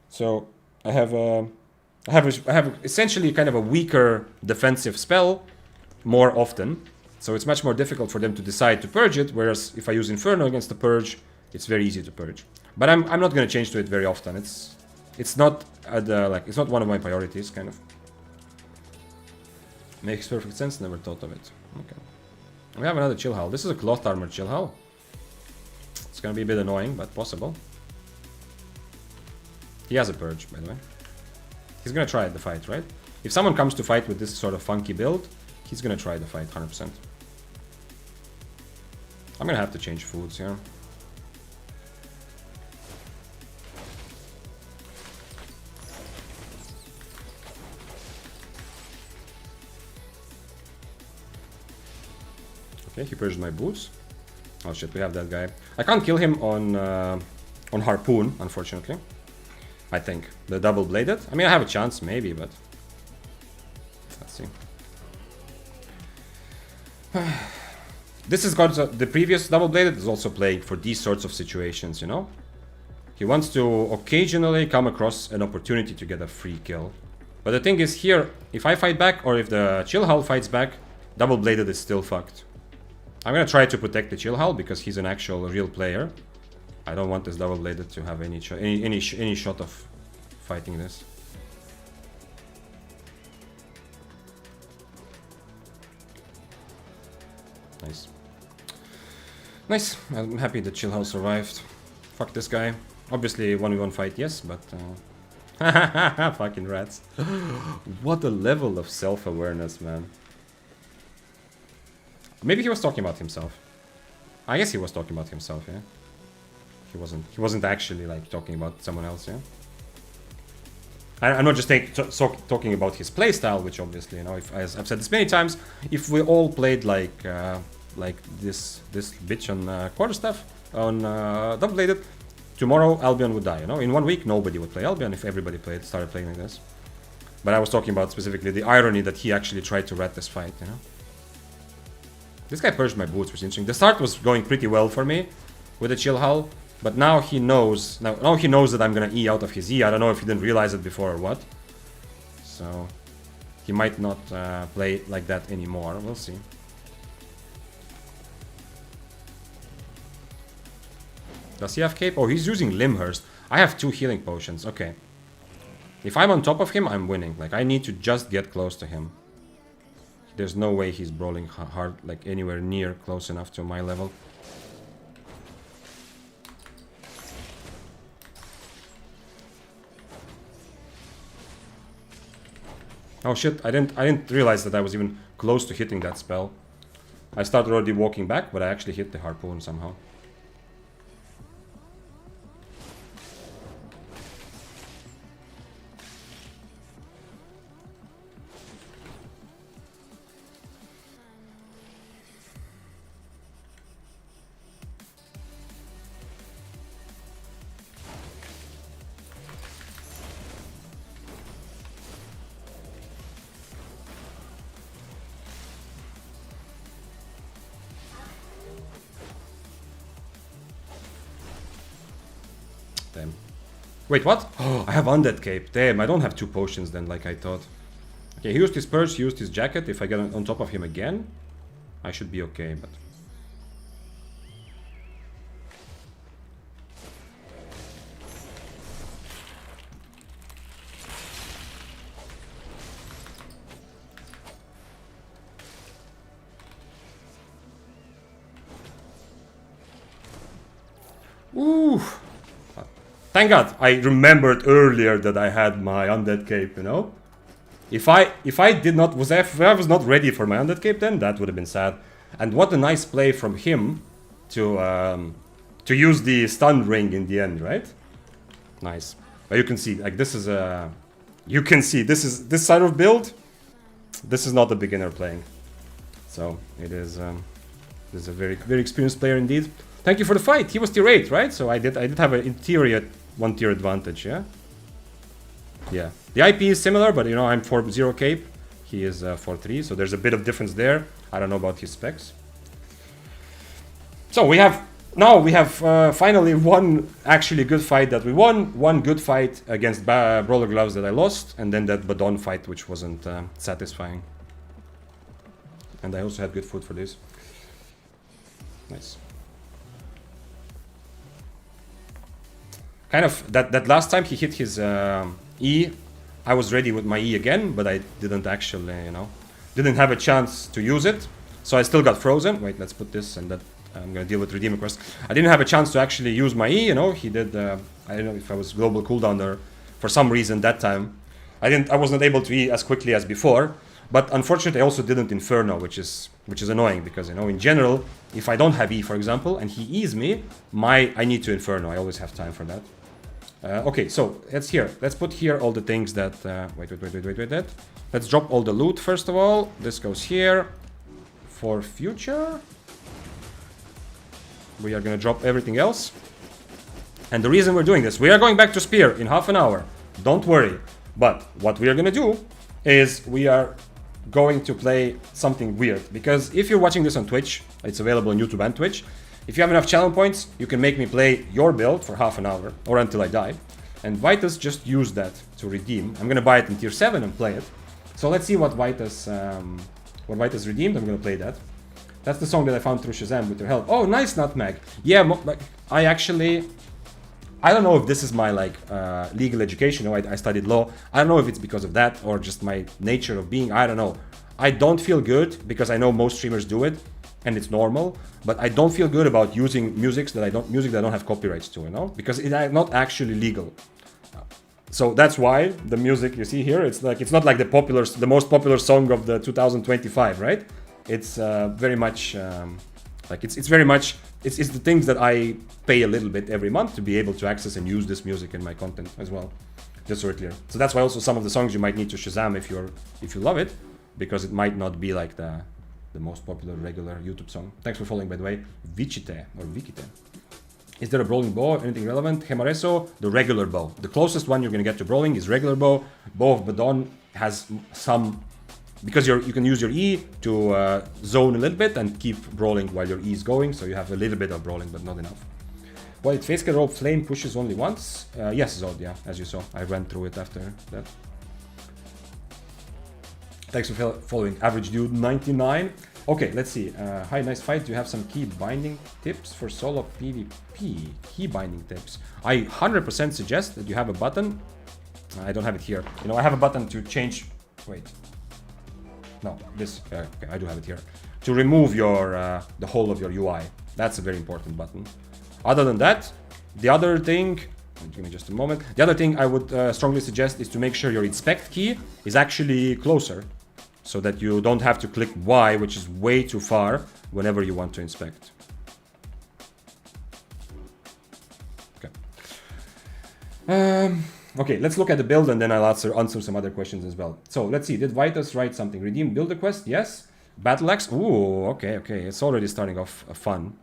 So I have essentially kind of a weaker defensive spell more often, so it's much more difficult for them to decide to purge it, whereas if I use Inferno against the purge, it's very easy to purge. But I'm not going to change to it very often. It's not it's not one of my priorities, kind of. Makes perfect sense, never thought of it. Okay. We have another Chill Hull. This is a cloth armor Chill Hull. It's gonna be a bit annoying, but possible. He has a purge, by the way. He's gonna try the fight, right? If someone comes to fight with this sort of funky build, he's gonna try the fight, 100%. I'm gonna have to change foods here. Okay, he purged my boots. Oh shit, we have that guy. I can't kill him on Harpoon, unfortunately. I think. The double-bladed. I mean, I have a chance, maybe, but... let's see. This is got... the previous double-bladed is also playing for these sorts of situations, you know? He wants to occasionally come across an opportunity to get a free kill. But the thing is here, if I fight back, or if the Chill Hull fights back, double-bladed is still fucked. I'm gonna try to protect the Chill Hull because he's an actual real player. I don't want this double-bladed to have any shot of fighting this. Nice. Nice. I'm happy that Chill Hull survived. Fuck this guy. Obviously 1v1 fight, yes, but... fucking rats. What a level of self-awareness, man. Maybe he was talking about himself. I guess he was talking about himself, yeah. He wasn't actually like talking about someone else, yeah. I'm not just talking about his playstyle, which obviously, you know, as I've said this many times, if we all played like this bitch on Quarterstaff, on double-bladed, tomorrow Albion would die, you know. In 1 week, nobody would play Albion if everybody started playing like this. But I was talking about specifically the irony that he actually tried to rat this fight, you know. This guy purged my boots, which is interesting. The start was going pretty well for me with the Chill Hull, but now he knows. Now he knows that I'm gonna E out of his E. I don't know if he didn't realize it before or what. So he might not play like that anymore. We'll see. Does he have cape? Oh, he's using Limhurst. I have 2 healing potions. Okay. If I'm on top of him, I'm winning. Like, I need to just get close to him. There's no way he's brawling hard, like anywhere near close enough to my level. Oh shit, I didn't realize that I was even close to hitting that spell. I started already walking back, but I actually hit the Harpoon somehow. Wait, what? Oh, I have Undead Cape. Damn, I don't have 2 potions then, like I thought. Okay, he used his purse, he used his jacket. If I get on top of him again, I should be okay, but... Ooh! Thank God I remembered earlier that I had my Undead Cape, you know? If I did not, if I was not ready for my Undead Cape then, that would have been sad. And what a nice play from him to use the stun ring in the end, right? Nice. But you can see, like, this is a... You can see, this side of build, this is not a beginner playing. So, it is... this is a very, very experienced player indeed. Thank you for the fight. He was tier 8, right? So I did have an interior 1 tier advantage, yeah? Yeah. The IP is similar, but you know, I'm 4-0 cape. He is 4-3, so there's a bit of difference there. I don't know about his specs. So we have finally one actually good fight that we won, one good fight against Brawler Gloves that I lost, and then that Badon fight which wasn't satisfying. And I also had good food for this. Nice. Kind of, that last time he hit his E, I was ready with my E again, but I didn't actually, you know, didn't have a chance to use it. So I still got frozen. Wait, let's put this and that. I'm gonna deal with redeem request. I didn't have a chance to actually use my E, you know, he did, I don't know if I was global cooldown there for some reason that time. I wasn't able to E as quickly as before, but unfortunately I also didn't Inferno, which is annoying because, you know, in general, if I don't have E, for example, and he E's me, I need to Inferno. I always have time for that. Okay, so let's put here all the things that, wait, let's drop all the loot first of all. This goes here for future. We are gonna drop everything else. And the reason we're doing this, we are going back to Spear in half an hour. Don't worry. But what we are gonna do is we are going to play something weird. Because if you're watching this on Twitch, it's available on YouTube and Twitch. If you have enough challenge points, you can make me play your build for half an hour, or until I die. And Vitus just used that to redeem. I'm gonna buy it in tier 7 and play it. So let's see what Vitus redeemed. I'm gonna play that. That's the song that I found through Shazam with your help. Oh, nice Nutmeg. Yeah, I don't know if this is my like legal education. You know, I studied law. I don't know if it's because of that or just my nature of being. I don't know. I don't feel good because I know most streamers do it. And it's normal, but I don't feel good about using music that I don't have copyrights to, you know, because it's not actually legal. So that's why the music you see here, it's not like the most popular song of the 2025, right? It's very much it's the things that I pay a little bit every month to be able to access and use this music in my content as well. Just so we're clear. So that's why also some of the songs you might need to Shazam if you love it, because it might not be like the most popular regular YouTube song. Thanks for following, by the way. Vichite or Vikite. Is there a brawling bow? Anything relevant? Hemareso, the regular bow. The closest one you're gonna get to brawling is regular bow. Bow of Badon has some, because you can use your E to zone a little bit and keep brawling while your E is going, so you have a little bit of brawling, but not enough. Well, it Facecare Rope Flame pushes only once. Yes, Zod, yeah, as you saw. I ran through it after that. Thanks for following. Average Dude 99. Okay, let's see. Hi, nice fight. Do you have some key binding tips for solo PvP? Key binding tips. I 100% suggest that you have a button. I don't have it here. You know, I have a button to change. Wait. No, this. Okay, I do have it here. To remove your the whole of your UI. That's a very important button. Other than that, the other thing. Give me just a moment. The other thing I would strongly suggest is to make sure your inspect key is actually closer, so that you don't have to click Y, which is way too far, whenever you want to inspect. Okay. Okay, let's look at the build and then I'll answer some other questions as well. So let's see, did Vitus write something? Redeem build request? Yes. Battle axe? Ooh, okay. It's already starting off fun.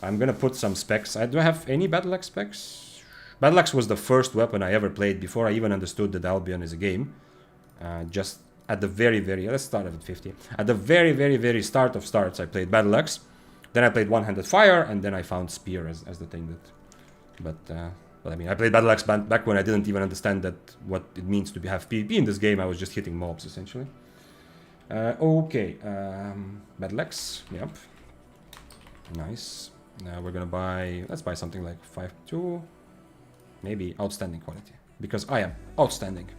I'm gonna put some specs. Do I have any battle axe specs? Battle axe was the first weapon I ever played before I even understood that Albion is a game. Just at the let's start at 50. At the very start of starts, I played Battle Axe. Then I played One-Handed Fire, and then I found Spear as the thing that... But Well, I mean, I played Battle Axe back when I didn't even understand that what it means to have PvP in this game. I was just hitting mobs, essentially. Okay, Battle Axe, yep. Nice. Now we're gonna buy, let's buy something like 5.2. Maybe outstanding quality, because I am outstanding.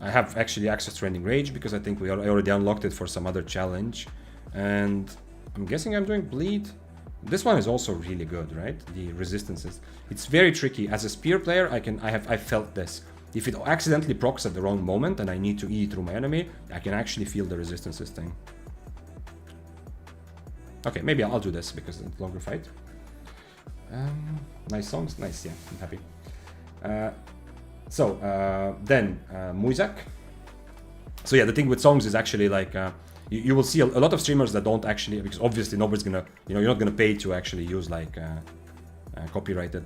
I have actually access to Rending Rage, because I think I already unlocked it for some other challenge. And I'm guessing I'm doing Bleed. This one is also really good, right? The resistances. It's very tricky. As a spear player, I felt this. If it accidentally procs at the wrong moment and I need to E through my enemy, I can actually feel the resistances thing. Okay, maybe I'll do this because it's a longer fight. Nice songs, nice, yeah, I'm happy. Then Muizak. So yeah, the thing with songs is actually like, you will see a lot of streamers that don't actually, because obviously nobody's gonna, you're not gonna pay to actually use like copyrighted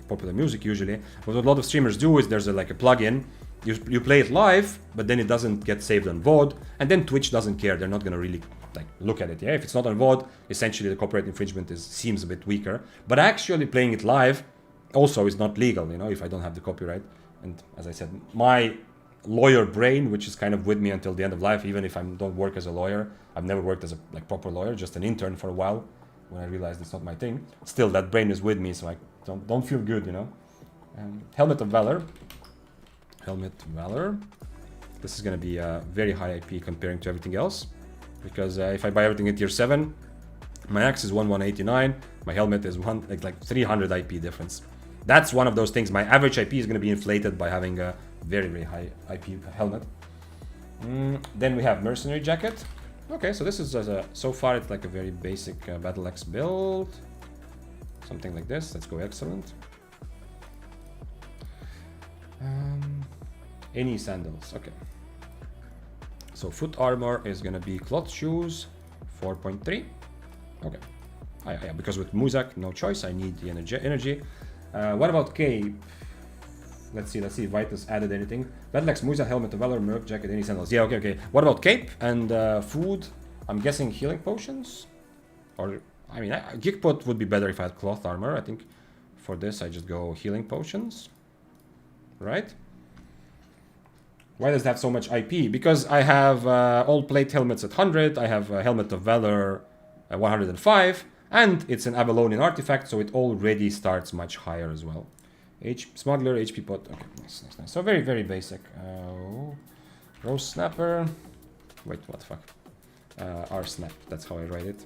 popular music usually. What a lot of streamers do is there's like a plugin, you play it live, but then it doesn't get saved on VOD, and then Twitch doesn't care. They're not gonna really like look at it. Yeah, if it's not on VOD, essentially the copyright infringement seems a bit weaker. But actually playing it live also is not legal, you know, if I don't have the copyright. And as I said, my lawyer brain, which is kind of with me until the end of life, even if I don't work as a lawyer. I've never worked as a proper lawyer, just an intern for a while when I realized it's not my thing. Still, that brain is with me, so I don't feel good, you know. Helmet of Valor. Helmet Valor. This is going to be a very high IP comparing to everything else, because if I buy everything at tier 7, my axe is 1189, my helmet is like 300 IP difference. That's one of those things. My average IP is going to be inflated by having a very, very high IP helmet. Then we have Mercenary Jacket. Okay, so this is, so far it's like a very basic Battle Axe build. Something like this. Let's go excellent. Any sandals, okay. So foot armor is going to be cloth shoes, 4.3. Okay. Yeah, because with Muzak, no choice. I need the energy. What about cape? Let's see if Vitus added anything. Battle Axe, Musa, Helmet of Valor, Merc Jacket, any sandals. Yeah, okay. What about cape and food? I'm guessing healing potions? Or, I mean, Geekpot would be better if I had cloth armor. I think for this I just go healing potions. Right? Why does it have so much IP? Because I have all plate helmets at 100, I have Helmet of Valor at 105, and it's an Avalonian artifact, so it already starts much higher as well. Smuggler, HP pot, okay, nice. So very, very basic. Rose Snapper, wait, what the fuck? R-Snap, that's how I write it.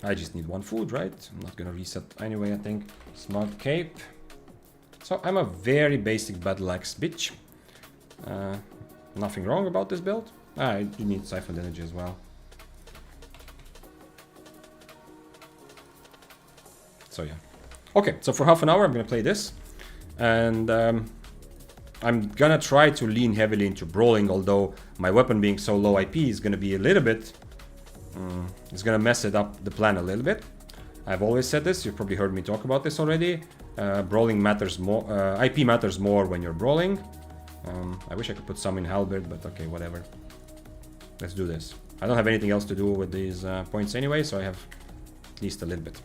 I just need one food, right? I'm not gonna reset anyway, I think. Smart Cape. So I'm a very basic Battle Axe bitch. Nothing wrong about this build. You need Siphoned Energy as well. So yeah. Okay, so for half an hour I'm gonna play this. And I'm gonna try to lean heavily into brawling, although my weapon being so low IP is gonna be a little bit... it's gonna mess it up the plan a little bit. I've always said this, you've probably heard me talk about this already. Brawling matters more, IP matters more when you're brawling. I wish I could put some in Halberd, but okay, whatever. Let's do this. I don't have anything else to do with these points anyway, so I have at least a little bit.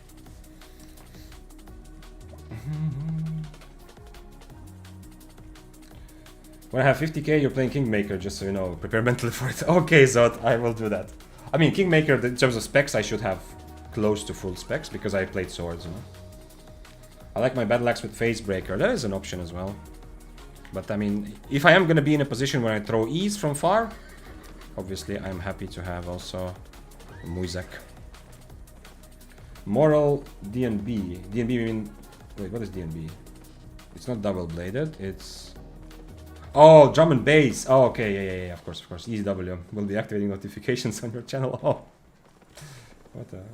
When I have 50k, you're playing Kingmaker, just so you know. Prepare mentally for it. Okay, Zod, I will do that. I mean, Kingmaker, in terms of specs, I should have close to full specs, because I played swords, you know. I like my Battle Axe with Phase Breaker. That is an option as well. But I mean, if I am going to be in a position where I throw E's from far, obviously I'm happy to have also Muizak. Moral DNB. DNB mean... Wait, what is DNB? It's not double-bladed, it's... Oh, drum and bass. Oh, okay, yeah, of course. EW will be activating notifications on your channel. Oh,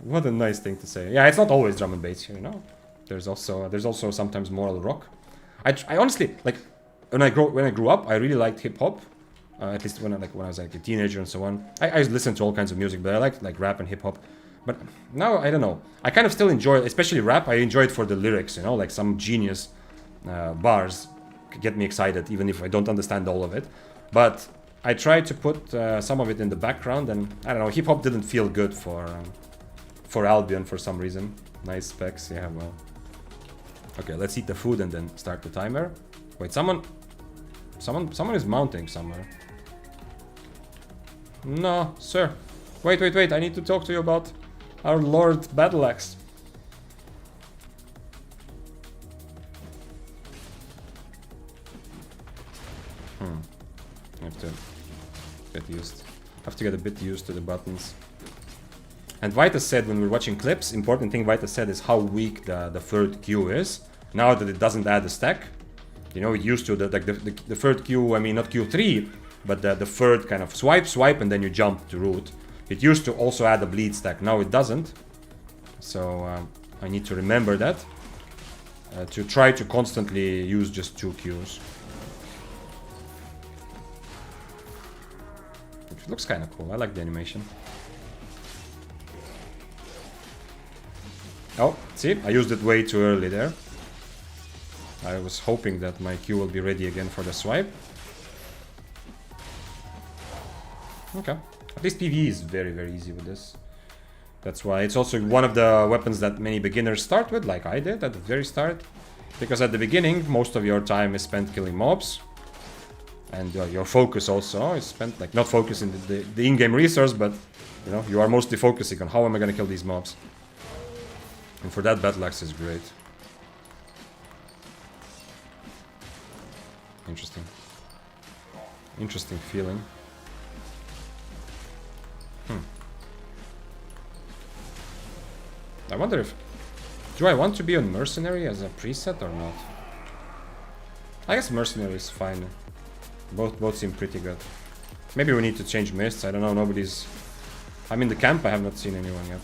what a nice thing to say. Yeah, it's not always drum and bass here, you know. There's also sometimes moral rock. I honestly like when I grew up, I really liked hip hop. At least when I was like a teenager and so on. I listened to all kinds of music, but I liked like rap and hip hop. But now I don't know. I kind of still enjoy, especially rap. I enjoy it for the lyrics, you know, like some genius bars get me excited, even if I don't understand all of it. But I try to put some of it in the background, and I don't know. Hip hop didn't feel good for Albion for some reason. Nice specs, yeah, well. Okay, let's eat the food and then start the timer. Wait, someone is mounting somewhere. No, sir. Wait, I need to talk to you about our Lord Battle Axe. I have to get used. Have to get a bit used to the buttons. And Vita said when we were watching clips, important thing Vita said is how weak the third Q is. Now that it doesn't add a stack. You know, it used to, the third Q, I mean not Q3, but the third kind of swipe, and then you jump to root. It used to also add a bleed stack, now it doesn't. So I need to remember that. To try to constantly use just 2 Qs. Which looks kind of cool, I like the animation. Oh, see, I used it way too early there. I was hoping that my Q will be ready again for the swipe. Okay. At least PvE is very, very easy with this. That's why it's also one of the weapons that many beginners start with, like I did at the very start. Because at the beginning, most of your time is spent killing mobs. And your focus also is spent, like, not focus in the in-game resource, but, you know, you are mostly focusing on how am I gonna kill these mobs. And for that, Battle Axe is great. Interesting. Interesting feeling. I wonder if... Do I want to be on Mercenary as a preset or not? I guess Mercenary is fine. Both seem pretty good. Maybe we need to change mists, I don't know, nobody's... I'm in the camp, I have not seen anyone yet.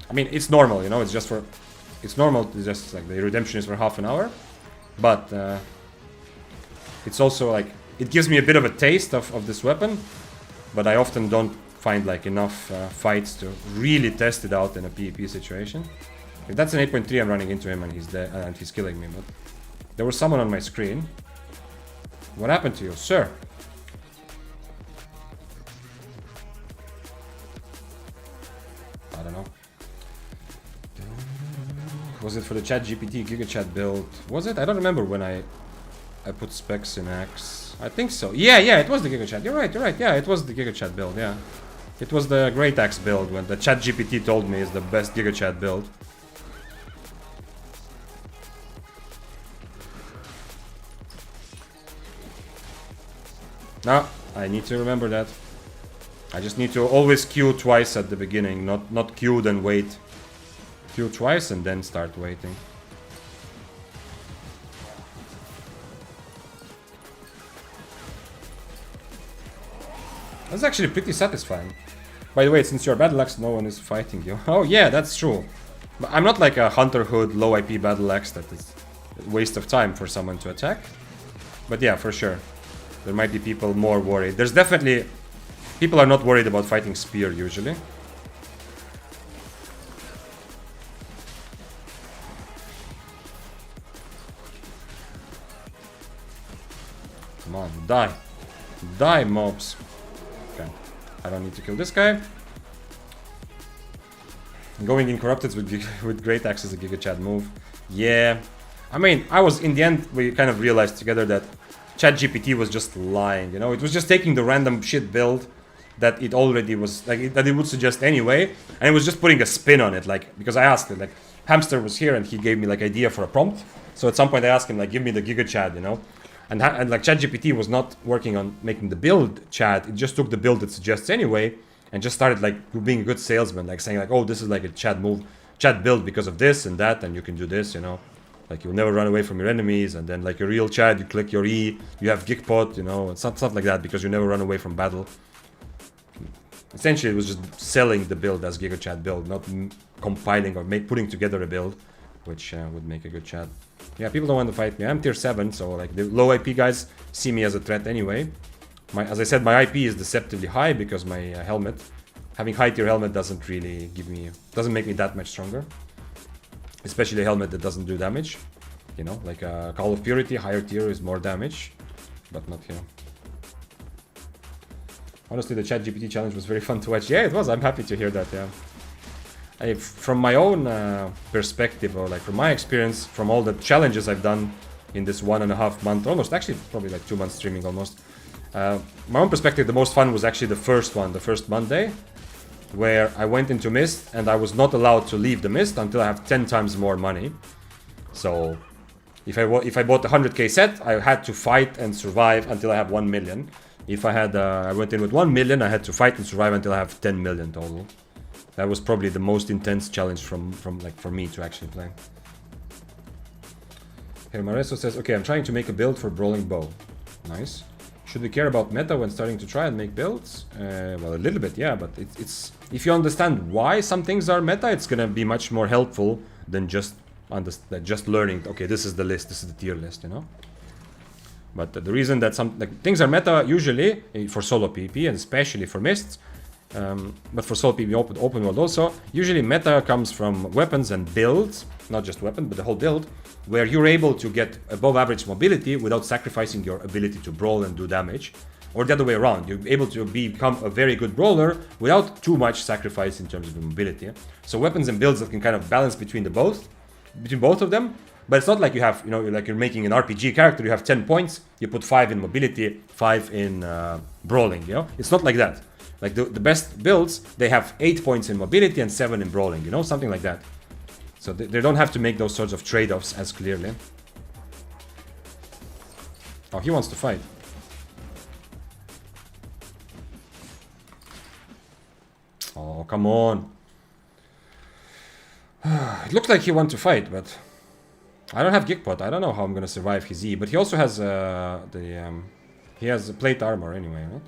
I mean, it's normal, you know, it's just for... It's normal to just, like, the redemption is for half an hour. But, it's also, like... It gives me a bit of a taste of this weapon. But I often don't find, like, enough fights to really test it out in a PvP situation. If that's an 8.3, I'm running into him and he's dead, and he's killing me, but... There was someone on my screen. What happened to you, sir? I don't know. Was it for the ChatGPT GigaChat build? Was it? I don't remember when I put specs in Axe. I think so. Yeah, it was the GigaChat. You're right. Yeah, it was the GigaChat build, yeah. It was the Great Axe build when the ChatGPT told me is the best GigaChat build. Now, I need to remember that. I just need to always queue twice at the beginning, not queue then wait. Queue twice and then start waiting. That's actually pretty satisfying. By the way, since you're Battle Axe, no one is fighting you. Oh yeah, that's true. But I'm not like a Hunter Hood low IP Battle Axe that is a waste of time for someone to attack. But yeah, for sure. There might be people more worried. There's definitely... People are not worried about fighting Spear usually. Come on, die. Die, mobs. Okay. I don't need to kill this guy. Going in Corrupted with Great Axe is a GigaChat move. Yeah. I mean, in the end, we kind of realized together that ChatGPT was just lying, you know? It was just taking the random shit build that it already was, like, that it would suggest anyway, and it was just putting a spin on it, like, because I asked it, like, Hamster was here and he gave me, like, idea for a prompt. So at some point I asked him, like, give me the GigaChat, you know? And like, ChatGPT was not working on making the build chat, it just took the build it suggests anyway, and just started, like, being a good salesman, like, saying, like, oh, this is, like, a chat build because of this and that, and you can do this, you know? Like, you'll never run away from your enemies, and then, like, a real chat, you click your E, you have Gigpot, you know, and stuff like that, because you never run away from battle. Essentially, it was just selling the build as GigaChat build, not compiling or putting together a build, which would make a good chat. Yeah, people don't want to fight me. I'm tier 7, so, like, the low IP guys see me as a threat anyway. As I said, my IP is deceptively high because my helmet. Having high tier helmet doesn't really doesn't make me that much stronger. Especially a helmet that doesn't do damage. You know, like a Call of Purity, higher tier is more damage. But not here. Honestly, the ChatGPT challenge was very fun to watch. Yeah, it was. I'm happy to hear that, yeah. From my own perspective, or like from my experience, from all the challenges I've done in this 1.5 month, almost actually probably like 2 months streaming almost. My own perspective, the most fun was actually the first one, the first Monday, where I went into Mist and I was not allowed to leave the Mist until I have 10 times more money. So if I bought the 100k set, I had to fight and survive until I have 1 million. If I went in with 1 million, I had to fight and survive until I have 10 million total. That was probably the most intense challenge from like for me to actually play. Here Mareso says, okay, I'm trying to make a build for brawling bow. Nice. Should we care about meta when starting to try and make builds? Well, a little bit, yeah, but it's if you understand why some things are meta, it's gonna be much more helpful than just learning. Okay, this is the list, this is the tier list, you know. But the reason that some things are meta usually for solo PvP and especially for mists, but for solo PvP open world also, usually meta comes from weapons and builds, not just weapon, but the whole build, where you're able to get above average mobility without sacrificing your ability to brawl and do damage, or the other way around. You're able to become a very good brawler without too much sacrifice in terms of mobility. So weapons and builds that can kind of balance between both of them. But it's not like you have, you know, like you're making an RPG character, you have 10 points, you put 5 in mobility, 5 in brawling, you know? It's not like that. Like the best builds, they have 8 points in mobility and 7 in brawling, you know? Something like that. So they don't have to make those sorts of trade-offs as clearly. Oh, he wants to fight. Oh, come on. It looks like he wants to fight, but I don't have Geekpot. I don't know how I'm gonna survive his E, but he also has he has plate armor anyway, right?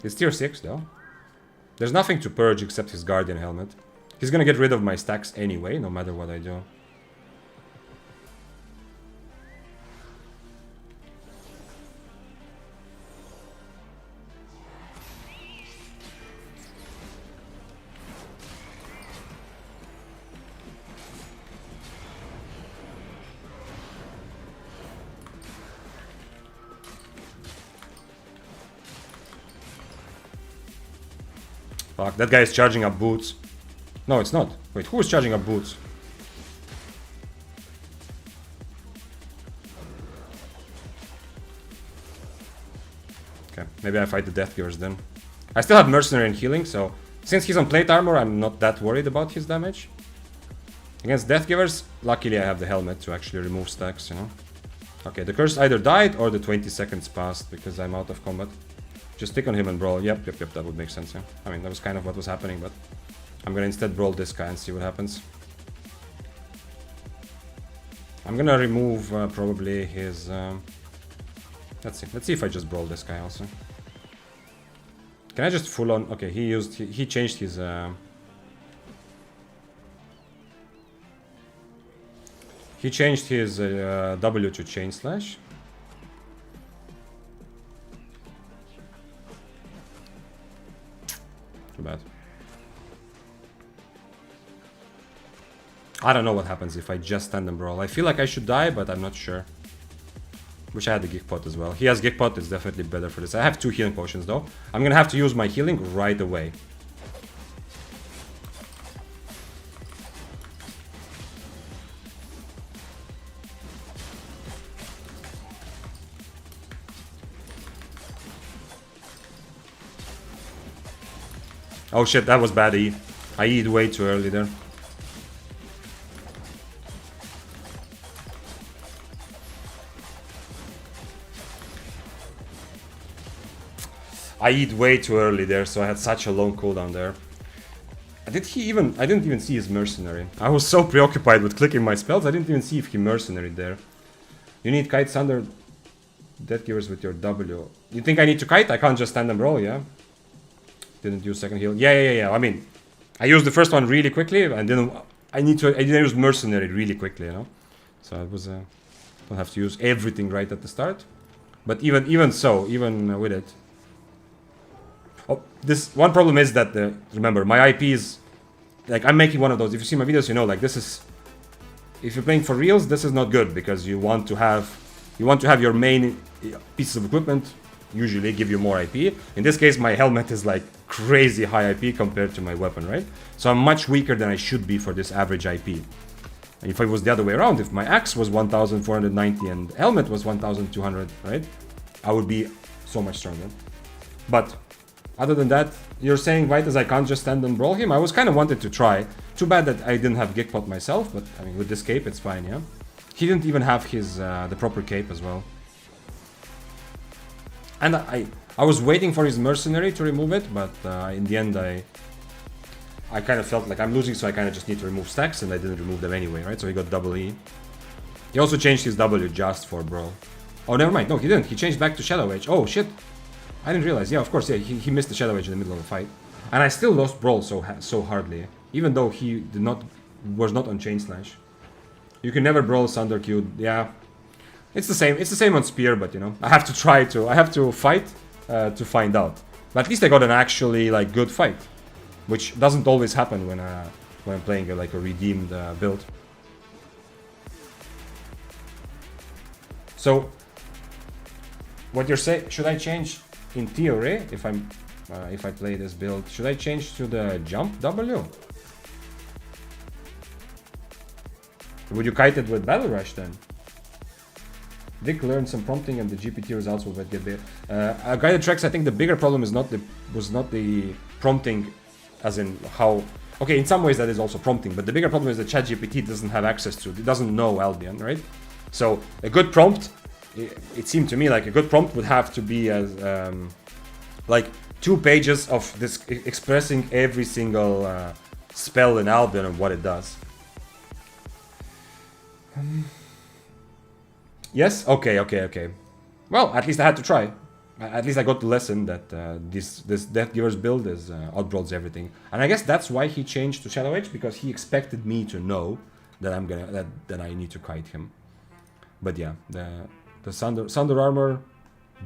He's tier 6 though. There's nothing to purge except his guardian helmet. He's gonna get rid of my stacks anyway, no matter what I do. Fuck, that guy is charging up boots. No, it's not. Wait, who is charging up boots? Okay, maybe I fight the Death Givers then. I still have Mercenary and Healing, so since he's on plate armor, I'm not that worried about his damage. Against Death Givers, luckily I have the helmet to actually remove stacks, you know. Okay, the curse either died or the 20 seconds passed because I'm out of combat. Just stick on him and brawl. Yep, that would make sense, yeah. I mean, that was kind of what was happening, but I'm gonna instead brawl this guy and see what happens. I'm gonna remove probably his... Let's see if I just brawl this guy also. Can I just full on... Okay, he changed his... He changed his W to Chain Slash. Too bad. I don't know what happens if I just stand and brawl. I feel like I should die, but I'm not sure. Wish I had the Geek Pot as well. He has Geek Pot, it's definitely better for this. I have 2 healing potions though. I'm gonna have to use my healing right away. Oh shit, that was bad E. I E'd way too early there. I E'd way too early there, so I had such a long cooldown there. I didn't even see his mercenary. I was so preoccupied with clicking my spells, I didn't even see if he mercenaried there. You need Kite Thunder Death Givers with your W. You think I need to kite? I can't just stand and brawl, yeah? Didn't use second heal. Yeah. I mean, I used the first one really quickly, and I didn't use mercenary really quickly, you know. So it was don't have to use everything right at the start. But even so, even with it, oh, this one problem is that remember my IP is like I'm making one of those. If you see my videos, you know like this is if you're playing for reals, this is not good because you want to have your main pieces of equipment usually give you more IP. In this case, my helmet is like crazy high IP compared to my weapon, right? So I'm much weaker than I should be for this average IP. And if it was the other way around, if my axe was 1490 and helmet was 1200, right? I would be so much stronger. But other than that, you're saying Vitas I can't just stand and brawl him? I was kind of wanted to try. Too bad that I didn't have Gigpot myself, but I mean with this cape it's fine, yeah? He didn't even have his the proper cape as well. And I was waiting for his mercenary to remove it, but in the end I kind of felt like I'm losing, so I kind of just need to remove stacks, and I didn't remove them anyway, right? So he got double E. He also changed his W just for brawl. Oh, never mind. No, he didn't. He changed back to Shadow Age. Oh, shit. I didn't realize. Yeah, of course. Yeah, he missed the Shadow Age in the middle of the fight. And I still lost brawl so hardly, even though he was not on Chain Slash. You can never brawl Sunder Q. Yeah. It's the same. It's the same on Spear, but you know, I have to fight to find out. But at least I got an actually like good fight, which doesn't always happen when I'm playing like a redeemed build. So, what you're saying? Should I change in theory if I play this build? Should I change to the jump W? Would you kite it with Battle Rush then? Vic learned some prompting and the GPT results will get there. Guided tracks, I think the bigger problem was not the prompting, as in how. Okay, in some ways that is also prompting, but the bigger problem is that ChatGPT doesn't have access to it. It doesn't know Albion, right? So a good prompt, it seemed to me like a good prompt would have to be as like 2 pages of this expressing every single spell in Albion and what it does. Yes? Okay. Well, at least I had to try. At least I got the lesson that this Death Giver's build is outbrawls everything. And I guess that's why he changed to Shadow Age, because he expected me to know that that I need to kite him. But yeah, the Sunder Armor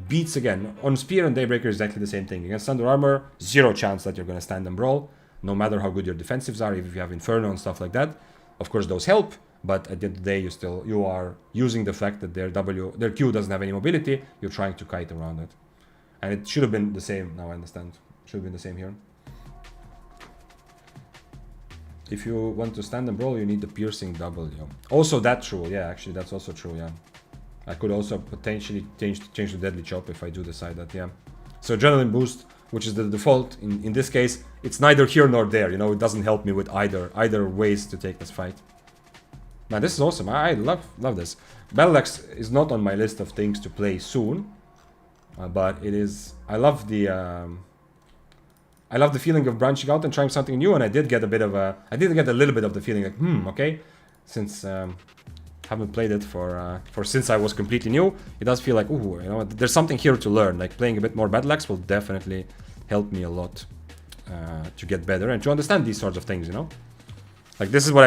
beats again. On Spear and Daybreaker is exactly the same thing. Against Sunder Armor, 0 chance that you're gonna stand and brawl, no matter how good your defensives are, if you have Inferno and stuff like that. Of course those help. But at the end of the day, you are using the fact that their Q doesn't have any mobility. You're trying to kite around it, and it should have been the same. Now I understand. Should have been the same here. If you want to stand and brawl, you need the piercing W. Also, that's true. Yeah, actually, that's also true. Yeah, I could also potentially change to deadly chop if I do decide that. Yeah. So adrenaline boost, which is the default in this case, it's neither here nor there. You know, it doesn't help me with either ways to take this fight. Man, this is awesome. I love this. Battle Axe is not on my list of things to play soon, but it is. I love the feeling of branching out and trying something new, and I did get a little bit of the feeling like, okay, since haven't played it for since I was completely new, it does feel like, ooh, you know, there's something here to learn. Like playing a bit more Battle Axe will definitely help me a lot to get better and to understand these sorts of things, you know. Like this is what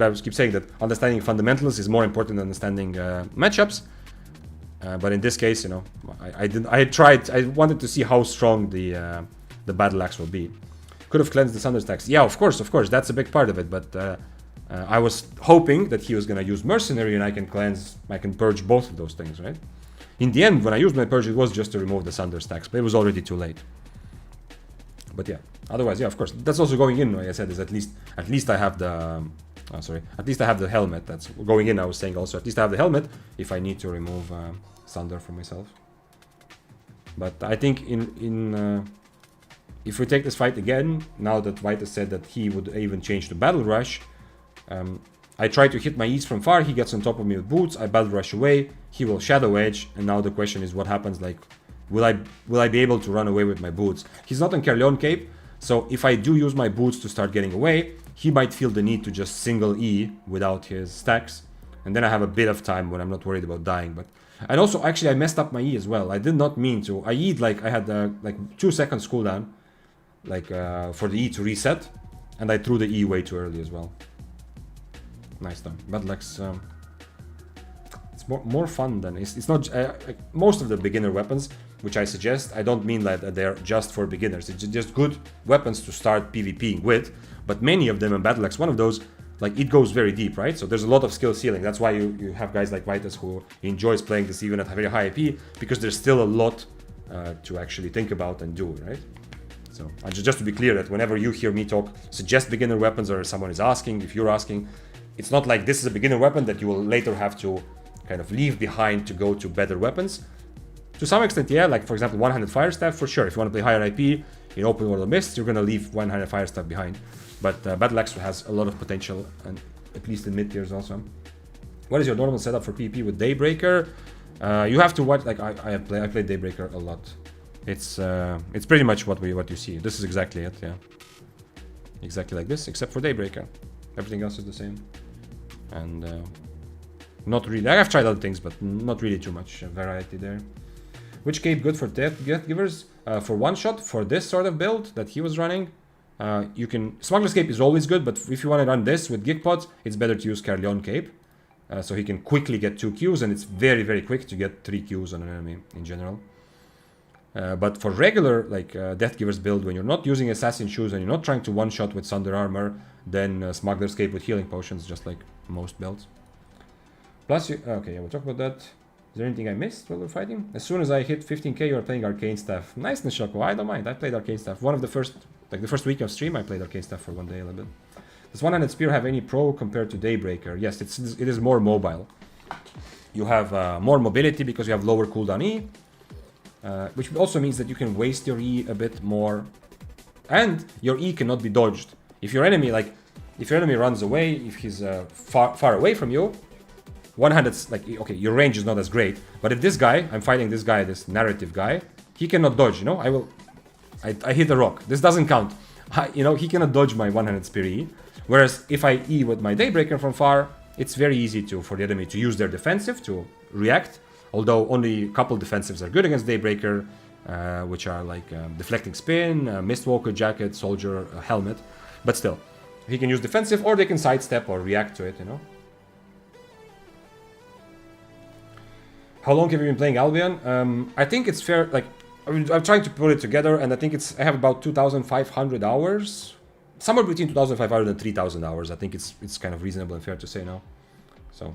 I keep saying, that understanding fundamentals is more important than understanding matchups. But in this case, you know, I wanted to see how strong the Battle Axe will be. Could have cleansed the Sunder stacks. Yeah, of course, that's a big part of it. But I was hoping that he was gonna use Mercenary and I can purge both of those things, right? In the end, when I used my purge, it was just to remove the Sunder stacks, but it was already too late. But yeah, otherwise, yeah, of course, that's also going in. Like I said, is at least I have the at least I have the helmet. That's going in. I was saying also at least I have the helmet if I need to remove Sunder for myself. But I think if we take this fight again, now that Vitas said that he would even change to Battle Rush, I try to hit my E's from far. He gets on top of me with boots. I Battle Rush away. He will Shadow Edge, and now the question is what happens. Like, will I be able to run away with my boots? He's not on Carleon Cape, so if I do use my boots to start getting away, he might feel the need to just single E without his stacks, and then I have a bit of time when I'm not worried about dying. And also, actually, I messed up my E as well. I did not mean to. I E'd like I had like 2 seconds cooldown, like for the E to reset, and I threw the E way too early as well. Nice done. Battle Axe. It's more fun than it's not. Most of the beginner weapons, which I suggest, I don't mean that they're just for beginners. It's just good weapons to start PvPing with. But many of them in Battle Axe, one of those, like it goes very deep, right? So there's a lot of skill ceiling. That's why you have guys like Vitas who enjoys playing this even at a very high IP, because there's still a lot to actually think about and do, right? So just to be clear that whenever you hear me talk, suggest beginner weapons, or someone is asking, if you're asking, it's not like this is a beginner weapon that you will later have to kind of leave behind to go to better weapons. To some extent, yeah, like for example, one-handed fire staff, for sure. If you want to play higher IP in open world of mist, you're gonna leave one-handed fire staff behind. But Battle Axe has a lot of potential, and at least in mid tiers also. What is your normal setup for PvP with Daybreaker? You have to watch. Like I played Daybreaker a lot. It's pretty much what you see. This is exactly it. Yeah, exactly like this, except for Daybreaker. Everything else is the same, and not really. I've tried other things, but not really too much variety there. Which cape good for death givers? For one shot, for this sort of build that he was running, you can. Smuggler's Cape is always good, but if you want to run this with Gig Pods, it's better to use Carleon Cape. So he can quickly get 2 Qs, and it's very, very quick to get 3 Qs on an enemy in general. But for regular, like Death Giver's build, when you're not using Assassin Shoes and you're not trying to one-shot with Sunder Armor, then Smuggler's Cape with Healing Potions, just like most builds. Plus, okay, yeah, we'll talk about that. Is there anything I missed while we're fighting? As soon as I hit 15k, you're playing Arcane Staff. Nice, Nishoko, I don't mind. I played Arcane Staff. One of the first, like the first week of stream, I played Arcane Staff for one day a little bit. Does one-handed spear have any pro compared to Daybreaker? Yes, it is more mobile. You have more mobility because you have lower cooldown E, which also means that you can waste your E a bit more, and your E cannot be dodged. If your enemy runs away, if he's far away from you, one-handed, like, okay, your range is not as great, but if this guy, I'm fighting this guy, this narrative guy, he cannot dodge, you know, I hit the rock. This doesn't count. You know, he cannot dodge my one-handed spear E. Whereas if I E with my Daybreaker from far, it's very easy for the enemy to use their defensive to react. Although only a couple defensives are good against Daybreaker, which are like Deflecting Spin, Mistwalker Jacket, Soldier, Helmet. But still, he can use defensive, or they can sidestep or react to it, you know. How long have you been playing Albion? I think it's fair, like, I'm trying to put it together, and I think I have about 2,500 hours. Somewhere between 2,500 and 3,000 hours. I think it's kind of reasonable and fair to say now. So,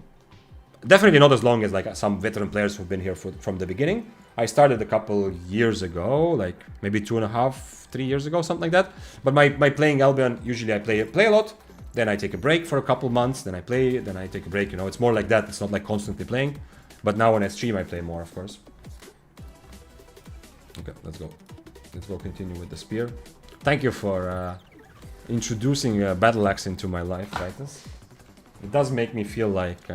definitely not as long as like some veteran players who've been here from the beginning. I started a couple years ago, like maybe 2.5, 3 years ago, something like that. But my playing Albion, usually I play a lot, then I take a break for a couple months, then I play, then I take a break, you know. It's more like that, it's not like constantly playing. But now when I stream, I play more, of course. Okay, let's go. Let's go continue with the spear. Thank you for introducing Battle Axe into my life, Titus. It does make me feel like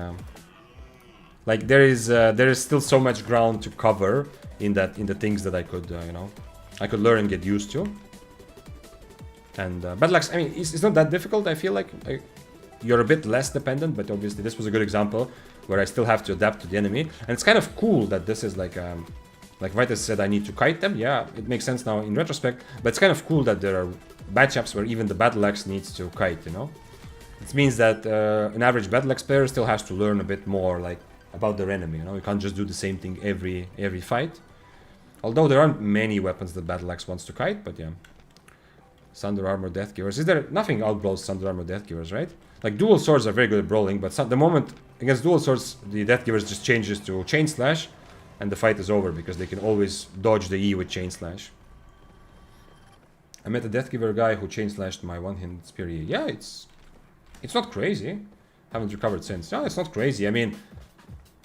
there is still so much ground to cover in the things that I could you know, I could learn and get used to. And Battle Axe, I mean, it's not that difficult. I feel like you're a bit less dependent, but obviously this was a good example where I still have to adapt to the enemy. And it's kind of cool that this is like Vitus said, I need to kite them. Yeah, it makes sense now in retrospect, but it's kind of cool that there are matchups where even the Battle Axe needs to kite, you know? It means that an average Battle Axe player still has to learn a bit more, like, about their enemy, you know? You can't just do the same thing every fight. Although there aren't many weapons that Battle Axe wants to kite, but yeah. Sunder Armor Death Givers. Is there nothing outbrawls Sunder Armor Death Givers, right? Like, dual swords are very good at brawling, but the moment against dual swords, the Death Givers just changes to Chain Slash, and the fight is over because they can always dodge the E with Chain Slash. I met a Death Giver guy who Chain Slashed my one-handed spear E. Yeah, it's not crazy. Haven't recovered since. No, it's not crazy. I mean,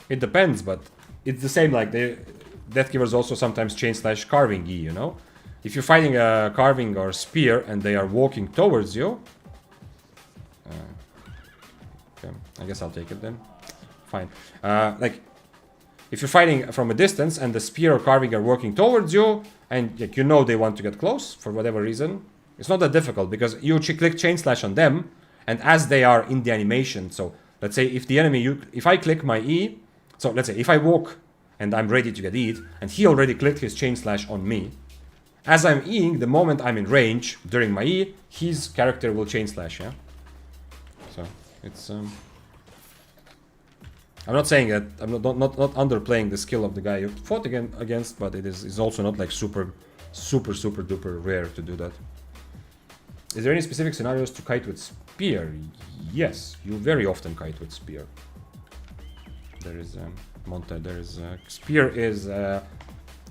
it depends, but it's the same. Like the Death Givers also sometimes Chain Slash Carving E, you know? If you're fighting a Carving or Spear and they are walking towards you... okay, I guess I'll take it then. Fine. Like, if you're fighting from a distance and the Spear or Carving are walking towards you, and like, you know they want to get close for whatever reason, it's not that difficult because you click Chain Slash on them, and as they are in the animation, so let's say if the enemy, if I click my E, so let's say if I walk and I'm ready to get E'd, and he already clicked his Chain Slash on me, as I'm E'ing, the moment I'm in range during my E, his character will Chain Slash, yeah? So, it's... I'm not saying that, I'm not underplaying the skill of the guy you fought against, but it's also not like super duper rare to do that. Is there any specific scenarios to kite with Spear? Yes, you very often kite with Spear. There is, Spear is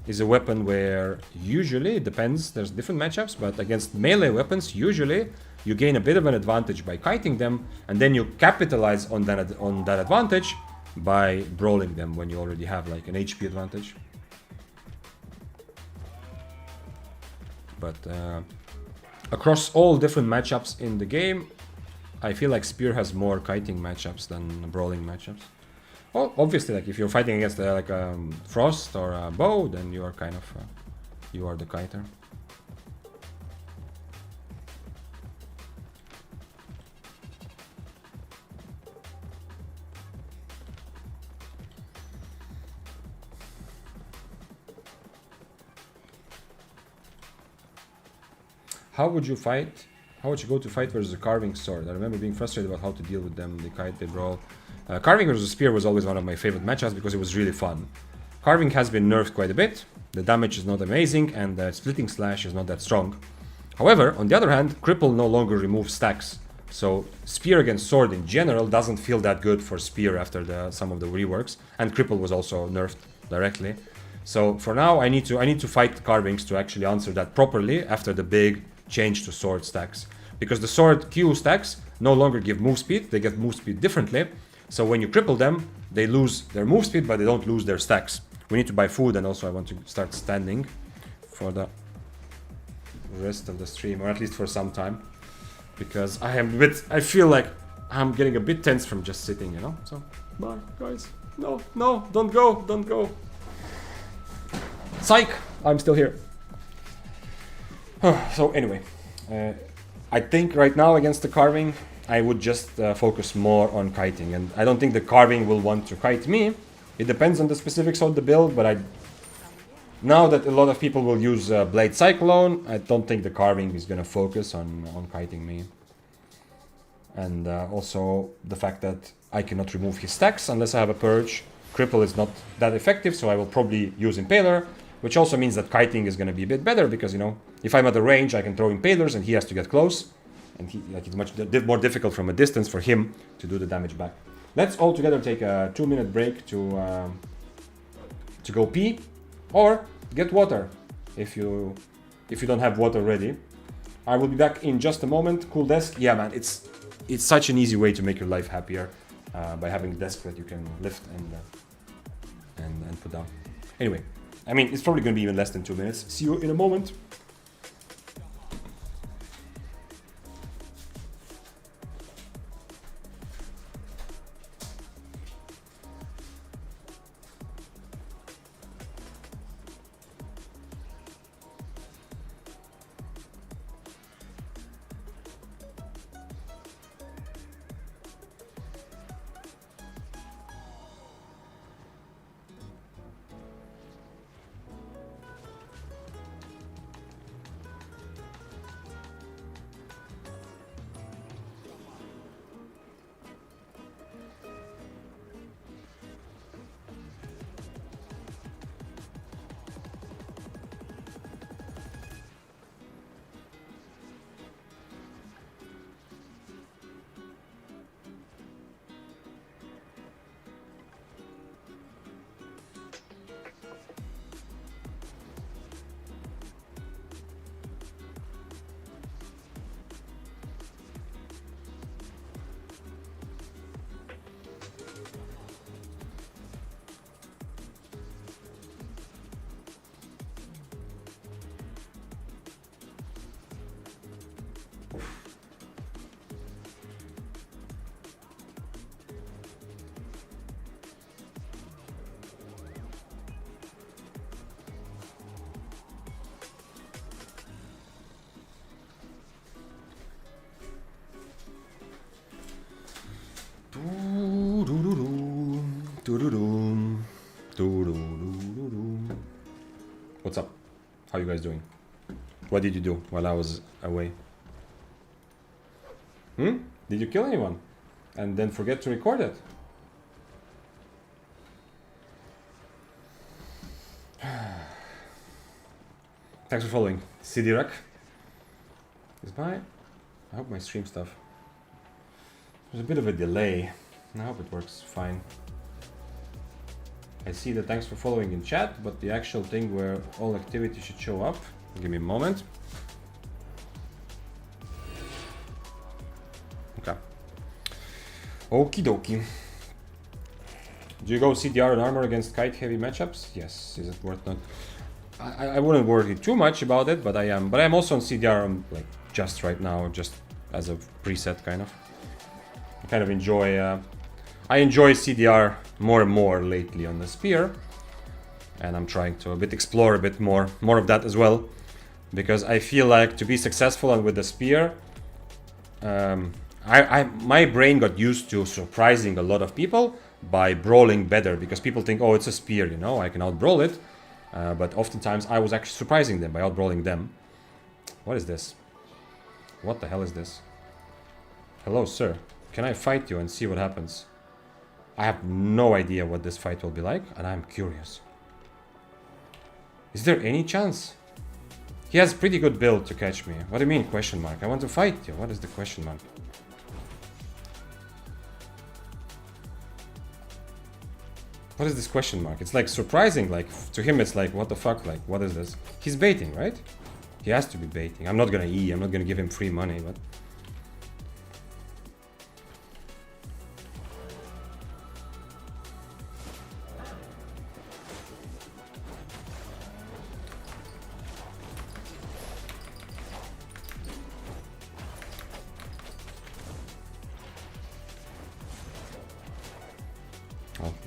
is a weapon where usually, it depends, there's different matchups, but against melee weapons, usually you gain a bit of an advantage by kiting them, and then you capitalize on that advantage by brawling them when you already have like an HP advantage. But across all different matchups in the game, I feel like Spear has more kiting matchups than brawling matchups. Well, obviously, like if you're fighting against like Frost or a Bow, then you are kind of you are the kiter. How would you fight? How would you go to fight versus a carving sword? I remember being frustrated about how to deal with them. They kite, they brawl. Carving versus spear was always one of my favorite matchups because it was really fun. Carving has been nerfed quite a bit. The damage is not amazing and the splitting slash is not that strong. However, on the other hand, cripple no longer removes stacks. So spear against sword in general doesn't feel that good for spear after some of the reworks. And cripple was also nerfed directly. So for now, I need to fight carvings to actually answer that properly after the big change to sword stacks. Because the sword Q stacks no longer give move speed, they get move speed differently. So when you cripple them, they lose their move speed, but they don't lose their stacks. We need to buy food, and also I want to start standing for the rest of the stream, or at least for some time. Because I feel like I'm getting a bit tense from just sitting, you know? So, bye, guys. No, don't go. Psych! I'm still here. So anyway, I think right now against the carving, I would just focus more on kiting, and I don't think the carving will want to kite me. It depends on the specifics of the build, but now that a lot of people will use Blade Cyclone, I don't think the carving is gonna focus on kiting me. And also the fact that I cannot remove his stacks unless I have a purge. Cripple is not that effective, so I will probably use Impaler, which also means that kiting is going to be a bit better because, you know, if I'm at the range, I can throw Impalers and he has to get close. And it's much more difficult from a distance for him to do the damage back. Let's all together take a 2-minute break to go pee or get water if you don't have water ready. I will be back in just a moment. Cool desk. Yeah, man, it's such an easy way to make your life happier by having a desk that you can lift and put down. Anyway. I mean, it's probably going to be even less than 2 minutes. See you in a moment. What's up? How you guys doing? What did you do while I was away? Did you kill anyone? And then forget to record it? Thanks for following. Sidirak. I hope my stream stuff. There's a bit of a delay. I hope it works fine. I see the thanks for following in chat, but the actual thing where all activity should show up. Give me a moment. Okay. Okie dokie. Do you go CDR and armor against kite heavy matchups? Yes. Is it worth not? I wouldn't worry too much about it, but I am. But I'm also on CDR like just right now, just as a preset kind of. I kind of enjoy. I enjoy CDR more and more lately on the spear, and I'm trying to explore a bit more of that as well, because I feel like to be successful and with the spear, my brain got used to surprising a lot of people by brawling better, because people think, oh, it's a spear, you know, I can out-brawl it, but oftentimes I was actually surprising them by out-brawling them. What is this? What the hell is this? Hello, sir. Can I fight you and see what happens? I have no idea what this fight will be like, and I'm curious. Is there any chance? He has pretty good build to catch me. What do you mean, question mark? I want to fight you. What is the question mark? What is this question mark? It's like surprising, like to him it's like, what the fuck, like what is this? He's baiting, right? He has to be baiting. I'm not gonna I'm not gonna give him free money, but...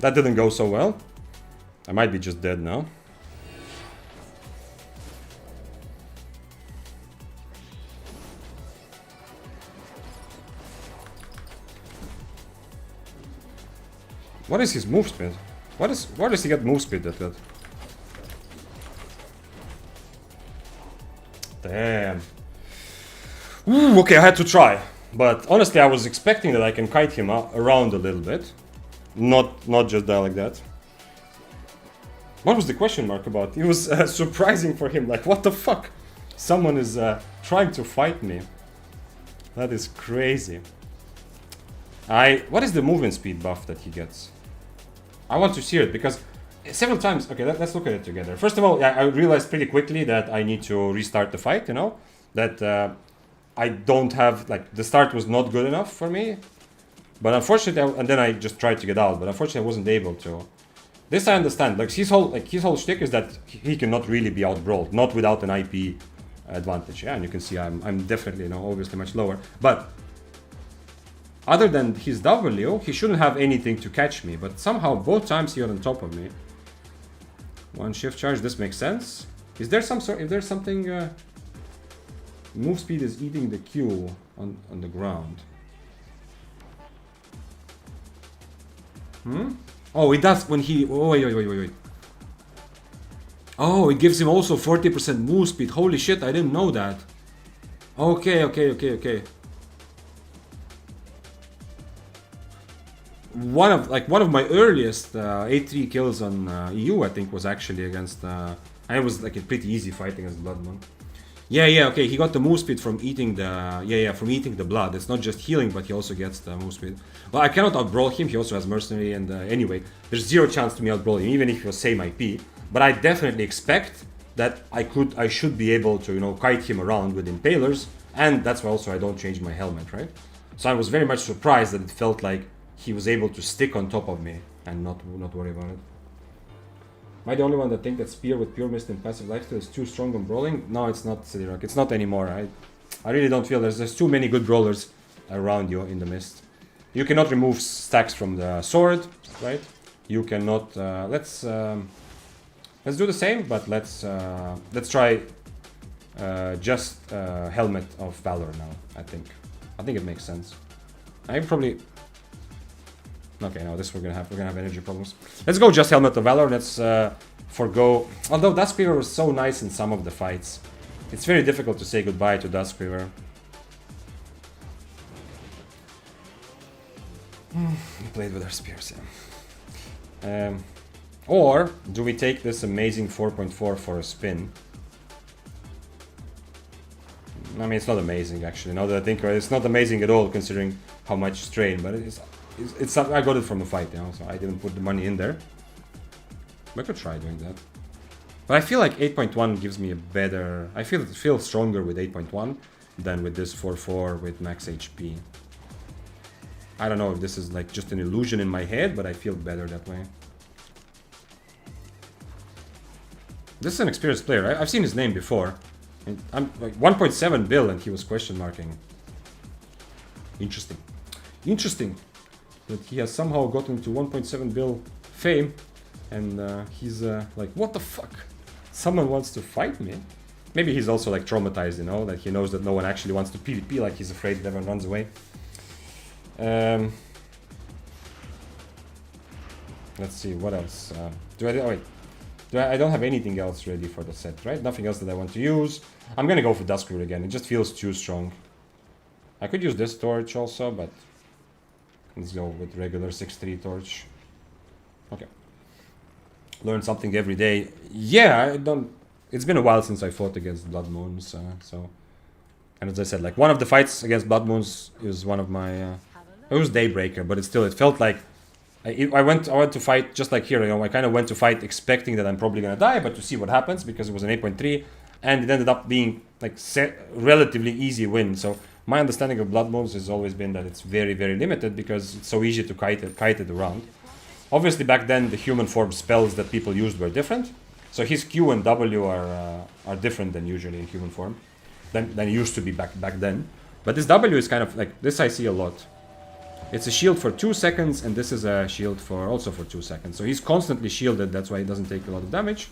That didn't go so well. I might be just dead now. What is his move speed? Where does he get move speed at that? Damn. Ooh, okay, I had to try. But honestly, I was expecting that I can kite him around a little bit. Not just die like that. What was the question mark about? It was surprising for him, like what the fuck? Someone is trying to fight me. That is crazy. What is the movement speed buff that he gets? I want to see it because several times, okay, let's look at it together. First of all, I realized pretty quickly that I need to restart the fight, you know? That I don't have, like, the start was not good enough for me. But unfortunately, and then I just tried to get out, but unfortunately I wasn't able to. This I understand, like his whole shtick is that he cannot really be out-brawled, not without an IP advantage. Yeah, and you can see I'm definitely, you know, obviously much lower. But other than his W, he shouldn't have anything to catch me, but somehow both times he was on top of me. One shift charge, this makes sense. Is there some sort, if there's something, move speed is eating the Q on the ground. Oh, it does when he... Oh, wait. Oh, it gives him also 40% move speed. Holy shit, I didn't know that. Okay. One of my earliest 8-3 kills on EU, I think, was actually against... I was like a pretty easy fight against Bloodmoon. Yeah, okay, he got the move speed from eating the... from eating the blood. It's not just healing, but he also gets the move speed. Well, I cannot out-brawl him, he also has mercenary, and anyway, there's zero chance to me out-brawl him, even if he was same IP. But I definitely expect that I should be able to, you know, kite him around with impalers, and that's why also I don't change my helmet, right? So I was very much surprised that it felt like he was able to stick on top of me and not worry about it. Am I the only one that think that spear with pure mist and passive lifesteal is too strong on brawling? No, it's not, Sidirak. It's not anymore. I really don't feel there's too many good brawlers around you in the mist. You cannot remove stacks from the sword, right? You cannot. Let's do the same, but let's try just helmet of valor now. I think it makes sense. I probably. Okay, no, this we're gonna have energy problems. Let's go just helmet of valor. Let's forgo. Although Duskweaver was so nice in some of the fights, it's very difficult to say goodbye to Duskweaver. We played with our spears, yeah. Or do we take this amazing 4.4 for a spin? I mean, it's not amazing actually. Now that I think, it's not amazing at all considering how much strain, but it's I got it from a fight, you know, so I didn't put the money in there. We could try doing that. But I feel like 8.1 gives me a better... I feel it feels stronger with 8.1 than with this 4.4 with max HP. I don't know if this is like just an illusion in my head, but I feel better that way. This is an experienced player. I've seen his name before. And I'm like 1.7 bill and he was question marking. Interesting. Interesting that he has somehow gotten to 1.7 bill fame and he's like, what the fuck? Someone wants to fight me? Maybe he's also like traumatized, you know, that he knows that no one actually wants to PvP, like he's afraid that everyone runs away. Let's see, what else? I don't have anything else ready for the set, right? Nothing else that I want to use. I'm gonna go for Duskroot again, it just feels too strong. I could use this torch also, but let's go with regular 6-3 torch. Okay. Learn something every day. Yeah, I don't... It's been a while since I fought against Blood Moons, so... And as I said, like, one of the fights against Blood Moons is one of my... It was Daybreaker, but it felt like... I went to fight just like here, you know, I kind of went to fight expecting that I'm probably gonna die, but to see what happens, because it was an 8.3, and it ended up being, like, relatively easy win, so... My understanding of Blood Moons has always been that it's very, very limited, because it's so easy to kite it around. Obviously, back then, the human form spells that people used were different. So his Q and W are different than usually in human form. Than it used to be back then. But this W is kind of like, this I see a lot. It's a shield for 2 seconds, and this is a shield for also for 2 seconds. So he's constantly shielded, that's why he doesn't take a lot of damage.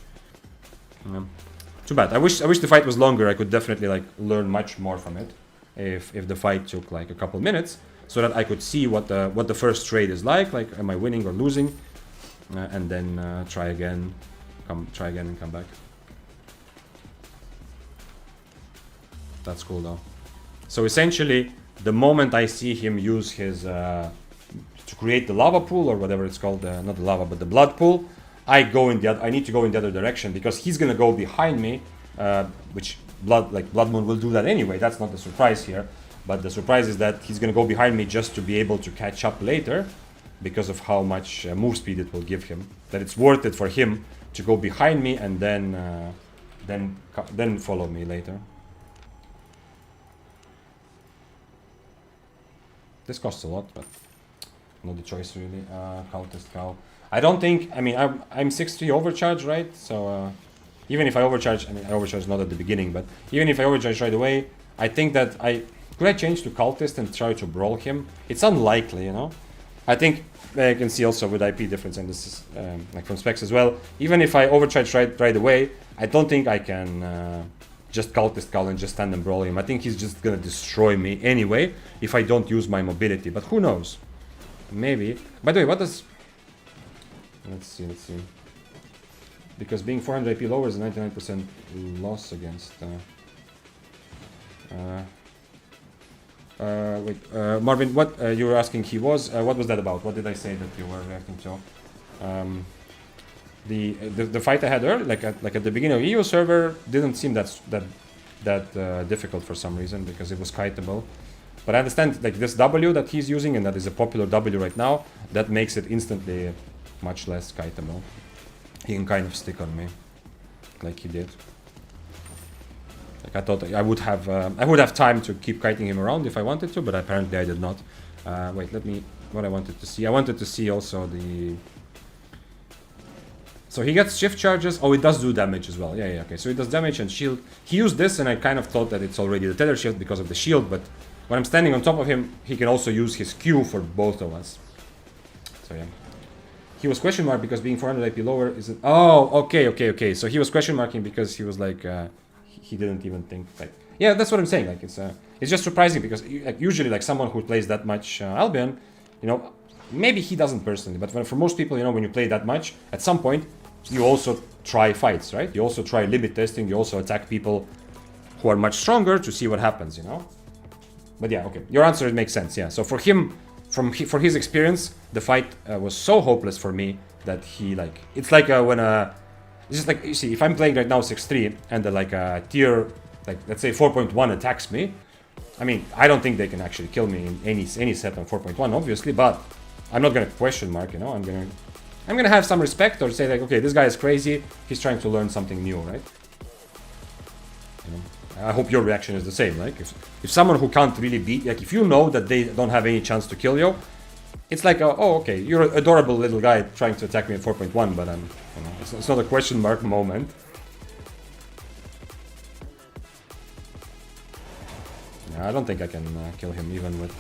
Too bad. I wish the fight was longer. I could definitely like learn much more from it. If the fight took like a couple minutes, so that I could see what the first trade is like am I winning or losing, and then try again and come back. That's cool though. So essentially, the moment I see him use his to create the lava pool or whatever it's called, not the lava but the blood pool, I need to go in the other direction, because he's gonna go behind me, which Blood Moon will do that anyway. That's not the surprise here, but the surprise is that he's gonna go behind me just to be able to catch up later, because of how much move speed it will give him. That it's worth it for him to go behind me and then follow me later. This costs a lot, but not the choice really. Cultist Cow. I don't think. I mean, I'm 6-3 overcharge, right? So. Even if I overcharge, I mean, I overcharge not at the beginning, but even if I overcharge right away, I think that could I change to Cultist and try to brawl him? It's unlikely, you know? I think, you can see also with IP difference, and this is like from specs as well, even if I overcharge right away, I don't think I can just Cultist Cull and just stand and brawl him. I think he's just gonna destroy me anyway, if I don't use my mobility, but who knows? Maybe. By the way, what does... Let's see. Because being 400 AP lower is a 99% loss against... Marvin, what you were asking he was, what was that about? What did I say that you were reacting to? The fight I had earlier, like at the beginning of EU server, didn't seem that difficult for some reason, because it was kiteable. But I understand like this W that he's using, and that is a popular W right now, that makes it instantly much less kiteable. He can kind of stick on me, like he did. Like I thought I would have time to keep kiting him around if I wanted to, but apparently I did not. Wait, what I wanted to see. I wanted to see also the... So he gets shift charges. Oh, it does do damage as well. Yeah, okay. So it does damage and shield. He used this, and I kind of thought that it's already the tether shield because of the shield, but when I'm standing on top of him, he can also use his Q for both of us. So yeah. He was question mark because being 400 IP lower isn't... Oh, okay. So he was question marking because he was like... he didn't even think like... Yeah, that's what I'm saying. Like it's just surprising because like usually like someone who plays that much Albion, you know, maybe he doesn't personally, but for most people, you know, when you play that much, at some point you also try fights, right? You also try limit testing. You also attack people who are much stronger to see what happens, you know. But yeah, okay. Your answer makes sense. Yeah. So for him. For his experience, the fight was so hopeless for me that he like... It's like when it's just like, you see, if I'm playing right now 6-3 and like a tier, like let's say 4.1 attacks me, I mean, I don't think they can actually kill me in any set on 4.1, obviously, but I'm not gonna question mark, you know, I'm gonna I'm gonna have some respect or say like, okay, this guy is crazy, he's trying to learn something new, right? You know, I hope your reaction is the same. Like if someone who can't really beat, like if you know that they don't have any chance to kill you, it's like, oh, okay, you're an adorable little guy trying to attack me at 4.1, but you know, it's not a question mark moment. I don't think I can kill him even with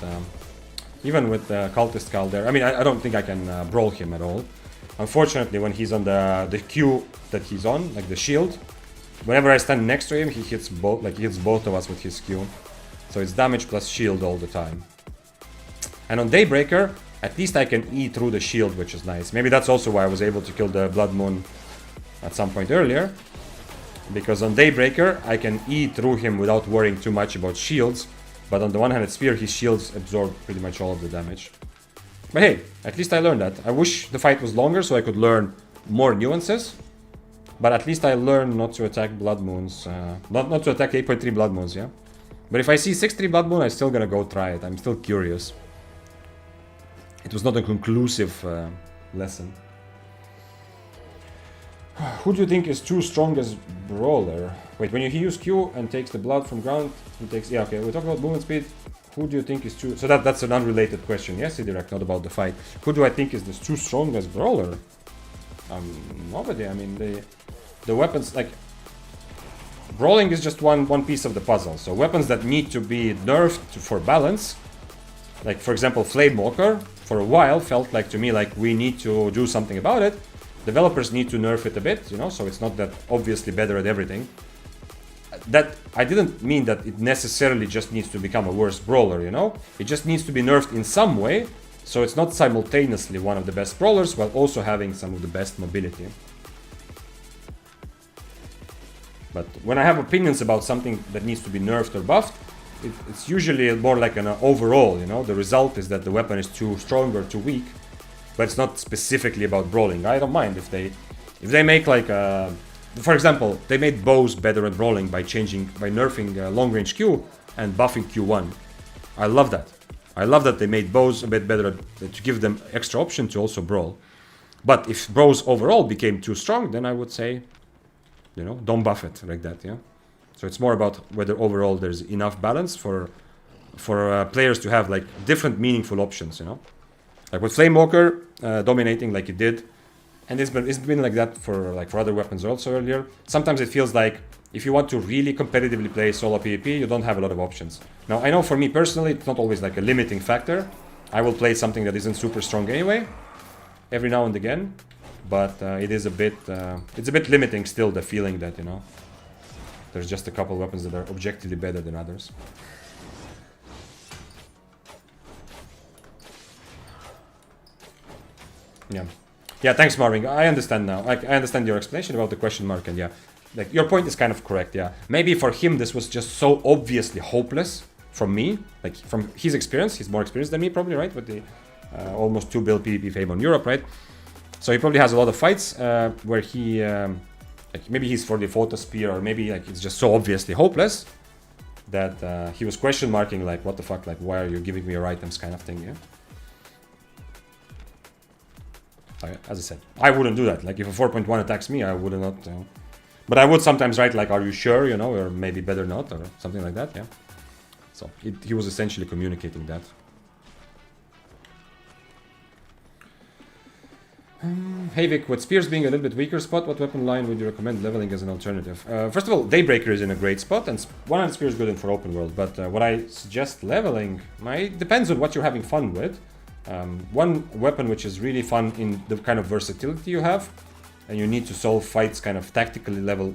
cultist Cal there. I mean, I don't think I can brawl him at all. Unfortunately, when he's on the Q that he's on, like the shield, whenever I stand next to him, he hits both of us with his Q. So it's damage plus shield all the time. And on Daybreaker, at least I can E through the shield, which is nice. Maybe that's also why I was able to kill the Blood Moon at some point earlier. Because on Daybreaker, I can E through him without worrying too much about shields. But on the one-handed spear, his shields absorb pretty much all of the damage. But hey, at least I learned that. I wish the fight was longer so I could learn more nuances. But at least I learned not to attack Blood Moons. Not to attack 8.3 Blood Moons, yeah? But if I see 6.3 Blood Moon, I'm still gonna go try it. I'm still curious. It was not a conclusive lesson. Who do you think is too strong as brawler? Wait, when you use Q and takes the blood from ground, he takes... Yeah, okay, we talk about movement speed. Who do you think is too... So that's an unrelated question. Yes, Theorycrafting, not about the fight. Who do I think is this too strong as brawler? Nobody. I mean, the weapons, like... Brawling is just one piece of the puzzle. So weapons that need to be nerfed for balance, like for example, Flame Walker, for a while felt like to me like we need to do something about it. Developers need to nerf it a bit, you know, so it's not that obviously better at everything. That I didn't mean that it necessarily just needs to become a worse brawler, you know? It just needs to be nerfed in some way, so it's not simultaneously one of the best brawlers while also having some of the best mobility. But when I have opinions about something that needs to be nerfed or buffed, it's usually more like an overall, you know? The result is that the weapon is too strong or too weak. But it's not specifically about brawling. I don't mind if they make like for example, they made bows better at brawling by nerfing long range Q and buffing Q1. I love that. I love that they made bows a bit better to give them extra option to also brawl. But if bows overall became too strong, then I would say, you know, don't buff it like that, yeah. So it's more about whether overall there's enough balance for players to have like different meaningful options, you know. Like with Flame Walker dominating like it did, and it's been like that for other weapons also earlier. Sometimes it feels like if you want to really competitively play solo PvP, you don't have a lot of options. Now I know for me personally, it's not always like a limiting factor. I will play something that isn't super strong anyway, every now and again, but it is a bit it's a bit limiting still, the feeling that, you know, there's just a couple weapons that are objectively better than others. Yeah, thanks Marvin. I understand now. I understand your explanation about the question mark, and yeah, like your point is kind of correct, yeah. Maybe for him this was just so obviously hopeless from me, like from his experience. He's more experienced than me probably, right? With the almost 2 bill PvP fame on Europe, right? So he probably has a lot of fights where he, like maybe he's for the photo spear, or maybe like it's just so obviously hopeless that he was question marking like, what the fuck, like why are you giving me your items kind of thing, yeah? As I said, I wouldn't do that. Like if a 4.1 attacks me, I would not. But I would sometimes write like, "Are you sure?" You know, or maybe better not, or something like that. Yeah. So he was essentially communicating that. Hey Vic, with spears being a little bit weaker spot, what weapon line would you recommend leveling as an alternative? First of all, Daybreaker is in a great spot, and one-handed spear is good for open world. But what I suggest leveling, depends on what you're having fun with. One weapon which is really fun in the kind of versatility you have, and you need to solve fights kind of tactical level,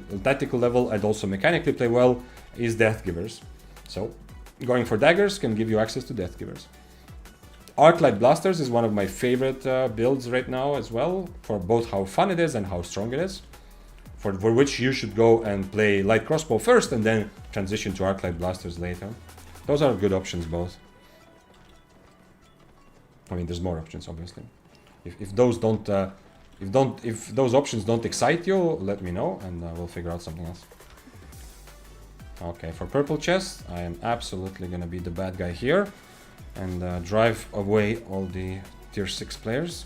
and also mechanically play well, is Death Givers. So going for daggers can give you access to Death Givers. Arclight Blasters is one of my favorite builds right now as well, for both how fun it is and how strong it is, for which you should go and play Light Crossbow first and then transition to Arclight Blasters later. Those are good options both. I mean, there's more options, obviously. If those options don't excite you, let me know, and we'll figure out something else. Okay, for purple chest, I am absolutely gonna be the bad guy here, and drive away all the tier 6 players.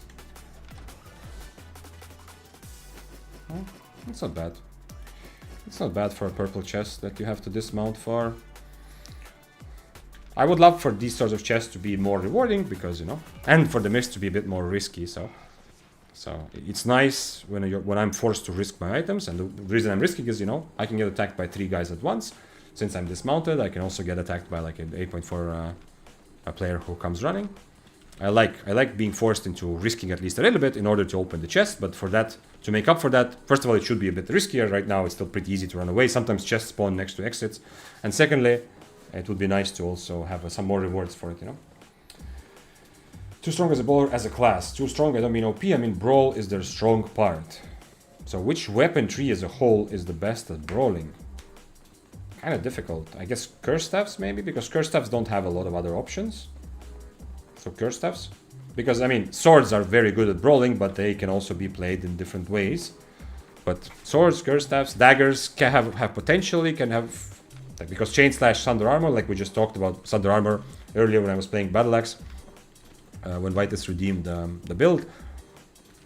It's not bad. It's not bad for a purple chest that you have to dismount for. I would love for these sorts of chests to be more rewarding because, you know, and for the mist to be a bit more risky. So it's nice when I'm forced to risk my items, and the reason I'm risking is, you know, I can get attacked by 3 guys at once. Since I'm dismounted, I can also get attacked by like an 8.4 a player who comes running. I like being forced into risking at least a little bit in order to open the chest, but for that, to make up for that, first of all, it should be a bit riskier. Right now, it's still pretty easy to run away. Sometimes chests spawn next to exits. And secondly, it would be nice to also have some more rewards for it, you know. Too strong as a brawler as a class. Too strong, I don't mean OP, I mean brawl is their strong part. So which weapon tree as a whole is the best at brawling? Kind of difficult. I guess curse staffs maybe, because curse staffs don't have a lot of other options. So curse staffs. Because, I mean, swords are very good at brawling, but they can also be played in different ways. But swords, curse staffs, daggers can have potentially, can have... Like, because chain slash thunder armor, like we just talked about thunder armor earlier when I was playing Battle Axe, when Vitus redeemed the build.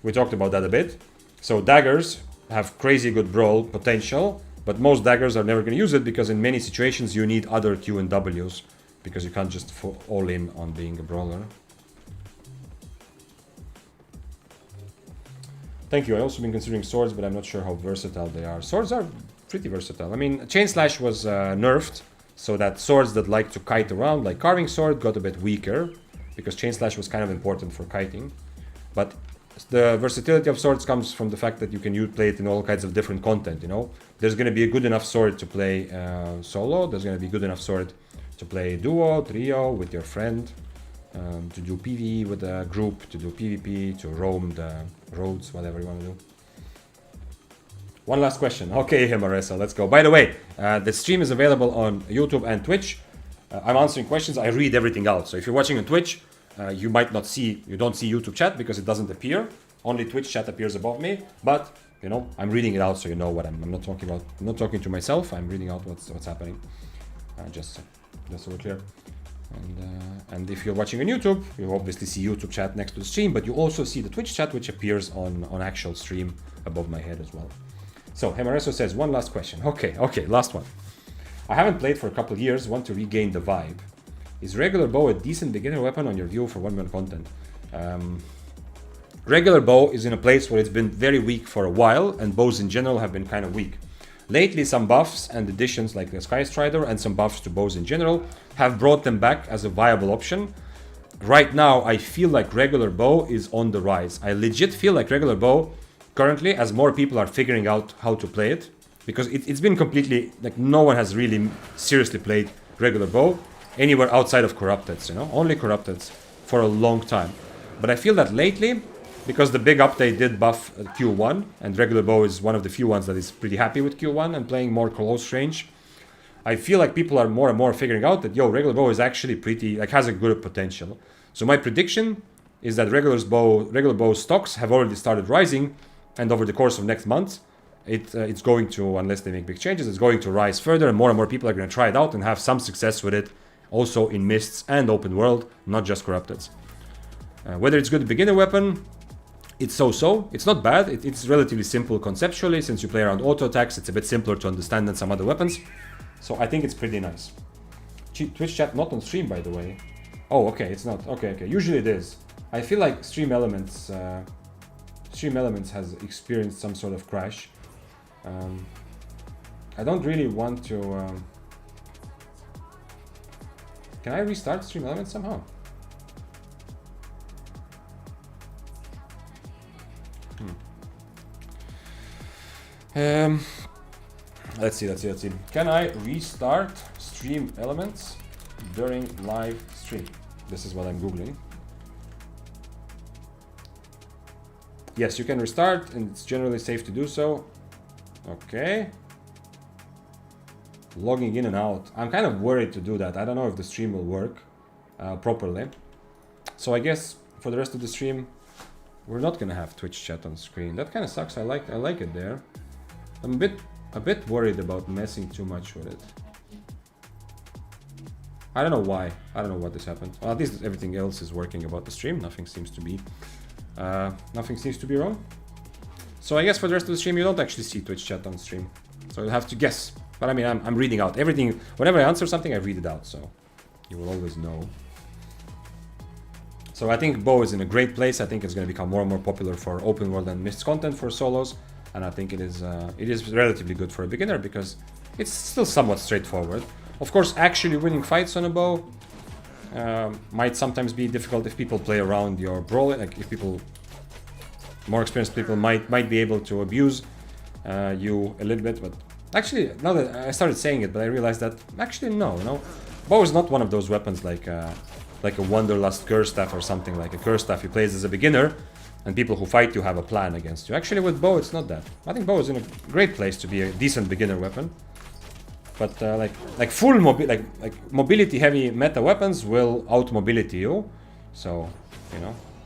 We talked about that a bit. So daggers have crazy good brawl potential, but most daggers are never going to use it because in many situations you need other Q and Ws, because you can't just fall all in on being a brawler. Thank you. I've also been considering swords, but I'm not sure how versatile they are. Swords are pretty versatile. I mean, chain slash was nerfed, so that swords that like to kite around, like carving sword, got a bit weaker, because chain slash was kind of important for kiting. But the versatility of swords comes from the fact that you can play it in all kinds of different content, you know. There's going to be a good enough sword to play solo. There's going to be a good enough sword to play duo, trio, with your friend. To do PvE with a group, to do PvP, to roam the roads, whatever you want to do. One last question. Okay, Marissa, let's go. By the way, the stream is available on YouTube and Twitch. I'm answering questions. I read everything out. So if you're watching on Twitch, you might not see, you don't see YouTube chat because it doesn't appear. Only Twitch chat appears above me. But, you know, I'm reading it out so you know what I'm not talking about. I'm not talking to myself. I'm reading out what's happening. Just so we're clear. And if you're watching on YouTube, you obviously see YouTube chat next to the stream, but you also see the Twitch chat, which appears on actual stream above my head as well. So Hemareso says, one last question. Okay, last one. I haven't played for a couple of years, want to regain the vibe. Is regular bow a decent beginner weapon on your view for 1v1 content? Regular bow is in a place where it's been very weak for a while, and bows in general have been kind of weak. Lately, some buffs and additions like the Sky Strider and some buffs to bows in general have brought them back as a viable option. Right now, I feel like regular bow is on the rise. I legit feel like regular bow currently, as more people are figuring out how to play it, because it's been completely, like, no one has really seriously played regular bow anywhere outside of Corrupteds, you know, only Corrupteds for a long time. But I feel that lately, because the big update did buff Q1, and regular bow is one of the few ones that is pretty happy with Q1 and playing more close range, I feel like people are more and more figuring out that, regular bow is actually pretty, like, has a good potential. So my prediction is that regular bow stocks have already started rising, and over the course of next month, it's going to, unless they make big changes, it's going to rise further, and more people are going to try it out and have some success with it, also in mists and open world, not just Corrupteds. Whether it's good beginner weapon, it's so-so. It's not bad. It's relatively simple conceptually. Since you play around auto attacks, it's a bit simpler to understand than some other weapons. So I think it's pretty nice. Twitch chat not on stream, by the way. Oh, okay, it's not. Okay. Usually it is. I feel like Stream Elements has experienced some sort of crash. I don't really want to... Can I restart Stream Elements somehow? Let's see. Can I restart Stream Elements during live stream? This is what I'm Googling. Yes, you can restart, and it's generally safe to do so. Okay. Logging in and out. I'm kind of worried to do that. I don't know if the stream will work properly. So I guess for the rest of the stream, we're not gonna have Twitch chat on screen. That kind of sucks. I like it there. I'm a bit worried about messing too much with it. I don't know why. I don't know what this happened. Well, at least everything else is working about the stream. Nothing seems to be wrong. So I guess for the rest of the stream, you don't actually see Twitch chat on stream. So you'll have to guess. But I mean, I'm reading out everything. Whenever I answer something, I read it out. So you will always know. So I think Bow is in a great place. I think it's going to become more and more popular for open world and mixed content for solos. And I think it is relatively good for a beginner because it's still somewhat straightforward. Of course, actually winning fights on a bow might sometimes be difficult if people play around your brawling. Like if people, more experienced people, might be able to abuse you a little bit. But actually, now that I started saying it, but I realized that actually no, bow is not one of those weapons like a Wanderlust curse staff or something like a curse staff you play as a beginner. And people who fight you have a plan against you. Actually, with bow, it's not that. I think bow is in a great place to be a decent beginner weapon. But like full mobility heavy meta weapons will out mobility you. So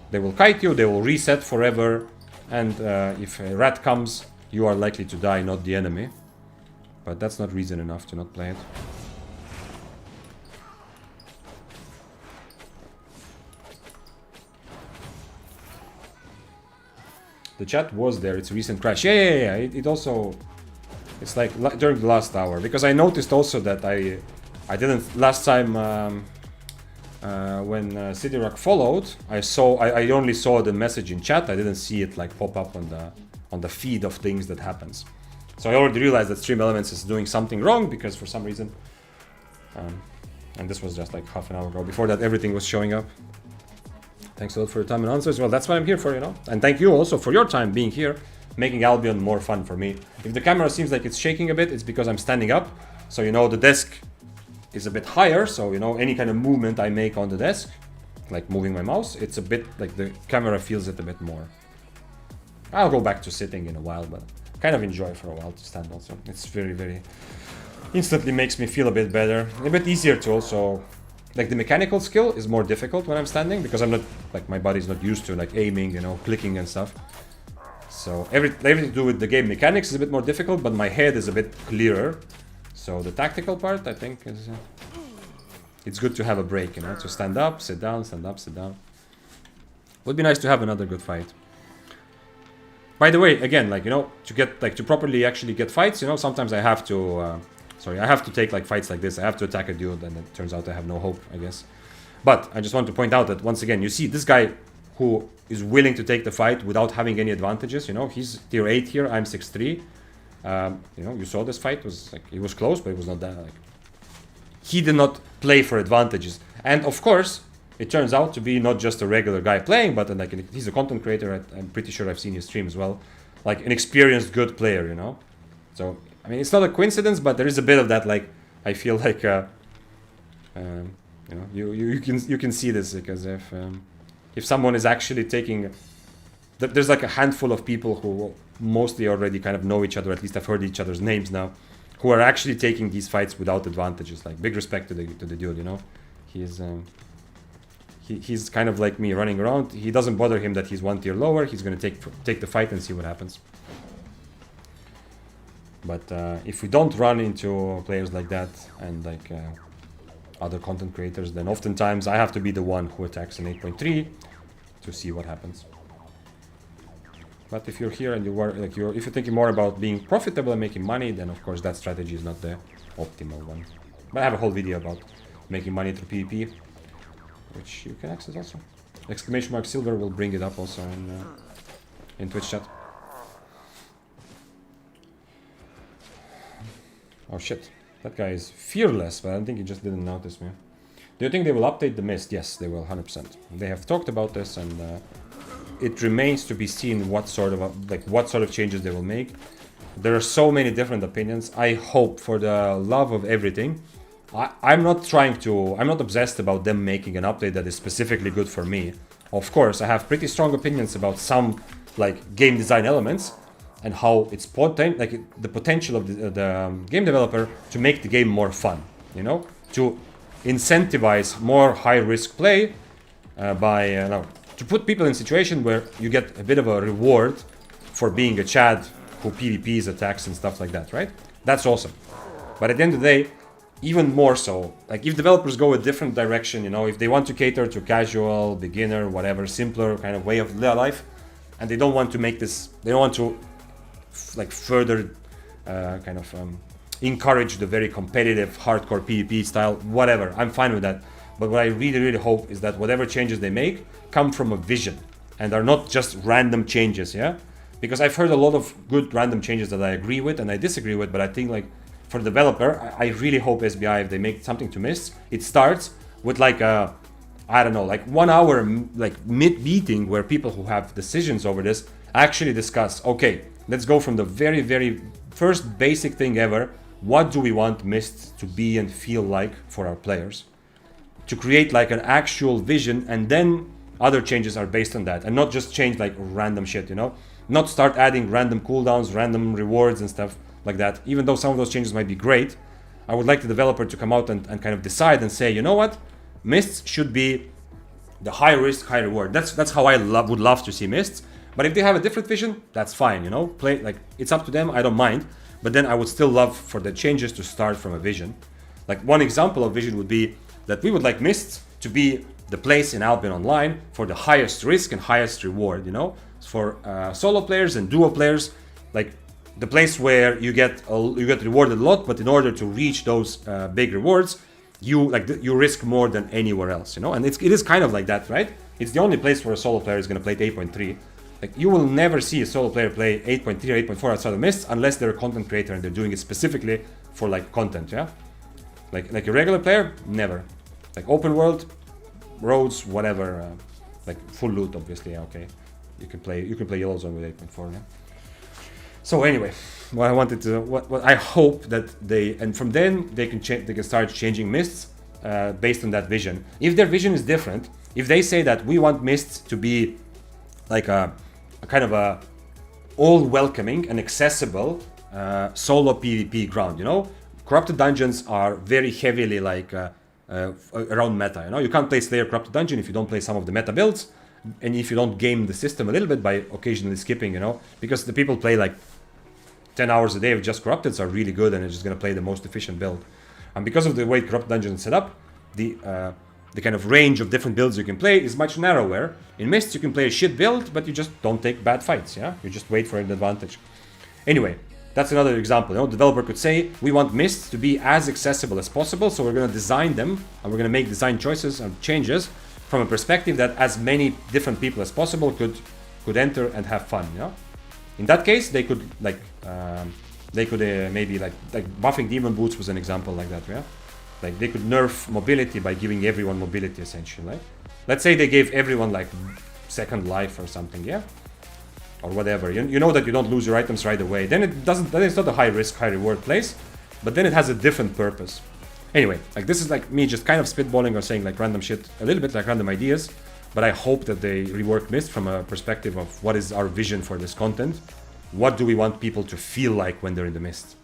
they will kite you, they will reset forever, and if a rat comes, you are likely to die, not the enemy. But that's not reason enough to not play it. The chat was there, it's a recent crash. Yeah. It also... It's like during the last hour. Because I noticed also that I didn't... Last time when Theorycrafting followed, I only saw the message in chat. I didn't see it like pop up on the feed of things that happens. So I already realized that Stream Elements is doing something wrong because for some reason... and this was just like half an hour ago. Before that, everything was showing up. Thanks a lot for your time and answers. Well, that's what I'm here for, And thank you also for your time being here, making Albion more fun for me. If the camera seems like it's shaking a bit, it's because I'm standing up. So, the desk is a bit higher. So, any kind of movement I make on the desk, like moving my mouse, it's a bit like the camera feels it a bit more. I'll go back to sitting in a while, but kind of enjoy for a while to stand also. It's very, very... Instantly makes me feel a bit better. A bit easier to also... Like the mechanical skill is more difficult when I'm standing because I'm not like my body's not used to like aiming, clicking and stuff. So everything to do with the game mechanics is a bit more difficult, but my head is a bit clearer. So the tactical part, I think, is it's good to have a break, to stand up, sit down, stand up, sit down. Would be nice to have another good fight. By the way, again, to properly actually get fights, sometimes I have to. I have to take like fights like this. I have to attack a dude, and it turns out I have no hope, I guess. But I just want to point out that once again, you see this guy who is willing to take the fight without having any advantages. He's tier 8 here. I'm 6'3". You saw this fight was like it was close, but it was not that like. He did not play for advantages, and of course, it turns out to be not just a regular guy playing, but like he's a content creator. I'm pretty sure I've seen his stream as well, like an experienced good player. So. I mean, it's not a coincidence, but there is a bit of that. Like, I feel like, you can see this because if someone is actually taking, there's like a handful of people who mostly already kind of know each other. At least I've heard each other's names now, who are actually taking these fights without advantages. Like, big respect to the dude. He's kind of like me, running around. He doesn't bother him that he's one tier lower. He's gonna take the fight and see what happens. But if we don't run into players like that and like other content creators, then oftentimes I have to be the one who attacks an 8.3 to see what happens. But if you're here and if you're thinking more about being profitable and making money, then of course that strategy is not the optimal one. But I have a whole video about making money through PvP, which you can access also. !silver will bring it up also in Twitch chat. Oh shit, that guy is fearless, but I think he just didn't notice me. Do you think they will update the mist? Yes, they will, 100%. They have talked about this, and it remains to be seen what sort of changes they will make. There are so many different opinions. I hope, for the love of everything, I'm not obsessed about them making an update that is specifically good for me. Of course, I have pretty strong opinions about some like game design elements, and how it's the potential of the game developer to make the game more fun, to incentivize more high-risk play to put people in a situation where you get a bit of a reward for being a Chad who PvPs, attacks and stuff like that, right? That's awesome. But at the end of the day, even more so, like if developers go a different direction, if they want to cater to casual, beginner, whatever, simpler kind of way of life, and they don't want to make this, they don't want to like further kind of encourage the very competitive hardcore PvP style, whatever. I'm fine with that. But what I really, really hope is that whatever changes they make come from a vision and are not just random changes, yeah? Because I've heard a lot of good random changes that I agree with and I disagree with, but I think like for the developer, I really hope SBI, if they make something to Mist, it starts with like a, I don't know, like 1 hour like meeting where people who have decisions over this actually discuss, okay, let's go from the very, very first basic thing ever. What do we want Mist to be and feel like for our players? To create like an actual vision, and then other changes are based on that, and not just change like random shit, you know? Not start adding random cooldowns, random rewards and stuff like that. Even though some of those changes might be great, I would like the developer to come out and kind of decide and say, you know what? Mists should be the high risk, high reward. That's how I would love to see Mists. But if they have a different vision, that's fine, you know? Play like, it's up to them, I don't mind. But then I would still love for the changes to start from a vision. Like one example of vision would be that we would like Mists to be the place in Albion Online for the highest risk and highest reward, you know? For solo players and duo players, like the place where you get rewarded a lot, but in order to reach those big rewards, you risk more than anywhere else, you know? And it is kind of like that, right? It's the only place where a solo player is going to play at 8.3. Like you will never see a solo player play 8.3 or 8.4 outside of Mists unless they're a content creator and they're doing it specifically for like content, yeah? Like a regular player, never. Like open world, roads, whatever, like full loot, obviously, yeah, okay. You can play Yellow Zone with 8.4, yeah. So anyway, what I wanted to, what I hope that they, and from then they can start changing Mists based on that vision. If their vision is different, if they say that we want Mists to be like a kind of a all welcoming and accessible solo PvP ground, you know? Corrupted dungeons are very heavily like around meta, you know? You can't play Slayer Corrupted Dungeon if you don't play some of the meta builds, and if you don't game the system a little bit by occasionally skipping, you know? Because the people play like 10 hours a day of just Corrupted are really good and are just gonna play the most efficient build. And because of the way Corrupted Dungeon is set up, the kind of range of different builds you can play is much narrower. In Mists, you can play a shit build, but you just don't take bad fights, yeah? You just wait for an advantage. Anyway, that's another example, you know? The developer could say, we want Mists to be as accessible as possible, so we're gonna design them, and we're gonna make design choices and changes from a perspective that as many different people as possible could enter and have fun, you know? In that case, they could, like, maybe, like buffing Demon Boots was an example like that, yeah? Like, they could nerf mobility by giving everyone mobility, essentially, right? Let's say they gave everyone, like, second life or something, yeah? Or whatever. You know that you don't lose your items right away. Then it's not a high risk, high reward place, but then it has a different purpose. Anyway, like, this is like me just kind of spitballing or saying like random shit, a little bit like random ideas, but I hope that they rework Mist from a perspective of what is our vision for this content. What do we want people to feel like when they're in the Mist?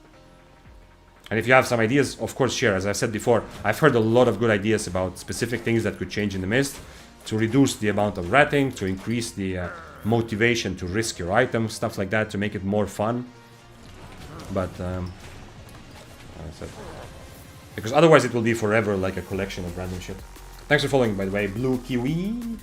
And if you have some ideas, of course, share. As I said before, I've heard a lot of good ideas about specific things that could change in the Mist to reduce the amount of ratting, to increase the motivation to risk your items, stuff like that, to make it more fun. But because otherwise it will be forever like a collection of random shit. Thanks for following, by the way, Blue Kiwi.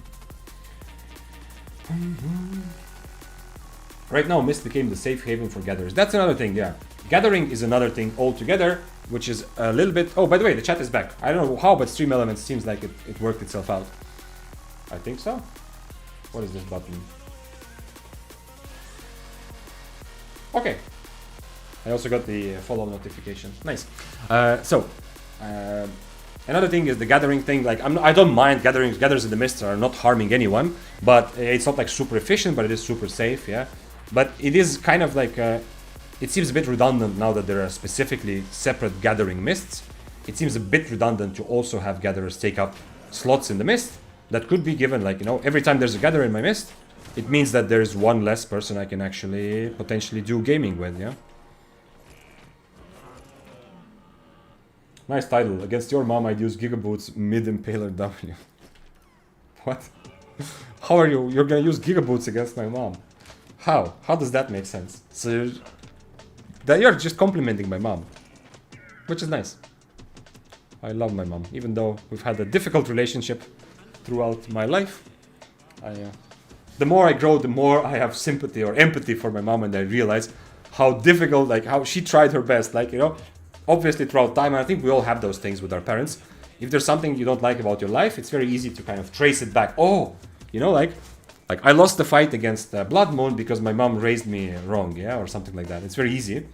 Right now, Mist became the safe haven for gatherers. That's another thing, yeah. Gathering is another thing altogether, which is a little bit... Oh, by the way, the chat is back. I don't know how, but Stream Elements seems like it worked itself out. I think so. What is this button? Okay. I also got the follow notification. Nice. Another thing is the gathering thing. Like, I don't mind gatherers in the Mist are not harming anyone, but it's not like super efficient, but it is super safe, yeah. But it is kind of like it seems a bit redundant now that there are specifically separate gathering Mists. It seems a bit redundant to also have gatherers take up slots in the Mist that could be given, like, you know, every time there's a gatherer in my Mist, it means that there's one less person I can actually potentially do gaming with, yeah. Nice title. Against your mom, I'd use Gigaboots mid-impaler W. What? How are you? You're gonna use Gigaboots against my mom? How? How does that make sense? So that you're just complimenting my mom, which is nice. I love my mom, even though we've had a difficult relationship throughout my life. the more I grow, the more I have sympathy or empathy for my mom, and I realize how difficult, like how she tried her best, like, you know, obviously throughout time, and I think we all have those things with our parents. If there's something you don't like about your life, it's very easy to kind of trace it back. Oh, you know, like I lost the fight against Blood Moon because my mom raised me wrong, yeah, or something like that. It's very easy,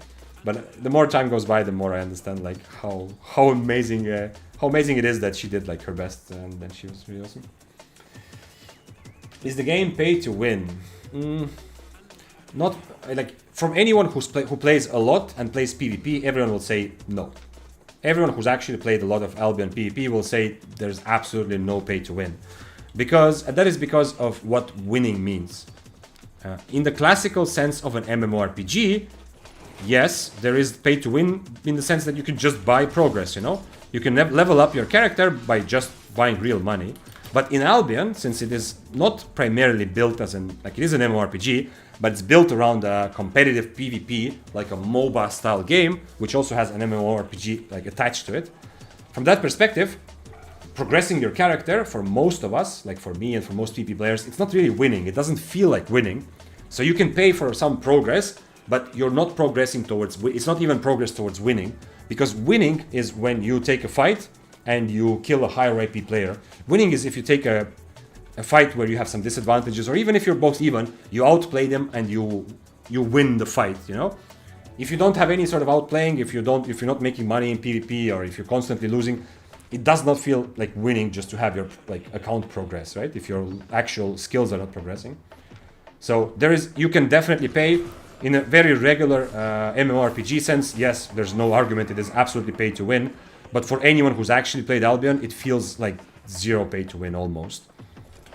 but the more time goes by, the more I understand like how amazing it is that she did like her best, and then she was really awesome. Is the game pay to win? Not like from anyone who plays a lot and plays PvP, everyone will say no. Everyone who's actually played a lot of Albion PvP will say there's absolutely no pay to win, because that is because of what winning means. In the classical sense of an MMORPG, yes, there is pay to win in the sense that you can just buy progress. You know, you can level up your character by just buying real money. But in Albion, since it is not primarily built as it is an MMORPG, but it's built around a competitive PvP, like a MOBA style game, which also has an MMORPG like attached to it. From that perspective, progressing your character for most of us, like for me and for most PvP players, it's not really winning. It doesn't feel like winning. So you can pay for some progress, but you're not progressing towards, it's not even progress towards winning, because winning is when you take a fight and you kill a higher IP player. Winning is if you take a fight where you have some disadvantages, or even if you're both even, you outplay them and you win the fight, you know? If you don't have any sort of outplaying, if you're not making money in PvP, or if you're constantly losing, it does not feel like winning just to have your like account progress, right? If your actual skills are not progressing. So you can definitely pay in a very regular MMORPG sense. Yes, there's no argument, it is absolutely pay to win. But for anyone who's actually played Albion, it feels like zero pay to win almost.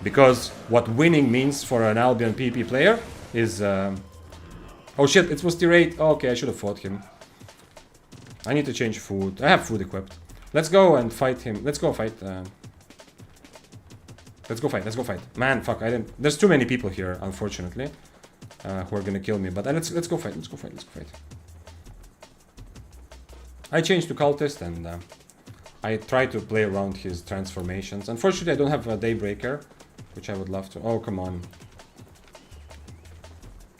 Because what winning means for an Albion PvP player is... oh shit, it was tier 8. Oh, okay, I should have fought him. I need to change food. I have food equipped. Let's go and fight him. Let's go fight. Let's go fight. Man, fuck, I didn't... There's too many people here, unfortunately, who are gonna kill me. But let's go fight. I changed to cultist, and I try to play around his transformations. Unfortunately, I don't have a Daybreaker, which I would love to. Oh, come on.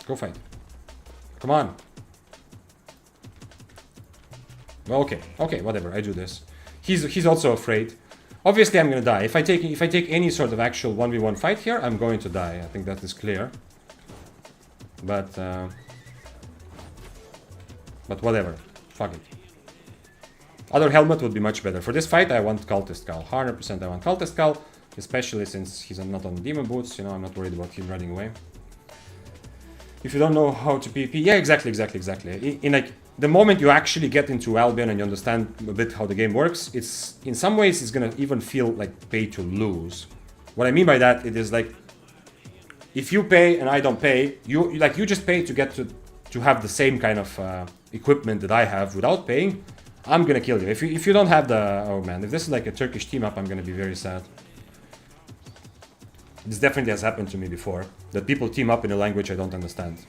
Go fight. Come on. Well, okay, whatever. I do this. He's also afraid. Obviously, I'm gonna die. If I take any sort of actual 1v1 fight here, I'm going to die. I think that is clear. But whatever. Fuck it. Other helmet would be much better. For this fight, I want Cultist Cal. 100% I want Cultist Cal, especially since he's not on Demon Boots. You know, I'm not worried about him running away. If you don't know how to PvP, yeah, exactly. In like the moment you actually get into Albion and you understand a bit how the game works, it's in some ways it's gonna even feel like pay to lose. What I mean by that, it is like if you pay and I don't pay, you just pay to get to have the same kind of equipment that I have without paying. I'm gonna kill you. If you don't have the... Oh man, if this is like a Turkish team up, I'm gonna be very sad. This definitely has happened to me before, that people team up in a language I don't understand.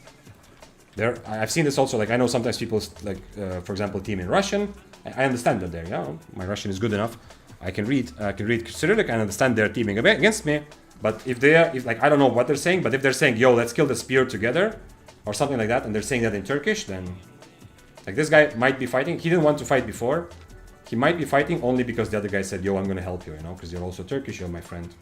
I've seen this also, like I know sometimes people, like for example, team in Russian. I understand that my Russian is good enough. I can read Cyrillic and understand they're teaming against me. But if like I don't know what they're saying, but if they're saying, yo, let's kill the spear together, or something like that, and they're saying that in Turkish, then... Like this guy might be fighting. He didn't want to fight before. He might be fighting only because the other guy said, yo, I'm gonna help you, you know, because you're also Turkish, you're my friend.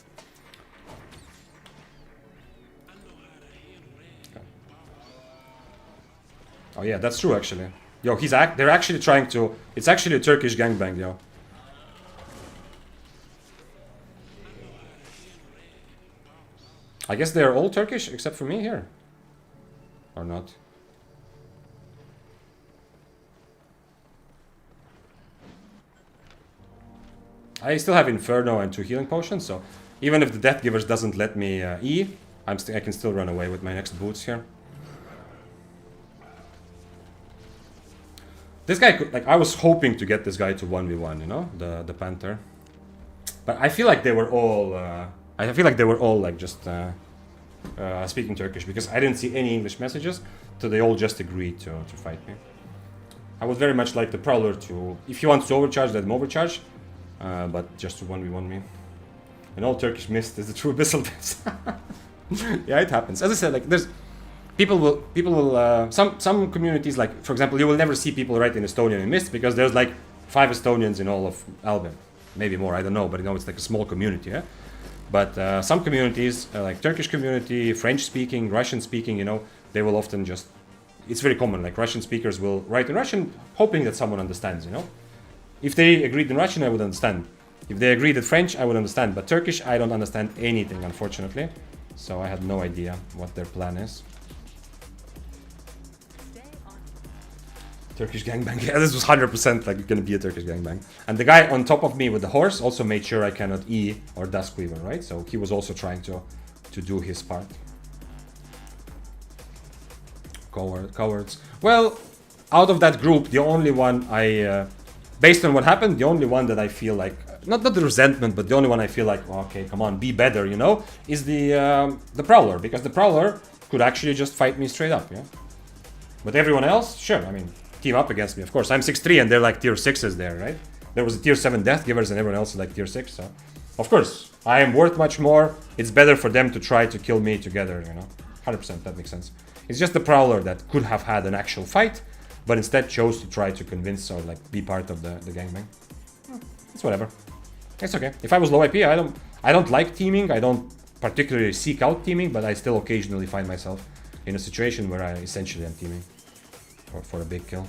Oh yeah, that's true actually. Yo, they're actually trying to... It's actually a Turkish gangbang, yo. I guess they're all Turkish except for me here. Or not. I still have Inferno and 2 healing potions, so even if the Death Givers doesn't let me E, I can still run away with my next boots here. This guy could, like, I was hoping to get this guy to 1v1, you know, the Panther. But I feel like they were all, like just speaking Turkish, because I didn't see any English messages, so they all just agreed to fight me. I would very much like the Prowler to, if he wants to overcharge, let him overcharge. But just to 1v1 me. And all Turkish mist is the true abyssal depths. Yeah, it happens. As I said, like there's people will some communities, like for example, you will never see people write in Estonian in Mist because there's like 5 Estonians in all of Albion, maybe more, I don't know, but you know it's like a small community. Yeah. But some communities, like Turkish community, French speaking, Russian speaking, you know, they will often just, it's very common, like Russian speakers will write in Russian hoping that someone understands, you know. If they agreed in Russian, I would understand. If they agreed in French, I would understand. But Turkish, I don't understand anything, unfortunately. So I had no idea what their plan is. Turkish gangbang. Yeah, this was 100% like gonna be a Turkish gangbang. And the guy on top of me with the horse also made sure I cannot E or Duskweaver, right? So he was also trying to do his part. Cowards. Well, out of that group, the only one based on what happened, the only one that I feel like, not the resentment, but the only one I feel like, oh, okay, come on, be better, you know, is the Prowler. Because the Prowler could actually just fight me straight up, yeah? But everyone else, sure, I mean, team up against me, of course. I'm 6'3" and they're like tier 6s there, right? There was a tier 7 Death Givers and everyone else is like tier 6, so... Of course, I am worth much more. It's better for them to try to kill me together, you know? 100%, that makes sense. It's just the Prowler that could have had an actual fight, but instead chose to try to convince or like be part of the gangbang. It's whatever. It's okay. If I was low IP, I don't like teaming. I don't particularly seek out teaming, but I still occasionally find myself in a situation where I essentially am teaming for a big kill.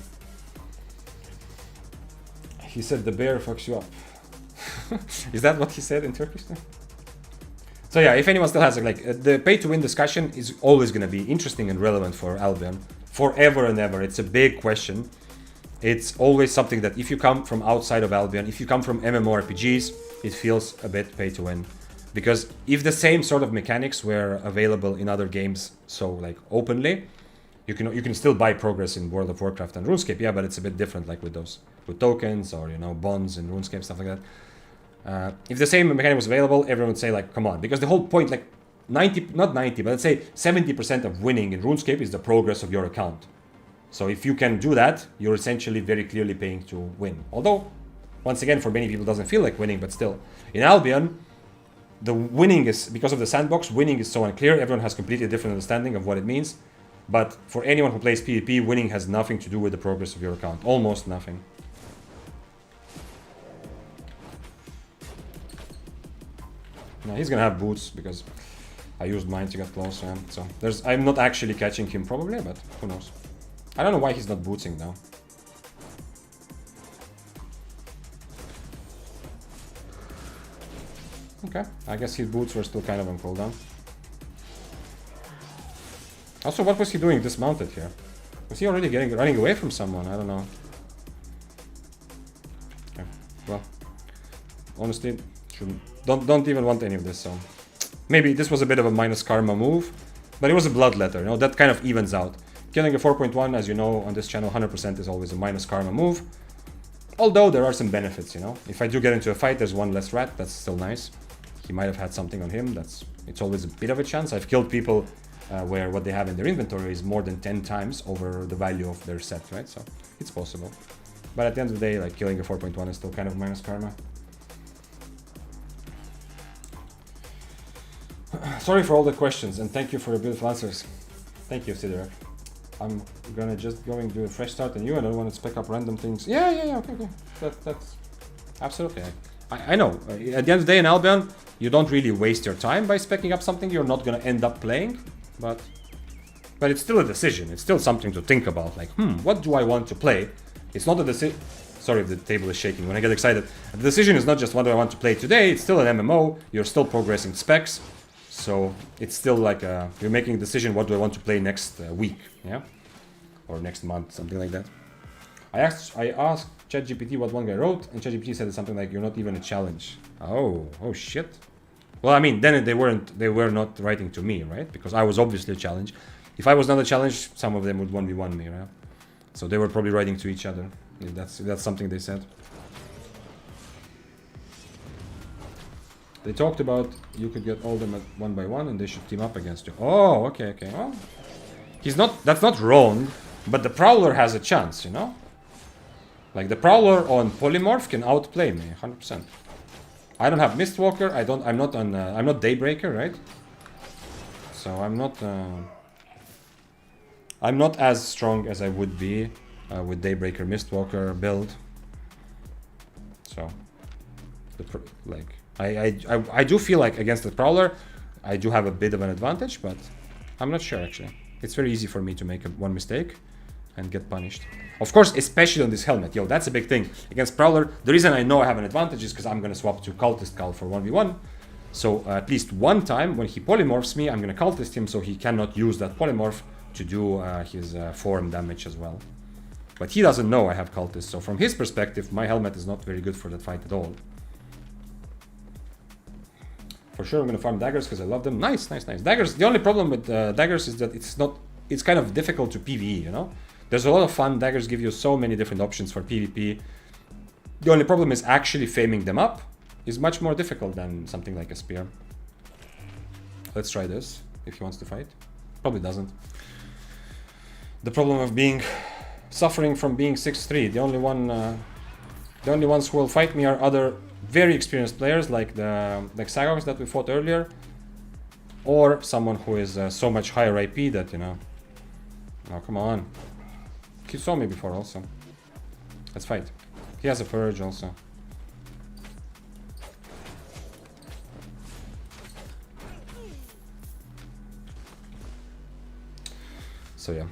He said the bear fucks you up. Is that what he said in Turkish? So yeah, if anyone still has like the pay to win discussion is always going to be interesting and relevant for Albion forever and ever. It's a big question. It's always something that if you come from outside of Albion, if you come from MMORPGs, it feels a bit pay to win. Because if the same sort of mechanics were available in other games, so like openly, you can still buy progress in World of Warcraft and RuneScape, yeah, but it's a bit different, like with tokens or, you know, bonds in RuneScape, stuff like that. If the same mechanic was available, everyone would say like, come on, because the whole point, like 90, not 90, but let's say 70% of winning in RuneScape is the progress of your account. So if you can do that, you're essentially very clearly paying to win. Although, once again, for many people, it doesn't feel like winning, but still. In Albion, the winning is, because of the sandbox, winning is so unclear. Everyone has completely different understanding of what it means. But for anyone who plays PvP, winning has nothing to do with the progress of your account. Almost nothing. Now he's gonna have boots because I used mine to get close. Yeah. So I'm not actually catching him probably, but who knows. I don't know why he's not bootsing now. Okay, I guess his boots were still kind of on cooldown. Also, what was he doing dismounted here? Was he already running away from someone? I don't know. Okay, well, honestly, don't even want any of this. So maybe this was a bit of a minus karma move, but it was a bloodletter. You know, that kind of evens out. Killing a 4.1, as you know, on this channel, 100% is always a minus karma move. Although there are some benefits, you know. If I do get into a fight, there's one less rat. That's still nice. He might have had something on him. It's always a bit of a chance. I've killed people where what they have in their inventory is more than 10 times over the value of their set, right? So it's possible. But at the end of the day, like killing a 4.1 is still kind of minus karma. Sorry for all the questions, and thank you for your beautiful answers. Thank you, Theorycrafting. I'm gonna just go and do a fresh start on you. I don't want to spec up random things. Yeah, okay. That's absolutely. I know. At the end of the day in Albion, you don't really waste your time by specking up something you're not gonna end up playing, but it's still a decision. It's still something to think about. Like, what do I want to play? It's not a decision. Sorry if the table is shaking when I get excited. The decision is not just what do I want to play today. It's still an MMO. You're still progressing specs. So it's still like you're making a decision, what do I want to play next week, yeah? Or next month, something like that. I asked ChatGPT what one guy wrote, and ChatGPT said something like, you're not even a challenge. Oh shit. Well, I mean, then they were not writing to me, right? Because I was obviously a challenge. If I was not a challenge, some of them would 1v1 me, right? So they were probably writing to each other. If that's something they said. They talked about you could get all of them at 1 by 1 and they should team up against you. Oh, okay. Well, that's not wrong, but the Prowler has a chance, you know? Like the Prowler on Polymorph can outplay me 100%. I don't have Mistwalker, I'm not Daybreaker, right? so I'm not as strong as I would be with Daybreaker Mistwalker build. So, like, I do feel like against the Prowler, I do have a bit of an advantage, but I'm not sure actually. It's very easy for me to make one mistake and get punished. Of course, especially on this helmet. Yo, that's a big thing. Against Prowler, the reason I know I have an advantage is because I'm going to swap to Cultist Cull for 1v1. So at least one time when he polymorphs me, I'm going to Cultist him so he cannot use that polymorph to do his form damage as well. But he doesn't know I have Cultist, so from his perspective, my helmet is not very good for that fight at all. For sure, I'm going to farm daggers because I love them. Nice, nice, nice. Daggers, the only problem with daggers is that it's kind of difficult to PvE, you know? There's a lot of fun. Daggers give you so many different options for PvP. The only problem is actually faming them up is much more difficult than something like a spear. Let's try this, if he wants to fight. Probably doesn't. The problem of suffering from being 6'3", the only ones who will fight me are other very experienced players like Sagox that we fought earlier, or someone who is so much higher IP that, you know. Oh, come on. He saw me before also. Let's fight. He has a purge also. So yeah.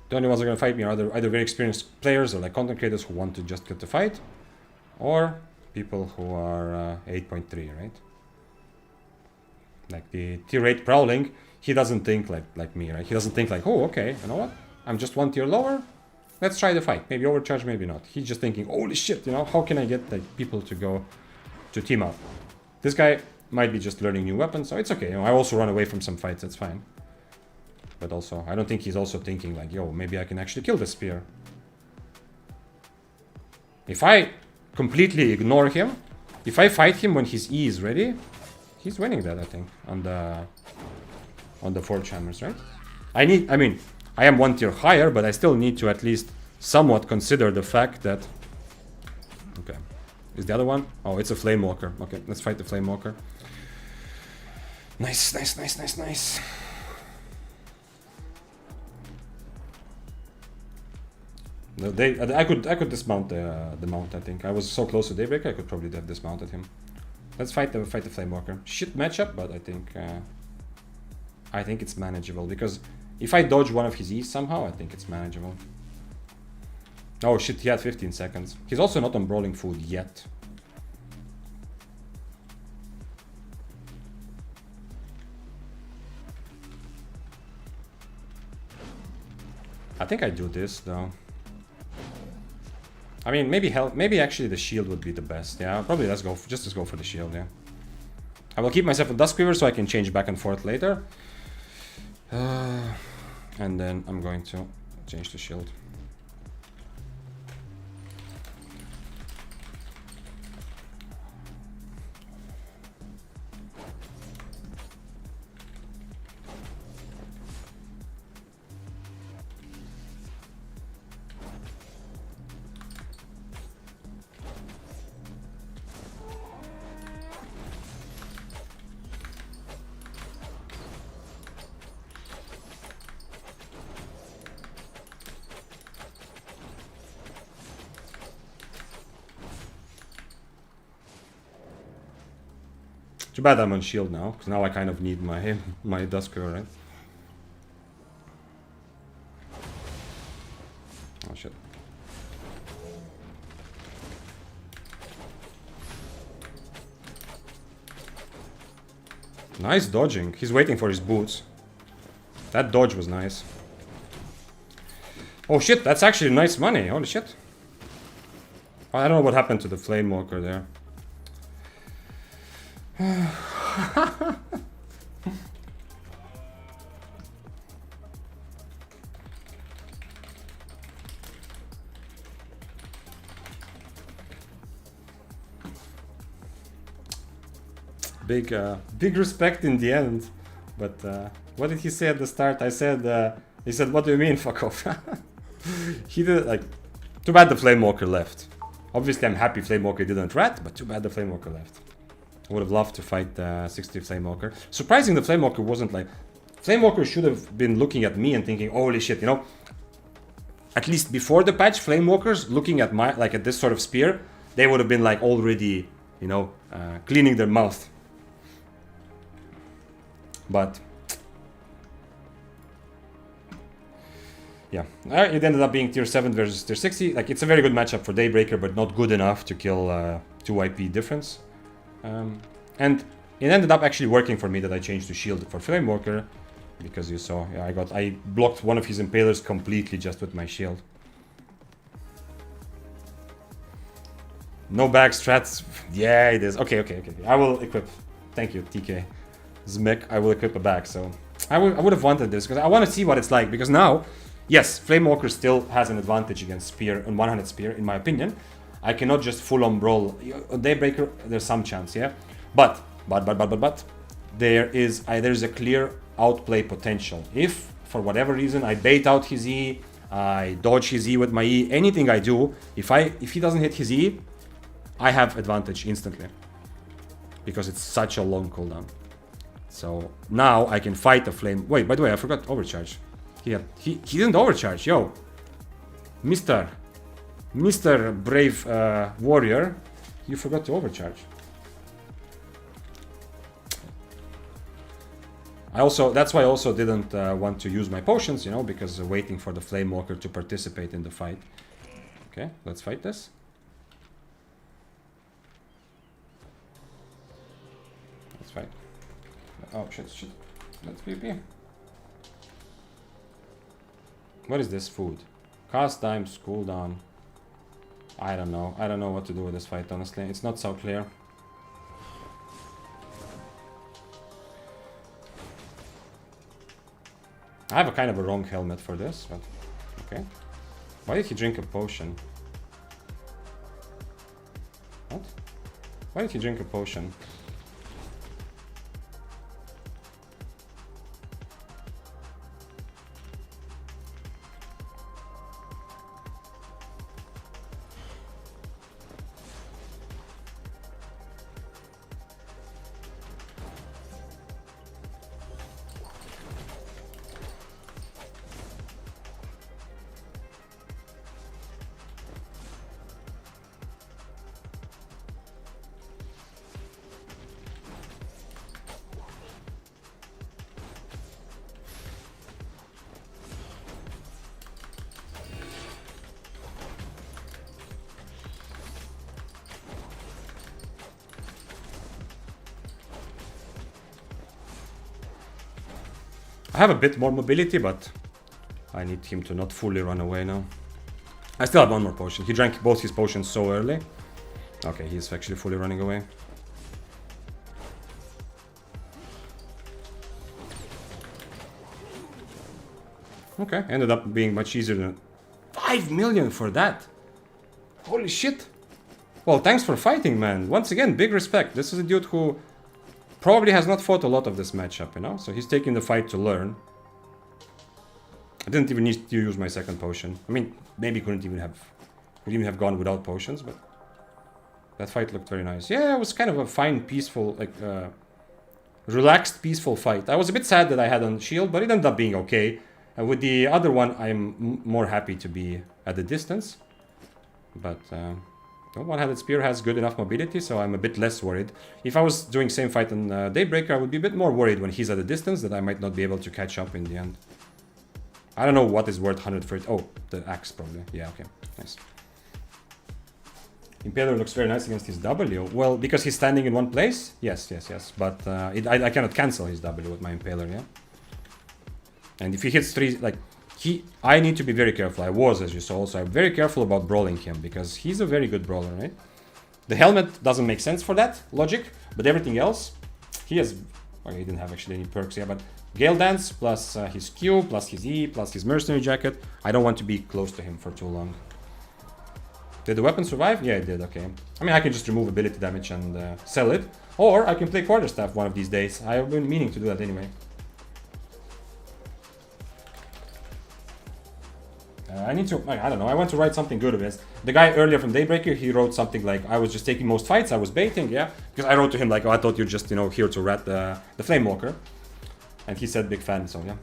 The only ones who are gonna fight me are either very experienced players or like content creators who want to just get to fight, or people who are 8.3, right? Like the tier 8 Brawling, he doesn't think like me, right? He doesn't think like, oh, okay, you know what? I'm just one tier lower. Let's try the fight. Maybe overcharge, maybe not. He's just thinking, holy shit, you know, how can I get like people to go to team up? This guy might be just learning new weapons, so it's okay. You know, I also run away from some fights, that's fine. But also, I don't think he's also thinking like, yo, maybe I can actually kill the spear. If I completely ignore him, if I fight him when his E is ready, he's winning that, I think, on the Forge Hammers, right? I mean, I am one tier higher, but I still need to at least somewhat consider the fact that... Okay. Is the other one? Oh, it's a Flame Walker. Okay, let's fight the Flame Walker. Nice, nice, nice, nice, nice. No, I could dismount the mount, I think. I was so close to Daybreaker, I could probably have dismounted him. Let's fight the Flamewalker. Shit matchup, but I think it's manageable, because if I dodge one of his E's somehow, I think it's manageable. Oh shit, he had 15 seconds. He's also not on brawling food yet. I think I do this though. I mean, maybe actually the shield would be the best. Yeah, probably let's go for the shield. Yeah, I will keep myself a Duskweaver so I can change back and forth later. And then I'm going to change the shield. Too bad I'm on shield now, because now I kind of need my Duskweaver, right? Oh shit. Nice dodging. He's waiting for his boots. That dodge was nice. Oh shit, that's actually nice money. Holy shit. I don't know what happened to the Flame Walker there. Big respect in the end, but what did he say at the start? He said, what do you mean, fuck off? He did, like, too bad the Flamewalker left. Obviously I'm happy Flamewalker didn't rat, but too bad the Flamewalker left. I would have loved to fight 60 Flamewalker. Surprising the Flamewalker wasn't like... Flamewalker should have been looking at me and thinking, holy shit, you know. At least before the patch, Flamewalkers looking at my at this sort of spear, they would have been like already, you know, cleaning their mouth. But yeah, it ended up being tier 7 versus tier 60. Like, it's a very good matchup for Daybreaker, but not good enough to kill 2 IP difference. And it ended up actually working for me that I changed to shield for Flamewalker, because you saw, yeah, I blocked one of his impalers completely just with my shield. No bag strats. Yeah, it is. Okay. I will equip. Thank you, TK. Zmek, I will equip a bag. So I would have wanted this because I want to see what it's like. Because now, yes, Flamewalker still has an advantage against Spear and one-handed Spear, in my opinion. I cannot just full-on brawl. On Daybreaker, there's some chance, yeah. But there's a clear outplay potential. If for whatever reason I bait out his E, I dodge his E with my E, anything I do, if he doesn't hit his E, I have advantage instantly, because it's such a long cooldown. So now I can fight the flame. Wait, by the way, I forgot overcharge. He didn't overcharge, yo. Mr. Brave Warrior, you forgot to overcharge. That's why I also didn't want to use my potions, you know, because waiting for the Flamewalker to participate in the fight. Okay, let's fight this. Let's fight. Oh, shit. Let's PvP. What is this food? Cast times, cooldown. I don't know. I don't know what to do with this fight, honestly. It's not so clear. I have a kind of a wrong helmet for this, but okay. Why did he drink a potion? What? Why did he drink a potion? I have a bit more mobility, but I need him to not fully run away now. I still have one more potion. He drank both his potions so early. Okay, he's actually fully running away. Okay, ended up being much easier than... 5 million for that! Holy shit! Well, thanks for fighting, man. Once again, big respect. This is a dude who probably has not fought a lot of this matchup, you know? So he's taking the fight to learn. I didn't even need to use my second potion. I mean, maybe couldn't even have gone without potions, but that fight looked very nice. Yeah, it was kind of a fine, peaceful, like, relaxed, peaceful fight. I was a bit sad that I had on shield, but it ended up being okay. And with the other one, I'm more happy to be at the distance. But the one-handed spear has good enough mobility, so I'm a bit less worried. If I was doing same fight on Daybreaker, I would be a bit more worried when he's at a distance that I might not be able to catch up in the end. I don't know what is worth 130. Oh, the axe probably. Yeah, okay, nice. Impaler looks very nice against his W. Well, because he's standing in one place? Yes. But I cannot cancel his W with my Impaler, yeah? And if he hits 3, like, I need to be very careful. I was, as you saw, also. I'm very careful about brawling him, because he's a very good brawler, right? The helmet doesn't make sense for that logic, but everything else, he has... Okay, he didn't have actually any perks, yeah, but Gale Dance, plus his Q, plus his E, plus his Mercenary Jacket. I don't want to be close to him for too long. Did the weapon survive? Yeah, it did, okay. I mean, I can just remove ability damage and sell it, or I can play Quarterstaff one of these days. I've been meaning to do that anyway. I need to, I don't know, I want to write something good against. The guy earlier from Daybreaker, he wrote something like, I was just taking most fights, I was baiting, yeah? Because I wrote to him like, oh, I thought you're just, you know, here to rat the Flamewalker. And he said big fan, so yeah,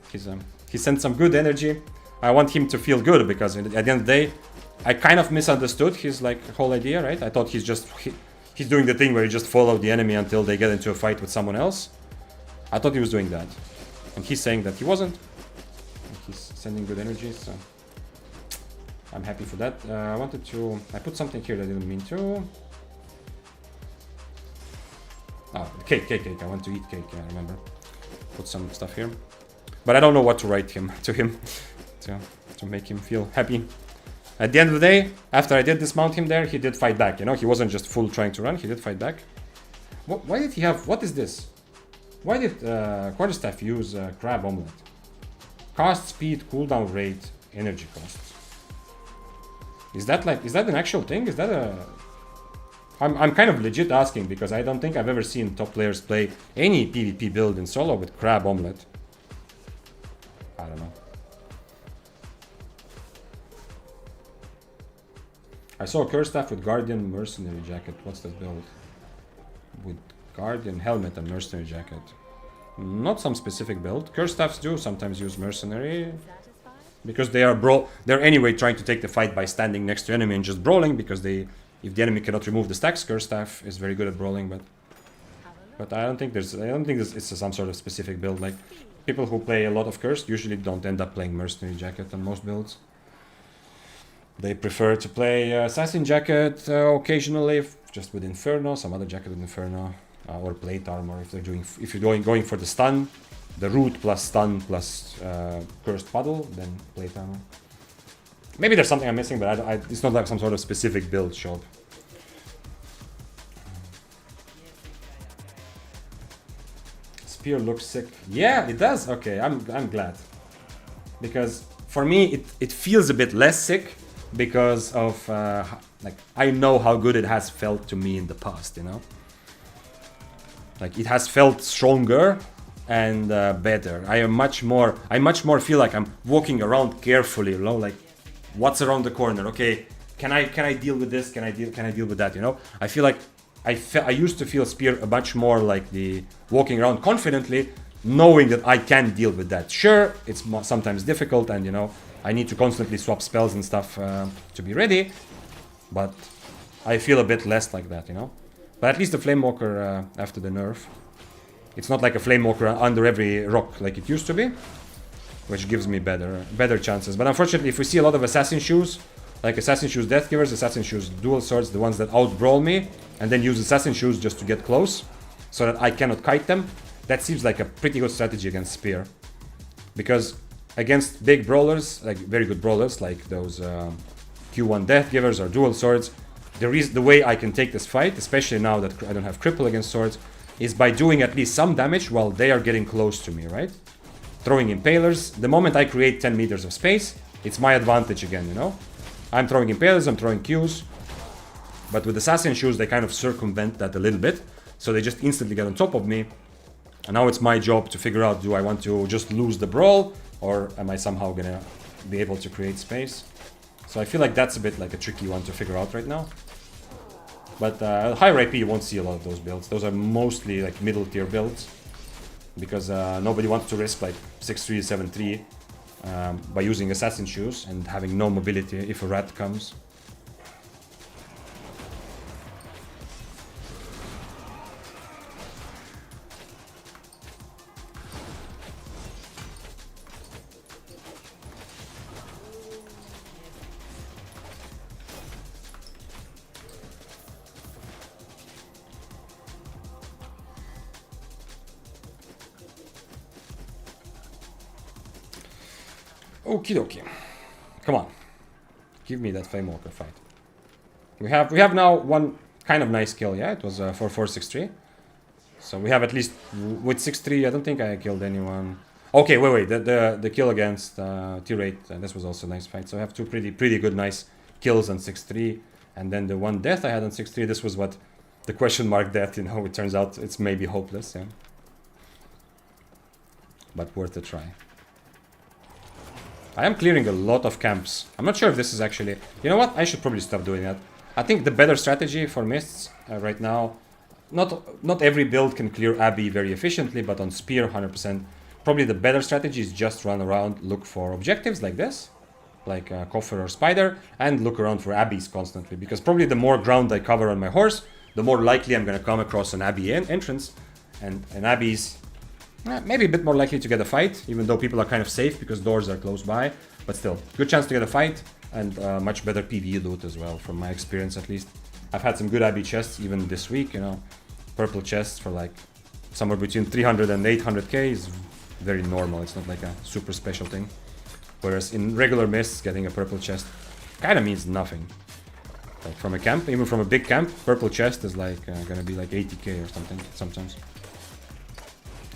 he sent some good energy. I want him to feel good, because at the end of the day, I kind of misunderstood his like whole idea, right? I thought he's just, he's doing the thing where you just follow the enemy until they get into a fight with someone else. I thought he was doing that. And he's saying that he wasn't. He's sending good energy, so I'm happy for that. I put something here that I didn't mean to. Oh, cake. I want to eat cake, I remember. Put some stuff here. But I don't know what to write to him to make him feel happy. At the end of the day, after I did dismount him there, he did fight back, you know? He wasn't just full trying to run, he did fight back. Why did he have... What is this? Why did Quarterstaff use Crab Omelette? Cost, speed, cooldown rate, energy costs. Is that an actual thing? Is that a... I'm kind of legit asking, because I don't think I've ever seen top players play any PvP build in solo with Crab Omelette. I don't know. I saw a Curse Staff with Guardian Mercenary Jacket. What's that build? With Guardian Helmet and Mercenary Jacket. Not some specific build. Curse Staffs do sometimes use Mercenary. Because they're anyway trying to take the fight by standing next to enemy and just brawling, because if the enemy cannot remove the stacks, Curse Staff is very good at brawling, but I don't think it's some sort of specific build. Like, people who play a lot of Curse usually don't end up playing Mercenary Jacket on most builds. They prefer to play Assassin Jacket occasionally, just with Inferno, some other jacket with Inferno, or Plate Armor if you're going for the stun, the root plus stun plus Cursed Puddle, then Plate Armor. Maybe there's something I'm missing, but it's not like some sort of specific build shop. Spear looks sick. Yeah, it does. Okay, I'm glad, because for me it feels a bit less sick. Because of like, I know how good it has felt to me in the past, you know. Like, it has felt stronger and better. I much more feel like I'm walking around carefully, you know, like, what's around the corner? Okay, can I deal with this? Can I deal with that? You know, I feel like I used to feel Spear much more like the walking around confidently, knowing that I can deal with that. Sure, it's sometimes difficult, and you know, I need to constantly swap spells and stuff to be ready, but I feel a bit less like that, you know. But at least the Flamewalker after the nerf, it's not like a Flamewalker under every rock like it used to be, which gives me better chances. But unfortunately, if we see a lot of Assassin Shoes, like Assassin Shoes Deathgivers, Assassin Shoes Dual Swords, the ones that out-brawl me, and then use Assassin Shoes just to get close, so that I cannot kite them, that seems like a pretty good strategy against Spear. Because against big brawlers, like very good brawlers, like those Q1 Deathgivers or Dual Swords, the way I can take this fight, especially now that I don't have Cripple against swords, is by doing at least some damage while they are getting close to me, right? Throwing Impalers. The moment I create 10 meters of space, it's my advantage again, you know? I'm throwing Impalers, I'm throwing Qs, but with Assassin Shoes, they kind of circumvent that a little bit, so they just instantly get on top of me. And now it's my job to figure out, do I want to just lose the brawl, or am I somehow gonna be able to create space? So I feel like that's a bit like a tricky one to figure out right now. But higher IP, you won't see a lot of those builds. Those are mostly like middle tier builds, because nobody wants to risk like 6-3, 7-3 by using Assassin Shoes and having no mobility if a rat comes. Okie dokie. Come on. Give me that Flamewalker fight. We have now one kind of nice kill, yeah? It was 4-4-6-3. So we have at least with 6-3, I don't think I killed anyone. Okay, wait. The kill against T-Rate, this was also a nice fight. So I have two pretty good nice kills on 6-3. And then the one death I had on 6-3, this was what the question mark death, you know, it turns out it's maybe hopeless, yeah. But worth a try. I am clearing a lot of camps. I'm not sure if this is actually... You know what? I should probably stop doing that. I think the better strategy for Mists right now... Not every build can clear Abbey very efficiently, but on Spear 100%. Probably the better strategy is just run around, look for objectives like this. Like Coffer or Spider, and look around for Abbeys constantly. Because probably the more ground I cover on my horse, the more likely I'm going to come across an Abbey entrance. And Abbeys... maybe a bit more likely to get a fight, even though people are kind of safe because doors are close by. But still, good chance to get a fight, and much better PvE loot as well, from my experience at least. I've had some good Abbey chests even this week, you know. Purple chests for like somewhere between 300 and 800k is very normal. It's not like a super special thing. Whereas in regular Mists, getting a purple chest kind of means nothing. Like from a camp, even from a big camp, purple chest is like gonna be like 80k or something sometimes.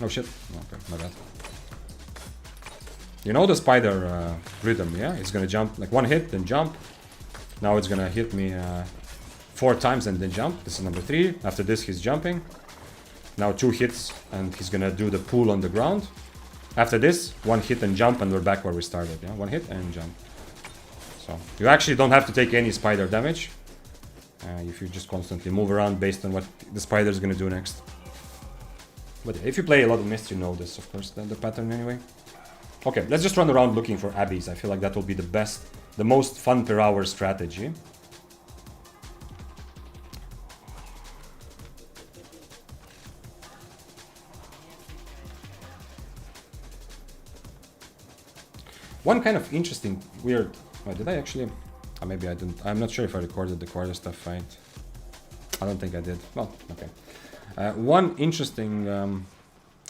Oh shit, okay, my bad. You know the spider rhythm, yeah? It's gonna jump, like one hit, then jump. Now it's gonna hit me 4 times and then jump. This is number 3. After this, he's jumping. Now 2 hits, and he's gonna do the pull on the ground. After this, 1 hit and jump, and we're back where we started, yeah? 1 hit and jump. So, you actually don't have to take any spider damage. If you just constantly move around based on what the spider is gonna do next. But if you play a lot of Mist, you know this, of course, the pattern anyway. Okay, let's just run around looking for Abbeys. I feel like that will be the best, the most fun per hour strategy. One kind of interesting, weird... Wait, did I actually... Oh, maybe I didn't. I'm not sure if I recorded the quarterstaff fight. I don't think I did. Well, okay. One interesting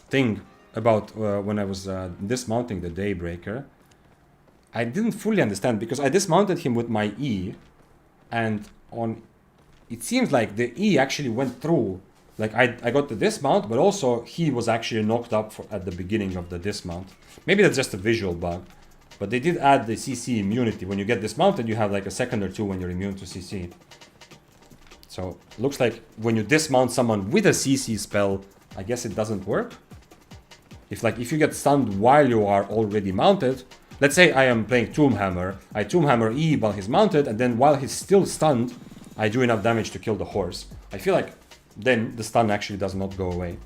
thing about when I was dismounting the Daybreaker, I didn't fully understand, because I dismounted him with my E, and on... It seems like the E actually went through. Like, I got the dismount, but also he was actually knocked up at the beginning of the dismount. Maybe that's just a visual bug. But they did add the CC immunity. When you get dismounted, you have like a second or 2 when you're immune to CC. So, looks like when you dismount someone with a CC spell, I guess it doesn't work. If you get stunned while you are already mounted, let's say I am playing Tomb Hammer, I Tomb Hammer E while he's mounted, and then while he's still stunned, I do enough damage to kill the horse. I feel like then the stun actually does not go away.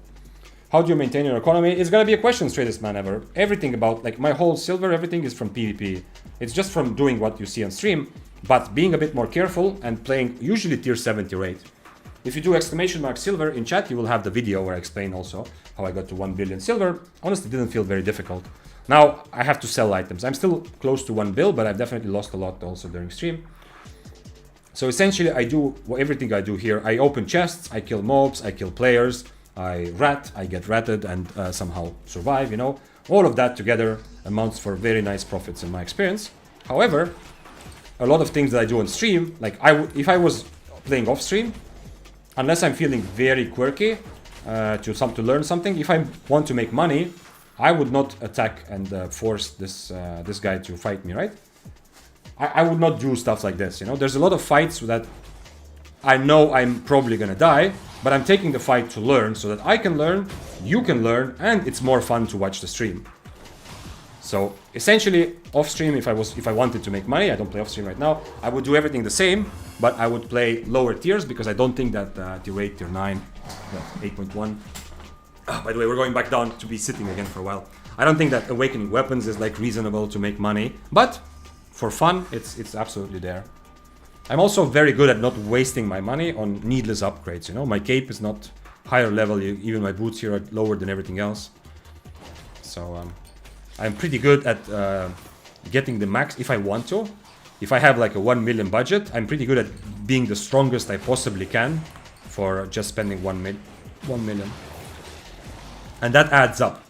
How do you maintain your economy? It's gonna be a question, straightest man ever. Everything about, like, my whole silver, everything is from PvP. It's just from doing what you see on stream, but being a bit more careful and playing usually tier 70 or 8. If you do ! silver in chat, you will have the video where I explain also how I got to 1 billion silver. Honestly, didn't feel very difficult. Now, I have to sell items. I'm still close to 1 bill, but I've definitely lost a lot also during stream. So essentially, I do everything I do here. I open chests, I kill mobs, I kill players, I rat, I get ratted and somehow survive, you know. All of that together amounts for very nice profits in my experience. However, a lot of things that I do on stream, like if I was playing off stream, unless I'm feeling very quirky to learn something, if I want to make money, I would not attack and force this guy to fight me, right? I would not do stuff like this, you know. There's a lot of fights that I know I'm probably gonna die, but I'm taking the fight to learn so that I can learn, you can learn, and it's more fun to watch the stream. So essentially, off stream, if I wanted to make money, I don't play off stream right now, I would do everything the same, but I would play lower tiers because I don't think that tier 8, tier 9, 8.1. By the way, we're going back down to be sitting again for a while. I don't think that awakening weapons is like reasonable to make money, but for fun, it's absolutely there. I'm also very good at not wasting my money on needless upgrades, you know? My cape is not higher level, even my boots here are lower than everything else. So, I'm pretty good at getting the max if I want to. If I have like a 1 million budget, I'm pretty good at being the strongest I possibly can for just spending 1 million. And that adds up.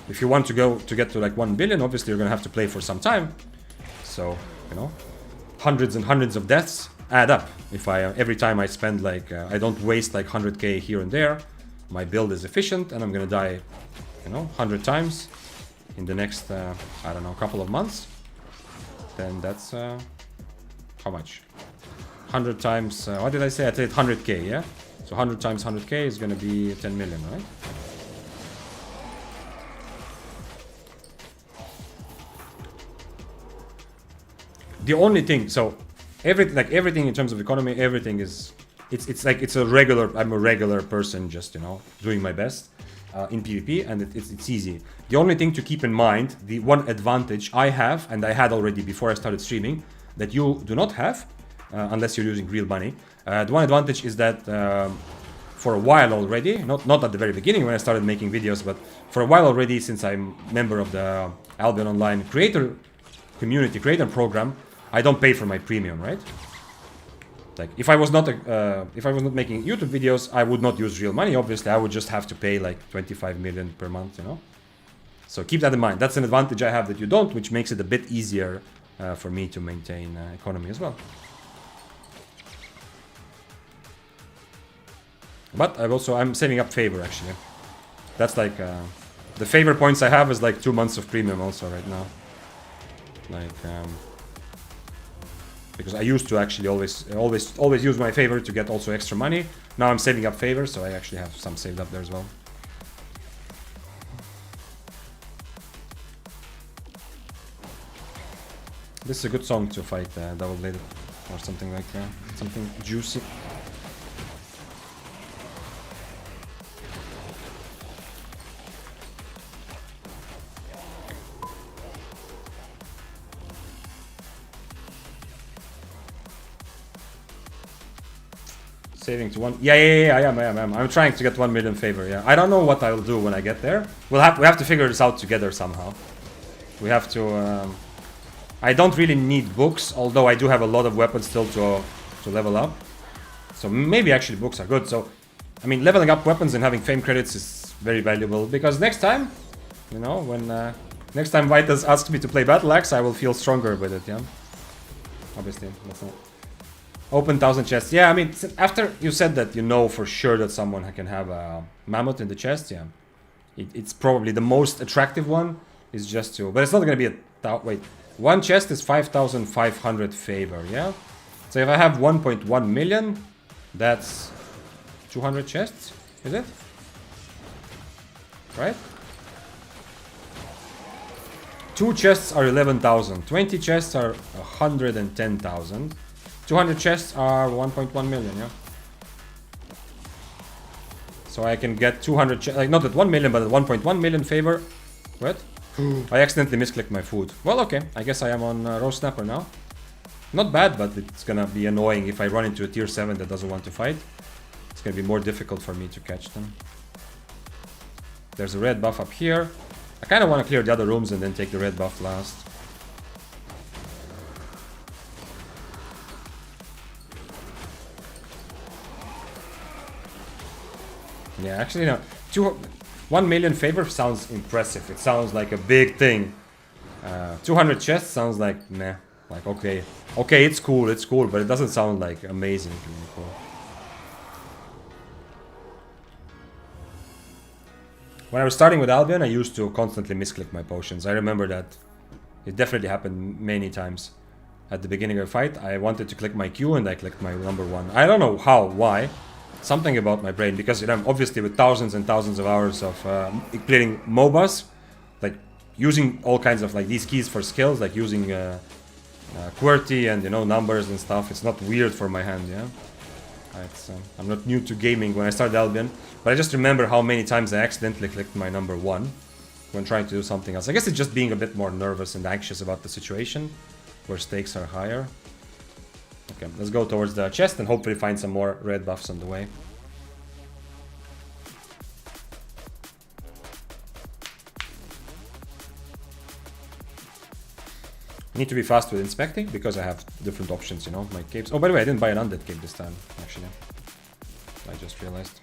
If you want to get to like 1 billion, obviously you're gonna have to play for some time. So, you know, hundreds and hundreds of deaths add up. If every time I spend like, I don't waste like 100k here and there, my build is efficient and I'm gonna die, you know, 100 times in the next, I don't know, couple of months. Then that's, how much? 100 times, what did I say? I said 100k, yeah? So 100 times 100k is gonna be 10 million, right? the only thing, so everything in terms of economy, everything is, it's like it's a regular. I'm a regular person, just doing my best in PvP, and it's easy. The only thing to keep in mind, the one advantage I have, and I had already before I started streaming, that you do not have, unless you're using real money. The one advantage is that for a while already, not at the very beginning when I started making videos, but for a while already, since I'm member of the Albion Online creator program, I don't pay for my premium, right? Like if I was not making YouTube videos, I would not use real money. Obviously, I would just have to pay like 25 million per month, So keep that in mind. That's an advantage I have that you don't, which makes it a bit easier for me to maintain economy as well. But I'm saving up favor actually. That's like the favor points I have is like 2 months of premium also right now. Like because I used to actually always use my favor to get also extra money. Now I'm saving up favor, so I actually have some saved up there as well. This is a good song to fight double bladed or something like something juicy. Saving to one. Yeah, I am. I'm trying to get 1 million favor. Yeah, I don't know what I'll do when I get there. We have to figure this out together somehow. We have to. I don't really need books, although I do have a lot of weapons still to level up. So maybe actually books are good. So, I mean, leveling up weapons and having fame credits is very valuable because next time, when next time Vitas asks me to play Battle Axe, I will feel stronger with it. Yeah. Obviously, that's not. Open 1,000 chests. Yeah, I mean, after you said that for sure that someone can have a mammoth in the chest, yeah. It's probably the most attractive one is just to... But it's not going to be wait. One chest is 5,500 favor, yeah? So if I have 1.1 million, that's 200 chests, is it? Right? 2 chests are 11,000. 20 chests are 110,000. 200 chests are 1.1 million, yeah? So I can get 200 chests, like not at 1 million, but at 1.1 million favor. What? I accidentally misclicked my food. Well, okay, I guess I am on Roast Snapper now. Not bad, but it's gonna be annoying if I run into a tier 7 that doesn't want to fight. It's gonna be more difficult for me to catch them. There's a red buff up here. I kinda wanna clear the other rooms and then take the red buff last. Yeah, actually, no. 1 million favor sounds impressive. It sounds like a big thing. 200 chests sounds like meh. Like okay, it's cool, but it doesn't sound like amazing. Cool. When I was starting with Albion, I used to constantly misclick my potions. I remember that. It definitely happened many times. At the beginning of a fight, I wanted to click my Q and I clicked my number 1. I don't know how, why. Something about my brain, because obviously with thousands and thousands of hours of clearing MOBAs, like using all kinds of like these keys for skills, like using QWERTY and numbers and stuff. It's not weird for my hand, yeah. I'm not new to gaming when I started Albion, but I just remember how many times I accidentally clicked my number 1 when trying to do something else. I guess it's just being a bit more nervous and anxious about the situation, where stakes are higher. Okay, let's go towards the chest and hopefully find some more red buffs on the way. Need to be fast with inspecting because I have different options, my capes. Oh, by the way, I didn't buy an undead cape this time, actually. I just realized.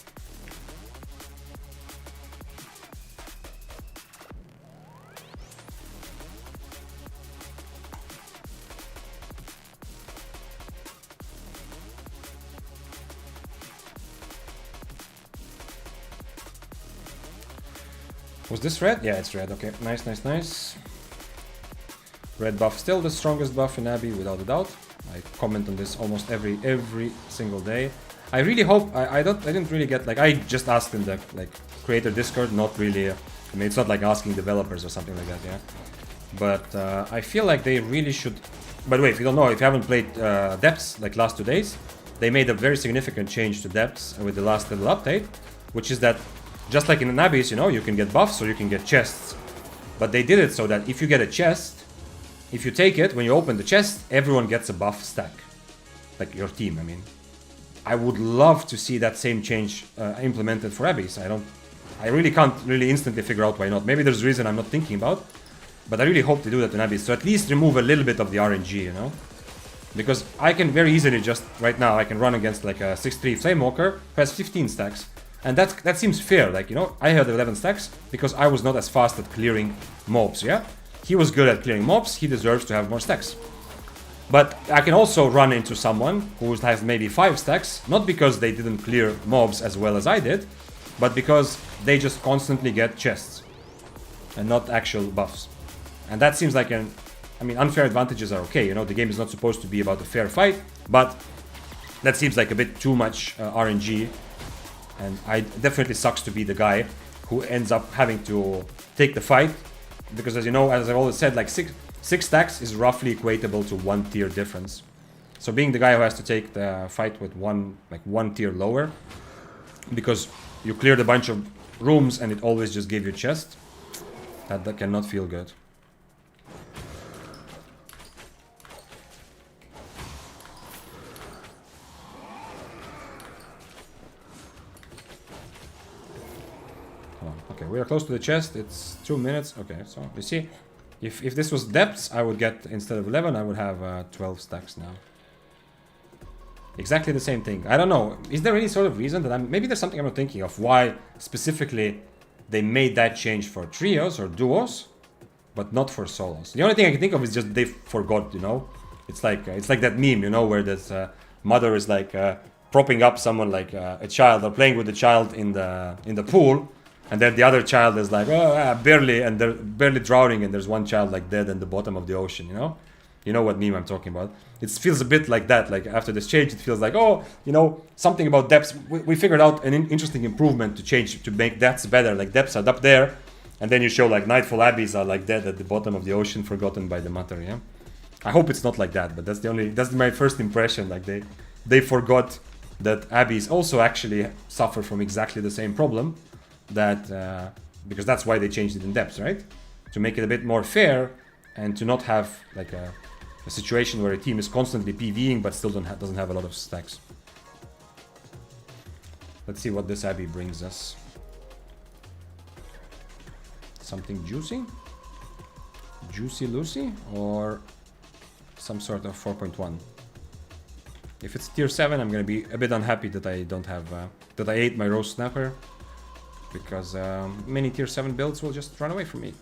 Was this red? Yeah, it's red. Okay, nice. Red buff, still the strongest buff in Abbey, without a doubt. I comment on this almost every single day. I really hope I didn't really get I just asked in the creator Discord, not really. I mean, it's not like asking developers or something like that, yeah. But I feel like they really should by the way, if you don't know, if you haven't played Depths like last 2 days, they made a very significant change to Depths with the last little update, which is that just like in an Abyss, you know, you can get buffs or you can get chests. But they did it so that if you get a chest, if you take it, when you open the chest, everyone gets a buff stack. Like your team, I mean. I would love to see that same change implemented for Abyss. I really can't really instantly figure out why not. Maybe there's a reason I'm not thinking about. But I really hope they do that in Abyss. So at least remove a little bit of the RNG, you know? Because I can very easily just, right now, I can run against like a 6-3 Flamewalker who has 15 stacks. And that seems fair, like, you know, I had 11 stacks because I was not as fast at clearing mobs, yeah? He was good at clearing mobs, he deserves to have more stacks. But I can also run into someone who has maybe 5 stacks, not because they didn't clear mobs as well as I did, but because they just constantly get chests and not actual buffs. And that seems like unfair advantages are okay, you know, the game is not supposed to be about a fair fight, but that seems like a bit too much RNG, and it definitely sucks to be the guy who ends up having to take the fight, because as you know, as I've always said, like 6 stacks is roughly equatable to 1 tier difference. So being the guy who has to take the fight with one tier lower, because you cleared a bunch of rooms and it always just gave you chest, that cannot feel good. Okay, we are close to the chest. It's 2 minutes. Okay, so you see, if this was Depths, I would get, instead of 11, I would have 12 stacks now. Exactly the same thing. I don't know. Is there any sort of reason that maybe there's something I'm not thinking of why specifically they made that change for trios or duos, but not for solos? The only thing I can think of is just they forgot, you know? It's like that meme, you know, where this mother is like propping up someone like a child, or playing with the child in the pool, and then the other child is like, oh, barely, and they're barely drowning, and there's one child like dead in the bottom of the ocean, you know? You know what meme I'm talking about. It feels a bit like that, like after this change, it feels like, oh, you know, something about depths. We figured out an interesting improvement to change, to make depths better, like depths are up there, and then you show like Nightfall Abbeys are like dead at the bottom of the ocean, forgotten by the matter, yeah? I hope it's not like that, but that's my first impression, like they forgot that Abbeys also actually suffer from exactly the same problem, that because that's why they changed it in depths, right? To make it a bit more fair and to not have like a situation where a team is constantly PvEing but still doesn't have a lot of stacks. Let's see what this Abbey brings us. Something juicy? Juicy Lucy? Or some sort of 4.1? If it's tier 7, I'm gonna be a bit unhappy that I don't have that I ate my roast snapper, because many tier 7 builds will just run away from me.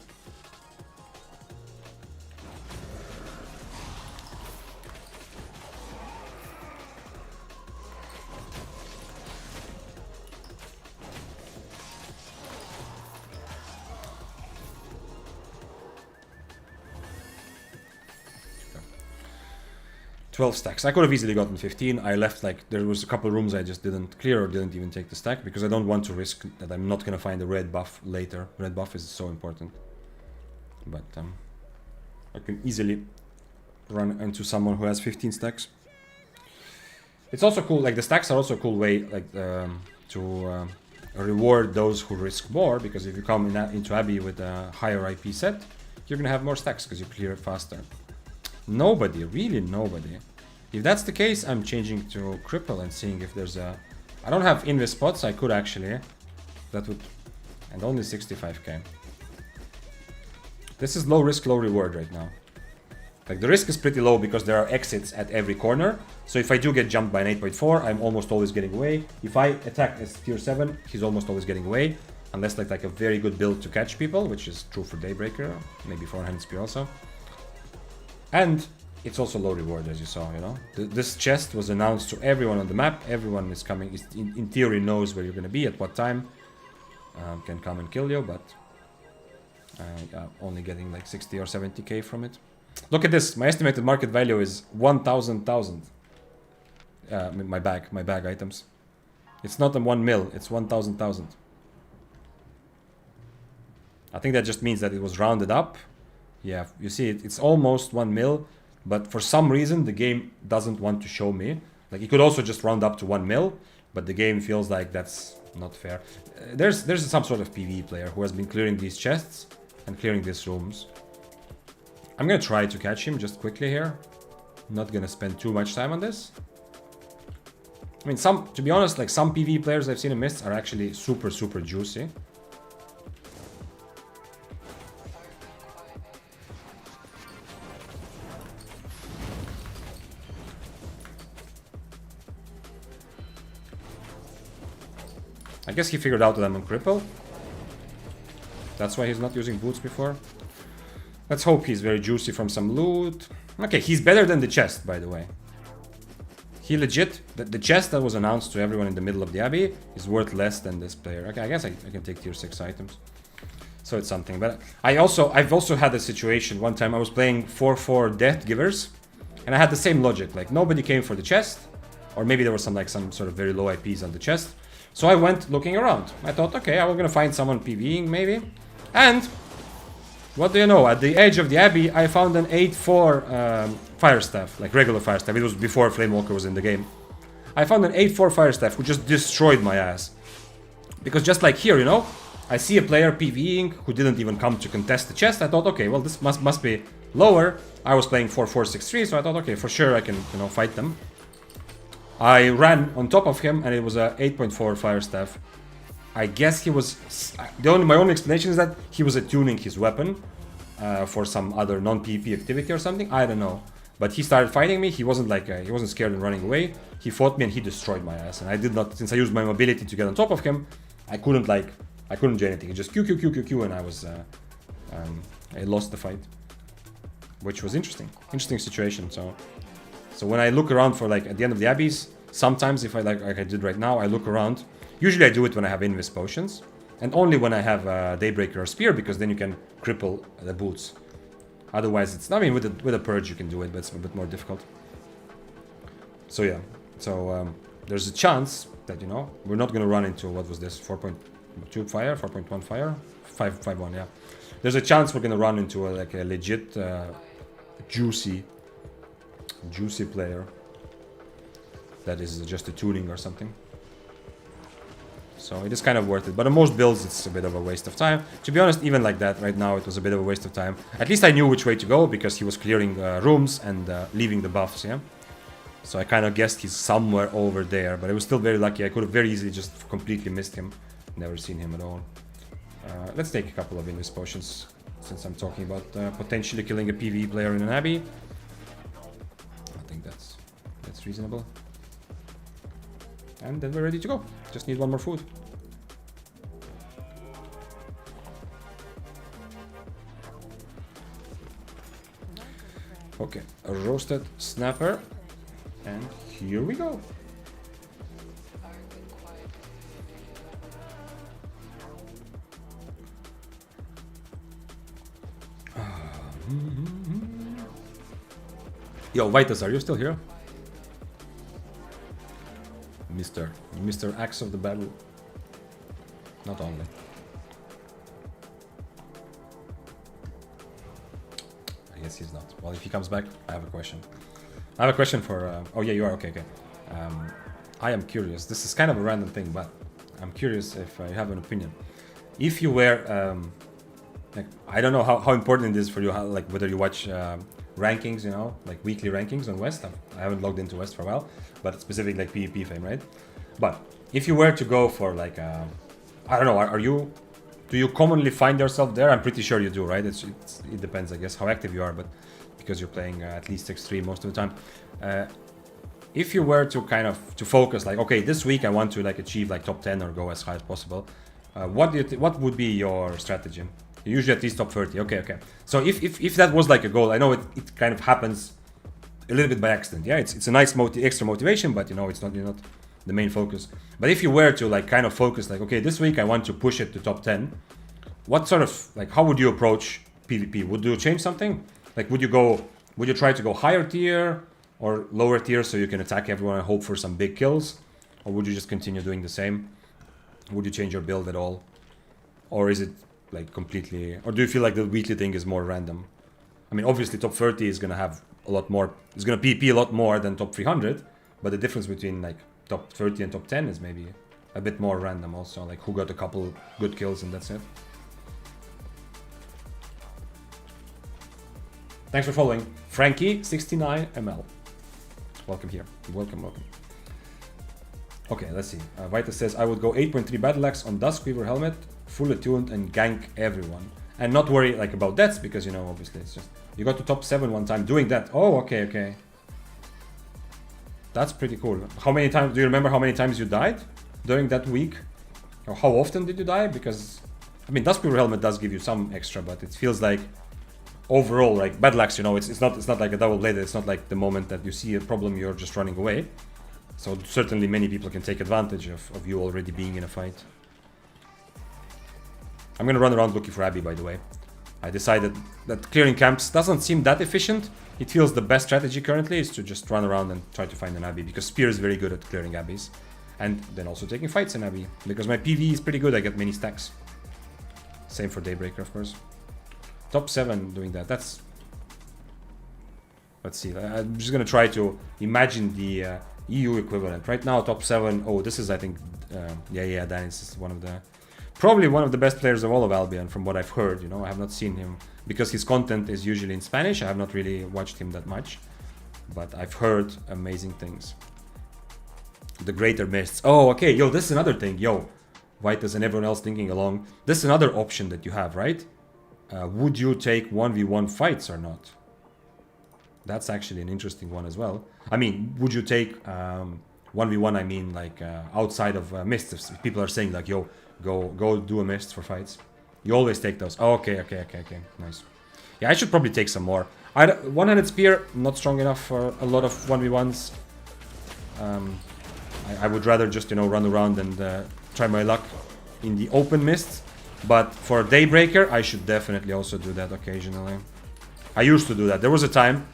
Okay. 12 stacks. I could have easily gotten 15. I left, like, there was a couple of rooms I just didn't clear or didn't even take the stack, because I don't want to risk that I'm not gonna find a red buff later. Red buff is so important. But I can easily run into someone who has 15 stacks. It's also cool, like the stacks are also a cool way, like to reward those who risk more, because if you come into Abbey with a higher IP set, you're gonna have more stacks because you clear it faster. Nobody, really nobody. If that's the case, I'm changing to Cripple and seeing if there's a... I don't have invis spots, I could actually. That would... And only 65k. This is low risk, low reward right now. Like, the risk is pretty low because there are exits at every corner. So if I do get jumped by an 8.4, I'm almost always getting away. If I attack as tier 7, he's almost always getting away. Unless like a very good build to catch people, which is true for Daybreaker, maybe for Hand Spear also. And it's also low reward, as you saw, you know. This chest was announced to everyone on the map. Everyone is coming, in theory knows where you're going to be, at what time. Can come and kill you, but only getting like 60 or 70k from it. Look at this, my estimated market value is 1,000. My bag items. It's not a 1 mil, it's 1,000. I think that just means that it was rounded up. Yeah, you see it's almost 1 mil, but for some reason the game doesn't want to show me. Like, it could also just round up to 1 mil, but the game feels like that's not fair. There's some sort of PvE player who has been clearing these chests and clearing these rooms. I'm gonna try to catch him just quickly here. Not gonna spend too much time on this. I mean, to be honest, like some PvE players I've seen in Mists are actually super juicy. I guess he figured out that I'm on cripple. That's why he's not using boots before. Let's hope he's very juicy from some loot. Okay, he's better than the chest, by the way. He legit, the chest that was announced to everyone in the middle of the Abbey is worth less than this player. Okay, I guess I can take tier 6 items. So it's something. But I've also had a situation. One time I was playing 4-4 Death Givers, and I had the same logic. Like, nobody came for the chest, or maybe there was some sort of very low IPs on the chest. So I went looking around. I thought, okay, I was gonna find someone PvEing maybe. And what do you know? At the edge of the Abbey, I found an 8-4 Fire Staff, like regular Fire Staff. It was before Flamewalker was in the game. I found an 8-4 Fire Staff who just destroyed my ass. Because just like here, you know, I see a player PvEing who didn't even come to contest the chest. I thought, okay, well, this must be lower. I was playing 4-4-6-3, so I thought, okay, for sure I can, you know, fight them. I ran on top of him, and it was a 8.4 Fire Staff. I guess he was... my only explanation is that he was attuning his weapon for some other non-PvP activity or something. I don't know. But he started fighting me. He wasn't he wasn't scared and running away. He fought me and he destroyed my ass. And I did not... Since I used my mobility to get on top of him, I couldn't do anything. It just Q, and I was... I lost the fight. Which was interesting. Interesting situation, So when I look around for, like, at the end of the Abbeys, sometimes if I, like I did right now, I look around. Usually I do it when I have Invis potions. And only when I have Daybreaker or Spear, because then you can cripple the boots. Otherwise, it's... I mean, with a Purge you can do it, but it's a bit more difficult. So yeah. So there's a chance that, you know, we're not going to run into... What was this? 4.2 fire? 4.1 fire? 5.1, yeah. There's a chance we're going to run into a legit juicy player that is just a tuning or something. So it is kind of worth it. But on most builds, it's a bit of a waste of time. To be honest, even like that, right now, it was a bit of a waste of time. At least I knew which way to go, because he was clearing rooms and leaving the buffs, yeah? So I kind of guessed he's somewhere over there. But I was still very lucky. I could have very easily just completely missed him. Never seen him at all. Let's take a couple of Invis potions, since I'm talking about potentially killing a PvE player in an Abbey. I think that's reasonable. And then we're ready to go. Just need one more food. Okay, a roasted snapper. And here we go. Yo, Vitus, are you still here? Mr. Axe of the Battle. Not only. I guess he's not. Well, if he comes back, I have a question. I have a question for... oh yeah, you are. Okay. I am curious. This is kind of a random thing, but I'm curious if you have an opinion. If you were... like, I don't know how important it is for you, like whether you watch rankings, you know, like weekly rankings on West. I haven't logged into West for a while, but specifically like PvP fame, right? But if you were to go for like, I don't know, do you commonly find yourself there? I'm pretty sure you do, right? It depends, I guess, how active you are, but because you're playing at least extreme most of the time. If you were to kind of focus, like, okay, this week I want to like achieve like top 10 or go as high as possible, what would be your strategy? Usually at least top 30. Okay. So if that was like a goal, I know it kind of happens a little bit by accident. Yeah, it's a nice extra motivation, but you know, you're not the main focus. But if you were to like kind of focus, like, okay, this week I want to push it to top 10, what sort of, like, how would you approach PvP? Would you change something? Like, would you try to go higher tier or lower tier so you can attack everyone and hope for some big kills? Or would you just continue doing the same? Would you change your build at all? Or is it like completely, or do you feel like the weekly thing is more random? I mean, obviously top 30 is gonna have a lot more. He's gonna PvP a lot more than top 300, but the difference between like top 30 and top 10 is maybe a bit more random also, like who got a couple good kills and that's it. Thanks for following. Frankie69ml. Welcome here. Welcome, welcome. Okay, let's see. Vita says, I would go 8.3 Battle Axe on Duskweaver helmet, fully tuned and gank everyone. And not worry like about deaths, because you know, obviously it's just... You got to top 7 one time doing that. Oh, okay, okay. That's pretty cool. How many times, do you remember how many times you died during that week? Or how often did you die? Because, I mean, Duskweaver helmet does give you some extra, but it feels like overall, like Battle Axe, you know, it's not like a double bladed. It's not like the moment that you see a problem, you're just running away. So certainly many people can take advantage of you already being in a fight. I'm gonna run around looking for Abbey, by the way. I decided that clearing camps doesn't seem that efficient. It feels the best strategy currently is to just run around and try to find an Abbey, because Spear is very good at clearing Abbeys. And then also taking fights in Abbey, because my PV is pretty good, I get many stacks. Same for Daybreaker, of course. Top 7 doing that, that's... Let's see, I'm just gonna try to imagine the EU equivalent. Right now, top 7, oh, this is, I think, yeah, Dennis is one of the... Probably one of the best players of all of Albion, from what I've heard, you know. I have not seen him, because his content is usually in Spanish. I have not really watched him that much, but I've heard amazing things. The Greater Mists. Oh, okay, yo, this is another thing, yo. Vitas and everyone else thinking along. This is another option that you have, right? Would you take 1v1 fights or not? That's actually an interesting one as well. I mean, would you take 1v1, I mean, like outside of Mists? If people are saying like, yo, go do a Mist for fights. You always take those. Oh, okay, nice. Yeah, I should probably take some more. One-handed spear, not strong enough for a lot of 1v1s. I would rather just, you know, run around and try my luck in the open Mists. But for Daybreaker, I should definitely also do that occasionally. I used to do that. There was a time,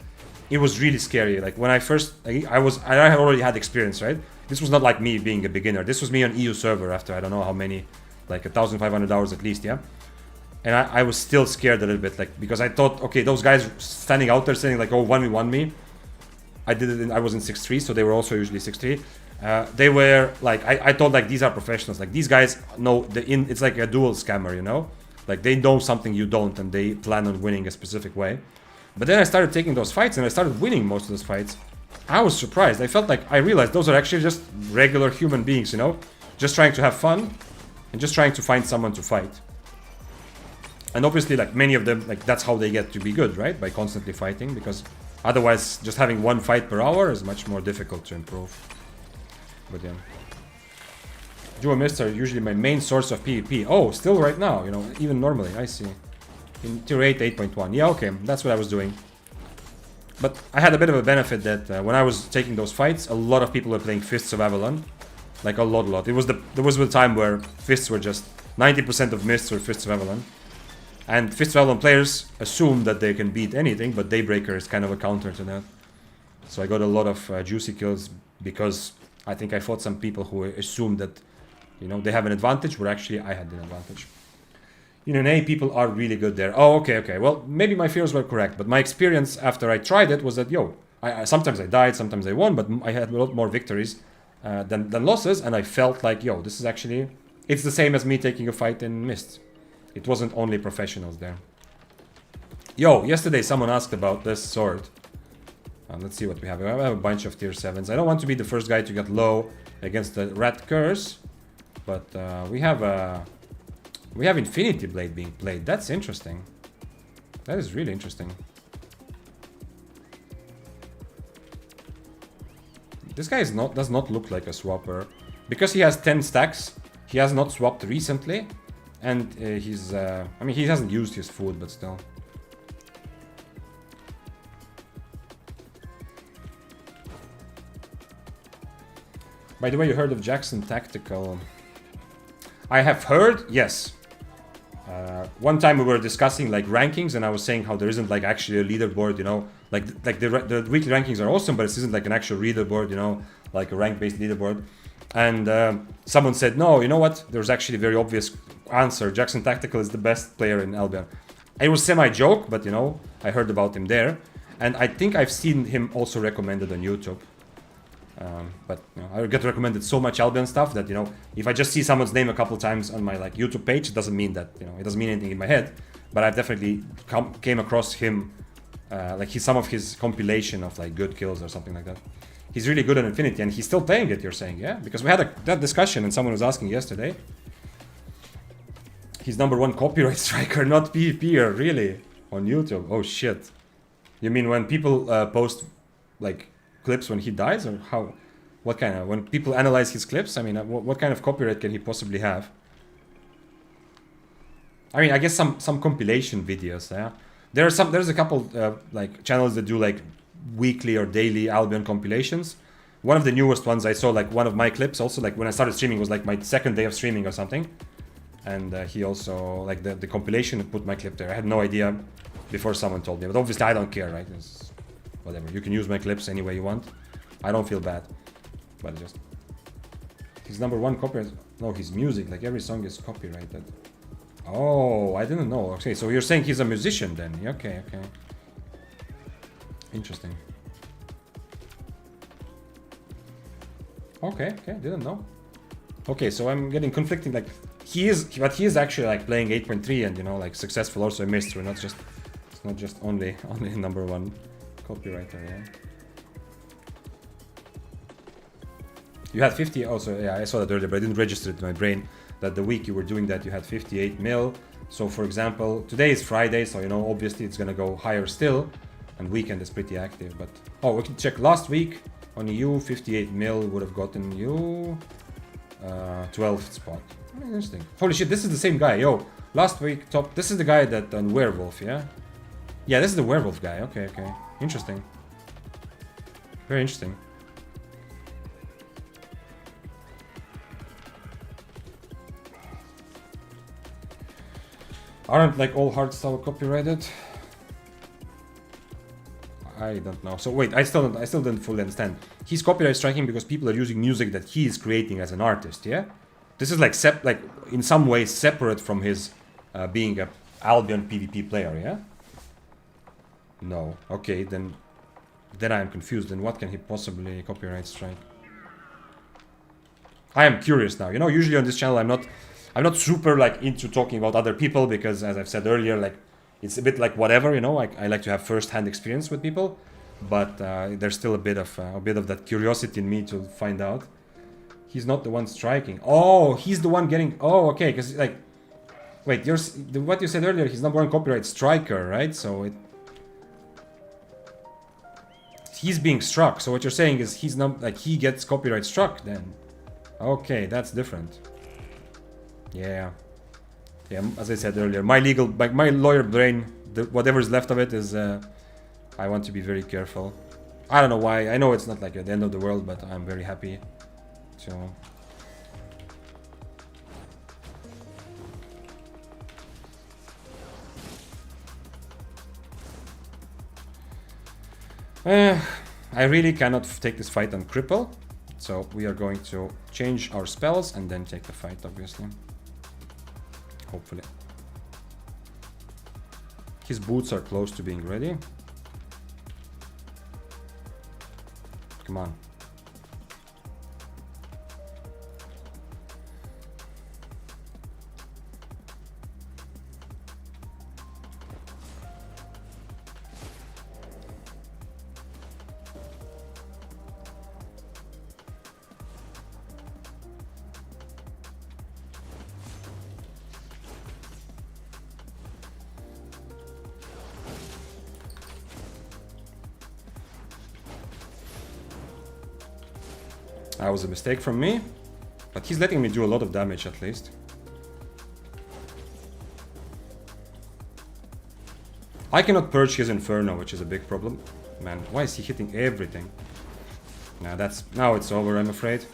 it was really scary. Like when I first, I had already had experience, right? This was not like me being a beginner. This was me on EU server after I don't know how many, like 1,500 hours at least, yeah? And I was still scared a little bit, like, because I thought, okay, those guys standing out there saying like, oh, 1v1 me. I did it, I was in 6-3, so they were also usually 6-3. They were like, I thought like these are professionals, like these guys know it's like a dual scammer, you know, like they know something you don't and they plan on winning a specific way. But then I started taking those fights and I started winning most of those fights. I was surprised. I felt like I realized those are actually just regular human beings, you know, just trying to have fun and just trying to find someone to fight. And obviously, like many of them, like that's how they get to be good, right? By constantly fighting, because otherwise just having one fight per hour is much more difficult to improve. But yeah, dual mists are usually my main source of PvP. Oh, still right now, you know, even normally, I see. In tier 8, 8.1. Yeah, okay, that's what I was doing. But I had a bit of a benefit that when I was taking those fights, a lot of people were playing Fists of Avalon. Like a lot. There was a time where Fists were just 90% of Mists were Fists of Avalon. And Fists of Avalon players assume that they can beat anything, but Daybreaker is kind of a counter to that. So I got a lot of juicy kills because I think I fought some people who assumed that, you know, they have an advantage, where actually I had the advantage. In an A, people are really good there. Oh, okay. Well, maybe my fears were correct, but my experience after I tried it was that, yo, sometimes I died, sometimes I won, but I had a lot more victories than losses, and I felt like, yo, this is actually... It's the same as me taking a fight in Mist. It wasn't only professionals there. Yo, yesterday someone asked about this sword. Let's see what we have. I have a bunch of tier 7s. I don't want to be the first guy to get low against the Rat Curse, but we have Infinity Blade being played. That's interesting. That is really interesting. This guy does not look like a swapper. Because he has 10 stacks, he has not swapped recently. And he's... I mean, he hasn't used his food, but still. By the way, you heard of Jackson Tactical? I have heard, yes. One time we were discussing like rankings, and I was saying how there isn't like actually a leaderboard, you know, like the weekly rankings are awesome, but it isn't like an actual leaderboard, you know, like a rank-based leaderboard. And someone said, no, you know what? There's actually a very obvious answer. Jackson Tactical is the best player in Albion. It was semi-joke, but you know, I heard about him there. And I think I've seen him also recommended on YouTube. But you know, I get recommended so much Albion stuff that, you know, if I just see someone's name a couple times on my like YouTube page, it doesn't mean that, you know, it doesn't mean anything in my head. But I've definitely came across him, like some of his compilation of like good kills or something like that. He's really good at Infinity, and he's still playing it, you're saying, yeah? Because we had that discussion, and someone was asking yesterday. He's #1 copyright striker, not PvPer, really? On YouTube? Oh shit. You mean when people post like clips when he dies, or how? What kind of, when people analyze his clips? I mean, what kind of copyright can he possibly have? I mean, I guess some compilation videos. Yeah, there's a couple like channels that do like weekly or daily Albion compilations. One of the newest ones I saw, like one of my clips, also like when I started streaming, was like my second day of streaming or something, and he also like the compilation put my clip there. I had no idea before someone told me, but obviously I don't care, right? It's whatever. You can use my clips any way you want. I don't feel bad, but just his #1 copyright. No, his music, like every song is copyrighted. Oh, I didn't know. Okay, so you're saying he's a musician then? Okay, okay. Interesting. Okay, okay, didn't know. Okay, so I'm getting conflicting. Like he is actually like playing 8.3 and, you know, like successful also in Maestro. It's not just only #1 copywriter. Yeah. You had 50 also. Yeah, I saw that earlier, but I didn't register it in my brain that the week you were doing that you had 58 mil. So for example, today is Friday, so you know obviously it's gonna go higher still, and weekend is pretty active. But oh, we can check last week on EU. 58 mil would have gotten you 12th spot. Interesting. Holy shit, this is the same guy. Yo, last week top. This is the guy that on Werewolf, yeah. Yeah, this is the Werewolf guy. Okay, okay. Interesting. Very interesting. Aren't like all hardstyle copyrighted? I don't know. So wait, I still don't fully understand. He's copyright striking because people are using music that he is creating as an artist, yeah? This is like like in some ways separate from his being a Albion PvP player, yeah? No. Okay, then I am confused. Then what can he possibly copyright strike? I am curious now. You know, usually on this channel I'm not super like into talking about other people because, as I've said earlier, like it's a bit like whatever, you know. I like to have first-hand experience with people, but there's still a bit of that curiosity in me to find out. He's not the one striking. Oh, he's the one getting. Oh, okay. Because like, wait, what you said earlier. He's #1 copyright striker, right? So he's being struck. So what you're saying is he's not like he gets copyright struck then. Okay, that's different. Yeah, yeah. As I said earlier, my lawyer brain, whatever's left of it is, I want to be very careful. I don't know why. I know it's not like at the end of the world, but I'm very happy to. I really cannot take this fight on cripple, so we are going to change our spells and then take the fight, obviously. Hopefully. His boots are close to being ready. Come on. That was a mistake from me, but he's letting me do a lot of damage at least. I cannot purge his Inferno, which is a big problem. Man, why is he hitting everything? Now it's over, I'm afraid.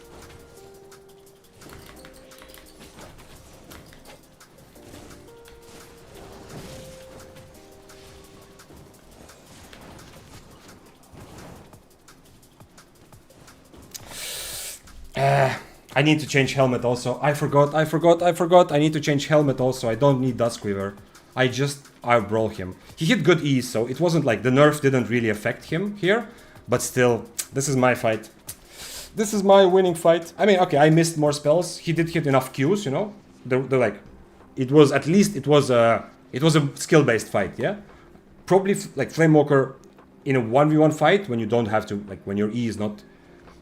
I need to change helmet also. I forgot. I need to change helmet also. I don't need Duskweaver. I just I brawl him. He hit good E's, so it wasn't like the nerf didn't really affect him here. But still, this is my fight. This is my winning fight. I mean, okay, I missed more spells. He did hit enough Qs, you know. They're like, it was at least it was a skill-based fight, yeah. Probably like Flamewalker in a 1v1 fight when you don't have to, like when your E is not,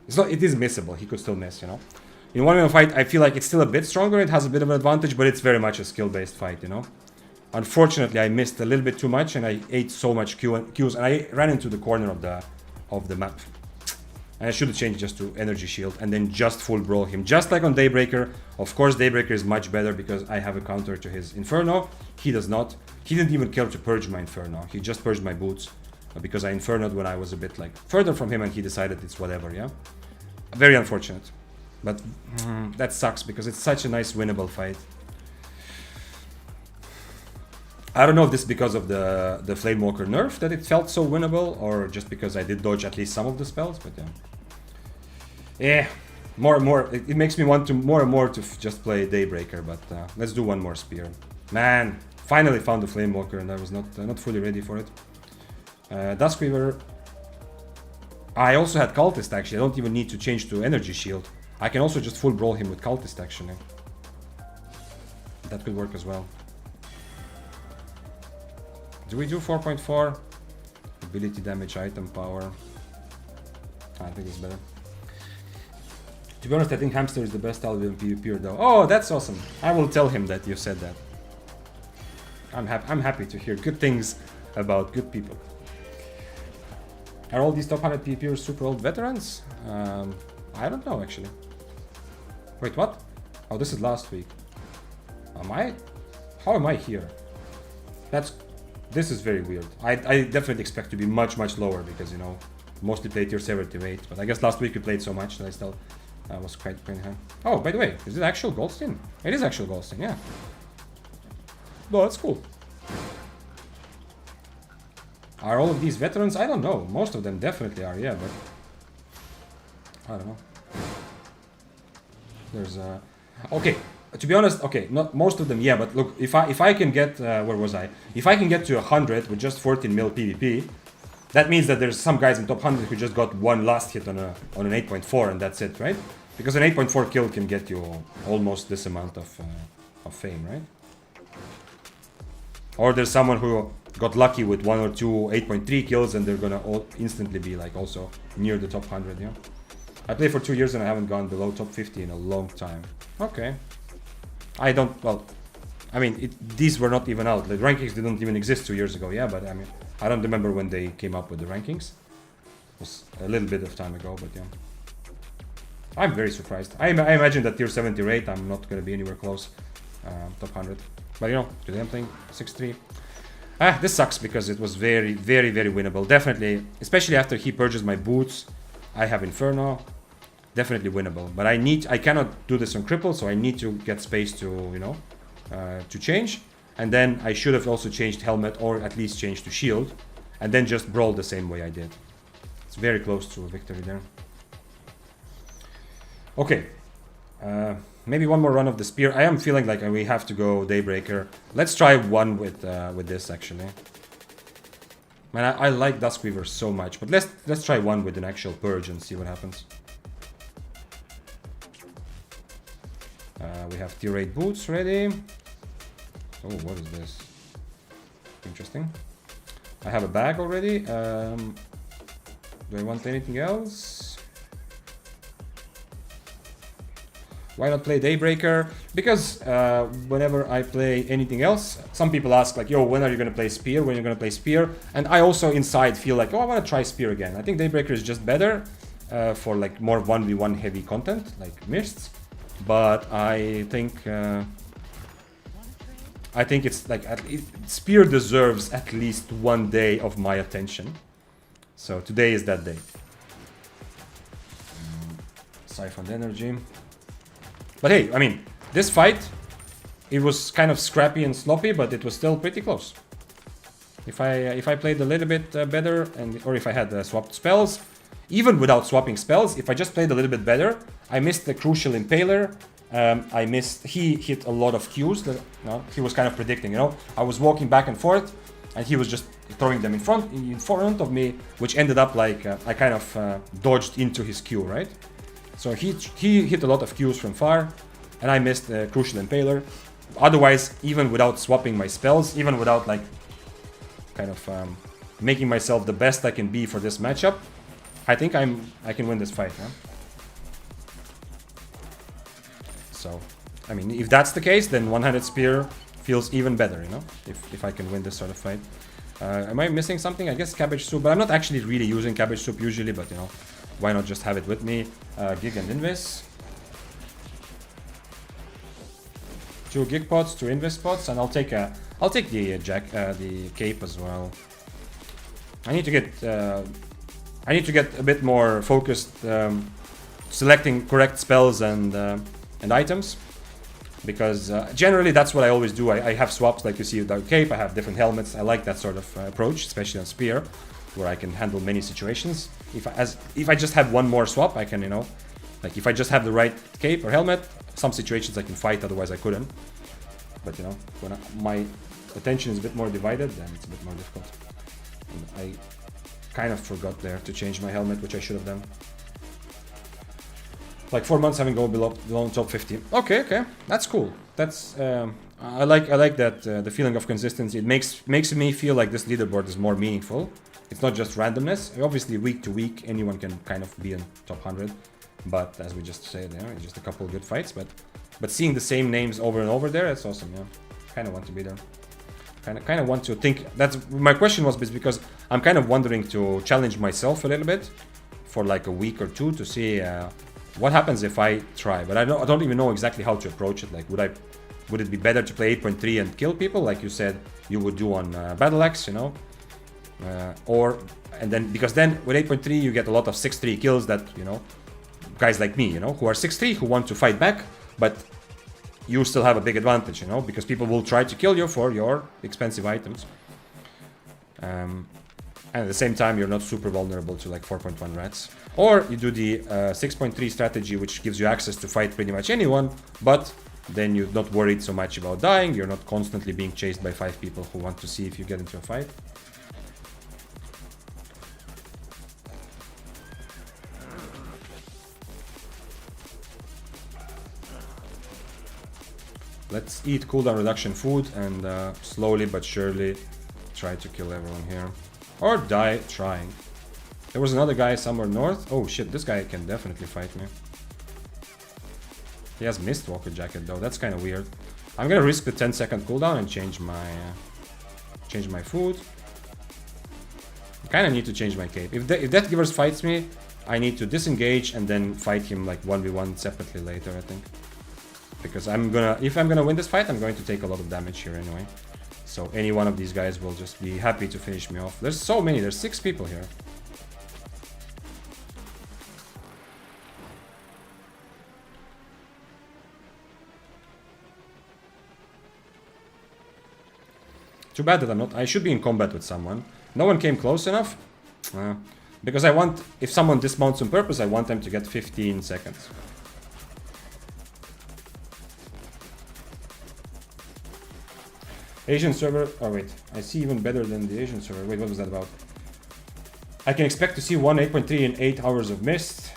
it is missable. He could still miss, you know. In 1v1 fight, I feel like it's still a bit stronger. It has a bit of an advantage, but it's very much a skill-based fight, you know. Unfortunately, I missed a little bit too much, and I ate so much Qs, and I ran into the corner of the map. And I should have changed just to energy shield and then just full brawl him, just like on Daybreaker. Of course, Daybreaker is much better because I have a counter to his Inferno. He does not. He didn't even care to purge my Inferno. He just purged my boots because I Infernoed when I was a bit like further from him, and he decided it's whatever. Yeah, very unfortunate, but that sucks because it's such a nice winnable fight. I don't know if this is because of the Flamewalker nerf that it felt so winnable, or just because I did dodge at least some of the spells, but yeah. Yeah, more and more, it makes me want to more and more to just play Daybreaker, but let's do one more spear. Man, finally found the Flamewalker and I was not fully ready for it. Duskweaver. I also had Cultist actually, I don't even need to change to Energy Shield. I can also just full brawl him with Cultist actually. That could work as well. Do we do 4.4? Ability damage, item power. I think it's better. To be honest, I think Hamster is the best Albion PvPer though. Oh, that's awesome. I will tell him that you said that. I'm happy to hear good things about good people. Are all these top 100 PvPers super old veterans? I don't know actually. Wait, what? Oh, this is last week. Am I? How am I here? This is very weird. I definitely expect to be much lower because, you know, mostly play tier 78. But I guess last week we played so much that I still was quite high. Oh, by the way, is it actual Goldstein? It is actual Goldstein, yeah. Oh, that's cool. Are all of these veterans? I don't know. Most of them definitely are, yeah, but I don't know. There's okay. To be honest, okay, not most of them, yeah, but look, if I can get, where was I? If I can get to 100 with just 14 mil PvP, that means that there's some guys in top 100 who just got one last hit on an 8.4 and that's it, right? Because an 8.4 kill can get you almost this amount of fame, right? Or there's someone who got lucky with 1 or 2 8.3 kills and they're gonna all instantly be like also near the top 100, yeah? I played for 2 years and I haven't gone below top 50 in a long time. Okay. I don't, well, I mean, these were not even out. The rankings didn't even exist 2 years ago, yeah, but I mean, I don't remember when they came up with the rankings. It was a little bit of time ago, but yeah. I'm very surprised. I imagine that tier 70 rate, I'm not going to be anywhere close, top 100. But you know, today I'm playing 6-3. This sucks because it was very winnable. Definitely, especially after he purges my boots, I have Inferno. Definitely winnable, but I cannot do this on cripple, so I need to get space to, you know, to change, and then I should have also changed helmet or at least changed to shield, and then just brawl the same way I did. It's very close to a victory there. Okay, maybe one more run of the spear. I am feeling like we have to go Daybreaker. Let's try one with this actually. Man, I like Duskweaver so much, but let's try one with an actual purge and see what happens. We have tier 8 boots ready. Oh, what is this? Interesting. I have a bag already. Do I want anything else? Why not play Daybreaker? Because whenever I play anything else, some people ask like, yo, when are you gonna play Spear? When are you gonna play Spear? And I also inside feel like, oh, I wanna try Spear again. I think Daybreaker is just better for like more 1v1 heavy content, like Mists. But I think it's like Spear deserves at least one day of my attention. So today is that day. Siphoned energy. But hey, I mean, this fight, it was kind of scrappy and sloppy, but it was still pretty close. If I played a little bit better, or if I had swapped spells, even without swapping spells, if I just played a little bit better, I missed the crucial Impaler, I missed. He hit a lot of Qs that he was kind of predicting. You know, I was walking back and forth, and he was just throwing them in front of me, which ended up like I kind of dodged into his Q, right? So he hit a lot of Qs from far, and I missed the Crucial Impaler. Otherwise, even without swapping my spells, even without like kind of making myself the best I can be for this matchup, I think I can win this fight. Huh? So, I mean, if that's the case, then one-handed spear feels even better, you know, if I can win this sort of fight. Am I missing something? I guess cabbage soup, but I'm not actually really using cabbage soup usually, but you know, why not just have it with me? Gig and Invis. 2 gig pots, 2 Invis pots, and I'll take the cape as well. I need to get a bit more focused, selecting correct spells and items, because generally that's what I always do. I have swaps, like you see with the cape. I have different helmets. I like that sort of approach, especially on spear, where I can handle many situations. If I just have one more swap, I can, you know, like if I just have the right cape or helmet, some situations I can fight, otherwise I couldn't. But you know, when my attention is a bit more divided, then it's a bit more difficult. And I kind of forgot there to change my helmet, which I should have done. Like 4 months having go below top 50. Okay, that's cool. That's I like that the feeling of consistency. It makes me feel like this leaderboard is more meaningful. It's not just randomness. Obviously, week to week, anyone can kind of be in top 100. But as we just said, you know, it's just a couple of good fights. But seeing the same names over and over there, that's awesome. Yeah, kind of want to be there. Kind of want to think. That's my question was because I'm kind of wondering to challenge myself a little bit for like a week or two to see what happens if I try. But I don't even know exactly how to approach it. Like, would it be better to play 8.3 and kill people like you said you would do on Battle Axe, you know? Because then with 8.3 you get a lot of 6-3 kills that, you know, guys like me, you know, who are 6-3, who want to fight back, but you still have a big advantage, you know, because people will try to kill you for your expensive items. And at the same time, you're not super vulnerable to like 4.1 rats. Or you do the 6.3 strategy, which gives you access to fight pretty much anyone, but then you're not worried so much about dying. You're not constantly being chased by 5 people who want to see if you get into a fight. Let's eat cooldown reduction food and slowly but surely try to kill everyone here. Or die trying. There was another guy somewhere north. Oh shit, this guy can definitely fight me. He has Mistwalker jacket though, that's kind of weird. I'm gonna risk the 10-second cooldown and change my food. I kinda need to change my cape. If Death Givers fights me, I need to disengage and then fight him like 1v1 separately later, I think. Because if I'm gonna win this fight, I'm going to take a lot of damage here anyway. So any one of these guys will just be happy to finish me off. There's so many, there's 6 people here. Too bad that I should be in combat with someone. No one came close enough. Because I want, if someone dismounts on purpose, I want them to get 15 seconds. Asian server, oh wait, I see even better than the Asian server. Wait, what was that about? I can expect to see 1 8.3 in 8 hours of mist.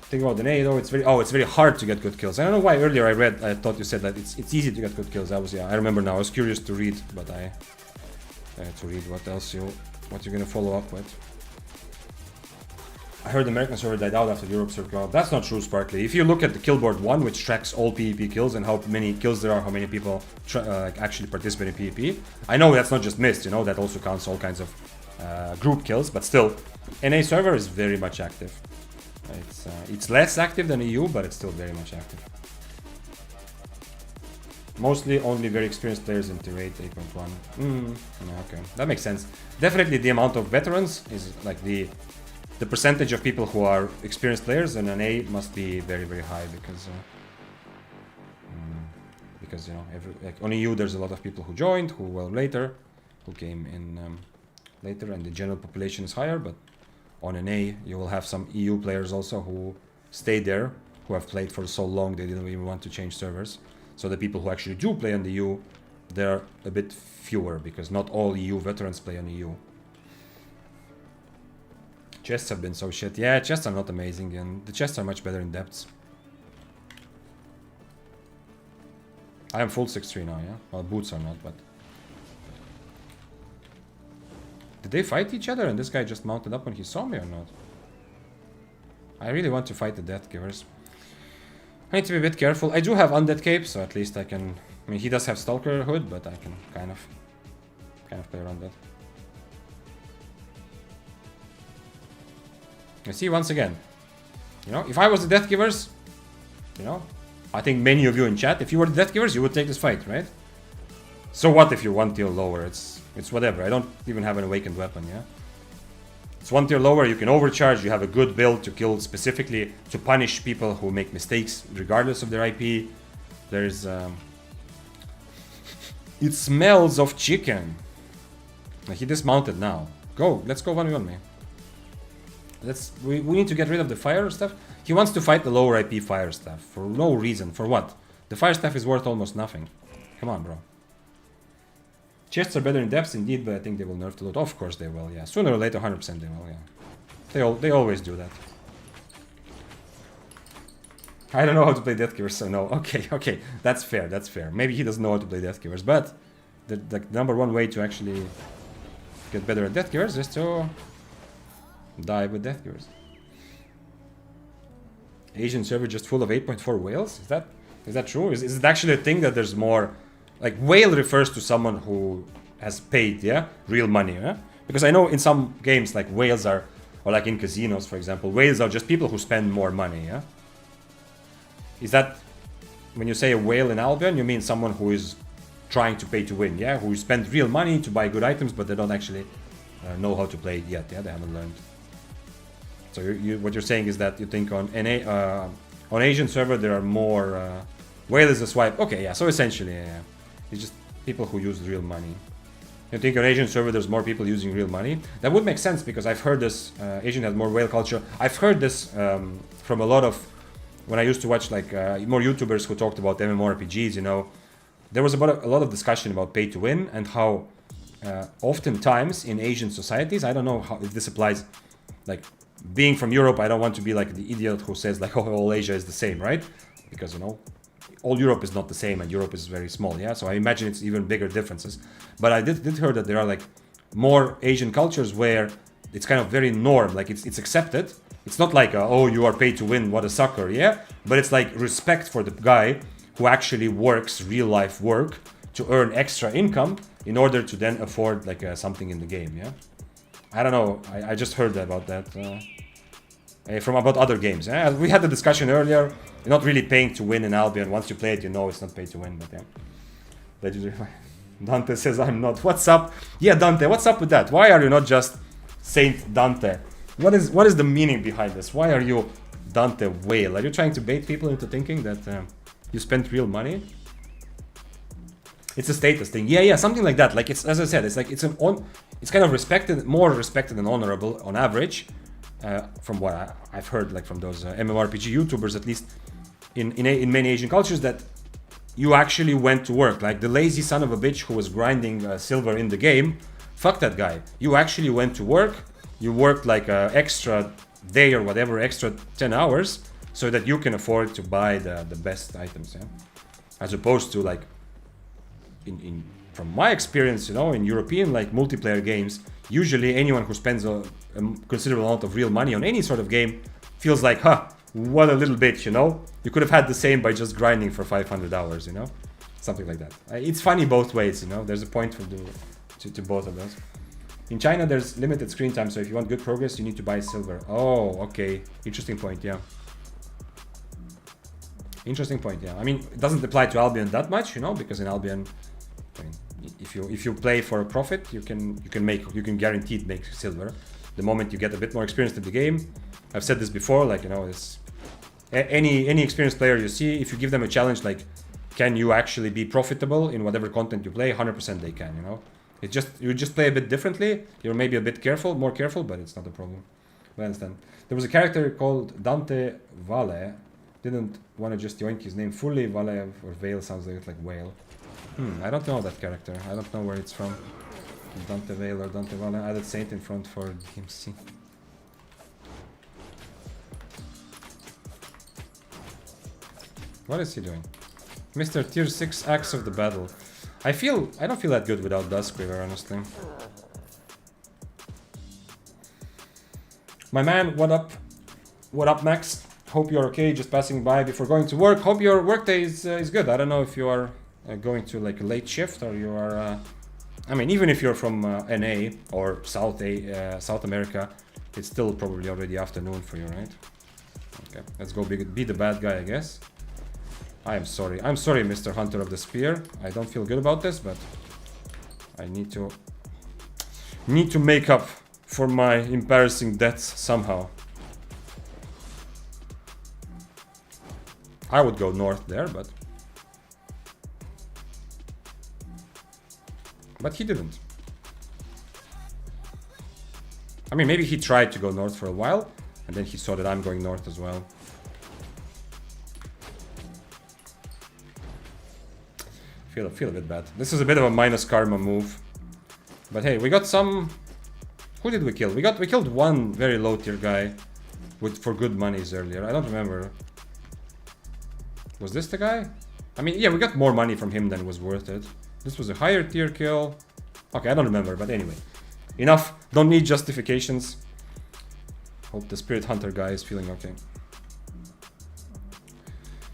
Think about an 8 though, it's very hard to get good kills. I don't know why earlier I thought you said that it's easy to get good kills. I remember now, I was curious to read, but I had to read what you're gonna follow up with. I heard the American server died out after Europe server came out. That's not true, Sparkly. If you look at the Killboard 1, which tracks all PvP kills and how many kills there are, how many people actually participate in PvP, I know that's not just mist, you know, that also counts all kinds of group kills, but still, NA server is very much active. It's less active than EU, but it's still very much active. Mostly only very experienced players in tier 8, 8.1. Yeah, okay, that makes sense. Definitely the amount of veterans is like the percentage of people who are experienced players in an A must be very, very high because you know, like on EU there's a lot of people who joined, who came in later, and the general population is higher. But on an A you will have some EU players also who stayed there who have played for so long they didn't even want to change servers. So the people who actually do play on the EU, they're a bit fewer because not all EU veterans play on EU. Chests have been so shit. Yeah, chests are not amazing, and the chests are much better in depths. I am full 6-3 now, yeah? Well, boots are not, but... Did they fight each other and this guy just mounted up when he saw me or not? I really want to fight the Death Givers. I need to be a bit careful. I do have Undead Cape, so at least I can... I mean, he does have Stalker Hood, but I can kind of play around that. You see, once again, you know, if I was the Death Givers, you know, I think many of you in chat, if you were the Death Givers, you would take this fight, right? So what if you're one tier lower? It's whatever. I don't even have an awakened weapon, yeah? It's one tier lower, you can overcharge, you have a good build to kill specifically, to punish people who make mistakes regardless of their IP. There's... It smells of chicken. He dismounted now. Go, let's go 1v1 me. We need to get rid of the fire stuff. He wants to fight the lower IP fire staff for no reason. For what? The fire staff is worth almost nothing. Come on, bro. Chests are better in depths indeed, but I think they will nerf the loot. Of course they will, yeah. Sooner or later, 100% they will, yeah. They always do that. I don't know how to play Death Givers, so no. Okay, that's fair, that's fair. Maybe he doesn't know how to play Death Givers, but the number one way to actually get better at Death Givers is to die with Death Givers. Asian server just full of 8.4 whales? Is that true? Is it actually a thing that there's more? Like, whale refers to someone who has paid, yeah? Real money, yeah? Because I know in some games, like, whales are, or like in casinos, for example, whales are just people who spend more money, yeah? Is that, when you say a whale in Albion, you mean someone who is trying to pay to win, yeah? Who spend real money to buy good items, but they don't actually know how to play it yet, yeah? They haven't learned. So what you're saying is that you think on Asian server there are more whale is a swipe. Okay, yeah. So essentially, yeah, it's just people who use real money. You think on Asian server there's more people using real money? That would make sense because I've heard this. Asian has more whale culture. I've heard this from a lot of when I used to watch like more YouTubers who talked about MMORPGs. You know, there was about a lot of discussion about pay to win and how oftentimes in Asian societies, I don't know how if this applies, like. Being from Europe, I don't want to be like the idiot who says like, oh, all Asia is the same, right? Because, you know, all Europe is not the same and Europe is very small, yeah? So I imagine it's even bigger differences. But I did hear that there are like more Asian cultures where it's kind of very norm, like it's accepted. It's not like, oh, you are paid to win, what a sucker, yeah? But it's like respect for the guy who actually works real life work to earn extra income in order to then afford like something in the game, yeah? I don't know, I just heard about that from about other games. We had the discussion earlier, you're not really paying to win in Albion. Once you play it, you know it's not paid to win, but yeah. Legendary. Dante says I'm not. What's up? Yeah, Dante, what's up with that? Why are you not just Saint Dante? What is the meaning behind this? Why are you Dante Whale? Are you trying to bait people into thinking that you spent real money? It's a status thing. Yeah, something like that. Like it's, as I said, it's like it's kind of respected, more respected and honorable on average, from what I've heard, like from those MMORPG YouTubers, at least in many Asian cultures, that you actually went to work. Like the lazy son of a bitch who was grinding silver in the game, fuck that guy. You actually went to work. You worked like an extra day or whatever, extra 10 hours, so that you can afford to buy the best items, yeah? As opposed to like. From my experience, you know, in European like multiplayer games, usually anyone who spends a considerable amount of real money on any sort of game feels like, what a little bitch, you know? You could have had the same by just grinding for 500 hours, you know? Something like that. It's funny both ways, you know? There's a point to both of those. In China, there's limited screen time, so if you want good progress, you need to buy silver. Oh, okay. Interesting point, yeah. Interesting point, yeah. I mean, it doesn't apply to Albion that much, you know, because in Albion, I mean, if you play for a profit, you can guaranteed make silver. The moment you get a bit more experience in the game, I've said this before, like, you know, it's any experienced player you see, if you give them a challenge, like, can you actually be profitable in whatever content you play? 100% they can, you know. It's just you just play a bit differently. You're maybe a bit more careful, but it's not a problem. I understand. There was a character called Dante Vale. didn't want to just yoink his name fully. Valev or Vale sounds like whale. I don't know that character. I don't know where it's from. Dante Vale or Dante Vale. Added Saint in front for DMC. What is he doing? Mr. Tier 6 Axe of the Battle. I don't feel that good without Duskweaver, honestly. My man, what up? What up, Max? Hope you're okay, just passing by before going to work. Hope your workday is good. I don't know if you are going to like a late shift or you are... I mean, even if you're from NA or South America, it's still probably already afternoon for you, right? Okay, let's go be the bad guy, I guess. I am sorry. I'm sorry, Mr. Hunter of the Spear. I don't feel good about this, but I need to make up for my embarrassing deaths somehow. I would go north there, but he didn't. I mean, maybe he tried to go north for a while, and then he saw that I'm going north as well. Feel a bit bad. This is a bit of a minus karma move. But hey, we got some... Who did we kill? We killed one very low tier guy for good monies earlier. I don't remember. Was this the guy? I mean, yeah, we got more money from him than was worth it. This was a higher tier kill. Okay, I don't remember, but anyway. Enough. Don't need justifications. Hope the Spirit Hunter guy is feeling okay.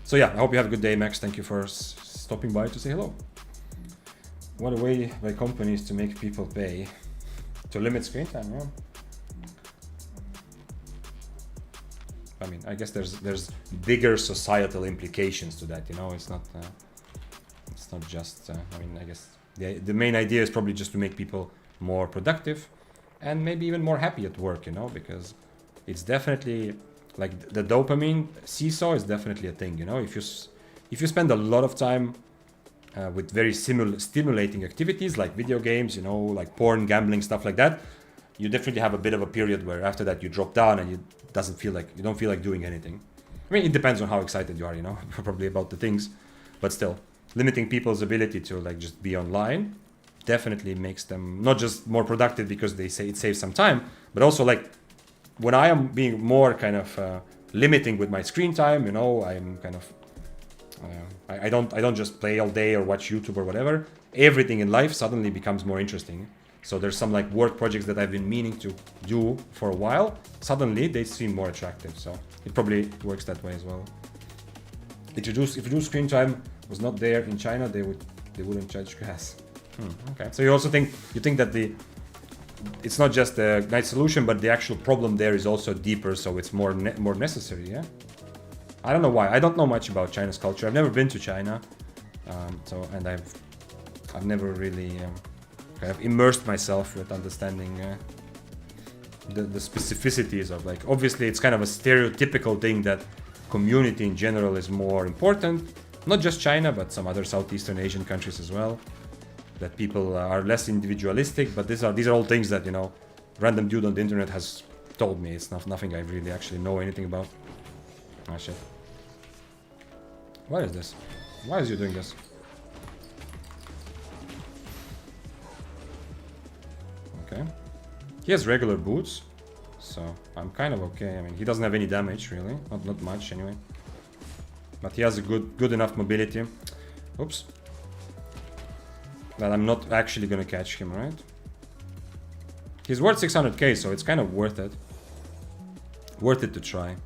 So yeah, I hope you have a good day, Max. Thank you for stopping by to say hello. What a way by companies to make people pay. To limit screen time, yeah. I mean, I guess there's bigger societal implications to that, you know. It's not just. I mean, I guess the main idea is probably just to make people more productive and maybe even more happy at work, you know, because it's definitely like the dopamine seesaw is definitely a thing, you know. If you spend a lot of time with very stimulating activities like video games, you know, like porn, gambling, stuff like that, you definitely have a bit of a period where after that you drop down and you don't feel like doing anything. I mean, it depends on how excited you are, you know, probably about the things, but still, limiting people's ability to like just be online definitely makes them not just more productive because they say it saves some time, but also like when I am being more kind of limiting with my screen time, you know, I'm kind of I don't just play all day or watch YouTube or whatever. Everything in life suddenly becomes more interesting. So there's some like work projects that I've been meaning to do for a while. Suddenly they seem more attractive. So it probably works that way as well. If reduced screen time was not there in China, they wouldn't charge gas. Okay. So you also think that it's not just a nice solution, but the actual problem there is also deeper. So it's more necessary. Yeah. I don't know why. I don't know much about China's culture. I've never been to China, and I've never really kind of immersed myself with understanding the specificities of like. Obviously, it's kind of a stereotypical thing that community in general is more important. Not just China, but some other Southeastern Asian countries as well. That people are less individualistic, but these are all things that, you know, random dude on the internet has told me. It's nothing I really actually know anything about. Ah, shit. What is this? Why is you doing this? Okay. He has regular boots, so I'm kind of okay. I mean, he doesn't have any damage, really. Not much, anyway. But he has a good enough mobility. Oops. That I'm not actually gonna catch him, right? He's worth 600k, so it's kind of worth it. Worth it to try.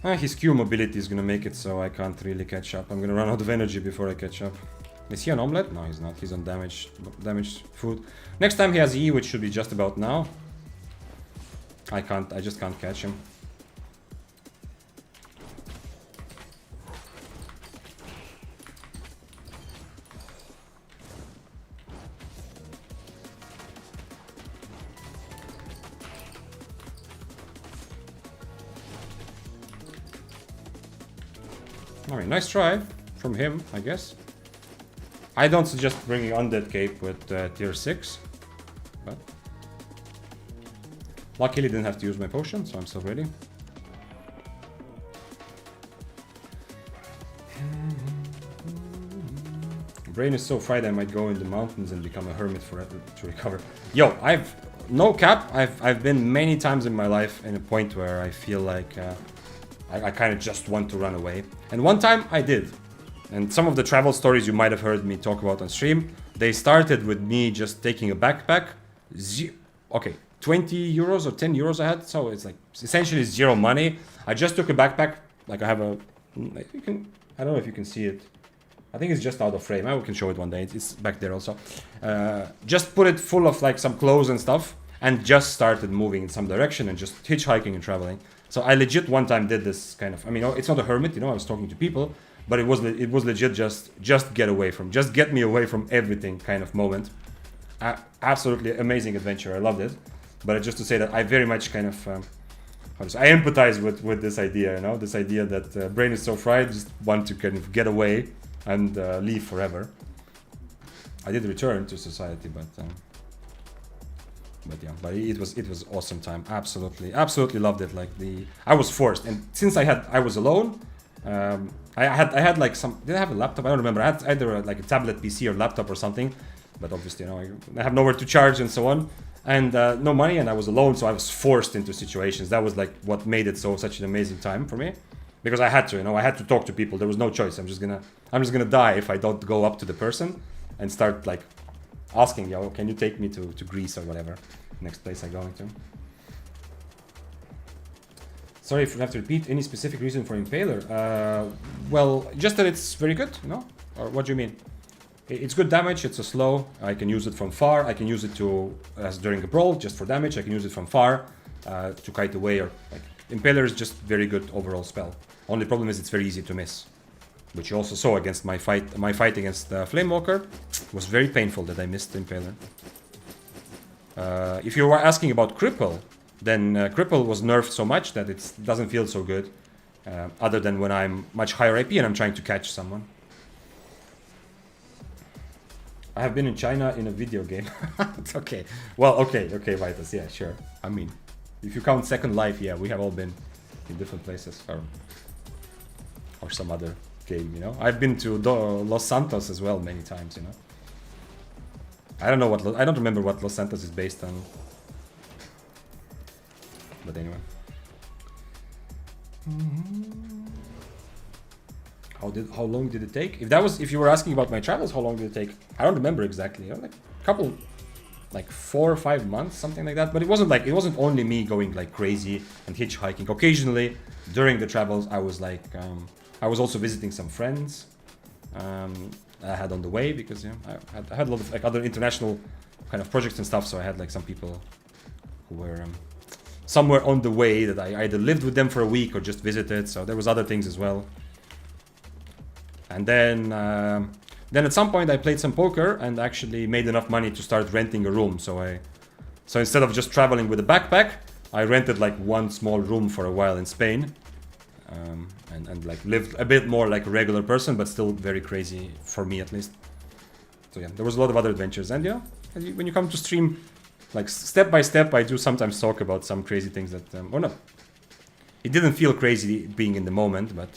His Q mobility is gonna make it so I can't really catch up. I'm gonna run out of energy before I catch up. Is he on omelette? No, he's not. He's on damaged food. Next time he has E, which should be just about now. I just can't catch him. Alright, nice try from him, I guess. I don't suggest bringing Undead Cape with tier 6. but luckily didn't have to use my potion, so I'm still ready. Brain is so fried I might go in the mountains and become a hermit forever to recover. Yo, I've no cap. I've been many times in my life in a point where I feel like I kind of just want to run away. And one time I did. And some of the travel stories you might have heard me talk about on stream, they started with me just taking a backpack. Okay, 20 euros or 10 euros I had, so it's like essentially zero money. I just took a backpack, like I have a, you can, I don't know if you can see it. I think it's just out of frame. I can show it one day. It's back there also. Just put it full of like some clothes and stuff, and just started moving in some direction and just hitchhiking and traveling. So I legit one time did this kind of. I mean, it's not a hermit, you know. I was talking to people, but it was legit just get away from, just get me away from everything kind of moment. Absolutely amazing adventure. I loved it. But just to say that I very much kind of. I empathize with this idea, you know, this idea that brain is so fried, just want to kind of get away and leave forever. I did return to society, but yeah, but it was awesome time. Absolutely loved it. Like I was forced, and since I was alone, I had like some. Did I have a laptop? I don't remember. I had either like a tablet PC or laptop or something, but obviously, you know, I have nowhere to charge and so on, and no money, and I was alone, so I was forced into situations. That was like what made it such an amazing time for me. Because I had to, you know, I had to talk to people. There was no choice. I'm just gonna die if I don't go up to the person and start like asking, yo, can you take me to Greece or whatever, next place I'm going to. Sorry if you have to repeat. Any specific reason for Impaler? Well, just that it's very good, you know? Or what do you mean? It's good damage. It's a slow. I can use it from far. I can use it as during a brawl, just for damage. I can use it from far to kite away or like. Impaler is just very good overall spell. Only problem is it's very easy to miss, which you also saw against my fight. My fight against Flamewalker was very painful that I missed Impaler. If you were asking about Cripple, then Cripple was nerfed so much that it doesn't feel so good, other than when I'm much higher AP and I'm trying to catch someone. I have been in China in a video game. It's okay. Well, okay, Vitus, yeah, sure. I mean, if you count Second Life, yeah, we have all been in different places, or some other game, you know. I've been to Los Santos as well many times, you know. I don't remember what Los Santos is based on, but anyway. How long did it take? If you were asking about my travels, how long did it take? I don't remember exactly. You know, like a couple. Like 4 or 5 months, something like that. But it wasn't only me going like crazy and hitchhiking. Occasionally, during the travels, I was like, I was also visiting some friends I had on the way because I had a lot of like other international kind of projects and stuff. So I had like some people who were somewhere on the way that I either lived with them for a week or just visited. So there was other things as well. And then at some point I played some poker and actually made enough money to start renting a room. So instead of just traveling with a backpack, I rented like one small room for a while in Spain, and like lived a bit more like a regular person, but still very crazy for me at least. So yeah, there was a lot of other adventures, and when you come to stream, like step by step, I do sometimes talk about some crazy things that, or no, it didn't feel crazy being in the moment, but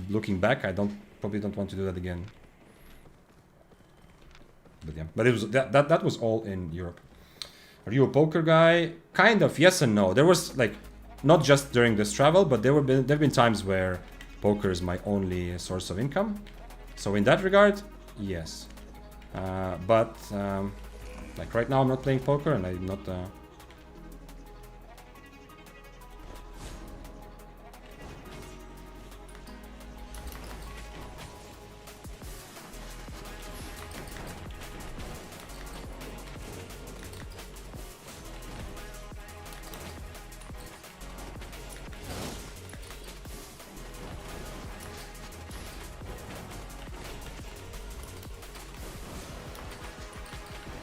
looking back, I probably don't want to do that again. But yeah, but it was that was all in Europe. Are you a poker guy? Kind of, yes and no. There was like, not just during this travel, but there've been times where poker is my only source of income. So in that regard, yes. But like right now I'm not playing poker, and I'm not.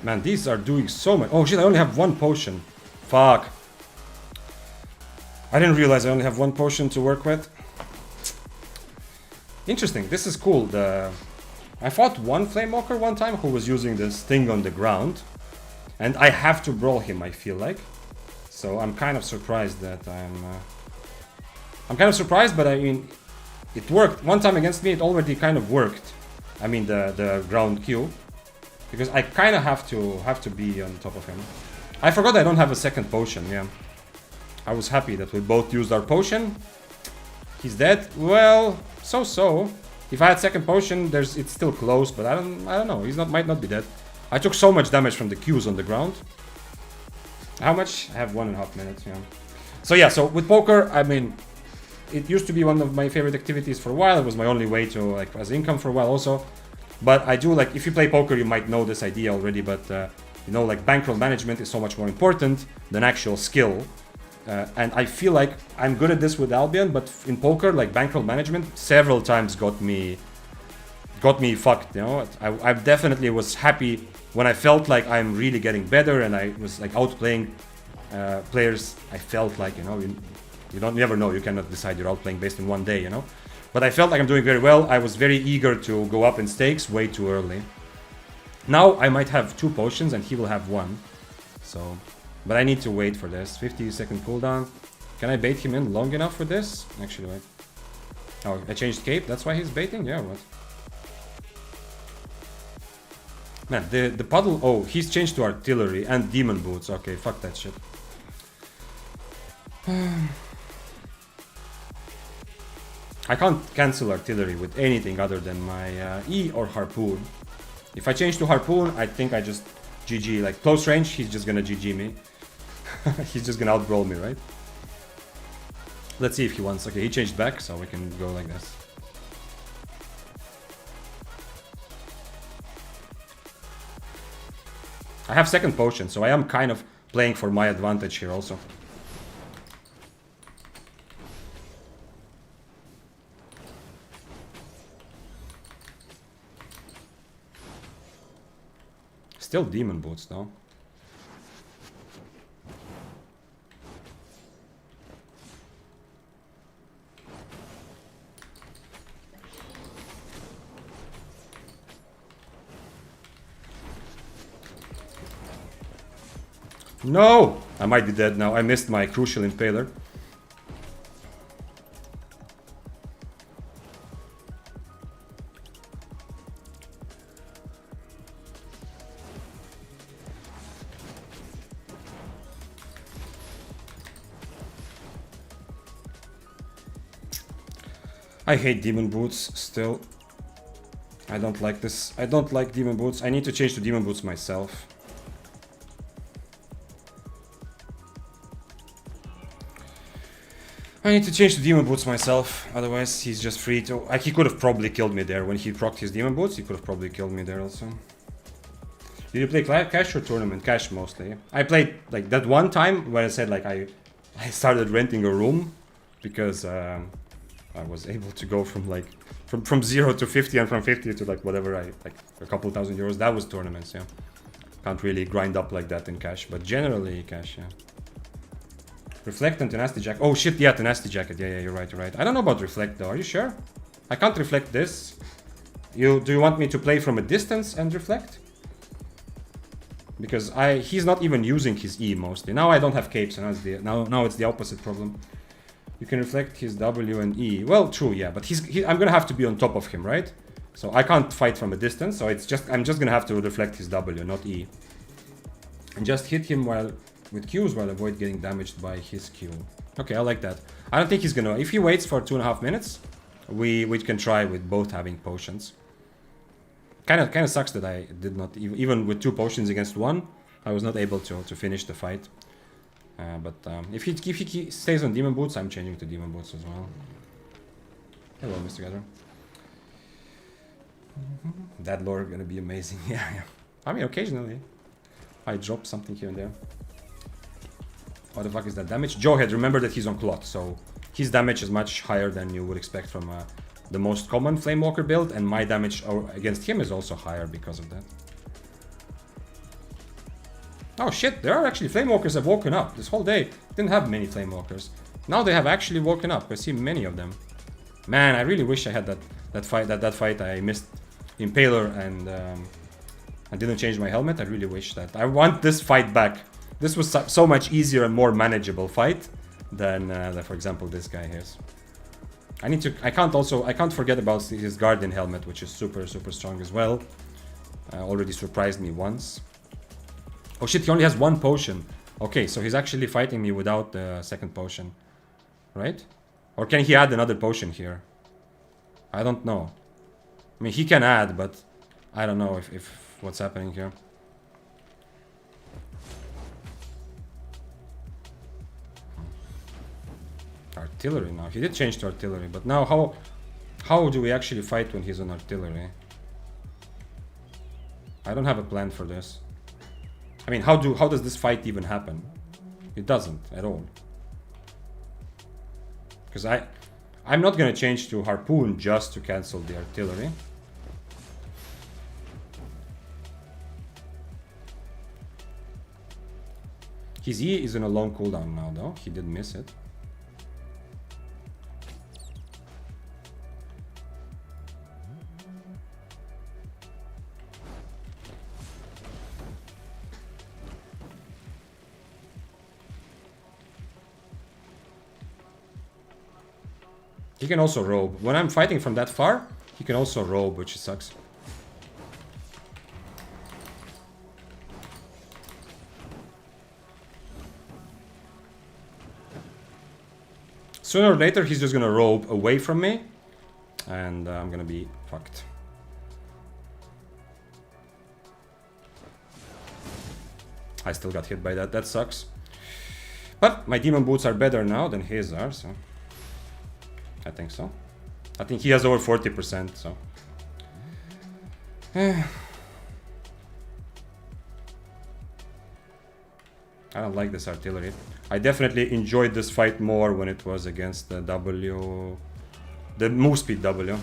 Man, these are doing so much. Oh shit, I only have one potion. Fuck. I didn't realize I only have one potion to work with. Interesting, this is cool. I fought one Flamewalker one time who was using this thing on the ground. And I have to brawl him, I feel like. So I'm kind of surprised that I'm kind of surprised, but I mean, it worked. One time against me, it already kind of worked. I mean, the ground Q. Because I kind of have to be on top of him. I forgot I don't have a second potion, yeah. I was happy that we both used our potion. He's dead. Well, so. If I had second potion, it's still close, but I don't know. Might not be dead. I took so much damage from the Qs on the ground. How much? I have 1.5 minutes, yeah. So yeah, so with poker, I mean, it used to be one of my favorite activities for a while. It was my only way to, like, as income for a while also. But I do, like, if you play poker, you might know this idea already, but, you know, like, bankroll management is so much more important than actual skill. And I feel like I'm good at this with Albion, but in poker, like, bankroll management several times got me fucked, you know. I definitely was happy when I felt like I'm really getting better and I was, like, outplaying players. I felt like, you know, you never know. You cannot decide you're outplaying based on one day, you know. But I felt like I'm doing very well. I was very eager to go up in stakes way too early. Now I might have 2 potions and he will have 1. So, but I need to wait for this. 50-second cooldown. Can I bait him in long enough for this? Actually, wait. Oh, I changed cape. That's why he's baiting? Yeah, what? Man, the puddle... Oh, he's changed to artillery and demon boots. Okay, fuck that shit. I can't cancel artillery with anything other than my E or harpoon. If I change to harpoon, I think I just GG. Like, close range, he's just gonna GG me. He's just gonna outbrawl me, right? Let's see if he wants. Okay, he changed back, so we can go like this. I have second potion, so I am kind of playing for my advantage here also. Still demon boots though. No! I might be dead now. I missed my crucial impaler. I hate demon boots still. I don't like this. I don't like demon boots. I need to change to demon boots myself. I need to change to demon boots myself, otherwise he's just free to... Like, he could have probably killed me there. When he procced his demon boots, he could have probably killed me there also. Did you play cash or tournament? Cash mostly. I played, like, that one time where I said, like, I started renting a room because I was able to go from, like, from 0 to 50 and from 50 to, like, whatever, like, a couple thousand euros. That was tournaments, yeah. Can't really grind up like that in cash, but generally cash, yeah. Reflect and Tenacity Jacket. Oh shit, yeah, Tenacity Jacket. Yeah, you're right, you're right. I don't know about Reflect though. Are you sure? I can't reflect this. Do you want me to play from a distance and reflect? Because he's not even using his E mostly. Now I don't have capes, and now it's the opposite problem. You can reflect his W and E. Well, true, yeah, but I'm gonna have to be on top of him, right? So I can't fight from a distance. So I'm just gonna have to reflect his W, not E, and just hit him with Qs while avoid getting damaged by his Q. Okay, I like that. I don't think he's gonna... If he waits for 2.5 minutes, we can try with both having potions. Kind of sucks that I did not... Even with 2 potions against 1, I was not able to finish the fight. But if he stays on Demon Boots, I'm changing to Demon Boots as well. Hello, Mr. Gather. That lore gonna be amazing. Yeah. I mean, occasionally I drop something here and there. What the fuck is that damage? Jawhead, remember that he's on Clot, so his damage is much higher than you would expect from the most common Flamewalker build, and my damage against him is also higher because of that. Oh shit, there are actually Flamewalkers have woken up. This whole day didn't have many Flamewalkers. Now they have actually woken up. I see many of them. Man, I really wish I had that fight I missed Impaler I didn't change my helmet. I really wish that. I want this fight back. This was so much easier and more manageable fight than, for example, this guy here. I can't forget about his Guardian helmet, which is super strong as well. Already surprised me once. Oh shit, he only has 1 potion. Okay, so he's actually fighting me without the second potion. Right? Or can he add another potion here? I don't know. I mean, he can add, but I don't know if what's happening here. Artillery now. He did change to artillery, but now how do we actually fight when he's on artillery? I don't have a plan for this. I mean, how does this fight even happen? It doesn't at all. Because I'm not gonna change to harpoon just to cancel the artillery. His E is in a long cooldown now though. He did miss it. He can also robe. When I'm fighting from that far, he can also robe, which sucks. Sooner or later, he's just gonna robe away from me, and I'm gonna be fucked. I still got hit by that. That sucks. But my demon boots are better now than his are, so... I think so. I think he has over 40%, so... I don't like this artillery. I definitely enjoyed this fight more when it was against the W... the move speed W.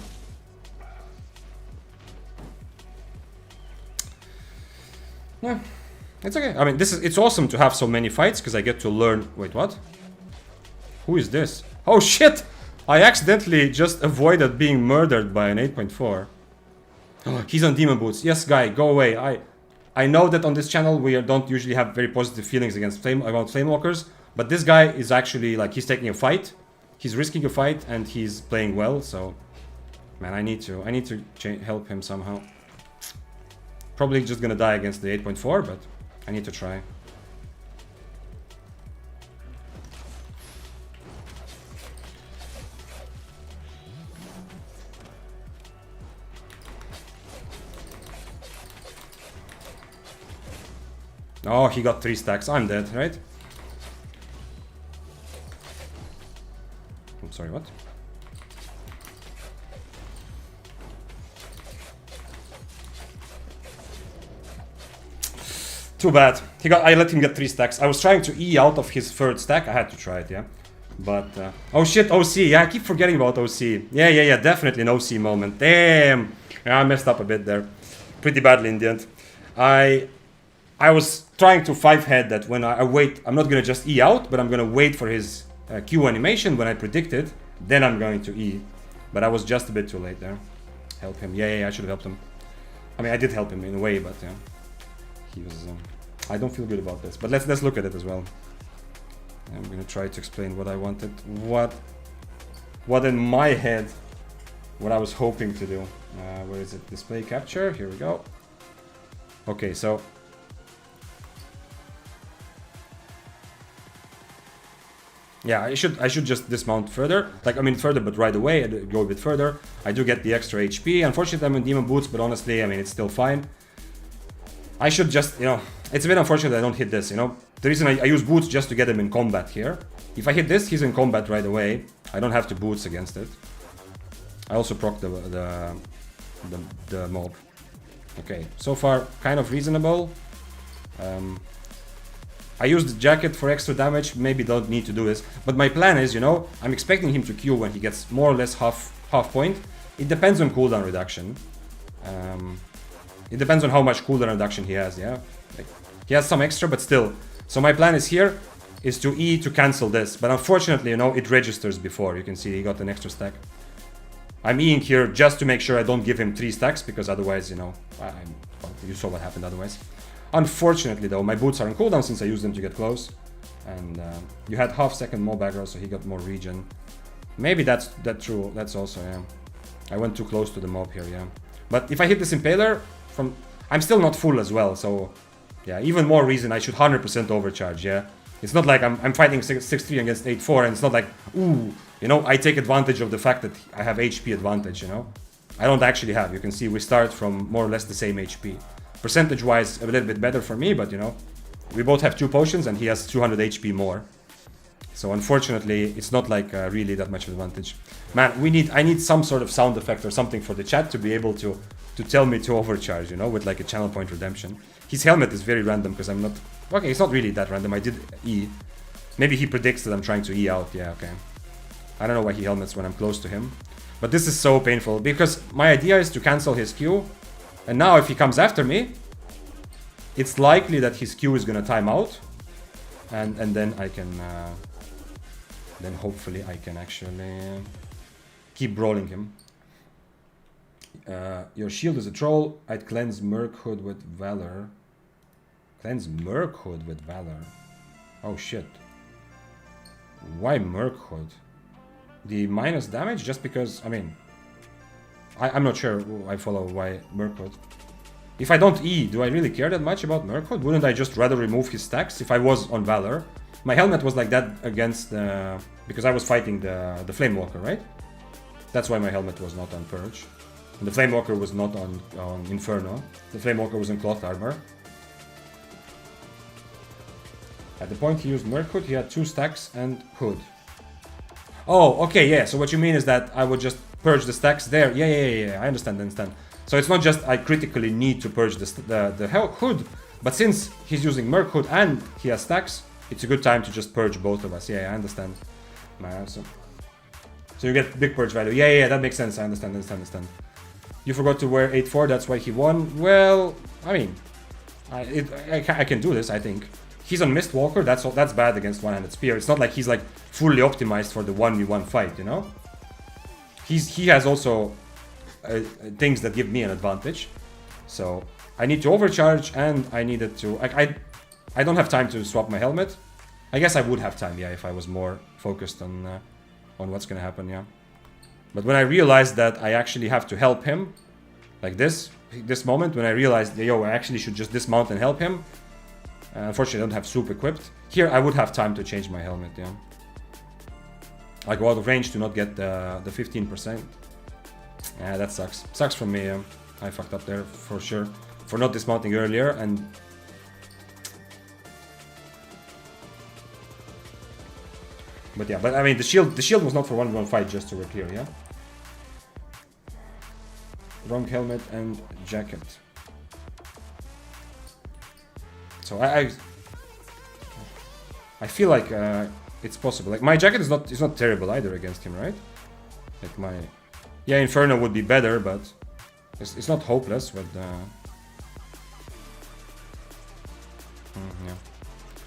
Yeah, it's okay. I mean, it's awesome to have so many fights, because I get to learn... Wait, what? Who is this? Oh shit! I accidentally just avoided being murdered by an 8.4. Oh, he's on demon boots. Yes, guy, go away. I know that on this channel we don't usually have very positive feelings about flamewalkers, but this guy is actually like, he's taking a fight. He's risking a fight and he's playing well, so man, I need to help him somehow. Probably just gonna die against the 8.4, but I need to try. Oh, he got 3 stacks. I'm dead, right? I'm sorry, what? Too bad. I let him get 3 stacks. I was trying to E out of his 3rd stack. I had to try it, yeah. But, oh shit, OC. Yeah, I keep forgetting about OC. Yeah, definitely an OC moment. Damn. Yeah, I messed up a bit there. Pretty badly in the end. I was trying to 5-head that when I wait, I'm not gonna just E out, but I'm gonna wait for his Q animation when I predict it, then I'm going to E. But I was just a bit too late there. Help him. Yeah, I should have helped him. I mean, I did help him in a way, but yeah. He was... I don't feel good about this, but let's look at it as well. I'm gonna try to explain what I wanted. What in my head, what I was hoping to do. Where is it? Display capture. Here we go. Okay, so... Yeah, I should just dismount further. Like, I mean further, but right away, I'd go a bit further. I do get the extra HP. Unfortunately, I'm in demon boots, but honestly, I mean, it's still fine. I should just, you know, it's a bit unfortunate that I don't hit this, you know. The reason I use boots just to get him in combat here. If I hit this, he's in combat right away. I don't have to boots against it. I also proc the mob. Okay, so far, kind of reasonable. I used the jacket for extra damage, maybe don't need to do this. But my plan is, you know, I'm expecting him to Q when he gets more or less half point. It depends on cooldown reduction. It depends on how much cooldown reduction he has, yeah? Like, he has some extra, but still. So my plan is here, is to E to cancel this. But unfortunately, you know, it registers before. You can see he got an extra stack. I'm Eing here just to make sure I don't give him 3 stacks, because otherwise, you know, well, you saw what happened otherwise. Unfortunately though, my boots are on cooldown since I used them to get close. And you had half-second mob aggro, so he got more regen. Maybe that's true, that's also, yeah. I went too close to the mob here, yeah. But if I hit this Impaler, I'm still not full as well, so... Yeah, even more reason I should 100% overcharge, yeah. It's not like I'm fighting 6-3 against 8-4, and it's not like, ooh, you know, I take advantage of the fact that I have HP advantage, you know. I don't actually have. You can see we start from more or less the same HP. Percentage-wise, a little bit better for me, but, you know, we both have 2 potions, and he has 200 HP more. So, unfortunately, it's not like really that much advantage. Man, I need some sort of sound effect or something for the chat to be able to tell me to overcharge, you know, with like a channel point redemption. His helmet is very random because I'm not... Okay, it's not really that random. I did E. Maybe he predicts that I'm trying to E out. Yeah, okay. I don't know why he helmets when I'm close to him. But this is so painful because my idea is to cancel his Q. And now if he comes after me, it's likely that his Q is going to time out. And then I can... then hopefully I can actually keep brawling him. Your shield is a troll. I'd cleanse Merc Hood with Valor. Cleanse Merc Hood with Valor. Oh shit. Why Merc Hood? The minus damage? Just because, I mean... I'm not sure I follow why Merc Hood. If I don't E, do I really care that much about Merc Hood? Wouldn't I just rather remove his stacks if I was on Valor? My helmet was like that against because I was fighting the Flamewalker, right? That's why my helmet was not on Purge. And the Flamewalker was not on Inferno. The Flamewalker was in Cloth Armor. At the point he used Merc Hood, he had 2 stacks and Hood. Oh, okay, yeah. So what you mean is that I would just purge the stacks there. Yeah. I understand. So it's not just I critically need to purge the Hood, but since he's using Merc Hood and he has stacks, it's a good time to just purge both of us. Yeah, I understand. So you get big purge value. Yeah, that makes sense. I understand. You forgot to wear 8-4, that's why he won. Well, I mean, I can do this, I think. He's on Mistwalker, that's bad against one-handed spear. It's not like he's like fully optimized for the 1v1 fight, you know? He has also things that give me an advantage. So I need to overcharge and I needed to... I don't have time to swap my helmet. I guess I would have time, yeah, if I was more focused on what's gonna happen, yeah. But when I realized that I actually have to help him, like this moment, when I realized, yo, I actually should just dismount and help him. Unfortunately, I don't have soup equipped. Here, I would have time to change my helmet, yeah. I go out of range to not get the 15%. Yeah, that sucks. Sucks for me, yeah. I fucked up there, for sure. For not dismounting earlier, and... But yeah, but I mean, the shield was not for 1v1 fight, just so we're clear, yeah? Wrong helmet and jacket. So I feel like it's possible. Like my jacket is not terrible either against him, right? Like yeah, Inferno would be better, but it's not hopeless. But yeah,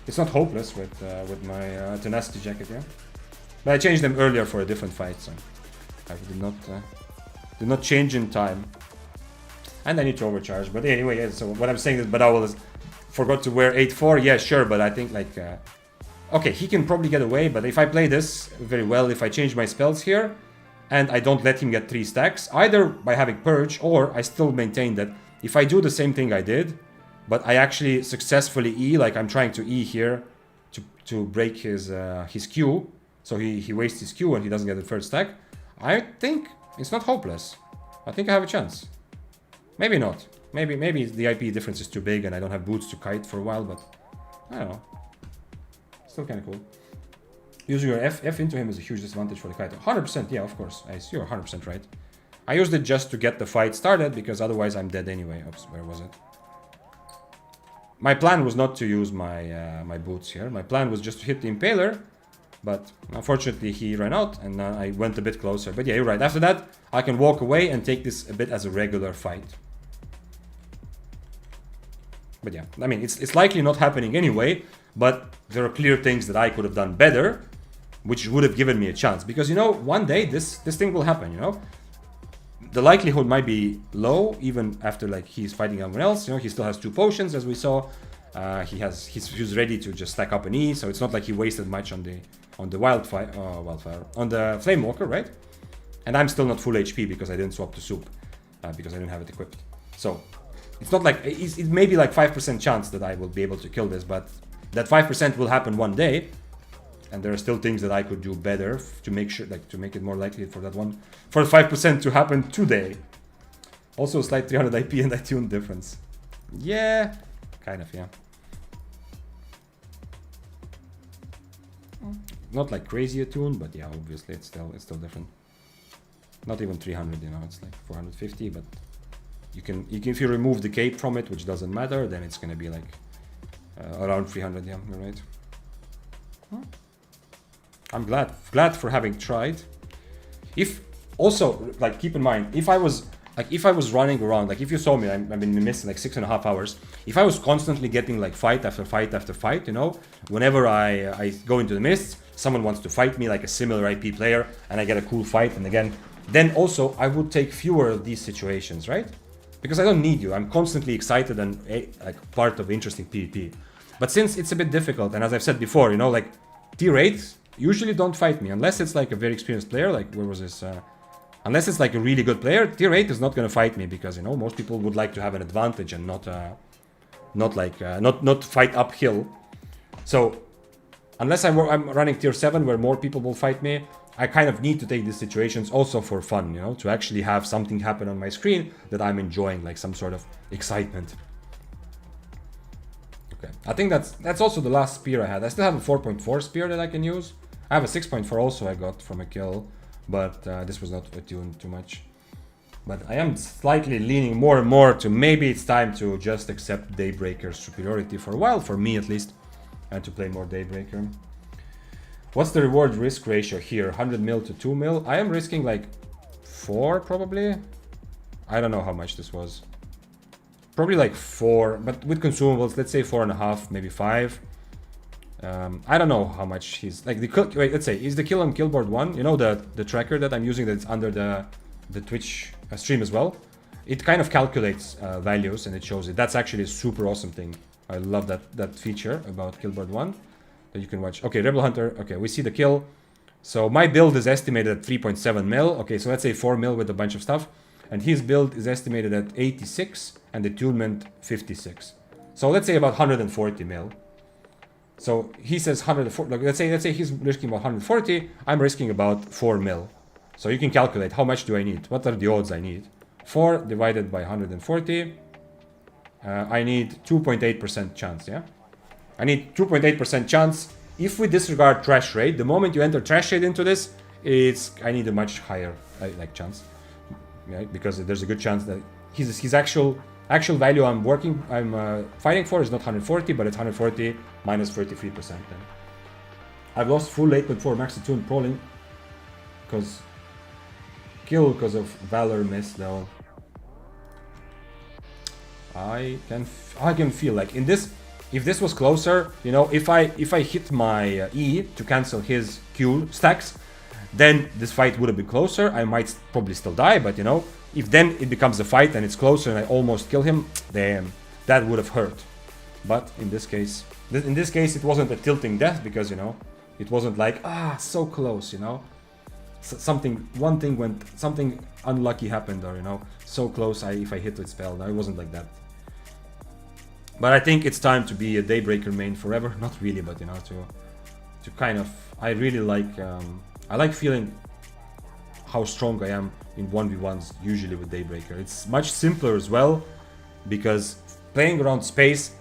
it's not hopeless with my tenacity jacket, yeah. But I changed them earlier for a different fight, so I did not change in time. And I need to overcharge. But anyway, yeah, so what I'm saying is, but I will forgot to wear 8-4. Yeah, sure, but I think like okay, he can probably get away. But if I play this very well, if I change my spells here, and I don't let him get 3 stacks, either by having purge, or I still maintain that if I do the same thing I did, but I actually successfully E, like I'm trying to E here to break his Q, so he wastes his Q and he doesn't get the 3rd stack, I think it's not hopeless. I think I have a chance. Maybe not. Maybe the IP difference is too big and I don't have boots to kite for a while, but I don't know. Still kind of cool. Using your F into him is a huge disadvantage for the kite. 100%, yeah, of course. You're 100% right. I used it just to get the fight started, because otherwise I'm dead anyway. Oops, where was it? My plan was not to use my boots here. My plan was just to hit the Impaler, but unfortunately he ran out and I went a bit closer. But yeah, you're right. After that, I can walk away and take this a bit as a regular fight. But yeah, I mean, it's likely not happening anyway, but there are clear things that I could have done better, which would have given me a chance. Because, you know, one day this thing will happen, you know? the likelihood might be low even after like he's fighting everyone else. You know, he still has 2 potions as we saw. He's ready to just stack up an E, so it's not like he wasted much on the wildfire on the flame walker, right? And I'm still not full HP because I didn't swap to soup because I didn't have it equipped. So it's not like it may be like 5% chance that I will be able to kill this, but that 5% will happen one day. And there are still things that I could do better to make sure, like, to make it more likely for that one, for the 5% to happen today. Also, a slight 300 IP and iTune difference. Yeah, kind of, yeah. Not like crazy attuned, but yeah, obviously it's still different. Not even 300, you know, it's like 450. But you can if you remove the cape from it, which doesn't matter, then it's gonna be like around 300. Yeah, you're right. Huh? I'm glad for having tried. If also, like, keep in mind, if I was running around, like if you saw me, I've been missing like 6.5 hours. If I was constantly getting like fight after fight after fight, you know, whenever I go into the mists, someone wants to fight me like a similar IP player, and I get a cool fight, and again, then also I would take fewer of these situations, right? Because I don't need you. I'm constantly excited and like part of interesting PvP. But since it's a bit difficult, and as I've said before, you know, like tier 8 usually don't fight me unless it's like a very experienced player. Like, where was this? Unless it's like a really good player, tier 8 is not going to fight me because, you know, most people would like to have an advantage and not fight uphill. So unless I'm running tier 7 where more people will fight me, I kind of need to take these situations also for fun, you know, to actually have something happen on my screen that I'm enjoying, like some sort of excitement. Okay, I think that's also the last spear I had. I still have a 4.4 spear that I can use. I have a 6.4 also I got from a kill, but this was not attuned too much. But I am slightly leaning more and more to maybe it's time to just accept Daybreaker's superiority for a while, for me at least, and to play more Daybreaker. What's the reward risk ratio here? 100 mil to 2 mil? I am risking like 4 probably. I don't know how much this was. Probably like 4, but with consumables, let's say 4.5, maybe 5. I don't know how much he's like wait, let's say is the kill on killboard 1, you know, the tracker that I'm using that's under the Twitch stream as well. It kind of calculates values and it shows it. That's actually a super awesome thing. I love that feature about killboard 1 that you can watch. Okay, Rebel Hunter. Okay, we see the kill. So my build is estimated at 3.7 mil. Okay, so let's say 4 mil with a bunch of stuff. And his build is estimated at 86 and attunement 56. So let's say about 140 mil. So he says 140. Like, let's say he's risking about 140. I'm risking about 4 mil. So you can calculate how much do I need. What are the odds I need? 4 divided by 140. I need 2.8% chance. Yeah, I need 2.8% chance. If we disregard trash rate, the moment you enter trash rate into this, I need a much higher like chance. Right? Because there's a good chance that his actual value I'm fighting for is not 140, but it's 140 minus 33%. Then I've lost full 8.4 max attuned brawling because of valor miss though. I can feel like in this, if this was closer, you know, if I hit my E to cancel his Q stacks, then this fight would have been closer. I might probably still die, but you know, if then it becomes a fight and it's closer and I almost kill him, damn, that would have hurt. But in this case, it wasn't a tilting death because, you know, it wasn't like, so close, you know. Something unlucky happened, or, you know, so close if I hit with spell. No, it wasn't like that. But I think it's time to be a Daybreaker main forever. Not really, but, you know, to kind of, I really like, I like feeling how strong I am in 1v1s usually with Daybreaker. It's much simpler as well, because playing around space,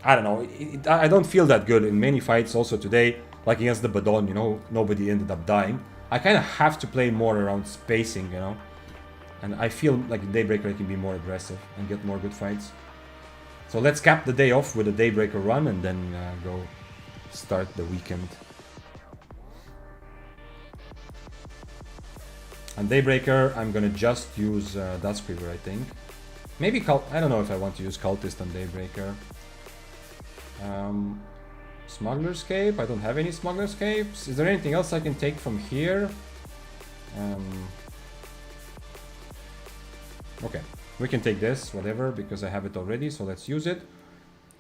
I don't know, I don't feel that good in many fights also today, like against the Badon, you know, nobody ended up dying. I kind of have to play more around spacing, you know, and I feel like Daybreaker can be more aggressive and get more good fights. So let's cap the day off with a Daybreaker run and then go start the weekend. And Daybreaker, I'm gonna just use Duskweaver, I think. Maybe I don't know if I want to use Cultist on Daybreaker. Smuggler's Cape, I don't have any Smuggler's Capes. Is there anything else I can take from here? Okay, we can take this, whatever, because I have it already, so let's use it.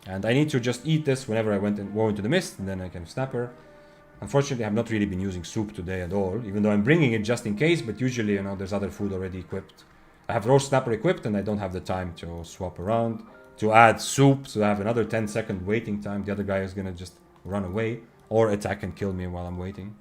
And I need to just eat this whenever I go into the mist, and then I can snapper. Unfortunately, I've not really been using soup today at all, even though I'm bringing it just in case, but usually, you know, there's other food already equipped. I have roast snapper equipped, and I don't have the time to swap around. To add soup, so I have another 10-second waiting time. The other guy is gonna just run away, or attack and kill me while I'm waiting.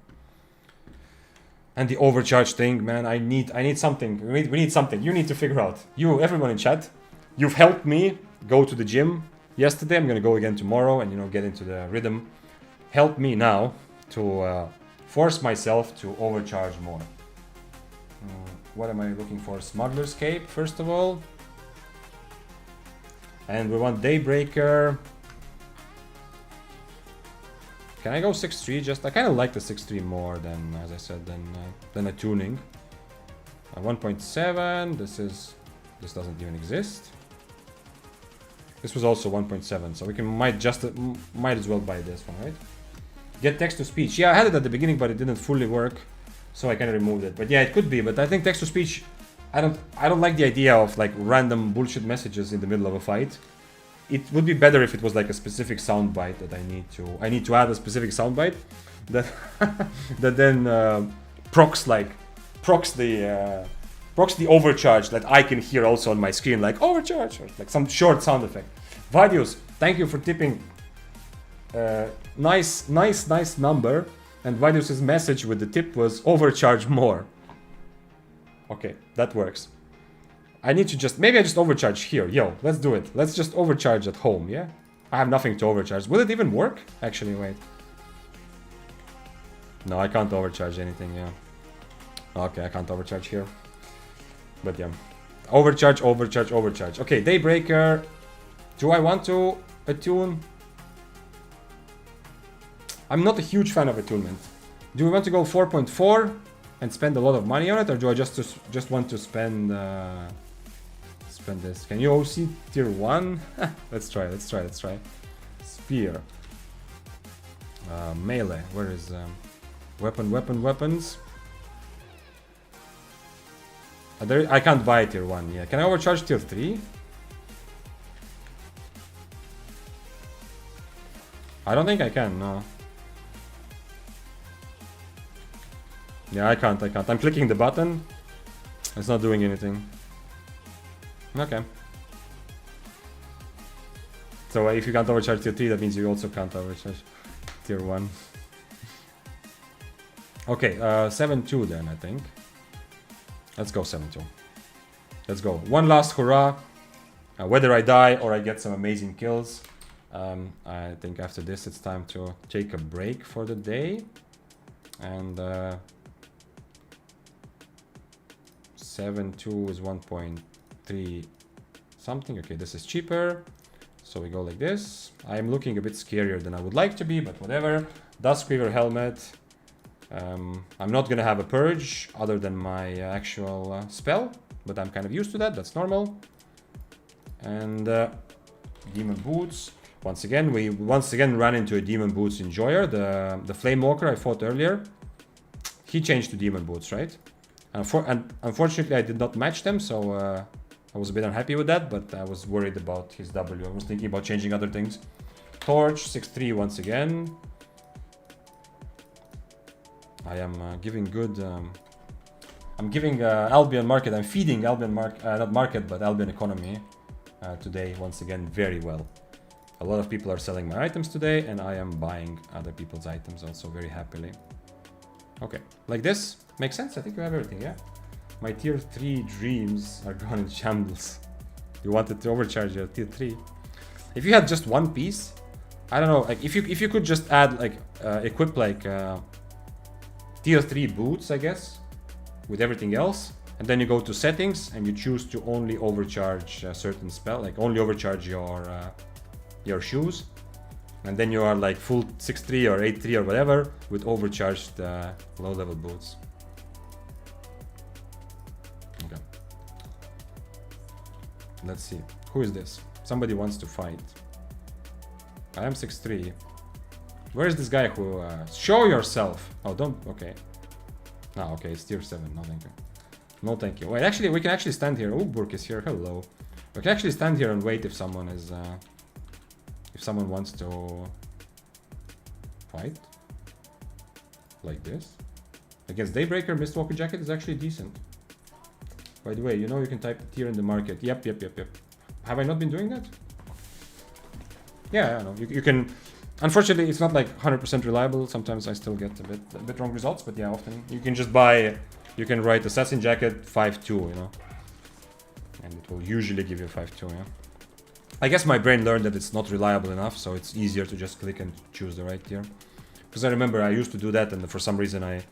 And the overcharge thing, man, I need something. We need something. You need to figure out. You, everyone in chat, you've helped me go to the gym yesterday. I'm gonna go again tomorrow and, you know, get into the rhythm. Help me now to force myself to overcharge more. What am I looking for? Smuggler's Cape, first of all. And we want Daybreaker. Can I go 6-3? Just I kind of like the 6-3 more than, as I said, than a tuning. 1.7. This doesn't even exist. This was also 1.7, so we can might as well buy this one, right? Get text to speech. Yeah, I had it at the beginning, but it didn't fully work, so I kind of removed it. But yeah, it could be. But I think text to speech. I don't like the idea of like random bullshit messages in the middle of a fight. It would be better if it was like a specific soundbite that I need to add a specific soundbite that that then procs the overcharge that I can hear also on my screen, like overcharge, or like some short sound effect. Vadius, thank you for tipping. Nice number. And Vadius's message with the tip was overcharge more. Okay, that works. I need to maybe I just overcharge here. Yo, let's do it. Let's just overcharge at home, yeah? I have nothing to overcharge. Will it even work? Actually, wait. No, I can't overcharge anything, yeah. Okay, I can't overcharge here. But yeah. Overcharge. Okay, Daybreaker. Do I want to attune? I'm not a huge fan of attunement. Do we want to go 4.4 and spend a lot of money on it, or do I just want to spend this? Can you OC tier 1? Let's try. Spear. Melee. Where is weapons? I can't buy tier 1 yet. Can I overcharge tier 3? I don't think I can, no. Yeah, I can't. I'm clicking the button. It's not doing anything. Okay. So if you can't overcharge tier 3, that means you also can't overcharge tier 1. Okay, 7-2 then, I think. Let's go 7-2. Let's go. One last hurrah. Whether I die or I get some amazing kills. I think after this it's time to take a break for the day. And 7-2 is 1.3 something. Okay, this is cheaper. So we go like this. I'm looking a bit scarier than I would like to be, but whatever. Duskweaver helmet. I'm not gonna have a purge other than my actual spell, but I'm kind of used to that. That's normal. And demon boots. Once again, we ran into a demon boots enjoyer. The flame walker I fought earlier. He changed to demon boots, right? And unfortunately, I did not match them, so I was a bit unhappy with that. But I was worried about his W. I was thinking about changing other things. Torch 6-3 once again. I am giving good. I'm giving Albion Market. I'm feeding Albion Market, not Market, but Albion Economy today once again very well. A lot of people are selling my items today, and I am buying other people's items also very happily. Okay, like this makes sense. I think we have everything. Yeah, my tier 3 dreams are gone in shambles. You wanted to overcharge your tier 3. If you had just one piece, I don't know. Like if you could just add like equip like tier 3 boots, I guess, with everything else, and then you go to settings and you choose to only overcharge a certain spell, like only overcharge your shoes, and then you are like full 6-3 or 8-3 or whatever with overcharged low level boots. Okay. Let's see. Who is this? Somebody wants to fight. I am 6-3. Where is this guy who... show yourself! Oh, don't... Okay. Ah, okay, it's tier 7. No, thank you. No, thank you. Wait, actually, we can actually stand here. Oh, Burk is here. Hello. We can actually stand here and wait if someone is, if someone wants to fight like this. Against Daybreaker, Mistwalker Jacket is actually decent. By the way, you know you can type tier in the market. Yep. Have I not been doing that? Yeah, I know. You can. Unfortunately, it's not like 100% reliable. Sometimes I still get a bit wrong results, but yeah, often you can just buy. You can write Assassin Jacket 5.2, you know, and it will usually give you 5.2. Yeah. I guess my brain learned that it's not reliable enough, so it's easier to just click and choose the right tier. Because I remember I used to do that, and for some reason I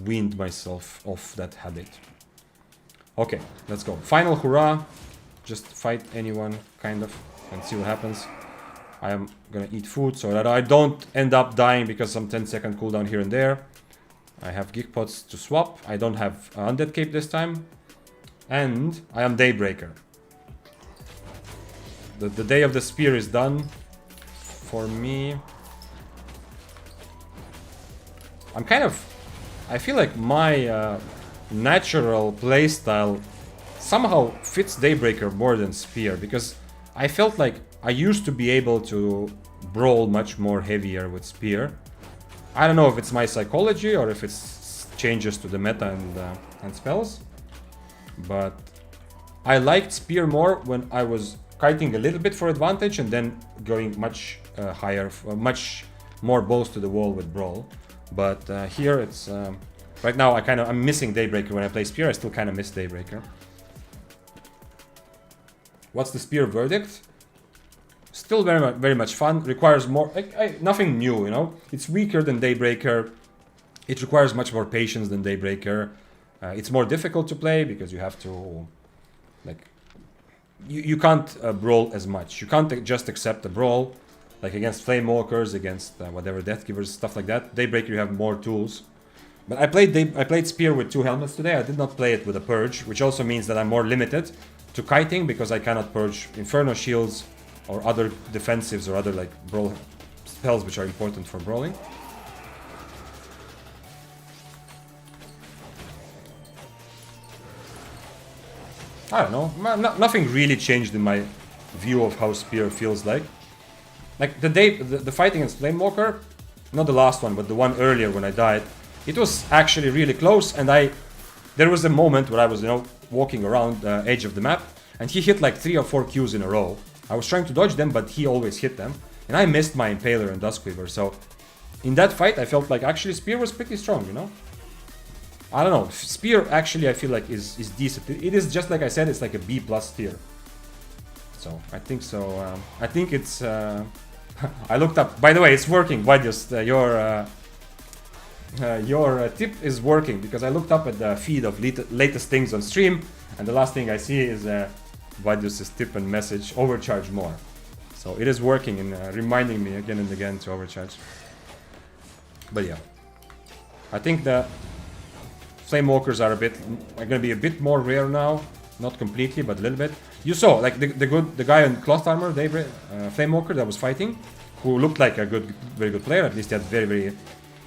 weaned myself off that habit. Okay, let's go. Final hurrah. Just fight anyone, kind of, and see what happens. I am gonna eat food so that I don't end up dying because some 10-second cooldown here and there. I have geek pots to swap. I don't have Undead Cape this time. And I am Daybreaker. The day of the spear is done for me. I'm kind of... I feel like my natural playstyle somehow fits Daybreaker more than Spear, because I felt like I used to be able to brawl much more heavier with Spear. I don't know if it's my psychology or if it's changes to the meta and spells, but I liked Spear more when I was kiting a little bit for advantage and then going much higher, much more balls to the wall with Brawl. But here it's right now I'm missing Daybreaker when I play Spear. I still kind of miss Daybreaker. What's the Spear verdict? Still very much fun. Requires more, nothing new, you know. It's weaker than Daybreaker. It requires much more patience than Daybreaker. It's more difficult to play because you have to, like, you can't brawl as much. You can't just accept a brawl, like against Flamewalkers, against whatever Deathgivers, stuff like that. Daybreaker, you have more tools. But I played Spear with 2 helmets today. I did not play it with a Purge, which also means that I'm more limited to kiting because I cannot purge Inferno Shields or other defensives or other like brawl spells which are important for brawling. I don't know. Nothing really changed in my view of how Spear feels like. Like the fight against Flamewalker, not the last one, but the one earlier when I died, it was actually really close, and there was a moment where I was, you know, walking around the edge of the map, and he hit like 3 or 4 Qs in a row. I was trying to dodge them, but he always hit them, and I missed my Impaler and Duskweaver, so in that fight I felt like actually Spear was pretty strong, you know? I don't know, Spear actually I feel like is decent. It is, just like I said, it's like a B+ tier. So, I think so, I think it's, I looked up, by the way, it's working, Vadius, your tip is working, because I looked up at the feed of latest things on stream, and the last thing I see is Vadius' tip and message, overcharge more. So it is working and reminding me again and again to overcharge. But yeah, I think the Flamewalkers are gonna be a bit more rare now, not completely, but a little bit. You saw like the guy in cloth armor, Flamewalker that was fighting, who looked like a very good player. At least he had very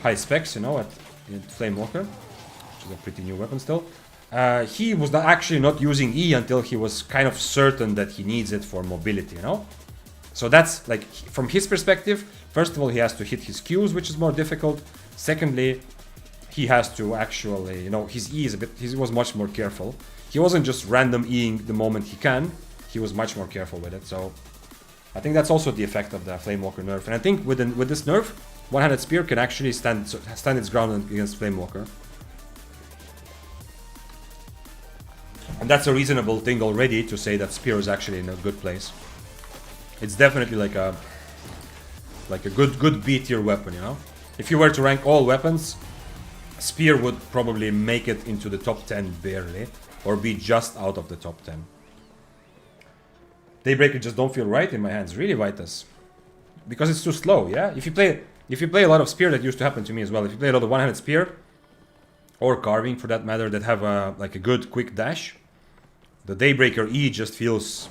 high specs, you know, at Flamewalker, which is a pretty new weapon still. He was actually not using E until he was kind of certain that he needs it for mobility, you know? So that's like, from his perspective, first of all, he has to hit his Qs, which is more difficult. Secondly, he has to actually, you know, his E is he was much more careful. He wasn't just random Eing the moment he can. He was much more careful with it. So I think that's also the effect of the Flamewalker nerf. And I think with this nerf, one-handed Spear can actually stand its ground against Flamewalker. And that's a reasonable thing already to say that Spear is actually in a good place. It's definitely like a good B tier weapon, you know? If you were to rank all weapons, Spear would probably make it into the top 10 barely, or be just out of the top 10. Daybreaker just don't feel right in my hands, really, Vitus. Because it's too slow, yeah? If you play a lot of Spear, that used to happen to me as well. If you play a lot of one-handed Spear, or Carving for that matter, that have like a good quick dash, the Daybreaker E just feels,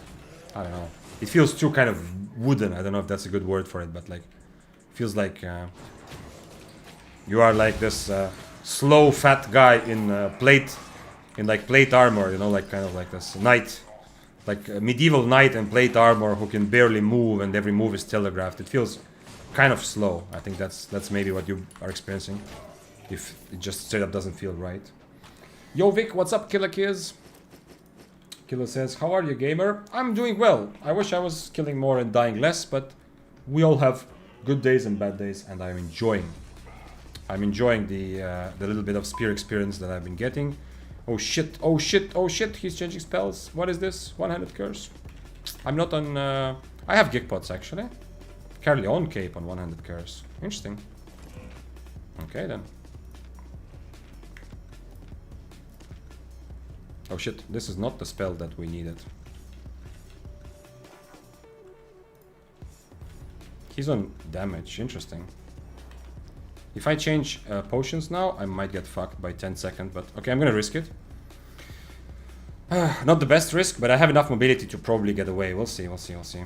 I don't know, it feels too kind of wooden. I don't know if that's a good word for it, but like, feels like you are like this slow fat guy in plate in like plate armor, you know, like kind of like this knight, like a medieval knight in plate armor who can barely move and every move is telegraphed. It feels kind of slow. I think that's maybe what you are experiencing. If it just straight up doesn't feel right. Yo Vic, what's up, Killer Kiz? Killer says, how are you, gamer? I'm doing well. I wish I was killing more and dying less, but we all have good days and bad days, and I'm enjoying the little bit of spear experience that I've been getting. Oh shit, oh shit, oh shit, he's changing spells. What is this? One-handed curse. I'm not on... I have gig pots, actually. Carry on cape on one-handed curse. Interesting. Okay, then. Oh shit, this is not the spell that we needed. He's on damage, interesting. If I change potions now, I might get fucked by 10 seconds, but okay, I'm gonna risk it. Not the best risk, but I have enough mobility to probably get away. We'll see, we'll see, we'll see.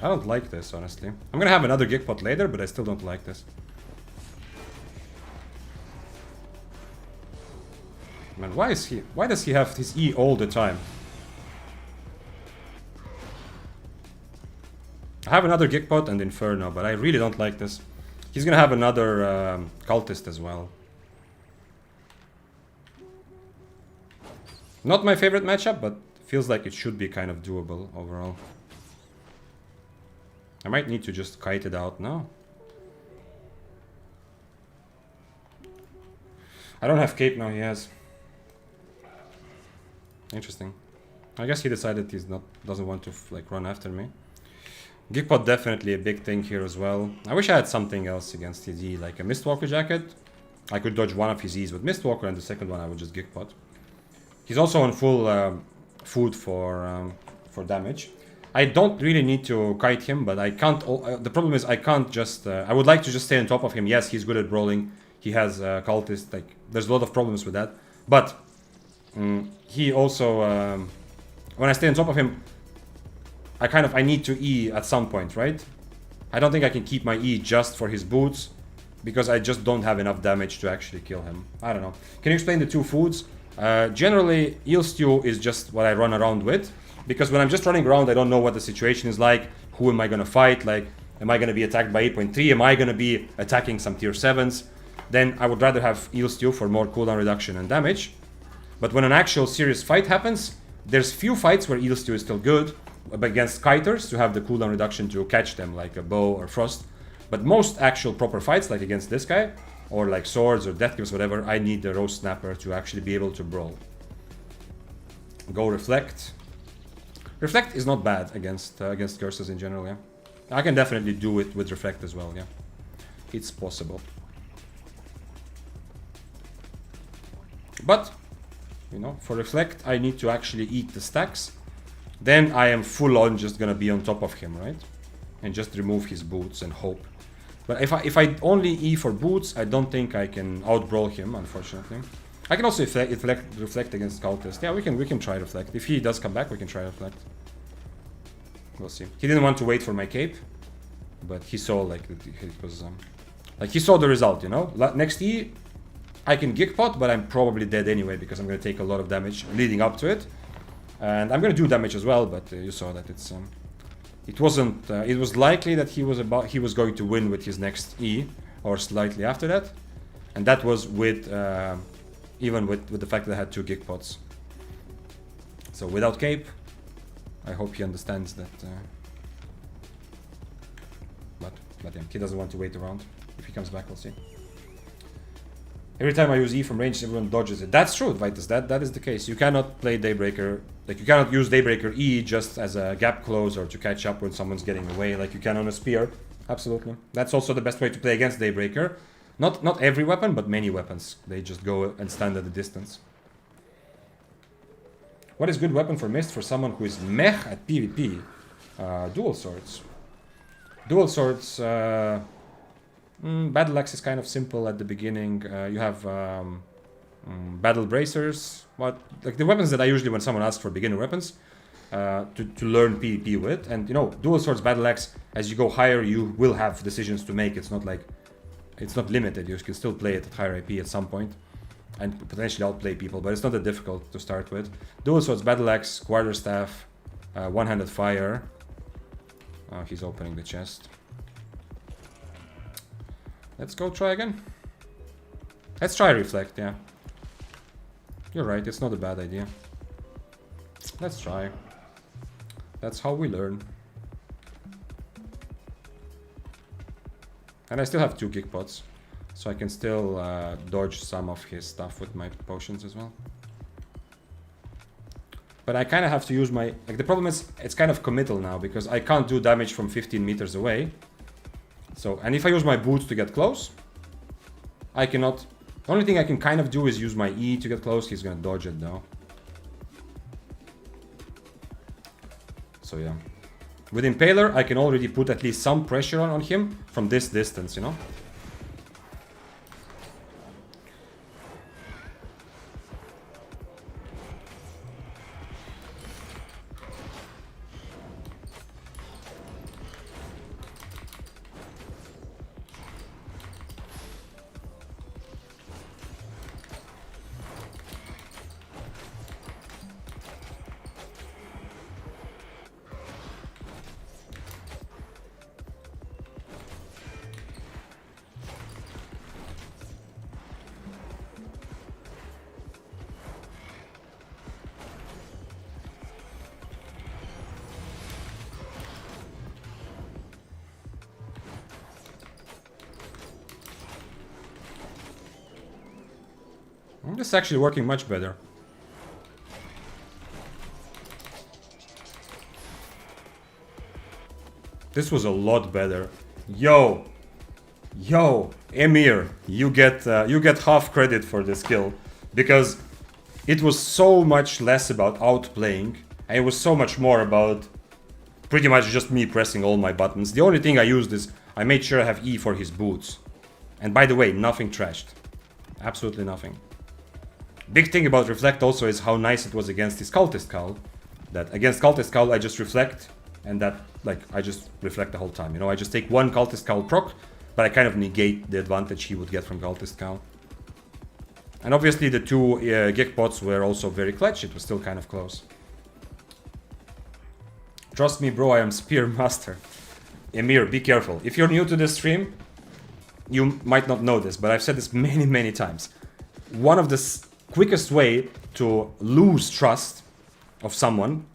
I don't like this, honestly. I'm gonna have another gig pot later, but I still don't like this. Man, why does he have his E all the time? I have another gig pot and Inferno, but I really don't like this. He's gonna have another cultist as well. Not my favorite matchup, but feels like it should be kind of doable overall. I might need to just kite it out now. I don't have cape now, he has. Interesting. I guess he decided he's doesn't want to like run after me. Gigpot definitely a big thing here as well. I wish I had something else against his E, like a Mistwalker jacket. I could dodge one of his E's with Mistwalker, and the second one I would just Gigpot. He's also on full food for damage. I don't really need to kite him, but I can't... the problem is I can't just... I would like to just stay on top of him. Yes, he's good at brawling. He has cultist. Like, there's a lot of problems with that. But he also... when I stay on top of him, I need to E at some point, right? I don't think I can keep my E just for his boots, because I just don't have enough damage to actually kill him. I don't know. Can you explain the two foods? Generally, eel stew is just what I run around with. Because when I'm just running around, I don't know what the situation is like. Who am I going to fight? Like, am I going to be attacked by 8.3? Am I going to be attacking some tier 7s? Then I would rather have eel stew for more cooldown reduction and damage. But when an actual serious fight happens, there's few fights where eel stew is still good. Against kiters, to have the cooldown reduction to catch them, like a bow or frost. But most actual proper fights, like against this guy, or like swords or death grips, whatever, I need the roast snapper to actually be able to brawl. Go reflect. Reflect is not bad against curses in general, yeah. I can definitely do it with reflect as well, yeah. It's possible. But, you know, for reflect, I need to actually eat the stacks. Then I am full on just gonna be on top of him, right? And just remove his boots and hope. But if I only E for boots, I don't think I can out-brawl him, unfortunately. I can also reflect against cultist. Yeah, we can try reflect. If he does come back, we can try reflect. We'll see. He didn't want to wait for my cape, but he saw like it was like he saw the result, you know. Next E, I can Gigpot, but I'm probably dead anyway because I'm gonna take a lot of damage leading up to it, and I'm gonna do damage as well. But you saw that it wasn't. It was likely that he was going to win with his next E or slightly after that, and that was with. Even with the fact that I had 2 Gigpots. So without cape, I hope he understands that. But yeah, he doesn't want to wait around. If he comes back, we'll see. Every time I use E from range, everyone dodges it. That's true, Vitus. That is the case. You cannot play Daybreaker. Like, you cannot use Daybreaker E just as a gap close or to catch up when someone's getting away, like you can on a spear. Absolutely. That's also the best way to play against Daybreaker. Not every weapon, but many weapons. They just go and stand at a distance. What is good weapon for Mist for someone who is meh at PvP? Dual swords. Dual swords. Battle axe is kind of simple at the beginning. You have battle bracers. What, like the weapons that I usually, when someone asks for beginner weapons, to learn PvP with. And you know, dual swords, battle axe. As you go higher, you will have decisions to make. It's not like, it's not limited. You can still play it at higher IP at some point, and potentially outplay people. But it's not that difficult to start with. Dual swords, battle axe, quarterstaff, one-handed fire. He's opening the chest. Let's go try again. Let's try reflect, yeah. You're right, it's not a bad idea. Let's try. That's how we learn. And I still have 2 kick pots, so I can still dodge some of his stuff with my potions as well. But I kind of have to use my... Like, the problem is, it's kind of committal now, because I can't do damage from 15 meters away. So, and if I use my boots to get close, I cannot... The only thing I can kind of do is use my E to get close. He's gonna dodge it though. So yeah. With Impaler, I can already put at least some pressure on him from this distance, you know? This is actually working much better. This was a lot better. Yo, Emir, you get half credit for this kill, because it was so much less about outplaying, and it was so much more about pretty much just me pressing all my buttons. The only thing I used is I made sure I have E for his boots, and by the way, nothing trashed, absolutely nothing. Big thing about reflect also is how nice it was against his cultist cowl. That against cultist cowl I just reflect, and that, like, I just reflect the whole time, you know. I just take one cultist cowl proc, but I kind of negate the advantage he would get from cultist cowl. And obviously the 2 gig pots were also very clutch. It was still kind of close. Trust me, bro, I am spear master. Emir, be careful. If you're new to this stream, you might not know this, but I've said this many times. One of the quickest way to lose trust of someone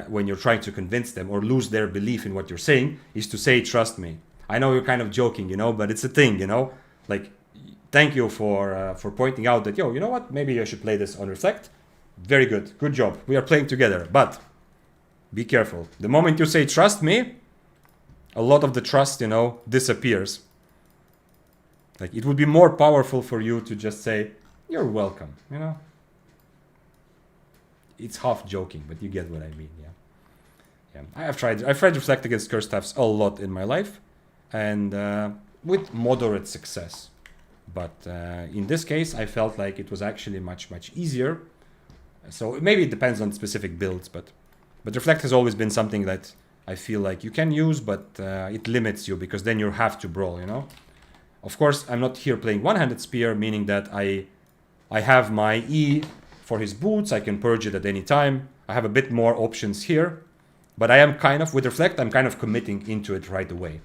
when you're trying to convince them or lose their belief in what you're saying is to say, trust me. I know you're kind of joking, you know, but it's a thing, you know. Like, thank you for pointing out that, yo, you know what, maybe I should play this on reflect. Very good job, we are playing together. But be careful, the moment you say trust me, a lot of the trust, you know, disappears. Like, it would be more powerful for you to just say, you're welcome, you know. It's half joking, but you get what I mean, yeah. I've tried reflect against curse staffs a lot in my life, and with moderate success. But in this case, I felt like it was actually much easier. So maybe it depends on specific builds, but reflect has always been something that I feel like you can use, but it limits you, because then you have to brawl, you know. Of course, I'm not here playing one-handed spear, meaning that I have my E for his boots, I can purge it at any time. I have a bit more options here, but I am kind of, with reflect, I'm kind of committing into it right away.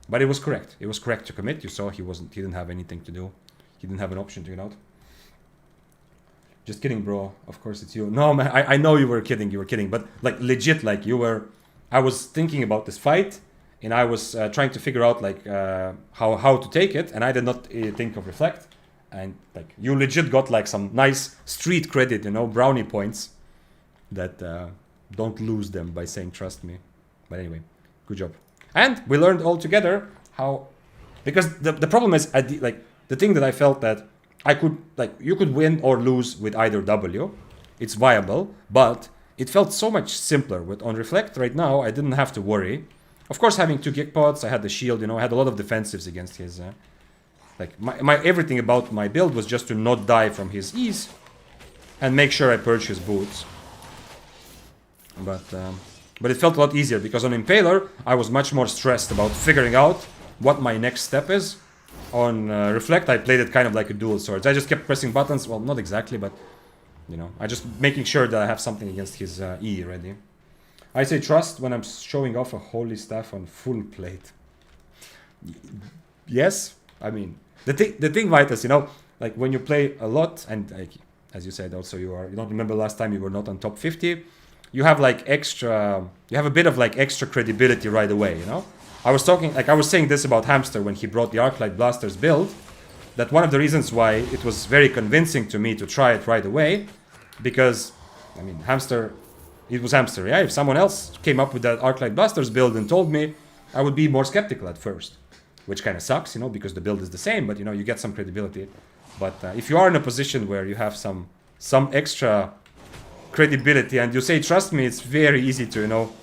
But it was correct. It was correct to commit. You saw he didn't have anything to do. He didn't have an option to get out. Just kidding, bro. Of course it's you. No, man, I know you were kidding, but like legit, like you were, I was thinking about this fight, and I was trying to figure out like how to take it, and I did not think of reflect. and like you legit got like some nice street credit, you know, brownie points that don't lose them by saying trust me. But anyway, good job. And we learned all together how, because the problem is like the thing that I felt that I could, like, you could win or lose with either W. It's viable, but it felt so much simpler with on Reflect right now. I didn't have to worry. Of course, having 2 geek pods, I had the shield, you know, I had a lot of defensives against his like my everything about my build was just to not die from his ease and make sure I purge his boots. But it felt a lot easier because on Impaler I was much more stressed about figuring out what my next step is. On Reflect I played it kind of like a dual swords. I just kept pressing buttons, well, not exactly, but you know, I just making sure that I have something against his E ready. I say trust when I'm showing off a holy staff on full plate. Yes, I mean the thing, Vitus, you know, like when you play a lot, and like as you said, also you don't remember last time you were not on top 50. You have like extra, you have a bit of like extra credibility right away, you know. I was saying this about Hamster when he brought the Arclight Blasters build, that one of the reasons why it was very convincing to me to try it right away, because I mean Hamster, it was Hamster, yeah. If someone else came up with that Arclight Blasters build and told me, I would be more skeptical at first. Which kind of sucks, you know, because the build is the same, but you know, you get some credibility. But if you are in a position where you have some extra credibility and you say trust me, it's very easy to, you know,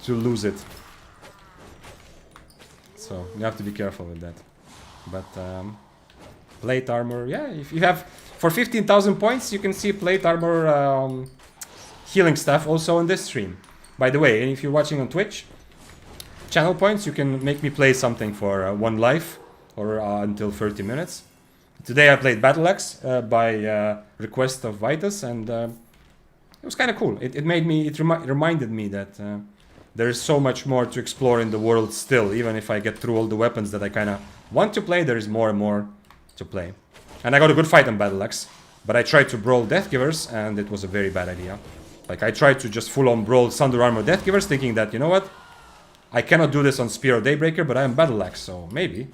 to lose it. So you have to be careful with that. But plate armor, yeah, if you have for 15,000 points you can see plate armor healing stuff also on this stream. By the way, and if you're watching on Twitch, channel points, you can make me play something for 1 life or until 30 minutes. Today I played Battle Axe by request of Vitus, and it was kind of cool. It reminded me that there is so much more to explore in the world still. Even if I get through all the weapons that I kind of want to play, there is more and more to play. And I got a good fight on Battle Axe, but I tried to brawl Deathgivers, and it was a very bad idea. Like, I tried to just full-on brawl Thunder Armor Deathgivers, thinking that, you know what? I cannot do this on Spear or Daybreaker, but I am Battle Axe, so maybe.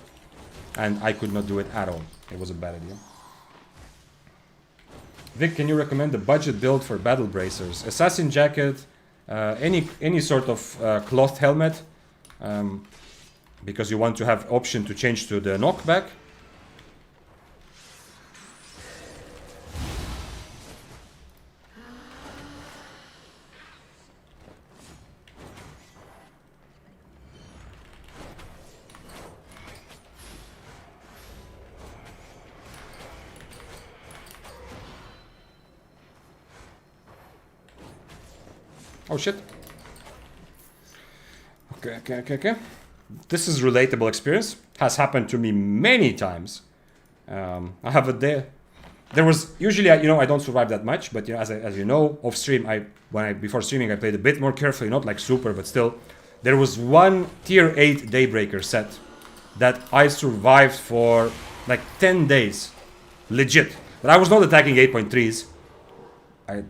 And I could not do it at all. It was a bad idea. Vic, can you recommend a budget build for Battle Bracers? Assassin Jacket, any sort of cloth helmet, because you want to have option to change to the knockback. Oh shit. Okay. This is relatable experience. Has happened to me many times. I have a day. There was usually, you know, I don't survive that much, but you know, as you know, off stream, before streaming, I played a bit more carefully, not like super, but still. There was one tier 8 Daybreaker set that I survived for like 10 days, legit. But I was not attacking 8.3s.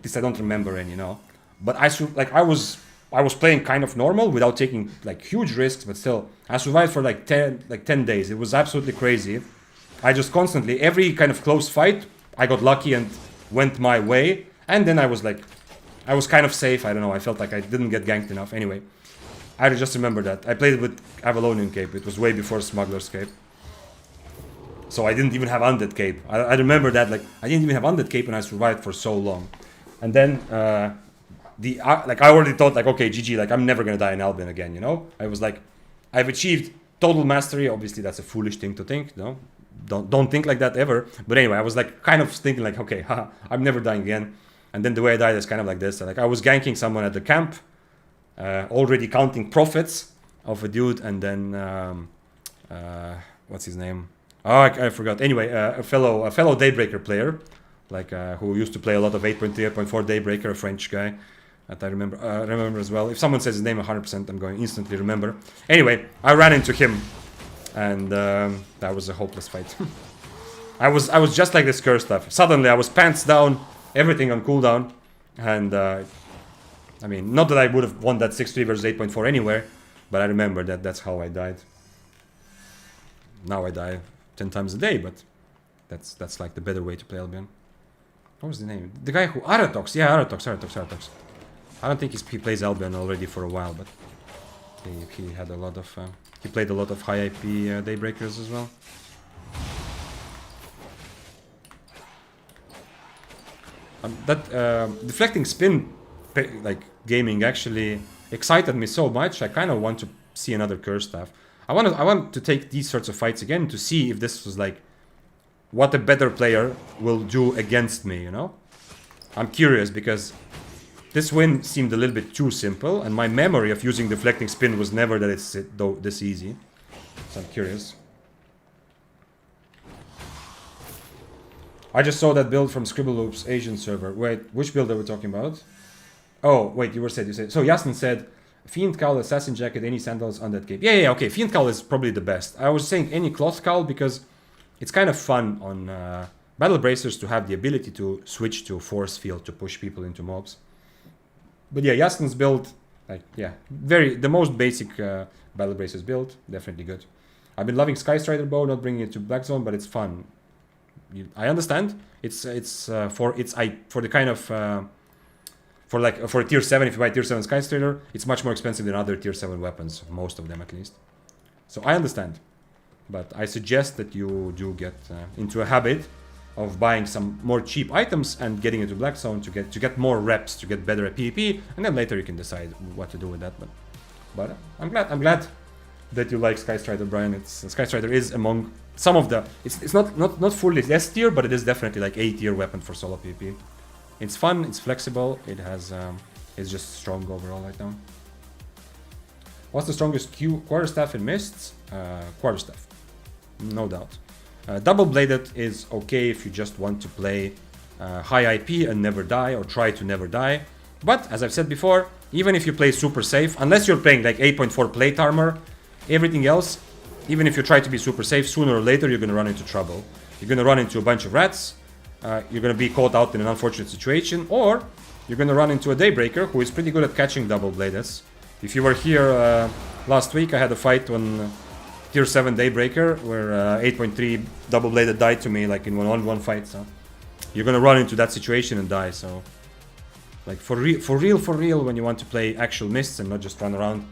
This I don't remember any, you know. But I was playing kind of normal without taking like huge risks, but still I survived for like 10 days. It was absolutely crazy. I just constantly, every kind of close fight, I got lucky and went my way, and then I was kind of safe. I don't know, I felt like I didn't get ganked enough. Anyway, I just remember that I played with Avalonian Cape. It was way before Smuggler's Cape, so I didn't even have Undead Cape. I remember that, like, I didn't even have Undead Cape and I survived for so long. And then like, I already thought, like, okay, GG, like, I'm never gonna die in Albion again, you know? I was like, I've achieved total mastery. Obviously, that's a foolish thing to think, no? Don't think like that ever. But anyway, I was like, kind of thinking like, okay, haha, I'm never dying again. And then the way I died is kind of like this. Like, I was ganking someone at the camp, already counting profits of a dude, and then, what's his name? Oh, I forgot. Anyway, a fellow Daybreaker player, like, who used to play a lot of 8.3, 8.4 Daybreaker, a French guy. That I remember as well. If someone says his name 100%, I'm going to instantly remember. Anyway, I ran into him, and that was a hopeless fight. I was just like this curse stuff. Suddenly, I was pants down, everything on cooldown, and I mean, not that I would have won that 6-3 versus 8.4 anywhere, but I remember that that's how I died. Now I die 10 times a day, but That's like the better way to play Albion. What was the name? The guy who Aratox. Yeah, Aratox. I don't think he plays Albion already for a while, but he had a lot of he played a lot of high IP Daybreakers as well. That deflecting spin like gaming actually excited me so much. I kind of want to see another curse staff. I want to take these sorts of fights again to see if this was like what a better player will do against me, you know? I'm curious because this win seemed a little bit too simple, and my memory of using deflecting spin was never that it's this easy. So I'm curious. I just saw that build from Scribbleloop's Asian server. Wait, which build are we talking about? Oh, wait, you said. So Yasmin said, Fiend Cowl, Assassin Jacket, any sandals on that cape. Yeah, okay, Fiend Cowl is probably the best. I was saying any cloth cowl because it's kind of fun on Battle Bracers to have the ability to switch to Force Field to push people into mobs. But yeah, Yasmin's build, like, yeah, the most basic Battle Bracers build, definitely good. I've been loving Sky Strider bow, not bringing it to Black Zone, but it's fun. I understand. It's for the kind of for a tier 7. If you buy tier 7 Sky Strider, it's much more expensive than other tier 7 weapons, most of them at least. So I understand, but I suggest that you do get into a habit of buying some more cheap items and getting into Black Zone to get more reps, to get better at PvP, and then later you can decide what to do with that. But I'm glad that you like Sky Strider, Brian. Sky Strider is among some of the it's not fully S tier, but it is definitely like A tier weapon for solo PvP. It's fun, it's flexible, it has it's just strong overall right now. What's the strongest quarterstaff in Mists? Quarterstaff, no doubt. Double-bladed is okay if you just want to play high IP and never die, or try to never die. But as I've said before, even if you play super safe, unless you're playing like 8.4 plate armor, everything else, even if you try to be super safe, sooner or later you're gonna run into trouble. You're gonna run into a bunch of rats, you're gonna be caught out in an unfortunate situation, or you're gonna run into a Daybreaker who is pretty good at catching double-bladeds. If you were here last week, I had a fight on tier 7 Daybreaker where 8.3 double-bladed died to me like in one fight. So you're gonna run into that situation and die. So like for real, when you want to play actual Mists and not just run around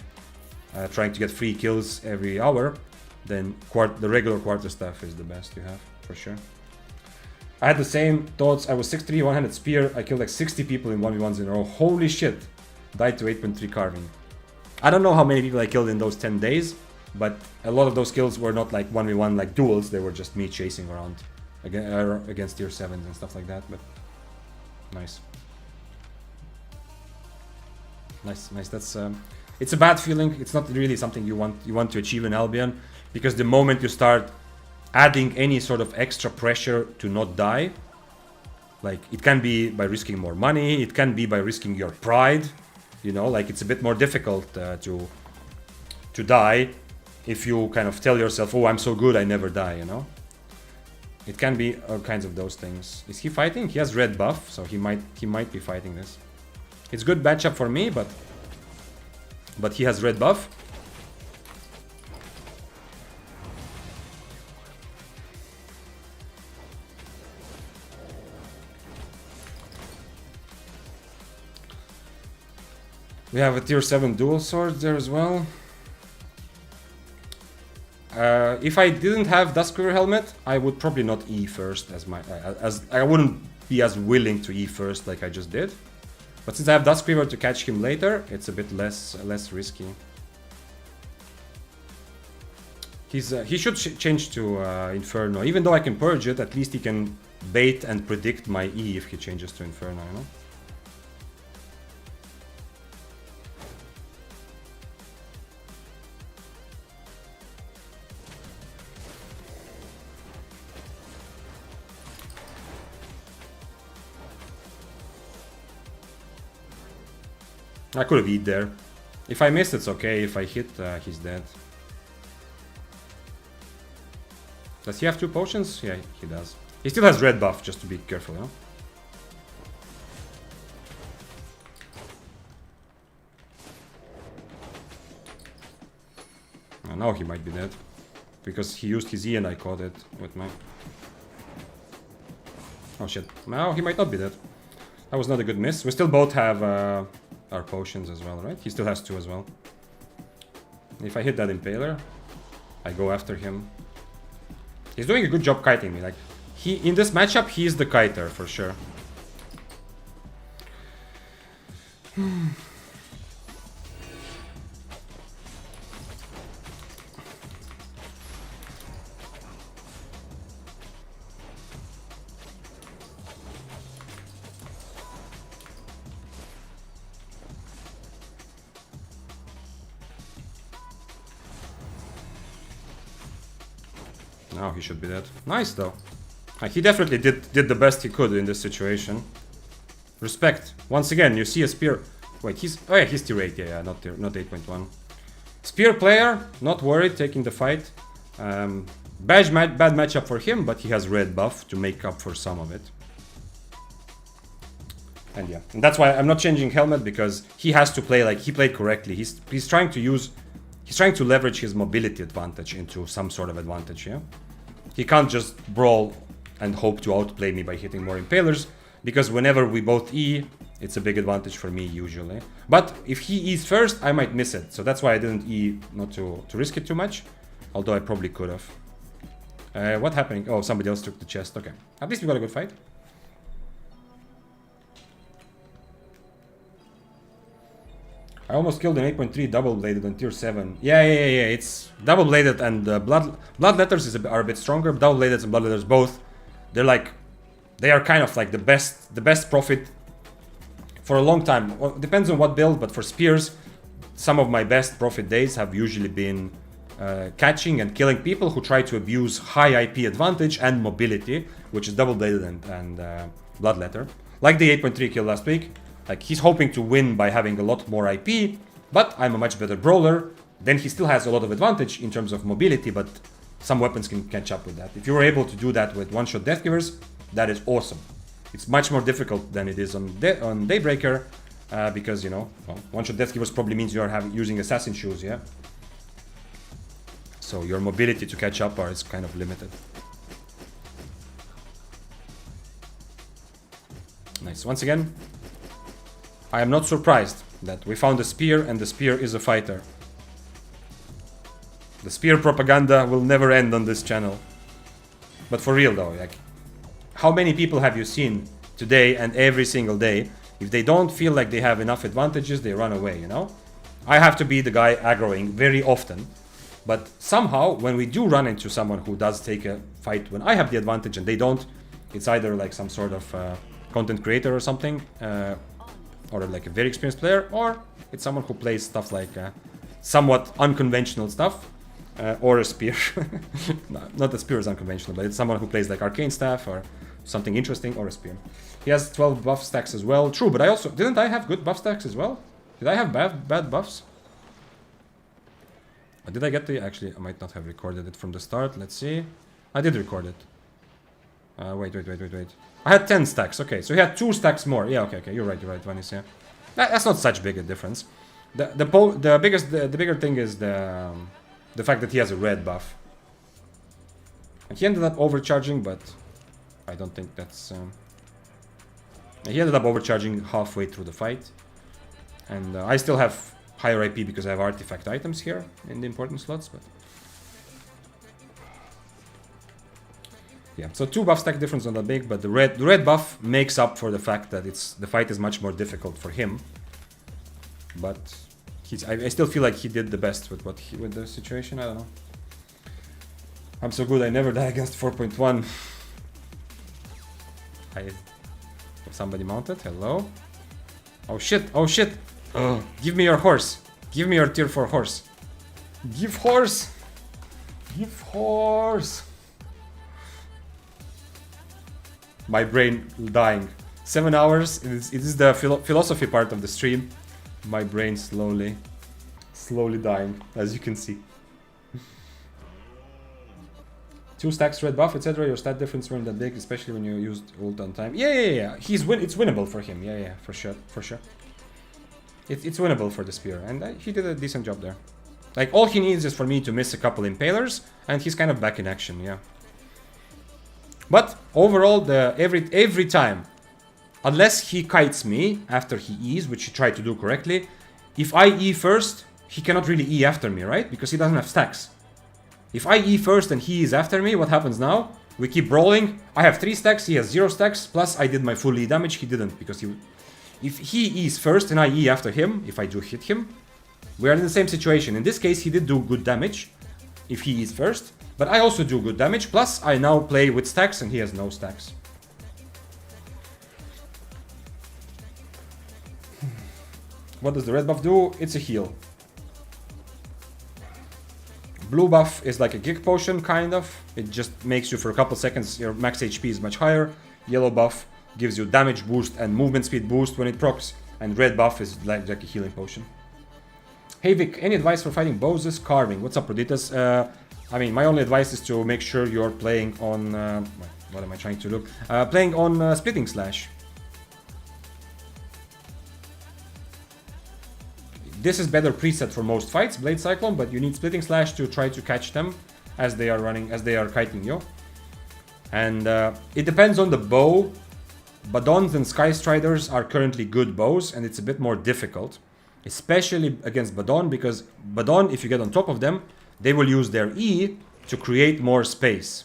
trying to get free kills every hour, then the regular quarterstaff is the best you have for sure. I had the same thoughts. I was 6'3", one-handed spear. I killed like 60 people in 1v1s in a row. Holy shit! Died to 8.3 carving. I don't know how many people I killed in those 10 days, but a lot of those kills were not like 1v1 like duels. They were just me chasing around against tier 7s and stuff like that. But nice. That's it's a bad feeling. It's not really something you want to achieve in Albion, because the moment you start adding any sort of extra pressure to not die, like it can be by risking more money, it can be by risking your pride, you know, like it's a bit more difficult to die if you kind of tell yourself, oh, I'm so good, I never die, you know. It can be all kinds of those things. Is he fighting? He has red buff, so he might be fighting this. It's good matchup for me, but he has red buff. We have a tier 7 dual sword there as well. If I didn't have Duskweaver helmet, I would probably not E first as I wouldn't be as willing to E first like I just did. But since I have Duskweaver to catch him later, it's a bit less risky. He should change to Inferno. Even though I can purge it, at least he can bait and predict my E if he changes to Inferno, you know? I could have eat there. If I missed, it's okay. If I hit, he's dead. Does he have 2 potions? Yeah, he does. He still has red buff, just to be careful, huh? Now he might be dead. Because he used his E and I caught it with my... Oh shit. No, he might not be dead. That was not a good miss. We still both have our potions as well, right? He still has 2 as well. If I hit that Impaler, I go after him. He's doing a good job kiting me. Like, in this matchup, he is the kiter for sure. Now he should be dead. Nice though. He definitely did the best he could in this situation. Respect. Once again, you see a spear. Wait, he's tier 8. Yeah, not 8.1. Spear player, not worried, taking the fight. Bad matchup for him, but he has red buff to make up for some of it. And yeah, and that's why I'm not changing helmet, because he has to play like he played correctly. He's trying to leverage his mobility advantage into some sort of advantage. Yeah, he can't just brawl and hope to outplay me by hitting more impalers, because whenever we both E, it's a big advantage for me usually. But if he E's first, I might miss it. So that's why I didn't E, not to risk it too much. Although I probably could have. What happening? Oh, somebody else took the chest. Okay. At least we got a good fight. I almost killed an 8.3 double-bladed on tier 7. Yeah. It's double-bladed and bloodletters are a bit stronger. Double-bladed and bloodletters both. They are kind of like the best profit for a long time. Well, depends on what build, but for spears, some of my best profit days have usually been catching and killing people who try to abuse high IP advantage and mobility, which is double-bladed and bloodletter. Like the 8.3 kill last week. Like, he's hoping to win by having a lot more IP, but I'm a much better brawler. Then he still has a lot of advantage in terms of mobility, but some weapons can catch up with that. If you're able to do that with one-shot Deathgivers, that is awesome. It's much more difficult than it is on Daybreaker, because, you know, well, one-shot Deathgivers probably means you are using assassin shoes, yeah? So your mobility to catch up is kind of limited. Nice. Once again, I am not surprised that we found a spear and the spear is a fighter. The spear propaganda will never end on this channel. But for real though, like, how many people have you seen today and every single day? If they don't feel like they have enough advantages, they run away, you know? I have to be the guy aggroing very often. But somehow, when we do run into someone who does take a fight when I have the advantage and they don't, it's either like some sort of content creator or something, or like a very experienced player, or it's someone who plays stuff like somewhat unconventional stuff, or a spear. No, not a spear is unconventional, but it's someone who plays like arcane staff or something interesting, or a spear. He has 12 buff stacks as well. True, but I also... Didn't I have good buff stacks as well? Did I have bad buffs? Or did I get the... Actually, I might not have recorded it from the start. Let's see. I did record it. Wait. I had 10 stacks. Okay, so he had 2 stacks more. Yeah, okay. You're right, Vanis, yeah. That's not such big a difference. The bigger thing is the fact that he has a red buff. And he ended up overcharging, but I don't think that's... He ended up overcharging halfway through the fight. And I still have higher IP because I have artifact items here in the important slots, but... Yeah, so 2 buff stack difference on that big, but the red buff makes up for the fact that the fight is much more difficult for him. But I still feel like he did the best with with the situation. I don't know. I'm so good. I never die against 4.1. Somebody mounted. Hello. Oh shit! Oh, give me your horse. Give me your tier 4 horse. Give horse. My brain dying. 7 hours. It is the philosophy part of the stream. My brain slowly dying, as you can see. 2 stacks red buff, etc. Your stat difference weren't that big, especially when you used ult on time. Yeah. It's winnable for him. Yeah, for sure. It's winnable for the spear, and he did a decent job there. Like, all he needs is for me to miss a couple impalers, and he's kind of back in action. Yeah. But overall, every time, unless he kites me after he E's, which he tried to do correctly, if I E first, he cannot really E after me, right? Because he doesn't have stacks. If I E first and he is after me, what happens now? We keep brawling. I have 3 stacks, he has 0 stacks, plus I did my full E damage, he didn't, because if he E's first and I E after him, if I do hit him, we are in the same situation. In this case, he did do good damage, if he E's first, but I also do good damage, plus I now play with stacks and he has no stacks. What does the red buff do? It's a heal. Blue buff is like a gig potion, kind of. It just makes you for a couple seconds, your max HP is much higher. Yellow buff gives you damage boost and movement speed boost when it procs. And red buff is like a healing potion. Hey Vic, any advice for fighting bosses? Carving. What's up, Roditas? I mean, my only advice is to make sure you're playing on... what am I trying to look? Playing on Splitting Slash. This is better preset for most fights, Blade Cyclone, but you need Splitting Slash to try to catch them as they are running, as they are kiting you. And it depends on the bow. Badons and Sky Striders are currently good bows, and it's a bit more difficult. Especially against Badon, because Badon, if you get on top of them, they will use their E to create more space.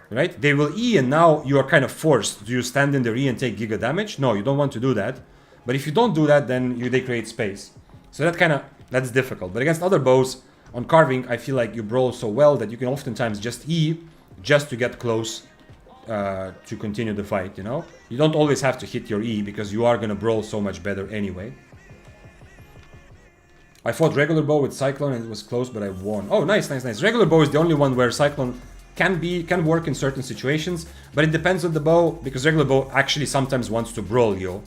Right? They will E and now you are kind of forced. Do you stand in their E and take giga damage? No, you don't want to do that. But if you don't do that, then they create space. So that's difficult. But against other bows, on Carving, I feel like you brawl so well that you can oftentimes just E just to get close to continue the fight, you know? You don't always have to hit your E because you are gonna brawl so much better anyway. I fought regular bow with Cyclone and it was close, but I won. Oh, nice, nice, nice. Regular bow is the only one where Cyclone can work in certain situations, but it depends on the bow, because regular bow actually sometimes wants to brawl you.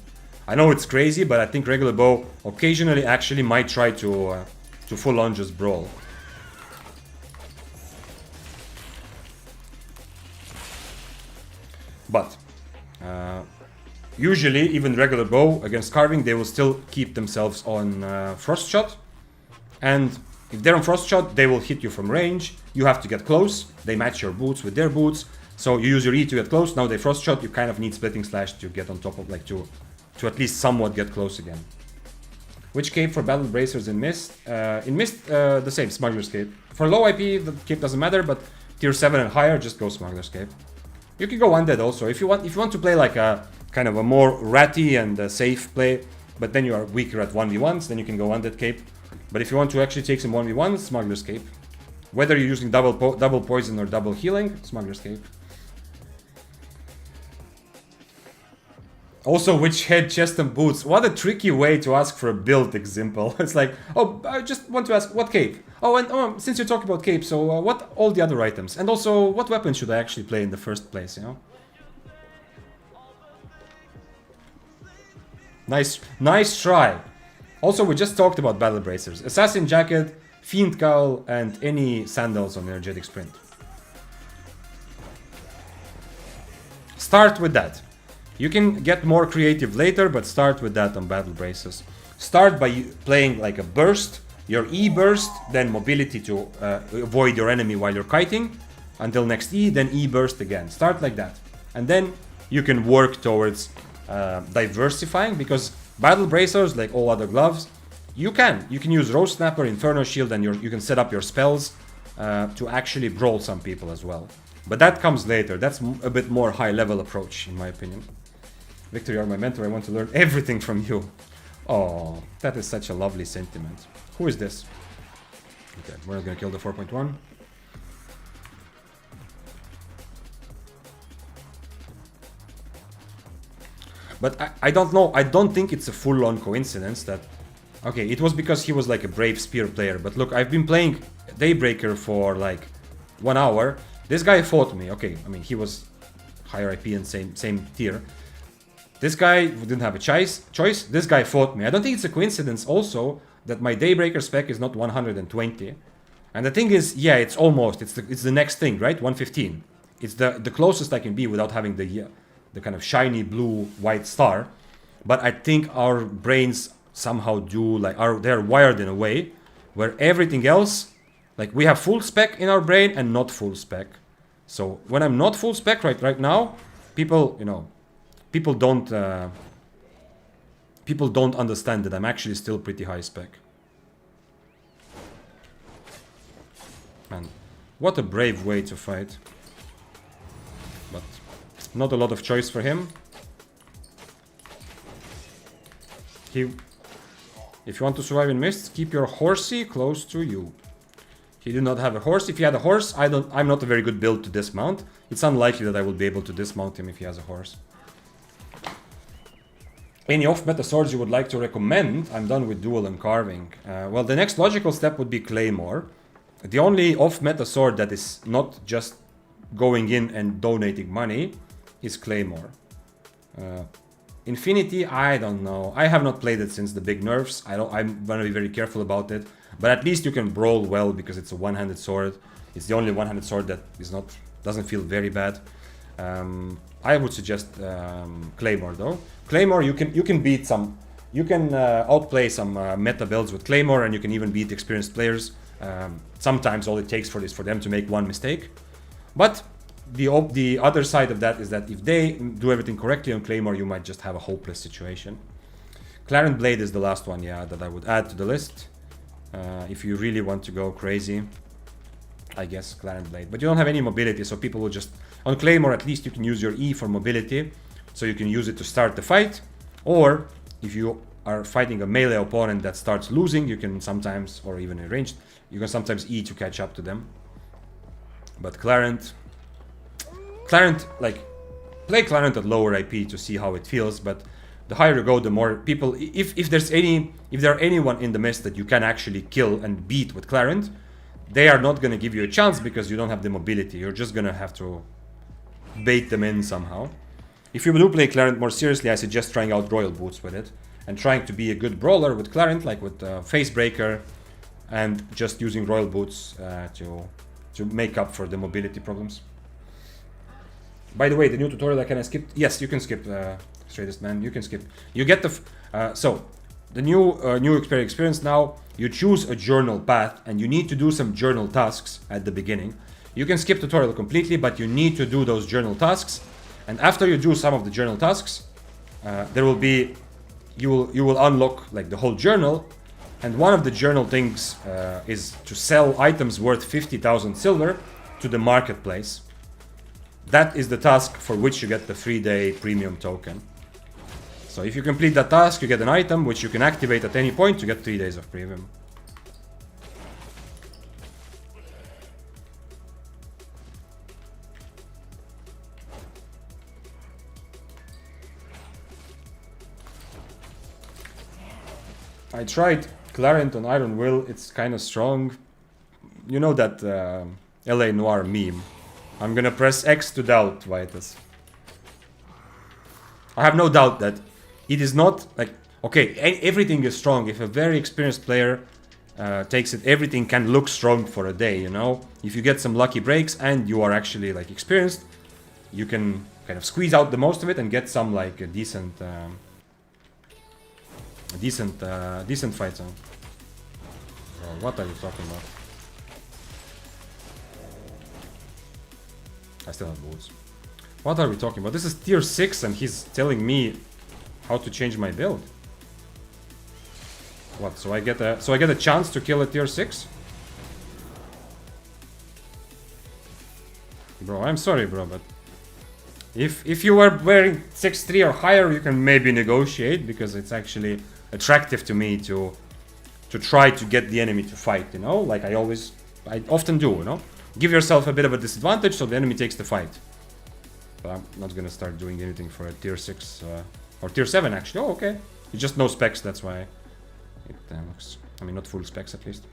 I know it's crazy, but I think regular bow occasionally actually might try to full on just brawl. But usually, even regular bow against Carving, they will still keep themselves on Frost Shot. And if they're on Frost Shot, they will hit you from range. You have to get close. They match your boots with their boots. So you use your E to get close. Now they Frost Shot. You kind of need Splitting Slash to get on top of, like, to at least somewhat get close again. Which cape for Battle Bracers in Mist? In Mist, the same, Smuggler's Cape. For low IP, the cape doesn't matter, but tier 7 and higher, just go Smuggler's Cape. You can go Undead also. If you want to play like a kind of a more ratty and safe play, but then you are weaker at 1v1s, then you can go Undead Cape. But if you want to actually take some 1v1s, Smuggler's Cape. Whether you're using double poison or double healing, Smuggler's Cape. Also, which head, chest, and boots? What a tricky way to ask for a build example. It's like, oh, I just want to ask, what cape? Oh, and since you're talking about cape, so what all the other items? And also, what weapon should I actually play in the first place, you know? Nice try. Also, we just talked about Battle Bracers. Assassin Jacket, Fiend Cowl, and any sandals on Energetic Sprint. Start with that. You can get more creative later, but start with that on Battle Bracers. Start by playing like a burst, your E burst, then mobility to avoid your enemy while you're kiting, until next E, then E burst again. Start like that. And then you can work towards diversifying, because Battle Bracers, like all other gloves, you can use Rose Snapper, Inferno Shield, and you can set up your spells to actually brawl some people as well. But that comes later. That's a bit more high-level approach, in my opinion. Victor, you are my mentor. I want to learn everything from you. Oh, that is such a lovely sentiment. Who is this? Okay, we're not gonna kill the 4.1. But I don't know. I don't think it's a full-on coincidence that... Okay, it was because he was like a Brave Spear player. But look, I've been playing Daybreaker for like 1 hour. This guy fought me. Okay, I mean, he was higher IP and same tier. This guy didn't have a choice. This guy fought me. I don't think it's a coincidence also that my Daybreaker spec is not 120. And the thing is, yeah, it's almost. It's the next thing, right? 115. It's the closest I can be without having the kind of shiny blue white star. But I think our brains somehow do, like, they're wired in a way where everything else, like, we have full spec in our brain and not full spec. So when I'm not full spec right now, people, you know, people don't understand that I'm actually still pretty high spec. Man, what a brave way to fight. But not a lot of choice for him. If you want to survive in mists, keep your horsey close to you. He did not have a horse. If he had a horse, I'm not a very good build to dismount. It's unlikely that I will be able to dismount him if he has a horse. Any off-meta swords you would like to recommend? I'm done with duel and carving. Well, the next logical step would be claymore. The only off-meta sword that is not just going in and donating money is claymore. Infinity, I don't know. I have not played it since the big nerfs. I'm gonna be very careful about it. But at least you can brawl well because it's a one-handed sword. It's the only one-handed sword that doesn't feel very bad. I would suggest claymore though. Claymore, you can beat some. You can outplay some meta builds with claymore, and you can even beat experienced players. Sometimes all it takes for them to make one mistake. But the other side of that is that if they do everything correctly on claymore, you might just have a hopeless situation. Clarent Blade is the last one, yeah, that I would add to the list. If you really want to go crazy, I guess Clarent Blade. But you don't have any mobility, so people will just... On Claymore, at least you can use your E for mobility, so you can use it to start the fight. Or, if you are fighting a melee opponent that starts losing, you can sometimes, or even in ranged, you can sometimes E to catch up to them. But Clarent, like, play Clarent at lower IP to see how it feels, but the higher you go, the more people... If there are anyone in the mist that you can actually kill and beat with Clarent, they are not going to give you a chance because you don't have the mobility. You're just going to have to bait them in somehow. If you do play Clarent more seriously, I suggest trying out Royal Boots with it. And trying to be a good brawler with Clarent, like with Facebreaker, and just using Royal Boots to make up for the mobility problems. By the way, the new tutorial, can I skip? Yes, you can skip, Straightest Man, you can skip. You get the... so, the new experience now, you choose a journal path, and you need to do some journal tasks at the beginning. You can skip tutorial completely, but you need to do those journal tasks. And after you do some of the journal tasks, there will be... You will unlock like the whole journal, and one of the journal things is to sell items worth 50,000 silver to the marketplace. That is the task for which you get the 3-day premium token. So if you complete that task, you get an item which you can activate at any point to get 3 days of premium. I tried Clarent on Iron Will, it's kind of strong. You know that LA Noir meme. I'm gonna press X to doubt Vitus. I have no doubt that it is not like... Okay, everything is strong. If a very experienced player takes it, everything can look strong for a day, you know? If you get some lucky breaks and you are actually like experienced, you can kind of squeeze out the most of it and get some like a decent fight zone. Bro, what are you talking about? I still have boots. What are we talking about? This is tier 6 and he's telling me how to change my build. What? So I get a chance to kill a tier 6? Bro, I'm sorry, bro, but if you were wearing 6-3 or higher, you can maybe negotiate, because it's actually attractive to me to try to get the enemy to fight, you know? Like I often do, you know? Give yourself a bit of a disadvantage so the enemy takes the fight. But I'm not gonna start doing anything for a tier 6 or tier 7 actually. Oh, okay. It's just no specs, that's why it looks... I mean, not full specs at least.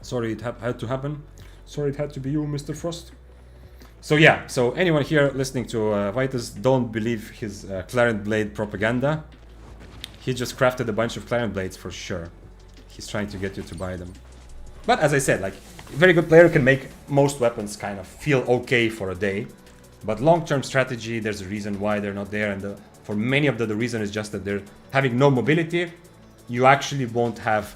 Sorry it had to happen. Sorry it had to be you, Mr. Frost. So yeah, so anyone here listening to Vitus, don't believe his Clarent Blade propaganda. He just crafted a bunch of Clarent Blades for sure. He's trying to get you to buy them. But as I said, like, a very good player can make most weapons kind of feel okay for a day. But long-term strategy, there's a reason why they're not there. And for many of them, the reason is just that they're having no mobility. You actually won't have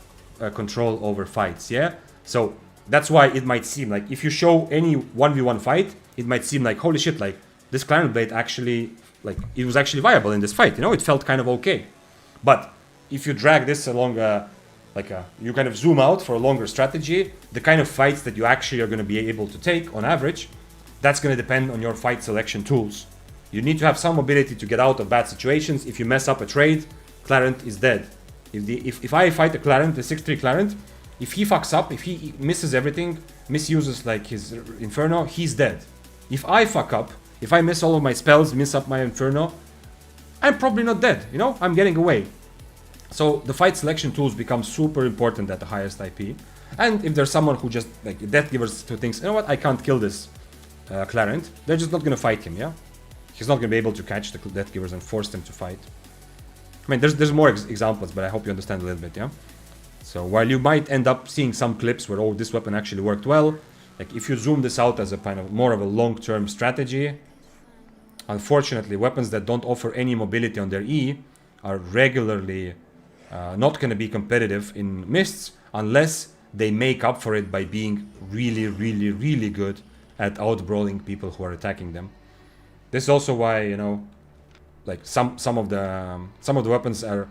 control over fights, yeah? So That's why it might seem like if you show any 1v1 fight, it might seem like, holy shit, like this Claret Blade actually, like it was actually viable in this fight, you know, it felt kind of okay. But if you drag this along you kind of zoom out for a longer strategy, the kind of fights that you actually are going to be able to take on average, that's going to depend on your fight selection tools. You need to have some ability to get out of bad situations. If you mess up a trade, Clarent is dead. If I fight a Clarent, the 6-3 Clarent, if he fucks up, if he misses everything, misuses like his Inferno, he's dead. If I fuck up, if I miss all of my spells, miss up my Inferno, I'm probably not dead, you know? I'm getting away. So the fight selection tools become super important at the highest IP. And if there's someone who just, like, Death Givers who thinks, you know what, I can't kill this Clarent, they're just not gonna fight him, yeah? He's not gonna be able to catch the Death Givers and force them to fight. I mean, there's more examples, but I hope you understand a little bit, yeah? So while you might end up seeing some clips where, oh, this weapon actually worked well, like if you zoom this out as a kind of more of a long-term strategy, unfortunately, weapons that don't offer any mobility on their E are regularly not going to be competitive in mists unless they make up for it by being really, really, really good at out-brawling people who are attacking them. This is also why, you know, like some of the weapons are,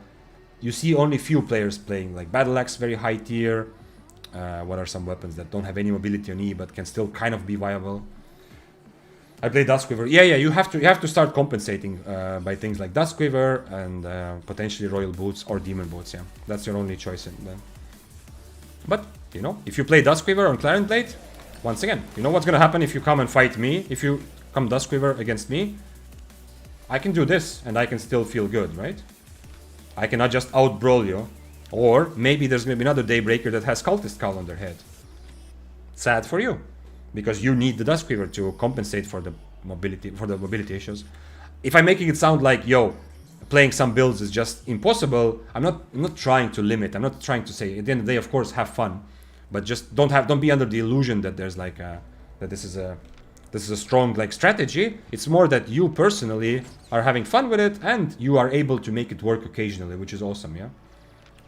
you see only few players playing, like Battle Axe, very high tier. What are some weapons that don't have any mobility on E but can still kind of be viable? I play Duskweaver. Yeah, you have to start compensating by things like Duskweaver and potentially Royal Boots or Demon Boots. Yeah, that's your only choice then. But you know, if you play Duskweaver on Clarent Blade, once again, you know what's gonna happen if you come and fight me. If you come Duskweaver against me, I can do this and I can still feel good, right? I cannot just out-brawl you. Or maybe there's going to be another Daybreaker that has Cultist Cowl on their head. Sad for you. Because you need the Duskweaver to compensate for the mobility issues. If I'm making it sound like, yo, playing some builds is just impossible, I'm not trying to limit. I'm not trying to say, at the end of the day, of course, have fun. But just don't be under the illusion that there's like that this is a strong like strategy. It's more that you personally are having fun with it and you are able to make it work occasionally, which is awesome, yeah.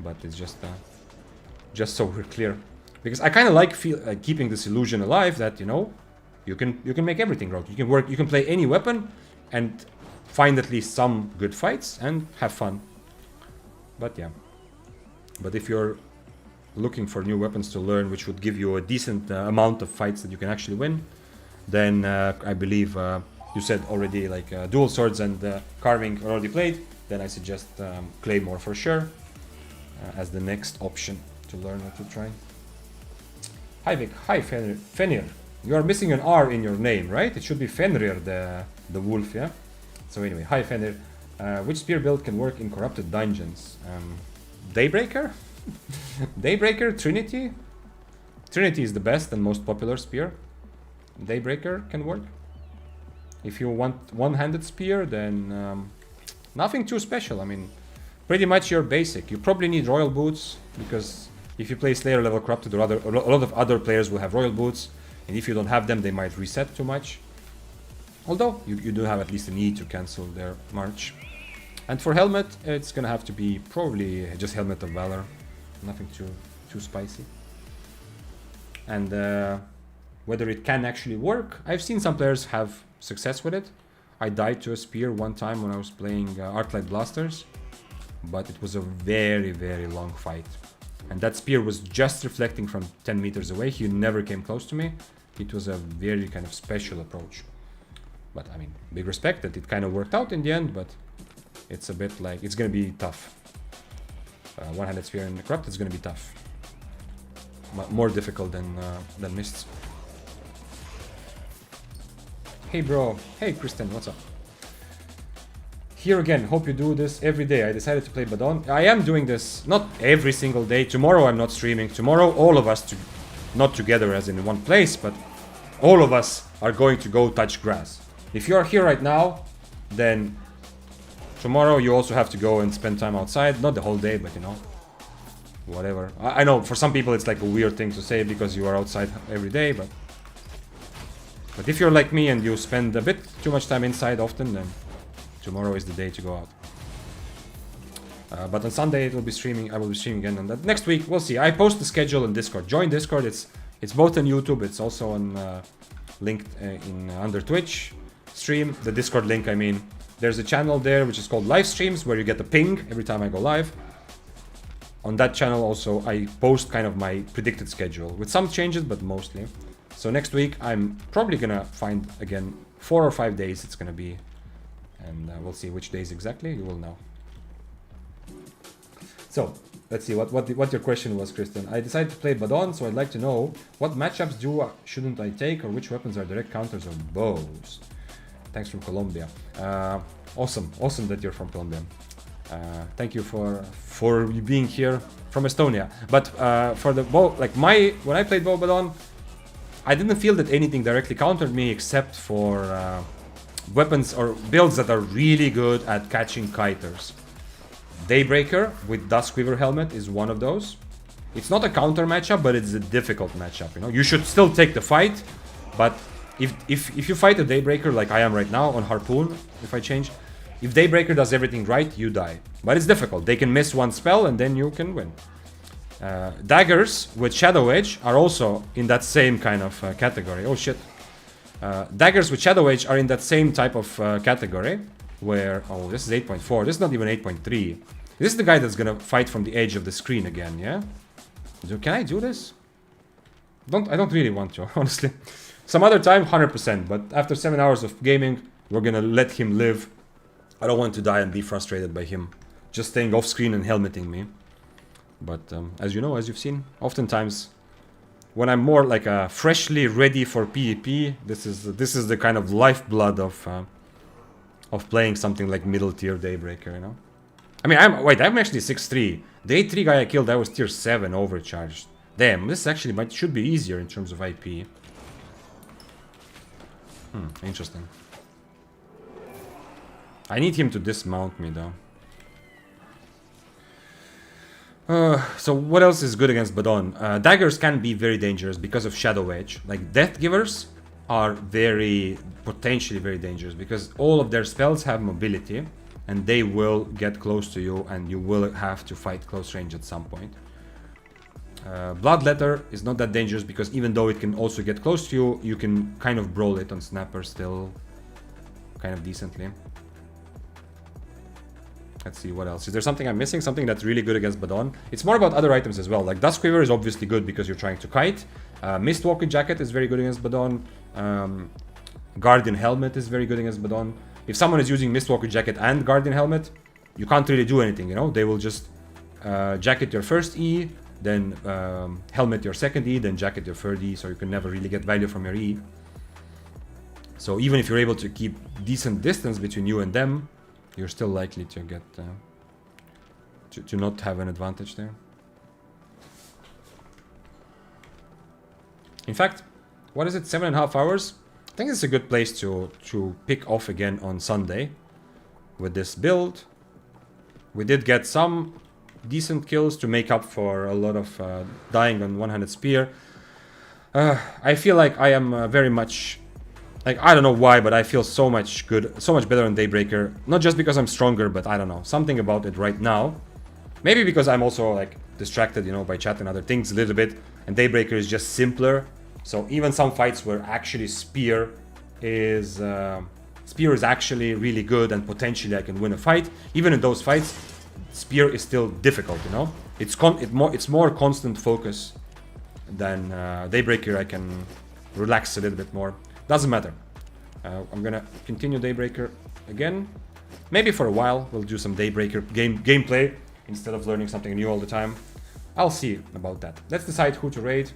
But it's just so we're clear, because I kind of like keeping this illusion alive that, you know, you can make everything work. You can play any weapon and find at least some good fights and have fun. But yeah, but if you're looking for new weapons to learn which would give you a decent amount of fights that you can actually win, then I believe you said already, like dual swords and carving are already played, then I suggest Claymore for sure as the next option to learn what to try. Hi Vic, hi Fenrir. You are missing an R in your name, right? It should be Fenrir the wolf, yeah? So anyway, hi Fenrir. Which spear build can work in corrupted dungeons? Daybreaker? Daybreaker, Trinity? Trinity is the best and most popular spear. Daybreaker can work. If you want one-handed spear, then nothing too special. I mean, pretty much your basic. You probably need Royal Boots, because if you play Slayer level Corrupted, or a lot of other players will have Royal Boots, and if you don't have them, they might reset too much. Although, you do have at least a need to cancel their march. And for Helmet, it's gonna have to be probably just Helmet of Valor. Nothing too spicy. And whether it can actually work, I've seen some players have success with it. I died to a spear one time when I was playing Arclight Blasters, but it was a very, very long fight. And that spear was just reflecting from 10 meters away. He never came close to me. It was a very kind of special approach. But I mean, big respect that it kind of worked out in the end, but it's a bit like, it's gonna be tough. One-handed spear in the Corrupt is gonna be tough. More difficult than Mists. Hey bro, hey Kristen, what's up? Here again, hope you do this every day. I decided to play Badon. I am doing this, not every single day. Tomorrow I'm not streaming. Tomorrow all of us, not together as in one place, but all of us are going to go touch grass. If you are here right now, then tomorrow you also have to go and spend time outside. Not the whole day, but you know, whatever. I know for some people it's like a weird thing to say because you are outside every day, but if you're like me and you spend a bit too much time inside often, then tomorrow is the day to go out. But on Sunday it will be streaming. I will be streaming again, and next week we'll see. I post the schedule on Discord. Join Discord. It's It's both on YouTube. It's also on linked in under Twitch stream. The Discord link, I mean. There's a channel there which is called live streams where you get a ping every time I go live. On that channel also I post kind of my predicted schedule with some changes, but mostly. So next week I'm probably gonna find again 4 or 5 days it's gonna be, and we'll see which days exactly. You will know. So let's see what your question was, Kristen. I decided to play Badon, so I'd like to know what matchups shouldn't I take, or which weapons are direct counters on bows. Thanks from Colombia. Awesome that you're from Colombia. Thank you for being here from Estonia. But for the bow, like when I played Badon, I didn't feel that anything directly countered me except for weapons or builds that are really good at catching kiters. Daybreaker with Duskweaver helmet is one of those. It's not a counter matchup, but it's a difficult matchup. You know, you should still take the fight, but if you fight a Daybreaker like I am right now on Harpoon, if I change, if Daybreaker does everything right, you die. But it's difficult. They can miss one spell and then you can win. Daggers with Shadow Edge are also in that same kind of category. Oh shit. Daggers with Shadow Edge are in that same type of category where... Oh, this is 8.4. This is not even 8.3. This is the guy that's gonna fight from the edge of the screen again, yeah? Can I do this? I don't really want to, honestly. Some other time, 100%, but after 7 hours of gaming, we're gonna let him live. I don't want to die and be frustrated by him just staying off screen and helmeting me. But as you know, as you've seen, oftentimes when I'm more like freshly ready for PvP, this is the kind of lifeblood of playing something like middle tier Daybreaker, you know. I mean, I'm actually 6'3". The 8'3 guy I killed, I was tier 7 overcharged. Damn, this actually should be easier in terms of IP. Interesting. I need him to dismount me though. So what else is good against Badon? Daggers can be very dangerous because of Shadow Edge. Like Death Givers are potentially very dangerous because all of their spells have mobility and they will get close to you and you will have to fight close range at some point. Bloodletter is not that dangerous because even though it can also get close to you, you can kind of brawl it on Snapper still kind of decently. Let's see what else. Is there something I'm missing? Something that's really good against Badon? It's more about other items as well. Like Duskweaver is obviously good because you're trying to kite. Mistwalker Jacket is very good against Badon. Guardian Helmet is very good against Badon. If someone is using Mistwalker Jacket and Guardian Helmet, you can't really do anything, you know? They will just jacket your first E, then helmet your second E, then jacket your third E, so you can never really get value from your E. So even if you're able to keep decent distance between you and them, you're still likely to get to not have an advantage there. In fact, what is it? 7.5 hours? I think it's a good place to pick off again on Sunday with this build. We did get some decent kills to make up for a lot of dying on one-handed spear. I feel like I am very much... Like, I don't know why, but I feel so much better on Daybreaker. Not just because I'm stronger, but I don't know. Something about it right now. Maybe because I'm also, like, distracted, you know, by chat and other things a little bit. And Daybreaker is just simpler. So even some fights where actually Spear is actually really good and potentially I can win a fight. Even in those fights, Spear is still difficult, you know? It's more constant focus than Daybreaker. I can relax a little bit more. Doesn't matter. I'm gonna continue Daybreaker again. Maybe for a while we'll do some Daybreaker gameplay instead of learning something new all the time. I'll see about that. Let's decide who to raid.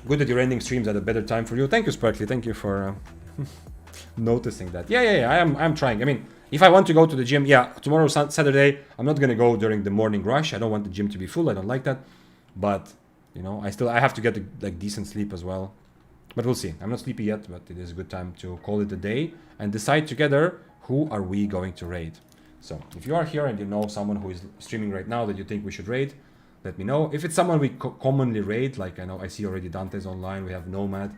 Good that you're ending streams at a better time for you. Thank you, Sparkly. Thank you for noticing that. Yeah. I'm trying. I mean, if I want to go to the gym, yeah, tomorrow Saturday, I'm not gonna go during the morning rush. I don't want the gym to be full. I don't like that. But you know, I have to get like decent sleep as well. But we'll see. I'm not sleepy yet, but it is a good time to call it a day and decide together who are we going to raid. So if you are here and you know someone who is streaming right now that you think we should raid, let me know. If it's someone we commonly raid, like I see already Dante's online, we have Nomad.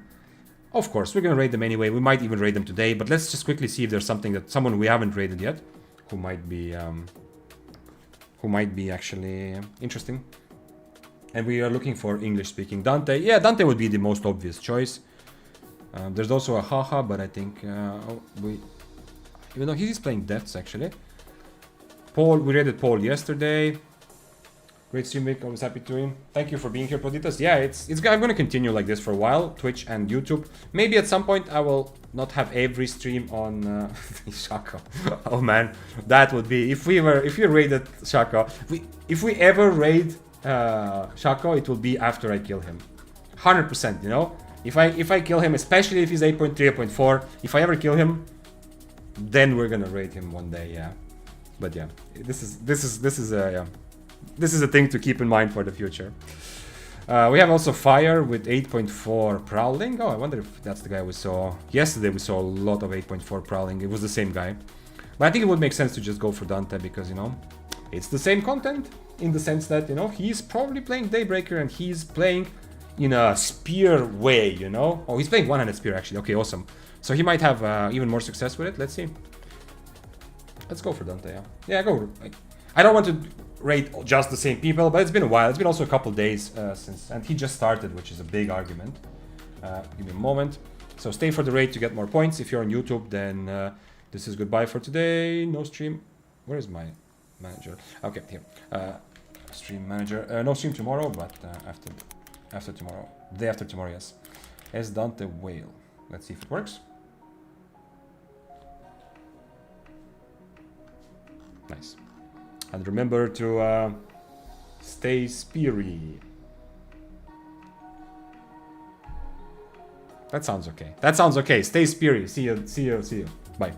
Of course, we're going to raid them anyway. We might even raid them today, but let's just quickly see if there's someone we haven't raided yet who might be actually interesting. And we are looking for English-speaking Dante. Yeah, Dante would be the most obvious choice. There's also a Haha, but I think even though he's playing Deaths actually. Paul, we raided Paul yesterday. Great stream week, I was happy to him. Thank you for being here, Proditas. Yeah, I'm gonna continue like this for a while, Twitch and YouTube. Maybe at some point I will not have every stream on Shaka. Oh man, that would be if we raided Shaka. If we ever raid Shaka, it will be after I kill him. 100%, you know? If I kill him, especially if he's 8.3, 8.4, if I ever kill him, then we're gonna raid him one day, yeah. But yeah, this is a thing to keep in mind for the future. We have also Fire with 8.4 Prowling. Oh, I wonder if that's the guy we saw. Yesterday we saw a lot of 8.4 Prowling. It was the same guy. But I think it would make sense to just go for Dante because, you know, it's the same content in the sense that, you know, he's probably playing Daybreaker and he's playing in a spear way, you know? Oh, he's playing one-handed spear actually. Okay, awesome. So he might have even more success with it. Let's see. Let's go for Dante, yeah. Yeah, go. I don't want to rate just the same people, but it's been a while. It's been also a couple days since, and he just started, which is a big argument. Give me a moment. So stay for the raid to get more points. If you're on YouTube, then this is goodbye for today. No stream. Where is my manager? Okay, here. Stream manager. No stream tomorrow, but after tomorrow. Day after tomorrow, yes. As Dante Whale. Let's see if it works. Nice. And remember to stay speary. That sounds okay. That sounds okay. Stay speary. See you. Bye.